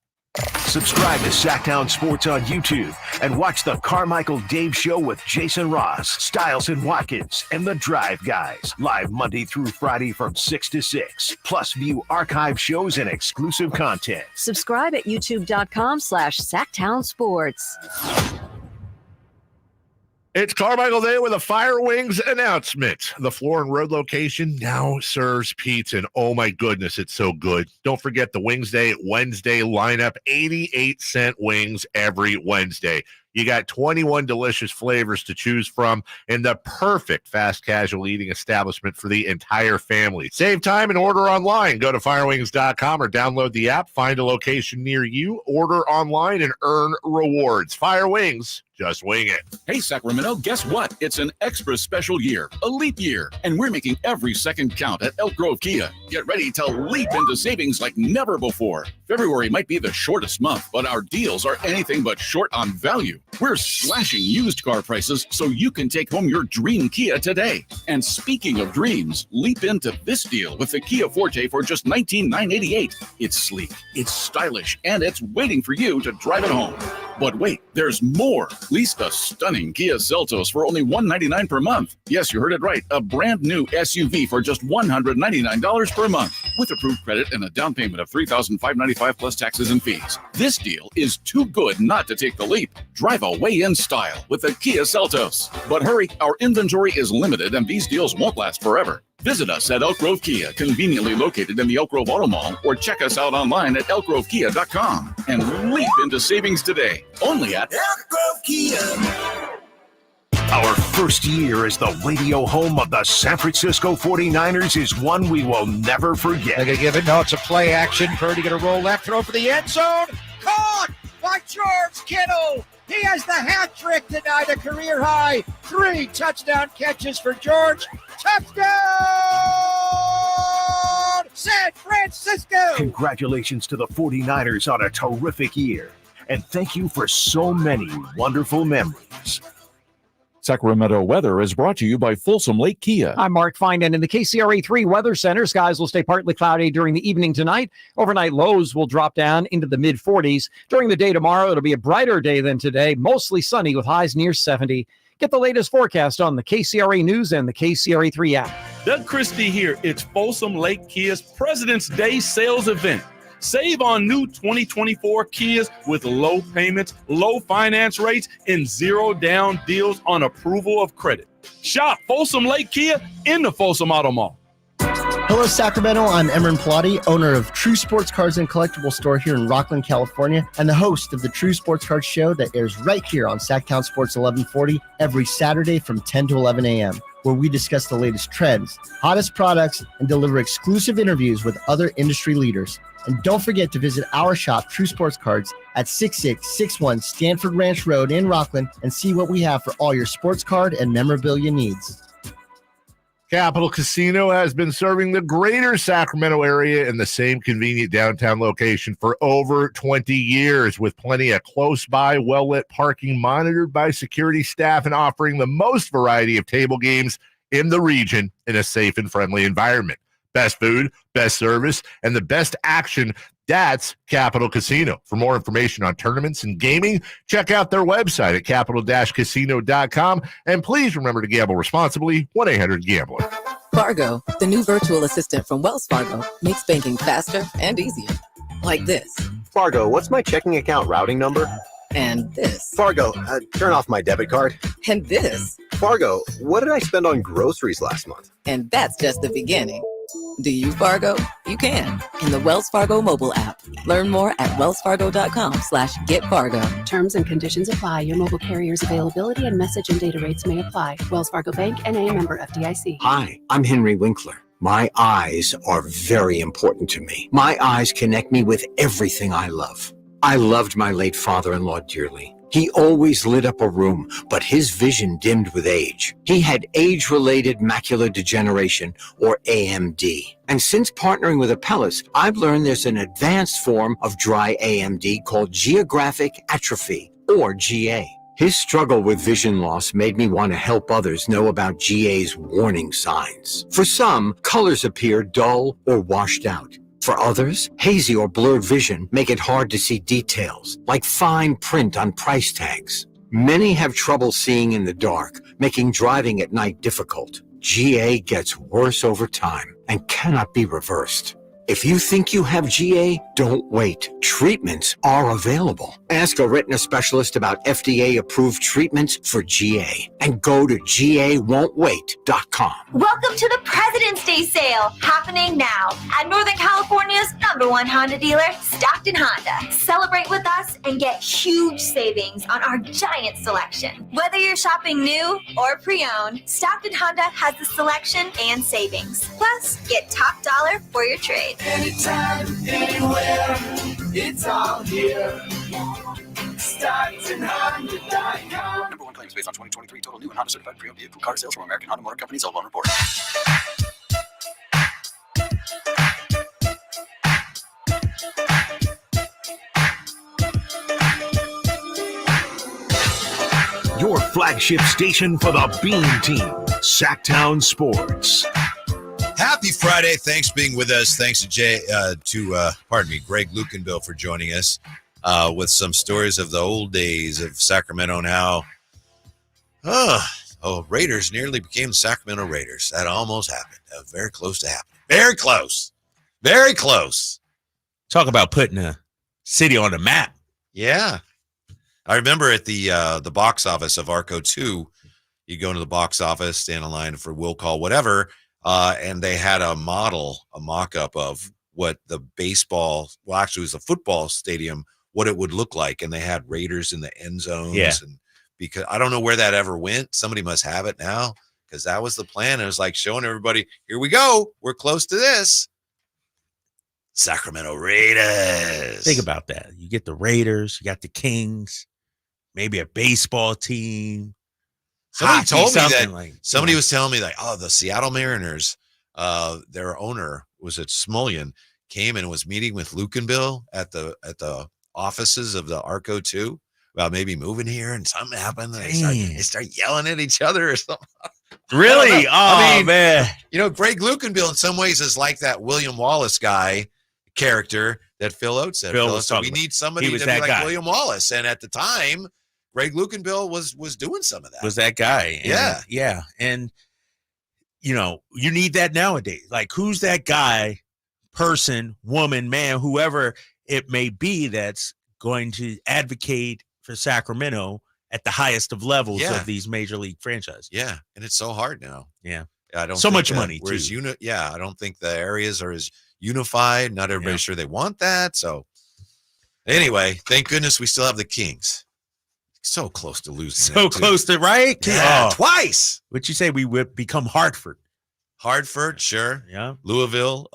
Subscribe to Sactown Sports on YouTube and watch the Carmichael Dave Show with Jason Ross, Stiles and Watkins, and the Drive Guys. Live Monday through Friday from 6 to 6. Plus view archive shows and exclusive content. Subscribe at youtube.com/Sactown Sports. It's Carmichael Day with a Fire Wings announcement. The Floor and Road location now serves pizza, and oh my goodness, it's so good. Don't forget the Wings Day Wednesday lineup, 88-cent wings every Wednesday. You got 21 delicious flavors to choose from and the perfect fast casual eating establishment for the entire family. Save time and order online. Go to firewings.com or download the app. Find a location near you, order online, and earn rewards. Fire Wings. Just wing it. Hey, Sacramento, guess what? It's an extra special year, a leap year, and we're making every second count at Elk Grove Kia. Get ready to leap into savings like never before. February might be the shortest month, but our deals are anything but short on value. We're slashing used car prices so you can take home your dream Kia today. And speaking of dreams, leap into this deal with the Kia Forte for just $19,988. It's sleek, it's stylish, and it's waiting for you to drive it home. But wait, there's more. Lease the stunning Kia Seltos for only $199 per month. Yes, you heard it right. A brand new SUV for just $199 per month. With approved credit and a down payment of $3,595 plus taxes and fees. This deal is too good not to take the leap. Drive away in style with the Kia Seltos. But hurry, our inventory is limited and these deals won't last forever. Visit us at Elk Grove Kia, conveniently located in the Elk Grove Auto Mall, or check us out online at elkgrovekia.com and leap into savings today. Only at Elk Grove Kia. Our first year as the radio home of the San Francisco 49ers is one we will never forget. They're going to give it. No, it's a play action. Purdy going to roll left, throw for the end zone. Caught by George Kittle. He has the hat trick tonight, a career high. 3 touchdown catches for George. Touchdown, San Francisco. Congratulations to the 49ers on a terrific year. And thank you for so many wonderful memories. Sacramento weather is brought to you by Folsom Lake Kia. I'm Mark Finan in the KCRA 3 Weather Center. Skies will stay partly cloudy during the evening tonight. Overnight lows will drop down into the mid-40s. During the day tomorrow, it'll be a brighter day than today, mostly sunny with highs near 70. Get the latest forecast on the KCRA News and the KCRA 3 app. Doug Christie here. It's Folsom Lake Kia's President's Day sales event. Save on new 2024 Kias with low payments, low finance rates, and zero down deals on approval of credit. Shop Folsom Lake Kia in the Folsom Auto Mall. Hello, Sacramento. I'm Emran Pilati, owner of True Sports Cards and Collectible Store here in Rockland, California, and the host of the True Sports Cards Show that airs right here on Sactown Sports 1140 every Saturday from 10 to 11 a.m., where we discuss the latest trends, hottest products, and deliver exclusive interviews with other industry leaders. And don't forget to visit our shop, True Sports Cards, at 6661 Stanford Ranch Road in Rockland and see what we have for all your sports card and memorabilia needs. Capital Casino has been serving the greater Sacramento area in the same convenient downtown location for over 20 years, with plenty of close-by, well-lit parking monitored by security staff and offering the most variety of table games in the region in a safe and friendly environment. Best food, best service, and the best action. That's Capital Casino. For more information on tournaments and gaming, check out their website at capital-casino.com. And please remember to gamble responsibly. 1-800-GAMBLER. Fargo, the new virtual assistant from Wells Fargo, makes banking faster and easier. Like this. Fargo, what's my checking account routing number? And this. Fargo, turn off my debit card. And this. Fargo, what did I spend on groceries last month? And that's just the beginning. Do you Fargo? You can in the Wells Fargo mobile app. Learn more at wellsfargo.com/getfargo. Terms and conditions apply. Your mobile carrier's availability and message and data rates may apply. Wells Fargo Bank, N.A., member FDIC. Hi, I'm Henry Winkler. My eyes are very important to me. My eyes connect me with everything I love. I loved my late father-in-law dearly. He always lit up a room, but his vision dimmed with age. He had age-related macular degeneration, or AMD. And since partnering with Apellis, I've learned there's an advanced form of dry AMD called geographic atrophy, or GA. His struggle with vision loss made me want to help others know about GA's warning signs. For some, colors appear dull or washed out. For others, hazy or blurred vision make it hard to see details, like fine print on price tags. Many have trouble seeing in the dark, making driving at night difficult. GA gets worse over time and cannot be reversed. If you think you have GA, don't wait. Treatments are available. Ask a retina specialist about FDA-approved treatments for GA and go to GAWon'tWait.com. Welcome to the President's Day sale, happening now at Northern California's #1 Honda dealer, Stockton Honda. Celebrate with us and get huge savings on our giant selection. Whether you're shopping new or pre-owned, Stockton Honda has the selection and savings. Plus, get top dollar for your trade. Anytime, anywhere, it's all here. StocktonHonda.com. #1 claims based on 2023 total new and Honda certified pre-owned vehicle car sales from American Honda Motor Company. Sold on report. your flagship station for the Beam Team, Sactown Sports. Happy Friday. Thanks for being with us. Thanks to Greg Lukenbill for joining us with some stories of the old days of Sacramento and how Raiders nearly became Sacramento Raiders. That almost happened. That was very close to happening. Very close. Very close. Talk about putting a city on the map. Yeah. I remember at the box office of Arco 2, you go into the box office, stand in line for will call, whatever, and they had a mock-up of what the baseball, well, actually it was a football stadium, what it would look like, and they had Raiders in the end zones. Yeah. And because I don't know where that ever went. Somebody must have it now, because that was the plan. It was like showing everybody, here we go. We're close to this. Sacramento Raiders. Think about that. You get the Raiders, you got the Kings, maybe a baseball team. Somebody told me that somebody was telling me the Seattle Mariners, their owner was at Smulyan, came and was meeting with Lukenbill at the offices of the Arco 2 about maybe moving here, and something happened. They start yelling at each other or something. Really? Man. Greg Lukenbill in some ways is like that William Wallace guy character that Phil Oates said. Phil was we need somebody to be like guy. William Wallace. And at the time, Greg Lukenbill was doing some of that. Was that guy. And, yeah. And, you need that nowadays. Like, who's that guy, person, woman, man, whoever it may be that's going to advocate for Sacramento at the highest of levels of these major league franchises? Yeah. And it's so hard now. Yeah. I don't so think much that, money, whereas too. I don't think the areas are as unified. Not everybody's sure they want that. So anyway, thank goodness we still have the Kings. So close to losing. So close to, right? Yeah, twice. Would you say we would become Hartford? Hartford, sure. Yeah. Louisville,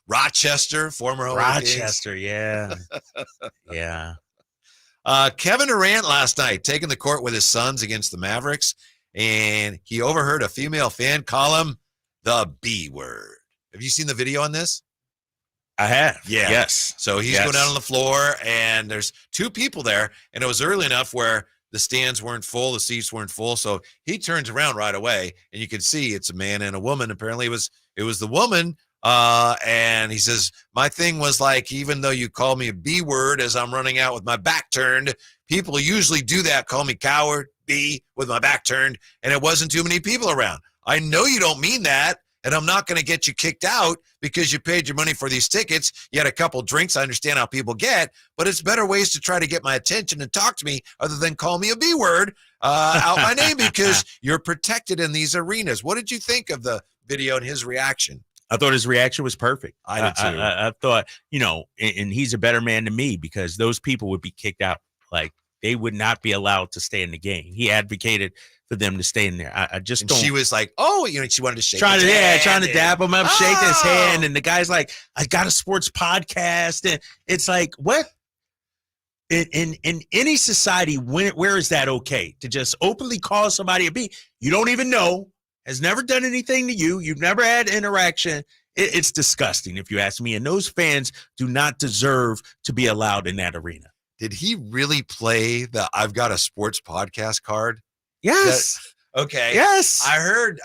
Rochester, former Rochester, yeah. Yeah. Kevin Durant last night taking the court with his sons against the Mavericks, and he overheard a female fan call him the B word. Have you seen the video on this? I have. Yeah. Yes. So he's going down on the floor, and there's two people there, and it was early enough where the stands weren't full, the seats weren't full. So he turns around right away, and you can see it's a man and a woman. Apparently it was the woman. And he says, my thing was like, even though you call me a B word as I'm running out with my back turned, people usually do that, call me coward, B, with my back turned, and it wasn't too many people around. I know you don't mean that, and I'm not going to get you kicked out because you paid your money for these tickets. You had a couple drinks. I understand how people get, but it's better ways to try to get my attention and talk to me other than call me a B word out my name, because you're protected in these arenas. What did you think of the video and his reaction? I thought his reaction was perfect. I did too. I thought, and he's a better man than me, because those people would be kicked out. Like, they would not be allowed to stay in the game. He advocated for them to stay in there. I just don't. She was like, she wanted to shake trying to dap him up, shake his Oh. hand. And the guy's like, I got a sports podcast. And it's like, what? In any society, where is that okay? To just openly call somebody a B you don't even know, has never done anything to you, you've never had interaction. It's disgusting, if you ask me. And those fans do not deserve to be allowed in that arena. Did he really play the I've got a sports podcast card? Yes. Okay. Yes. I heard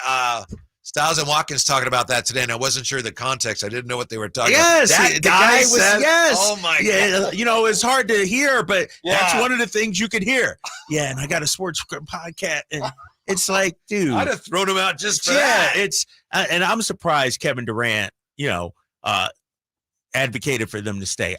Styles and Watkins talking about that today, and I wasn't sure the context. I didn't know what they were talking about. Yes. The guy was, yes. Oh, my God. It's hard to hear, but that's Yeah. one of the things you could hear. Yeah, and I got a sports podcast, and it's like, dude. I'd have thrown him out just for that. that. It's and I'm surprised Kevin Durant, advocated for them to stay.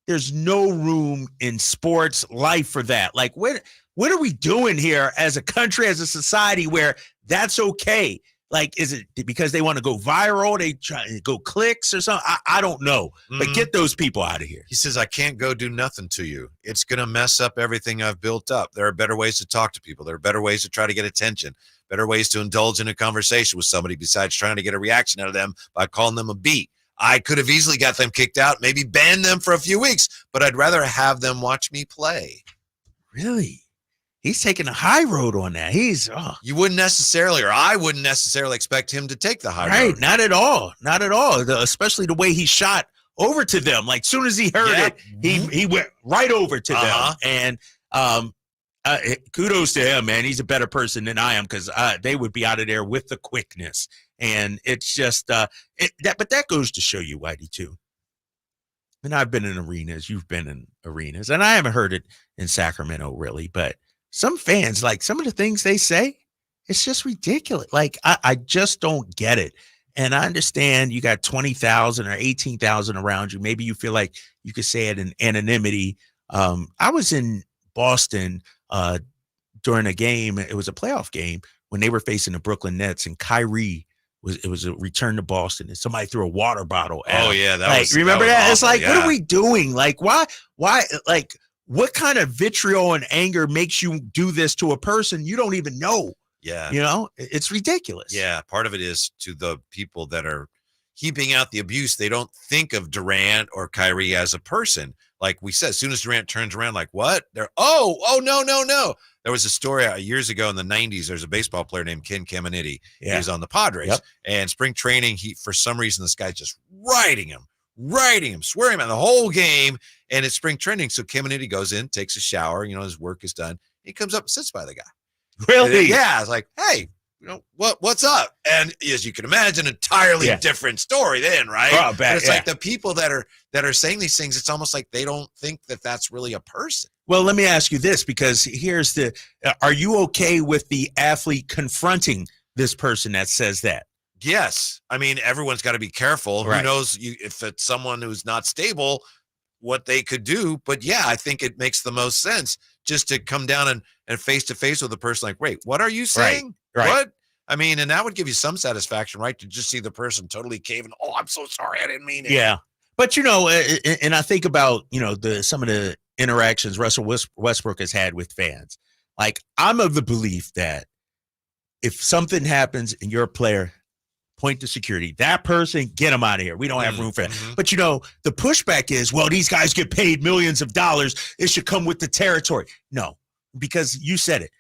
There's no room in sports life for that. Like, what are we doing here as a country, as a society, where that's okay? Like, is it because they want to go viral? They try to go clicks or something? I don't know. But get those people out of here. He says, I can't go do nothing to you. It's going to mess up everything I've built up. There are better ways to talk to people. There are better ways to try to get attention, better ways to indulge in a conversation with somebody besides trying to get a reaction out of them by calling them a B. I could have easily got them kicked out, maybe banned them for a few weeks, but I'd rather have them watch me play. Really? He's taking a high road on that. You wouldn't necessarily, or I wouldn't necessarily expect him to take the high road. Right, not at all. Not at all. Especially the way he shot over to them. Like, soon as he heard it, he went right over to them. And kudos to him, man. He's a better person than I am because they would be out of there with the quickness. And it's just but that goes to show you, Whitey, too. And I've been in arenas, you've been in arenas, and I haven't heard it in Sacramento really, but some fans, like some of the things they say, it's just ridiculous. Like I just don't get it. And I understand you got 20,000 or 18,000 around you. Maybe you feel like you could say it in anonymity. I was in Boston during a game. It was a playoff game when they were facing the Brooklyn Nets, and Kyrie it was a return to Boston, and somebody threw a water bottle at him. Yeah, remember that? Awful, it's like, yeah. What are we doing? Like, why? Like, what kind of vitriol and anger makes you do this to a person you don't even know? Yeah, it's ridiculous. Yeah, part of it is to the people that are heaping out the abuse. They don't think of Durant or Kyrie as a person. Like we said, as soon as Durant turns around, like, what? They're, no. There was a story years ago in the 90s. There's a baseball player named Ken Caminiti. Yeah. He was on the Padres. Yep. And spring training, for some reason, this guy's just writing him, swearing him the whole game. And it's spring training. So Caminiti goes in, takes a shower. His work is done. He comes up and sits by the guy. Really? Yeah. It's like, hey, what's up? And as you can imagine, entirely different story then, right? But it's like the people that are saying these things, it's almost like they don't think that that's really a person. Well, let me ask you this, because here's are you okay with the athlete confronting this person that says that? Yes. I mean, everyone's got to be careful. Right. Who knows if it's someone who's not stable, what they could do. But yeah, I think it makes the most sense just to come down and face to face with a person like, wait, what are you saying? Right. What? I mean, and that would give you some satisfaction, right? To just see the person totally caving. Oh, I'm so sorry. I didn't mean it. Yeah. But, and I think about, some of the interactions Russell Westbrook has had with fans. Like, I'm of the belief that if something happens and you're a player, point to security. That person, get them out of here. We don't have room for that. Mm-hmm. But, the pushback is, well, these guys get paid millions of dollars. It should come with the territory. No, because you said it.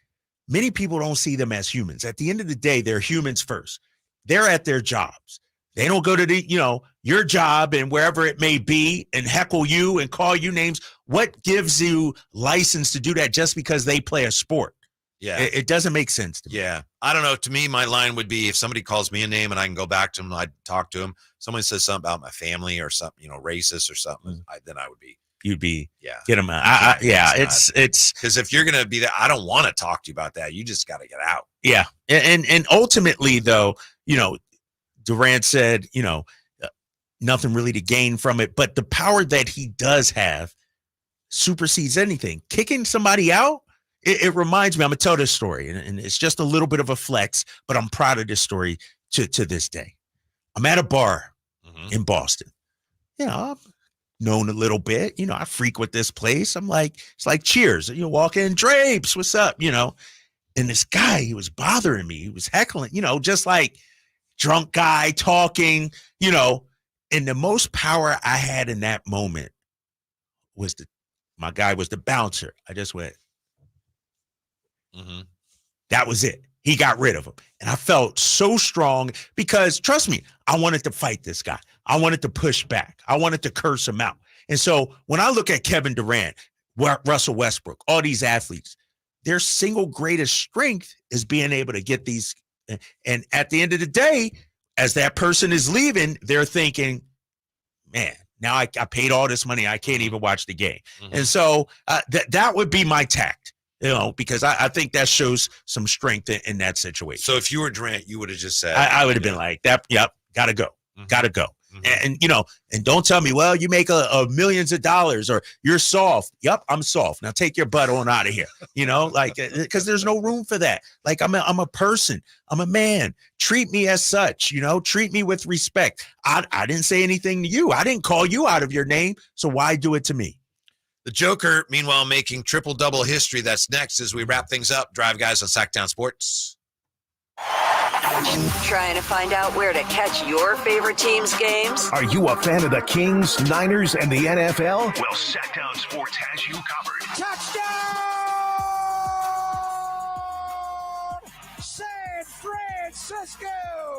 Many people don't see them as humans. At the end of the day, they're humans first. They're at their jobs. They don't go to your job and wherever it may be and heckle you and call you names. What gives you license to do that just because they play a sport? Yeah. It doesn't make sense to me. Yeah. I don't know. To me, my line would be if somebody calls me a name and I can go back to them, I'd talk to them. Someone says something about my family or something, racist or something, then I would be. You'd be, yeah, get them out. It's because if you're going to be there, I don't want to talk to you about that. You just got to get out. Yeah. And ultimately, though, Durant said, nothing really to gain from it. But the power that he does have supersedes anything. Kicking somebody out, it reminds me, I'm going to tell this story, and it's just a little bit of a flex, but I'm proud of this story to this day. I'm at a bar in Boston. I'm known a little bit. I frequent this place. I'm like, it's like Cheers. Walk in, Drapes, what's up? And this guy, he was bothering me. He was heckling, just like drunk guy talking, and the most power I had in that moment was my guy was the bouncer. I just went, that was it. He got rid of him. And I felt so strong because, trust me, I wanted to fight this guy. I wanted to push back. I wanted to curse him out. And so when I look at Kevin Durant, Russell Westbrook, all these athletes, their single greatest strength is being able to get these. And at the end of the day, as that person is leaving, they're thinking, man, now I paid all this money. I can't even watch the game. And so that would be my tact. Because I think that shows some strength in that situation. So if you were Durant, you would have just said, I would have been like that. Yep. Gotta go. Gotta go. And don't tell me, well, you make a millions of dollars or you're soft. Yep. I'm soft. Now take your butt on out of here. Because there's no room for that. Like I'm a person. I'm a man. Treat me as such, treat me with respect. I didn't say anything to you. I didn't call you out of your name. So why do it to me? The Joker, meanwhile, making triple-double history. That's next as we wrap things up. Drive Guys on Sactown Sports. Trying to find out where to catch your favorite team's games? Are you a fan of the Kings, Niners, and the NFL? Well, Sactown Sports has you covered. Touchdown! San It's Cisco.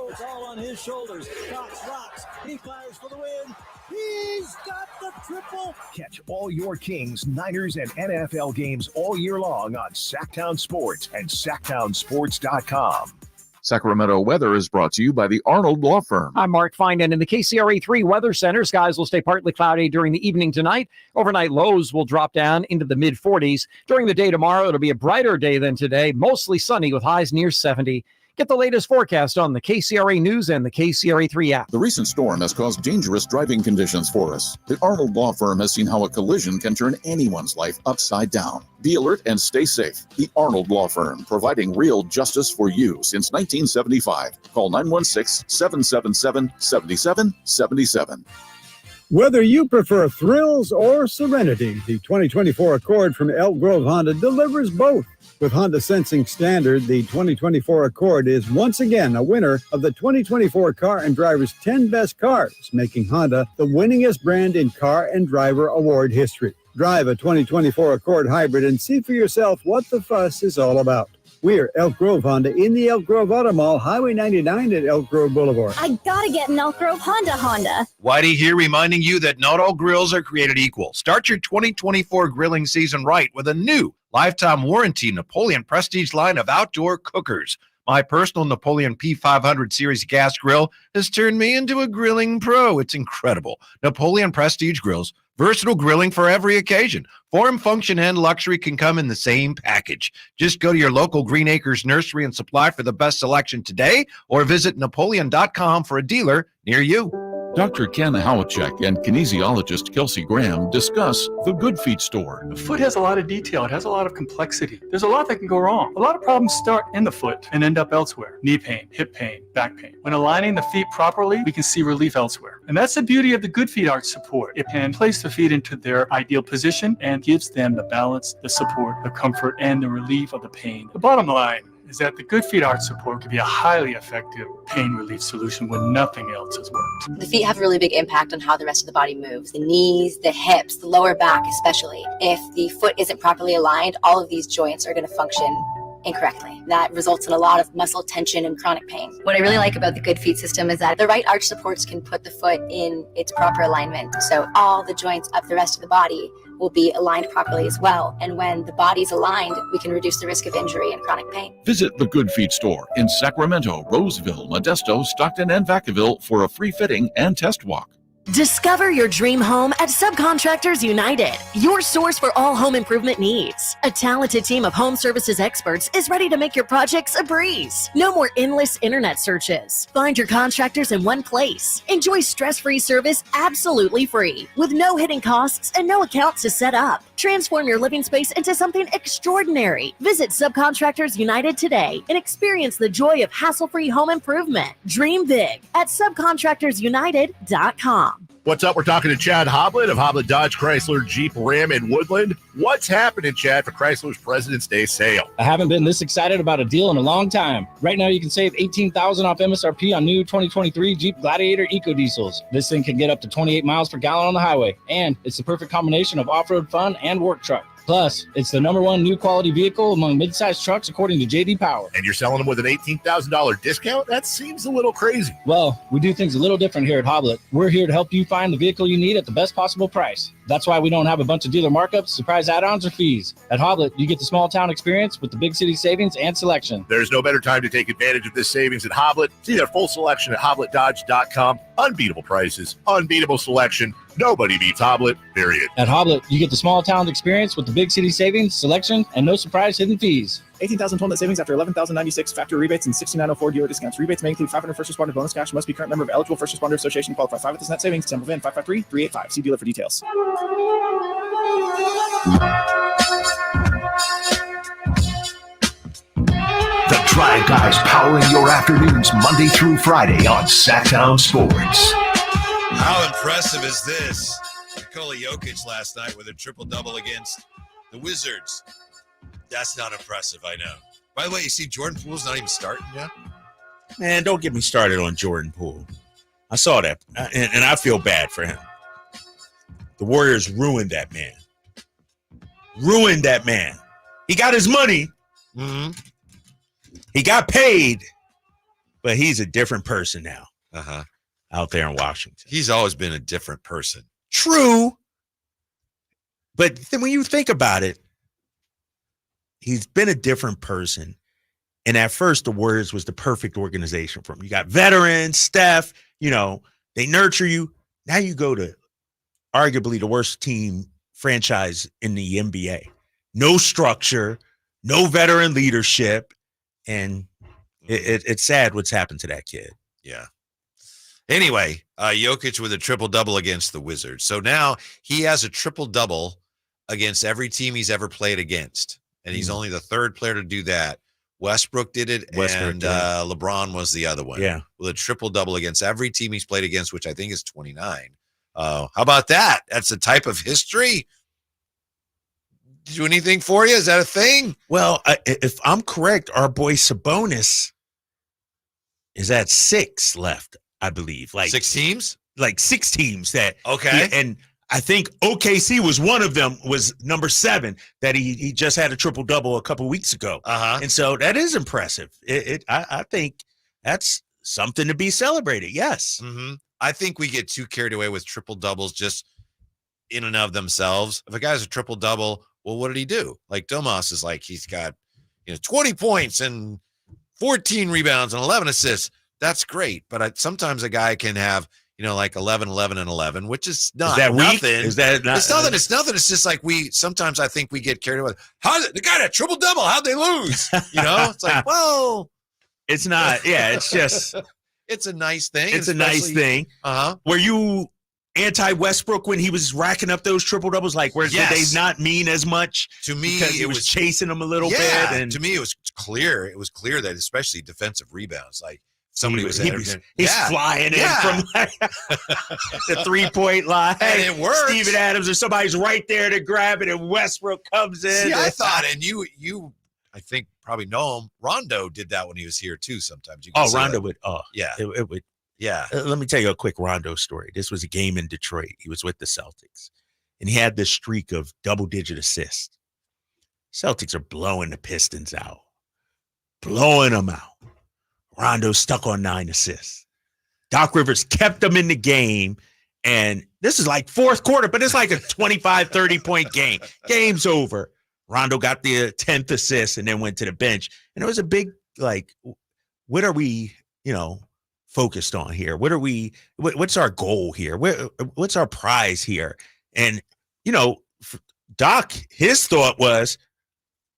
It's all on his shoulders. Cox rocks. He fires for the win. He's got the triple. Catch all your Kings, Niners, and NFL games all year long on Sactown Sports and SactownSports.com. Sacramento weather is brought to you by the Arnold Law Firm. I'm Mark Finan in the KCRA 3 Weather Center. Skies will stay partly cloudy during the evening tonight. Overnight lows will drop down into the mid-40s. During the day tomorrow, it'll be a brighter day than today, mostly sunny with highs near 70. Get the latest forecast on the KCRA News and the KCRA 3 app. The recent storm has caused dangerous driving conditions for us. The Arnold Law Firm has seen how a collision can turn anyone's life upside down. Be alert and stay safe. The Arnold Law Firm, providing real justice for you since 1975. Call 916-777-7777. Whether you prefer thrills or serenity, the 2024 Accord from Elk Grove Honda delivers both. With Honda Sensing Standard, the 2024 Accord is once again a winner of the 2024 Car and Driver's 10 Best Cars, making Honda the winningest brand in car and driver award history. Drive a 2024 Accord Hybrid and see for yourself what the fuss is all about. We're Elk Grove Honda in the Elk Grove Auto Mall, Highway 99 at Elk Grove Boulevard. I gotta get an Elk Grove Honda. Whitey here reminding you that not all grills are created equal. Start your 2024 grilling season right with a new lifetime warranty Napoleon Prestige line of outdoor cookers. My personal Napoleon P500 series gas grill has turned me into a grilling pro. It's incredible. Napoleon Prestige grills, versatile grilling for every occasion. Form, function, and luxury can come in the same package. Just go to your local Green Acres Nursery and Supply for the best selection today, or visit Napoleon.com for a dealer near you. Dr. Ken Howachek and kinesiologist Kelsey Graham discuss the Good Feet store. The foot has a lot of detail. It has a lot of complexity. There's a lot that can go wrong. A lot of problems start in the foot and end up elsewhere. Knee pain, hip pain, back pain. When aligning the feet properly, we can see relief elsewhere. And that's the beauty of the Good Feet Arch support. It can place the feet into their ideal position and gives them the balance, the support, the comfort, and the relief of the pain. The bottom line is that the Good Feet Arch support can be a highly effective pain relief solution when nothing else has worked. The feet have a really big impact on how the rest of the body moves. The knees, the hips, the lower back especially. If the foot isn't properly aligned, all of these joints are going to function incorrectly. That results in a lot of muscle tension and chronic pain. What I really like about the Good Feet system is that the right arch supports can put the foot in its proper alignment. So all the joints of the rest of the body will be aligned properly as well. And when the body's aligned, we can reduce the risk of injury and chronic pain. Visit the Good Feet store in Sacramento, Roseville, Modesto, Stockton, and Vacaville for a free fitting and test walk. Discover your dream home at Subcontractors United, your source for all home improvement needs. A talented team of home services experts is ready to make your projects a breeze. No more endless internet searches. Find your contractors in one place. Enjoy stress-free service absolutely free, with no hidden costs and no accounts to set up. Transform your living space into something extraordinary. Visit Subcontractors United today and experience the joy of hassle-free home improvement. Dream big at subcontractorsunited.com. What's up? We're talking to Chad Hoblet of Hoblet Dodge Chrysler Jeep Ram in Woodland. What's happening, Chad, for Chrysler's President's Day sale? I haven't been this excited about a deal in a long time. Right now, you can save $18,000 off MSRP on new 2023 Jeep Gladiator EcoDiesels. This thing can get up to 28 miles per gallon on the highway, and it's the perfect combination of off-road fun and work truck. Plus, it's the #1 new quality vehicle among midsize trucks, according to J.D. Power. And you're selling them with an $18,000 discount? That seems a little crazy. Well, we do things a little different here at Hoblet. We're here to help you find the vehicle you need at the best possible price. That's why we don't have a bunch of dealer markups, surprise add-ons, or fees. At Hoblet, you get the small town experience with the big city savings and selection. There's no better time to take advantage of this savings at Hoblet. See their full selection at HobletDodge.com. Unbeatable prices, unbeatable selection. Nobody beats Hoblet, period. At Hoblet, you get the small town experience with the big city savings, selection, and no surprise hidden fees. $18,000 total net savings after $11,096 factory rebates and $6,904 dealer discounts. Rebates may include $500 first responder bonus cash. Must be current member of eligible first responder association. Qualify 5 with this net savings. December VIN 553-385. See dealer for details. The Drive Guys powering your afternoons Monday through Friday on Sactown Sports. How impressive is this? Nikola Jokic last night with a triple-double against the Wizards. That's not impressive, I know. By the way, you see Jordan Poole's not even starting yet? Man, don't get me started on Jordan Poole. I saw that, and I feel bad for him. The Warriors ruined that man. Ruined that man. He got his money. Mm-hmm. He got paid. but he's a different person now. Out there in Washington. He's always been a different person. True. But then when you think about it, he's been a different person. And at first, the Warriors was the perfect organization for him. You got veterans, Steph, they nurture you. Now you go to arguably the worst team franchise in the NBA. No structure, no veteran leadership. And it's sad what's happened to that kid. Yeah. Anyway, Jokic with a triple-double against the Wizards. So now he has a triple-double against every team he's ever played against. And he's only the third player to do that. Westbrook did it, and LeBron was the other one. Yeah. With a triple-double against every team he's played against, which I think is 29. How about that? That's a type of history. Do anything for you? Is that a thing? Well, if I'm correct, our boy Sabonis is at 6 left. I believe 6 teams, like 6 teams that okay. And I think OKC was one of them, was number 7 that he just had a triple double a couple weeks ago. And so that is impressive. I think that's something to be celebrated. Yes. I think we get too carried away with triple doubles just in and of themselves. If a guy's a triple double, well, what did he do? Like Domas is like, he's got 20 points and 14 rebounds and 11 assists. That's great, but sometimes a guy can have, like 11, 11, and 11, which is not nothing. Is that not? It's nothing. It's nothing. It's just like sometimes I think we get carried away. The guy had a triple double? How'd they lose? It's like, well, it's not. Yeah, it's just. It's a nice thing. It's a nice thing. Were you anti-Westbrook when he was racking up those triple doubles? Like, did they not mean as much? To me, because he was chasing them a little bit. And to me, it was clear. It was clear that especially defensive rebounds, like. Somebody he's yeah. flying in from like the 3-point line. And it works. Steven Adams or somebody's right there to grab it, and Westbrook comes in. See, I thought, and you, I think probably know him. Rondo did that when he was here too. Sometimes. Rondo would. Yeah, it would. Yeah. Let me tell you a quick Rondo story. This was a game in Detroit. He was with the Celtics, and he had this streak of double-digit assists. Celtics are blowing the Pistons out, blowing them out. Rondo stuck on 9 assists. Doc Rivers kept them in the game, and this is like fourth quarter, but it's like a 25, 30-point game. Game's over. Rondo got the 10th assist and then went to the bench. And it was a big, what are we, focused on here? What's our goal here? What's our prize here? And, Doc, his thought was,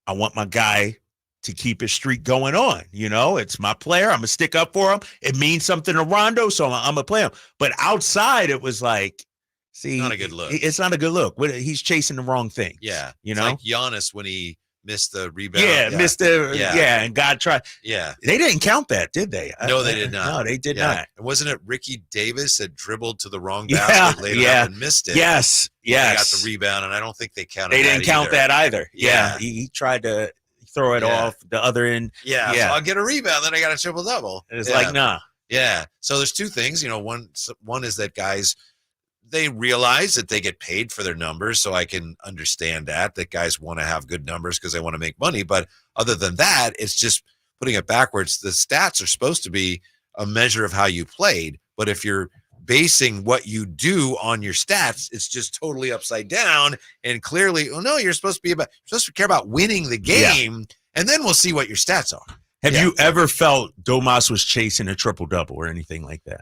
I want my guy to keep his streak going on. It's my player. I'm going to stick up for him. It means something to Rondo, so I'm going to play him. But outside, it was like, see, not a good look. It's not a good look. He's chasing the wrong thing. Yeah. It's like Giannis when he missed the rebound. And God tried. Yeah. They didn't count that, did they? No, they did not. No, they did not. Wasn't it Ricky Davis that dribbled to the wrong basket later up and missed it? Yes. He got the rebound, and I don't think they counted They didn't count that either. Yeah. He tried to throw it off the other end. Yeah. So I'll get a rebound, then I got a triple double. It's like, nah. Yeah. So there's two things, one is that guys, they realize that they get paid for their numbers. So I can understand that guys want to have good numbers because they want to make money. But other than that, it's just putting it backwards. The stats are supposed to be a measure of how you played. But if you're basing what you do on your stats, it's just totally upside down. And clearly, you're supposed to care about winning the game, and then we'll see what your stats are. Have you ever felt Domas was chasing a triple double or anything like that?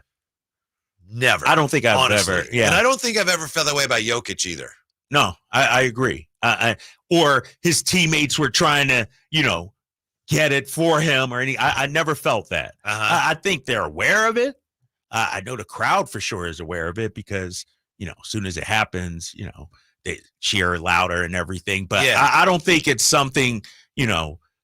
Never. I don't think I've honestly. ever. Yeah. And I don't think I've ever felt that way about Jokic either. No, I agree. Or his teammates were trying to, get it for him or any. I never felt that. I think they're aware of it. I know the crowd for sure is aware of it because, as soon as it happens, they cheer louder and everything. But I don't think it's something,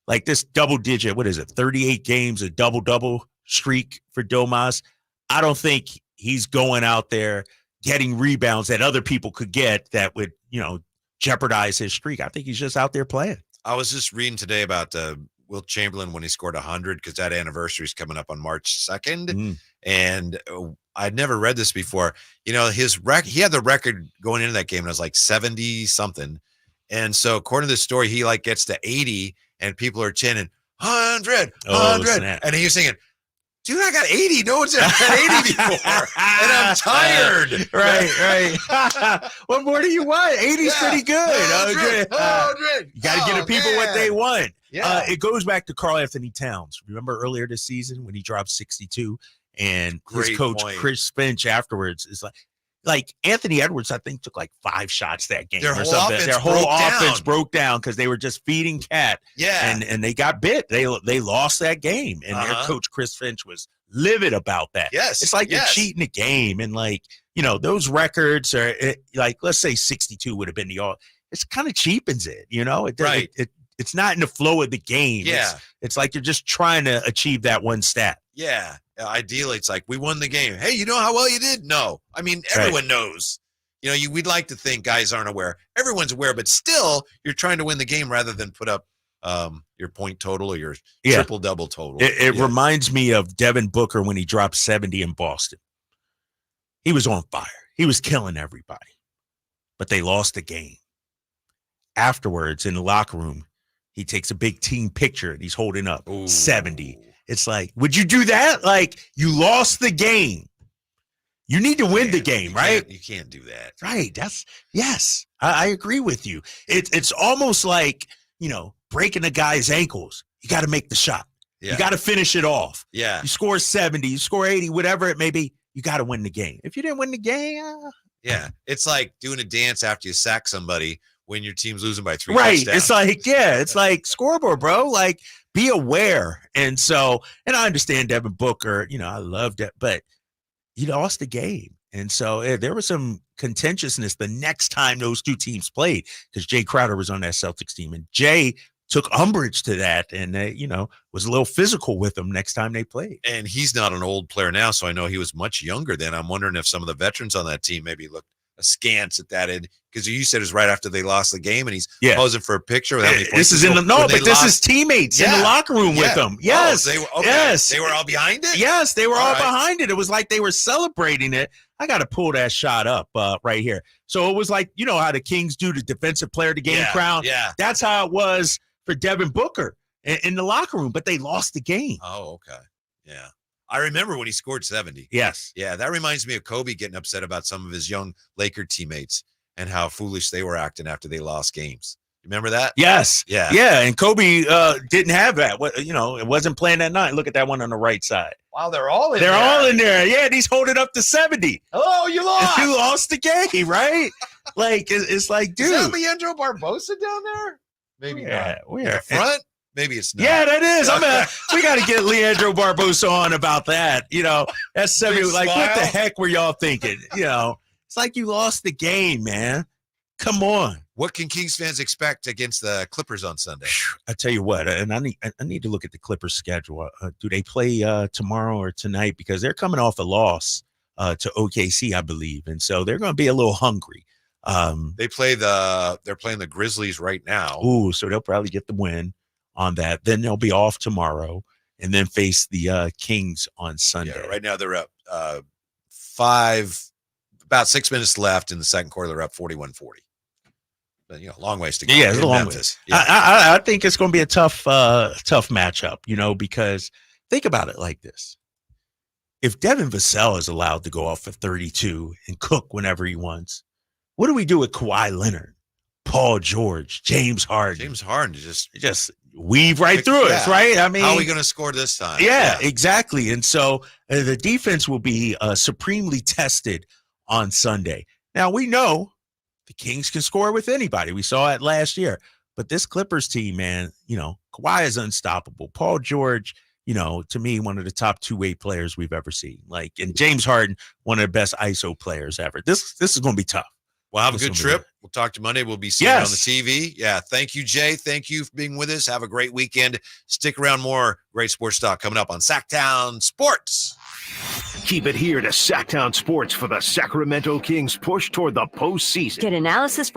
like this double digit, 38 games, a double streak for Domas. I don't think he's going out there getting rebounds that other people could get that would, jeopardize his streak. I think he's just out there playing. I was just reading today about Wilt Chamberlain when he scored 100 because that anniversary is coming up on March 2nd. And I'd never read this before. He had the record going into that game and it was like 70 something. And so according to this story, he gets to 80 and people are chanting 100, 100. And he was singing Dude, I got 80. No one's ever had 80 before. And I'm tired. Right. What more do you want? 80's pretty good. 100. You got to give the people what they want. Yeah. It goes back to Karl Anthony Towns. Remember earlier this season when he dropped 62 and his Great coach, point. Chris Finch, afterwards is like Anthony Edwards, I think, took like 5 shots that game. Their or whole something. offense Their whole broke offense down. broke down because they were just feeding Cat. Yeah. And they got bit. They lost that game. And their coach, Chris Finch, was livid about that. Yes. It's like you're cheating the game. And those records are like, let's say 62 would have been the all. It's kind of cheapens it, Right. It's not in the flow of the game. Yeah. It's like you're just trying to achieve that one stat. Yeah. Ideally, it's like we won the game. Hey, you know how well you did? No. I mean, everyone knows. We'd like to think guys aren't aware. Everyone's aware, but still, you're trying to win the game rather than put up your point total or your triple-double total. It reminds me of Devin Booker when he dropped 70 in Boston. He was on fire. He was killing everybody. But they lost the game. Afterwards, in the locker room, he takes a big team picture and he's holding up 70. It's like, would you do that? Like, you lost the game. You need to win the game, right? You can't do that. Right. Yes. I agree with you. It's almost like, breaking a guy's ankles. You got to make the shot. Yeah. You got to finish it off. Yeah. You score 70, you score 80, whatever it may be, you got to win the game. If you didn't win the game, Yeah. It's like doing a dance after you sack somebody when your team's losing by 3 right. touchdowns. It's like scoreboard, bro. Like, be aware. And I understand Devin Booker, I love that, but you lost the game. And so there was some contentiousness the next time those two teams played because Jay Crowder was on that Celtics team. And Jay took umbrage to that and, was a little physical with them next time they played. And he's not an old player now, so I know he was much younger then. I'm wondering if some of the veterans on that team maybe looked askance at that end because you said it was right after they lost the game and he's posing for a picture with how many points. This is this is teammates in the locker room with them. Yes. Yes. They were all behind it? Yes, they were all behind it. It was like they were celebrating it. I got to pull that shot up right here. So it was like, how the Kings do the defensive player of the game crown. Yeah. That's how it was for Devin Booker in the locker room, but they lost the game. Oh, okay. Yeah. I remember when he scored 70. Yes. Yeah, that reminds me of Kobe getting upset about some of his young Laker teammates and how foolish they were acting after they lost games. Remember that? Yes. Yeah. Yeah, and Kobe didn't have that. It wasn't playing that night. Look at that one on the right side. Wow, they're all in there. They're all in there. Yeah, and he's holding up to 70. Oh, you lost. You lost the game, right? Like, it's like, dude. Is that Leandro Barbosa down there? Maybe not. Where? In the front? Maybe it's not. Yeah, that is. We got to get Leandro Barbosa on about that. That's 70. Big Like, what the smile. heck were y'all thinking? It's like you lost the game, man. Come on. What can Kings fans expect against the Clippers on Sunday? I tell you what, and I need to look at the Clippers schedule. Do they play tomorrow or tonight? Because they're coming off a loss to OKC, I believe, and so they're going to be a little hungry. They're playing the Grizzlies right now. Ooh, so they'll probably get the win on that. Then they'll be off tomorrow, and then face the Kings on Sunday. Yeah, right now they're up about 6 minutes left in the second quarter. They're up 41-40. But, long ways to go. Yeah, it's a long way. Yeah. I think it's going to be a tough matchup, because think about it like this. If Devin Vassell is allowed to go off for 32 and cook whenever he wants, what do we do with Kawhi Leonard, Paul George, James Harden? James Harden just weave right through us, right? I mean, how are we going to score this time? Yeah, exactly. And so the defense will be supremely tested on Sunday. Now, we know the Kings can score with anybody. We saw it last year. But this Clippers team, man, Kawhi is unstoppable. Paul George, to me, one of the top two-way players we've ever seen. And James Harden, one of the best ISO players ever. This is going to be tough. Well, have a good trip. We'll talk to you Monday. We'll be seeing you on the TV. Yeah. Thank you, Jay. Thank you for being with us. Have a great weekend. Stick around. More great sports talk coming up on Sactown Sports. Keep it here to Sactown Sports for the Sacramento Kings push toward the postseason. Get analysis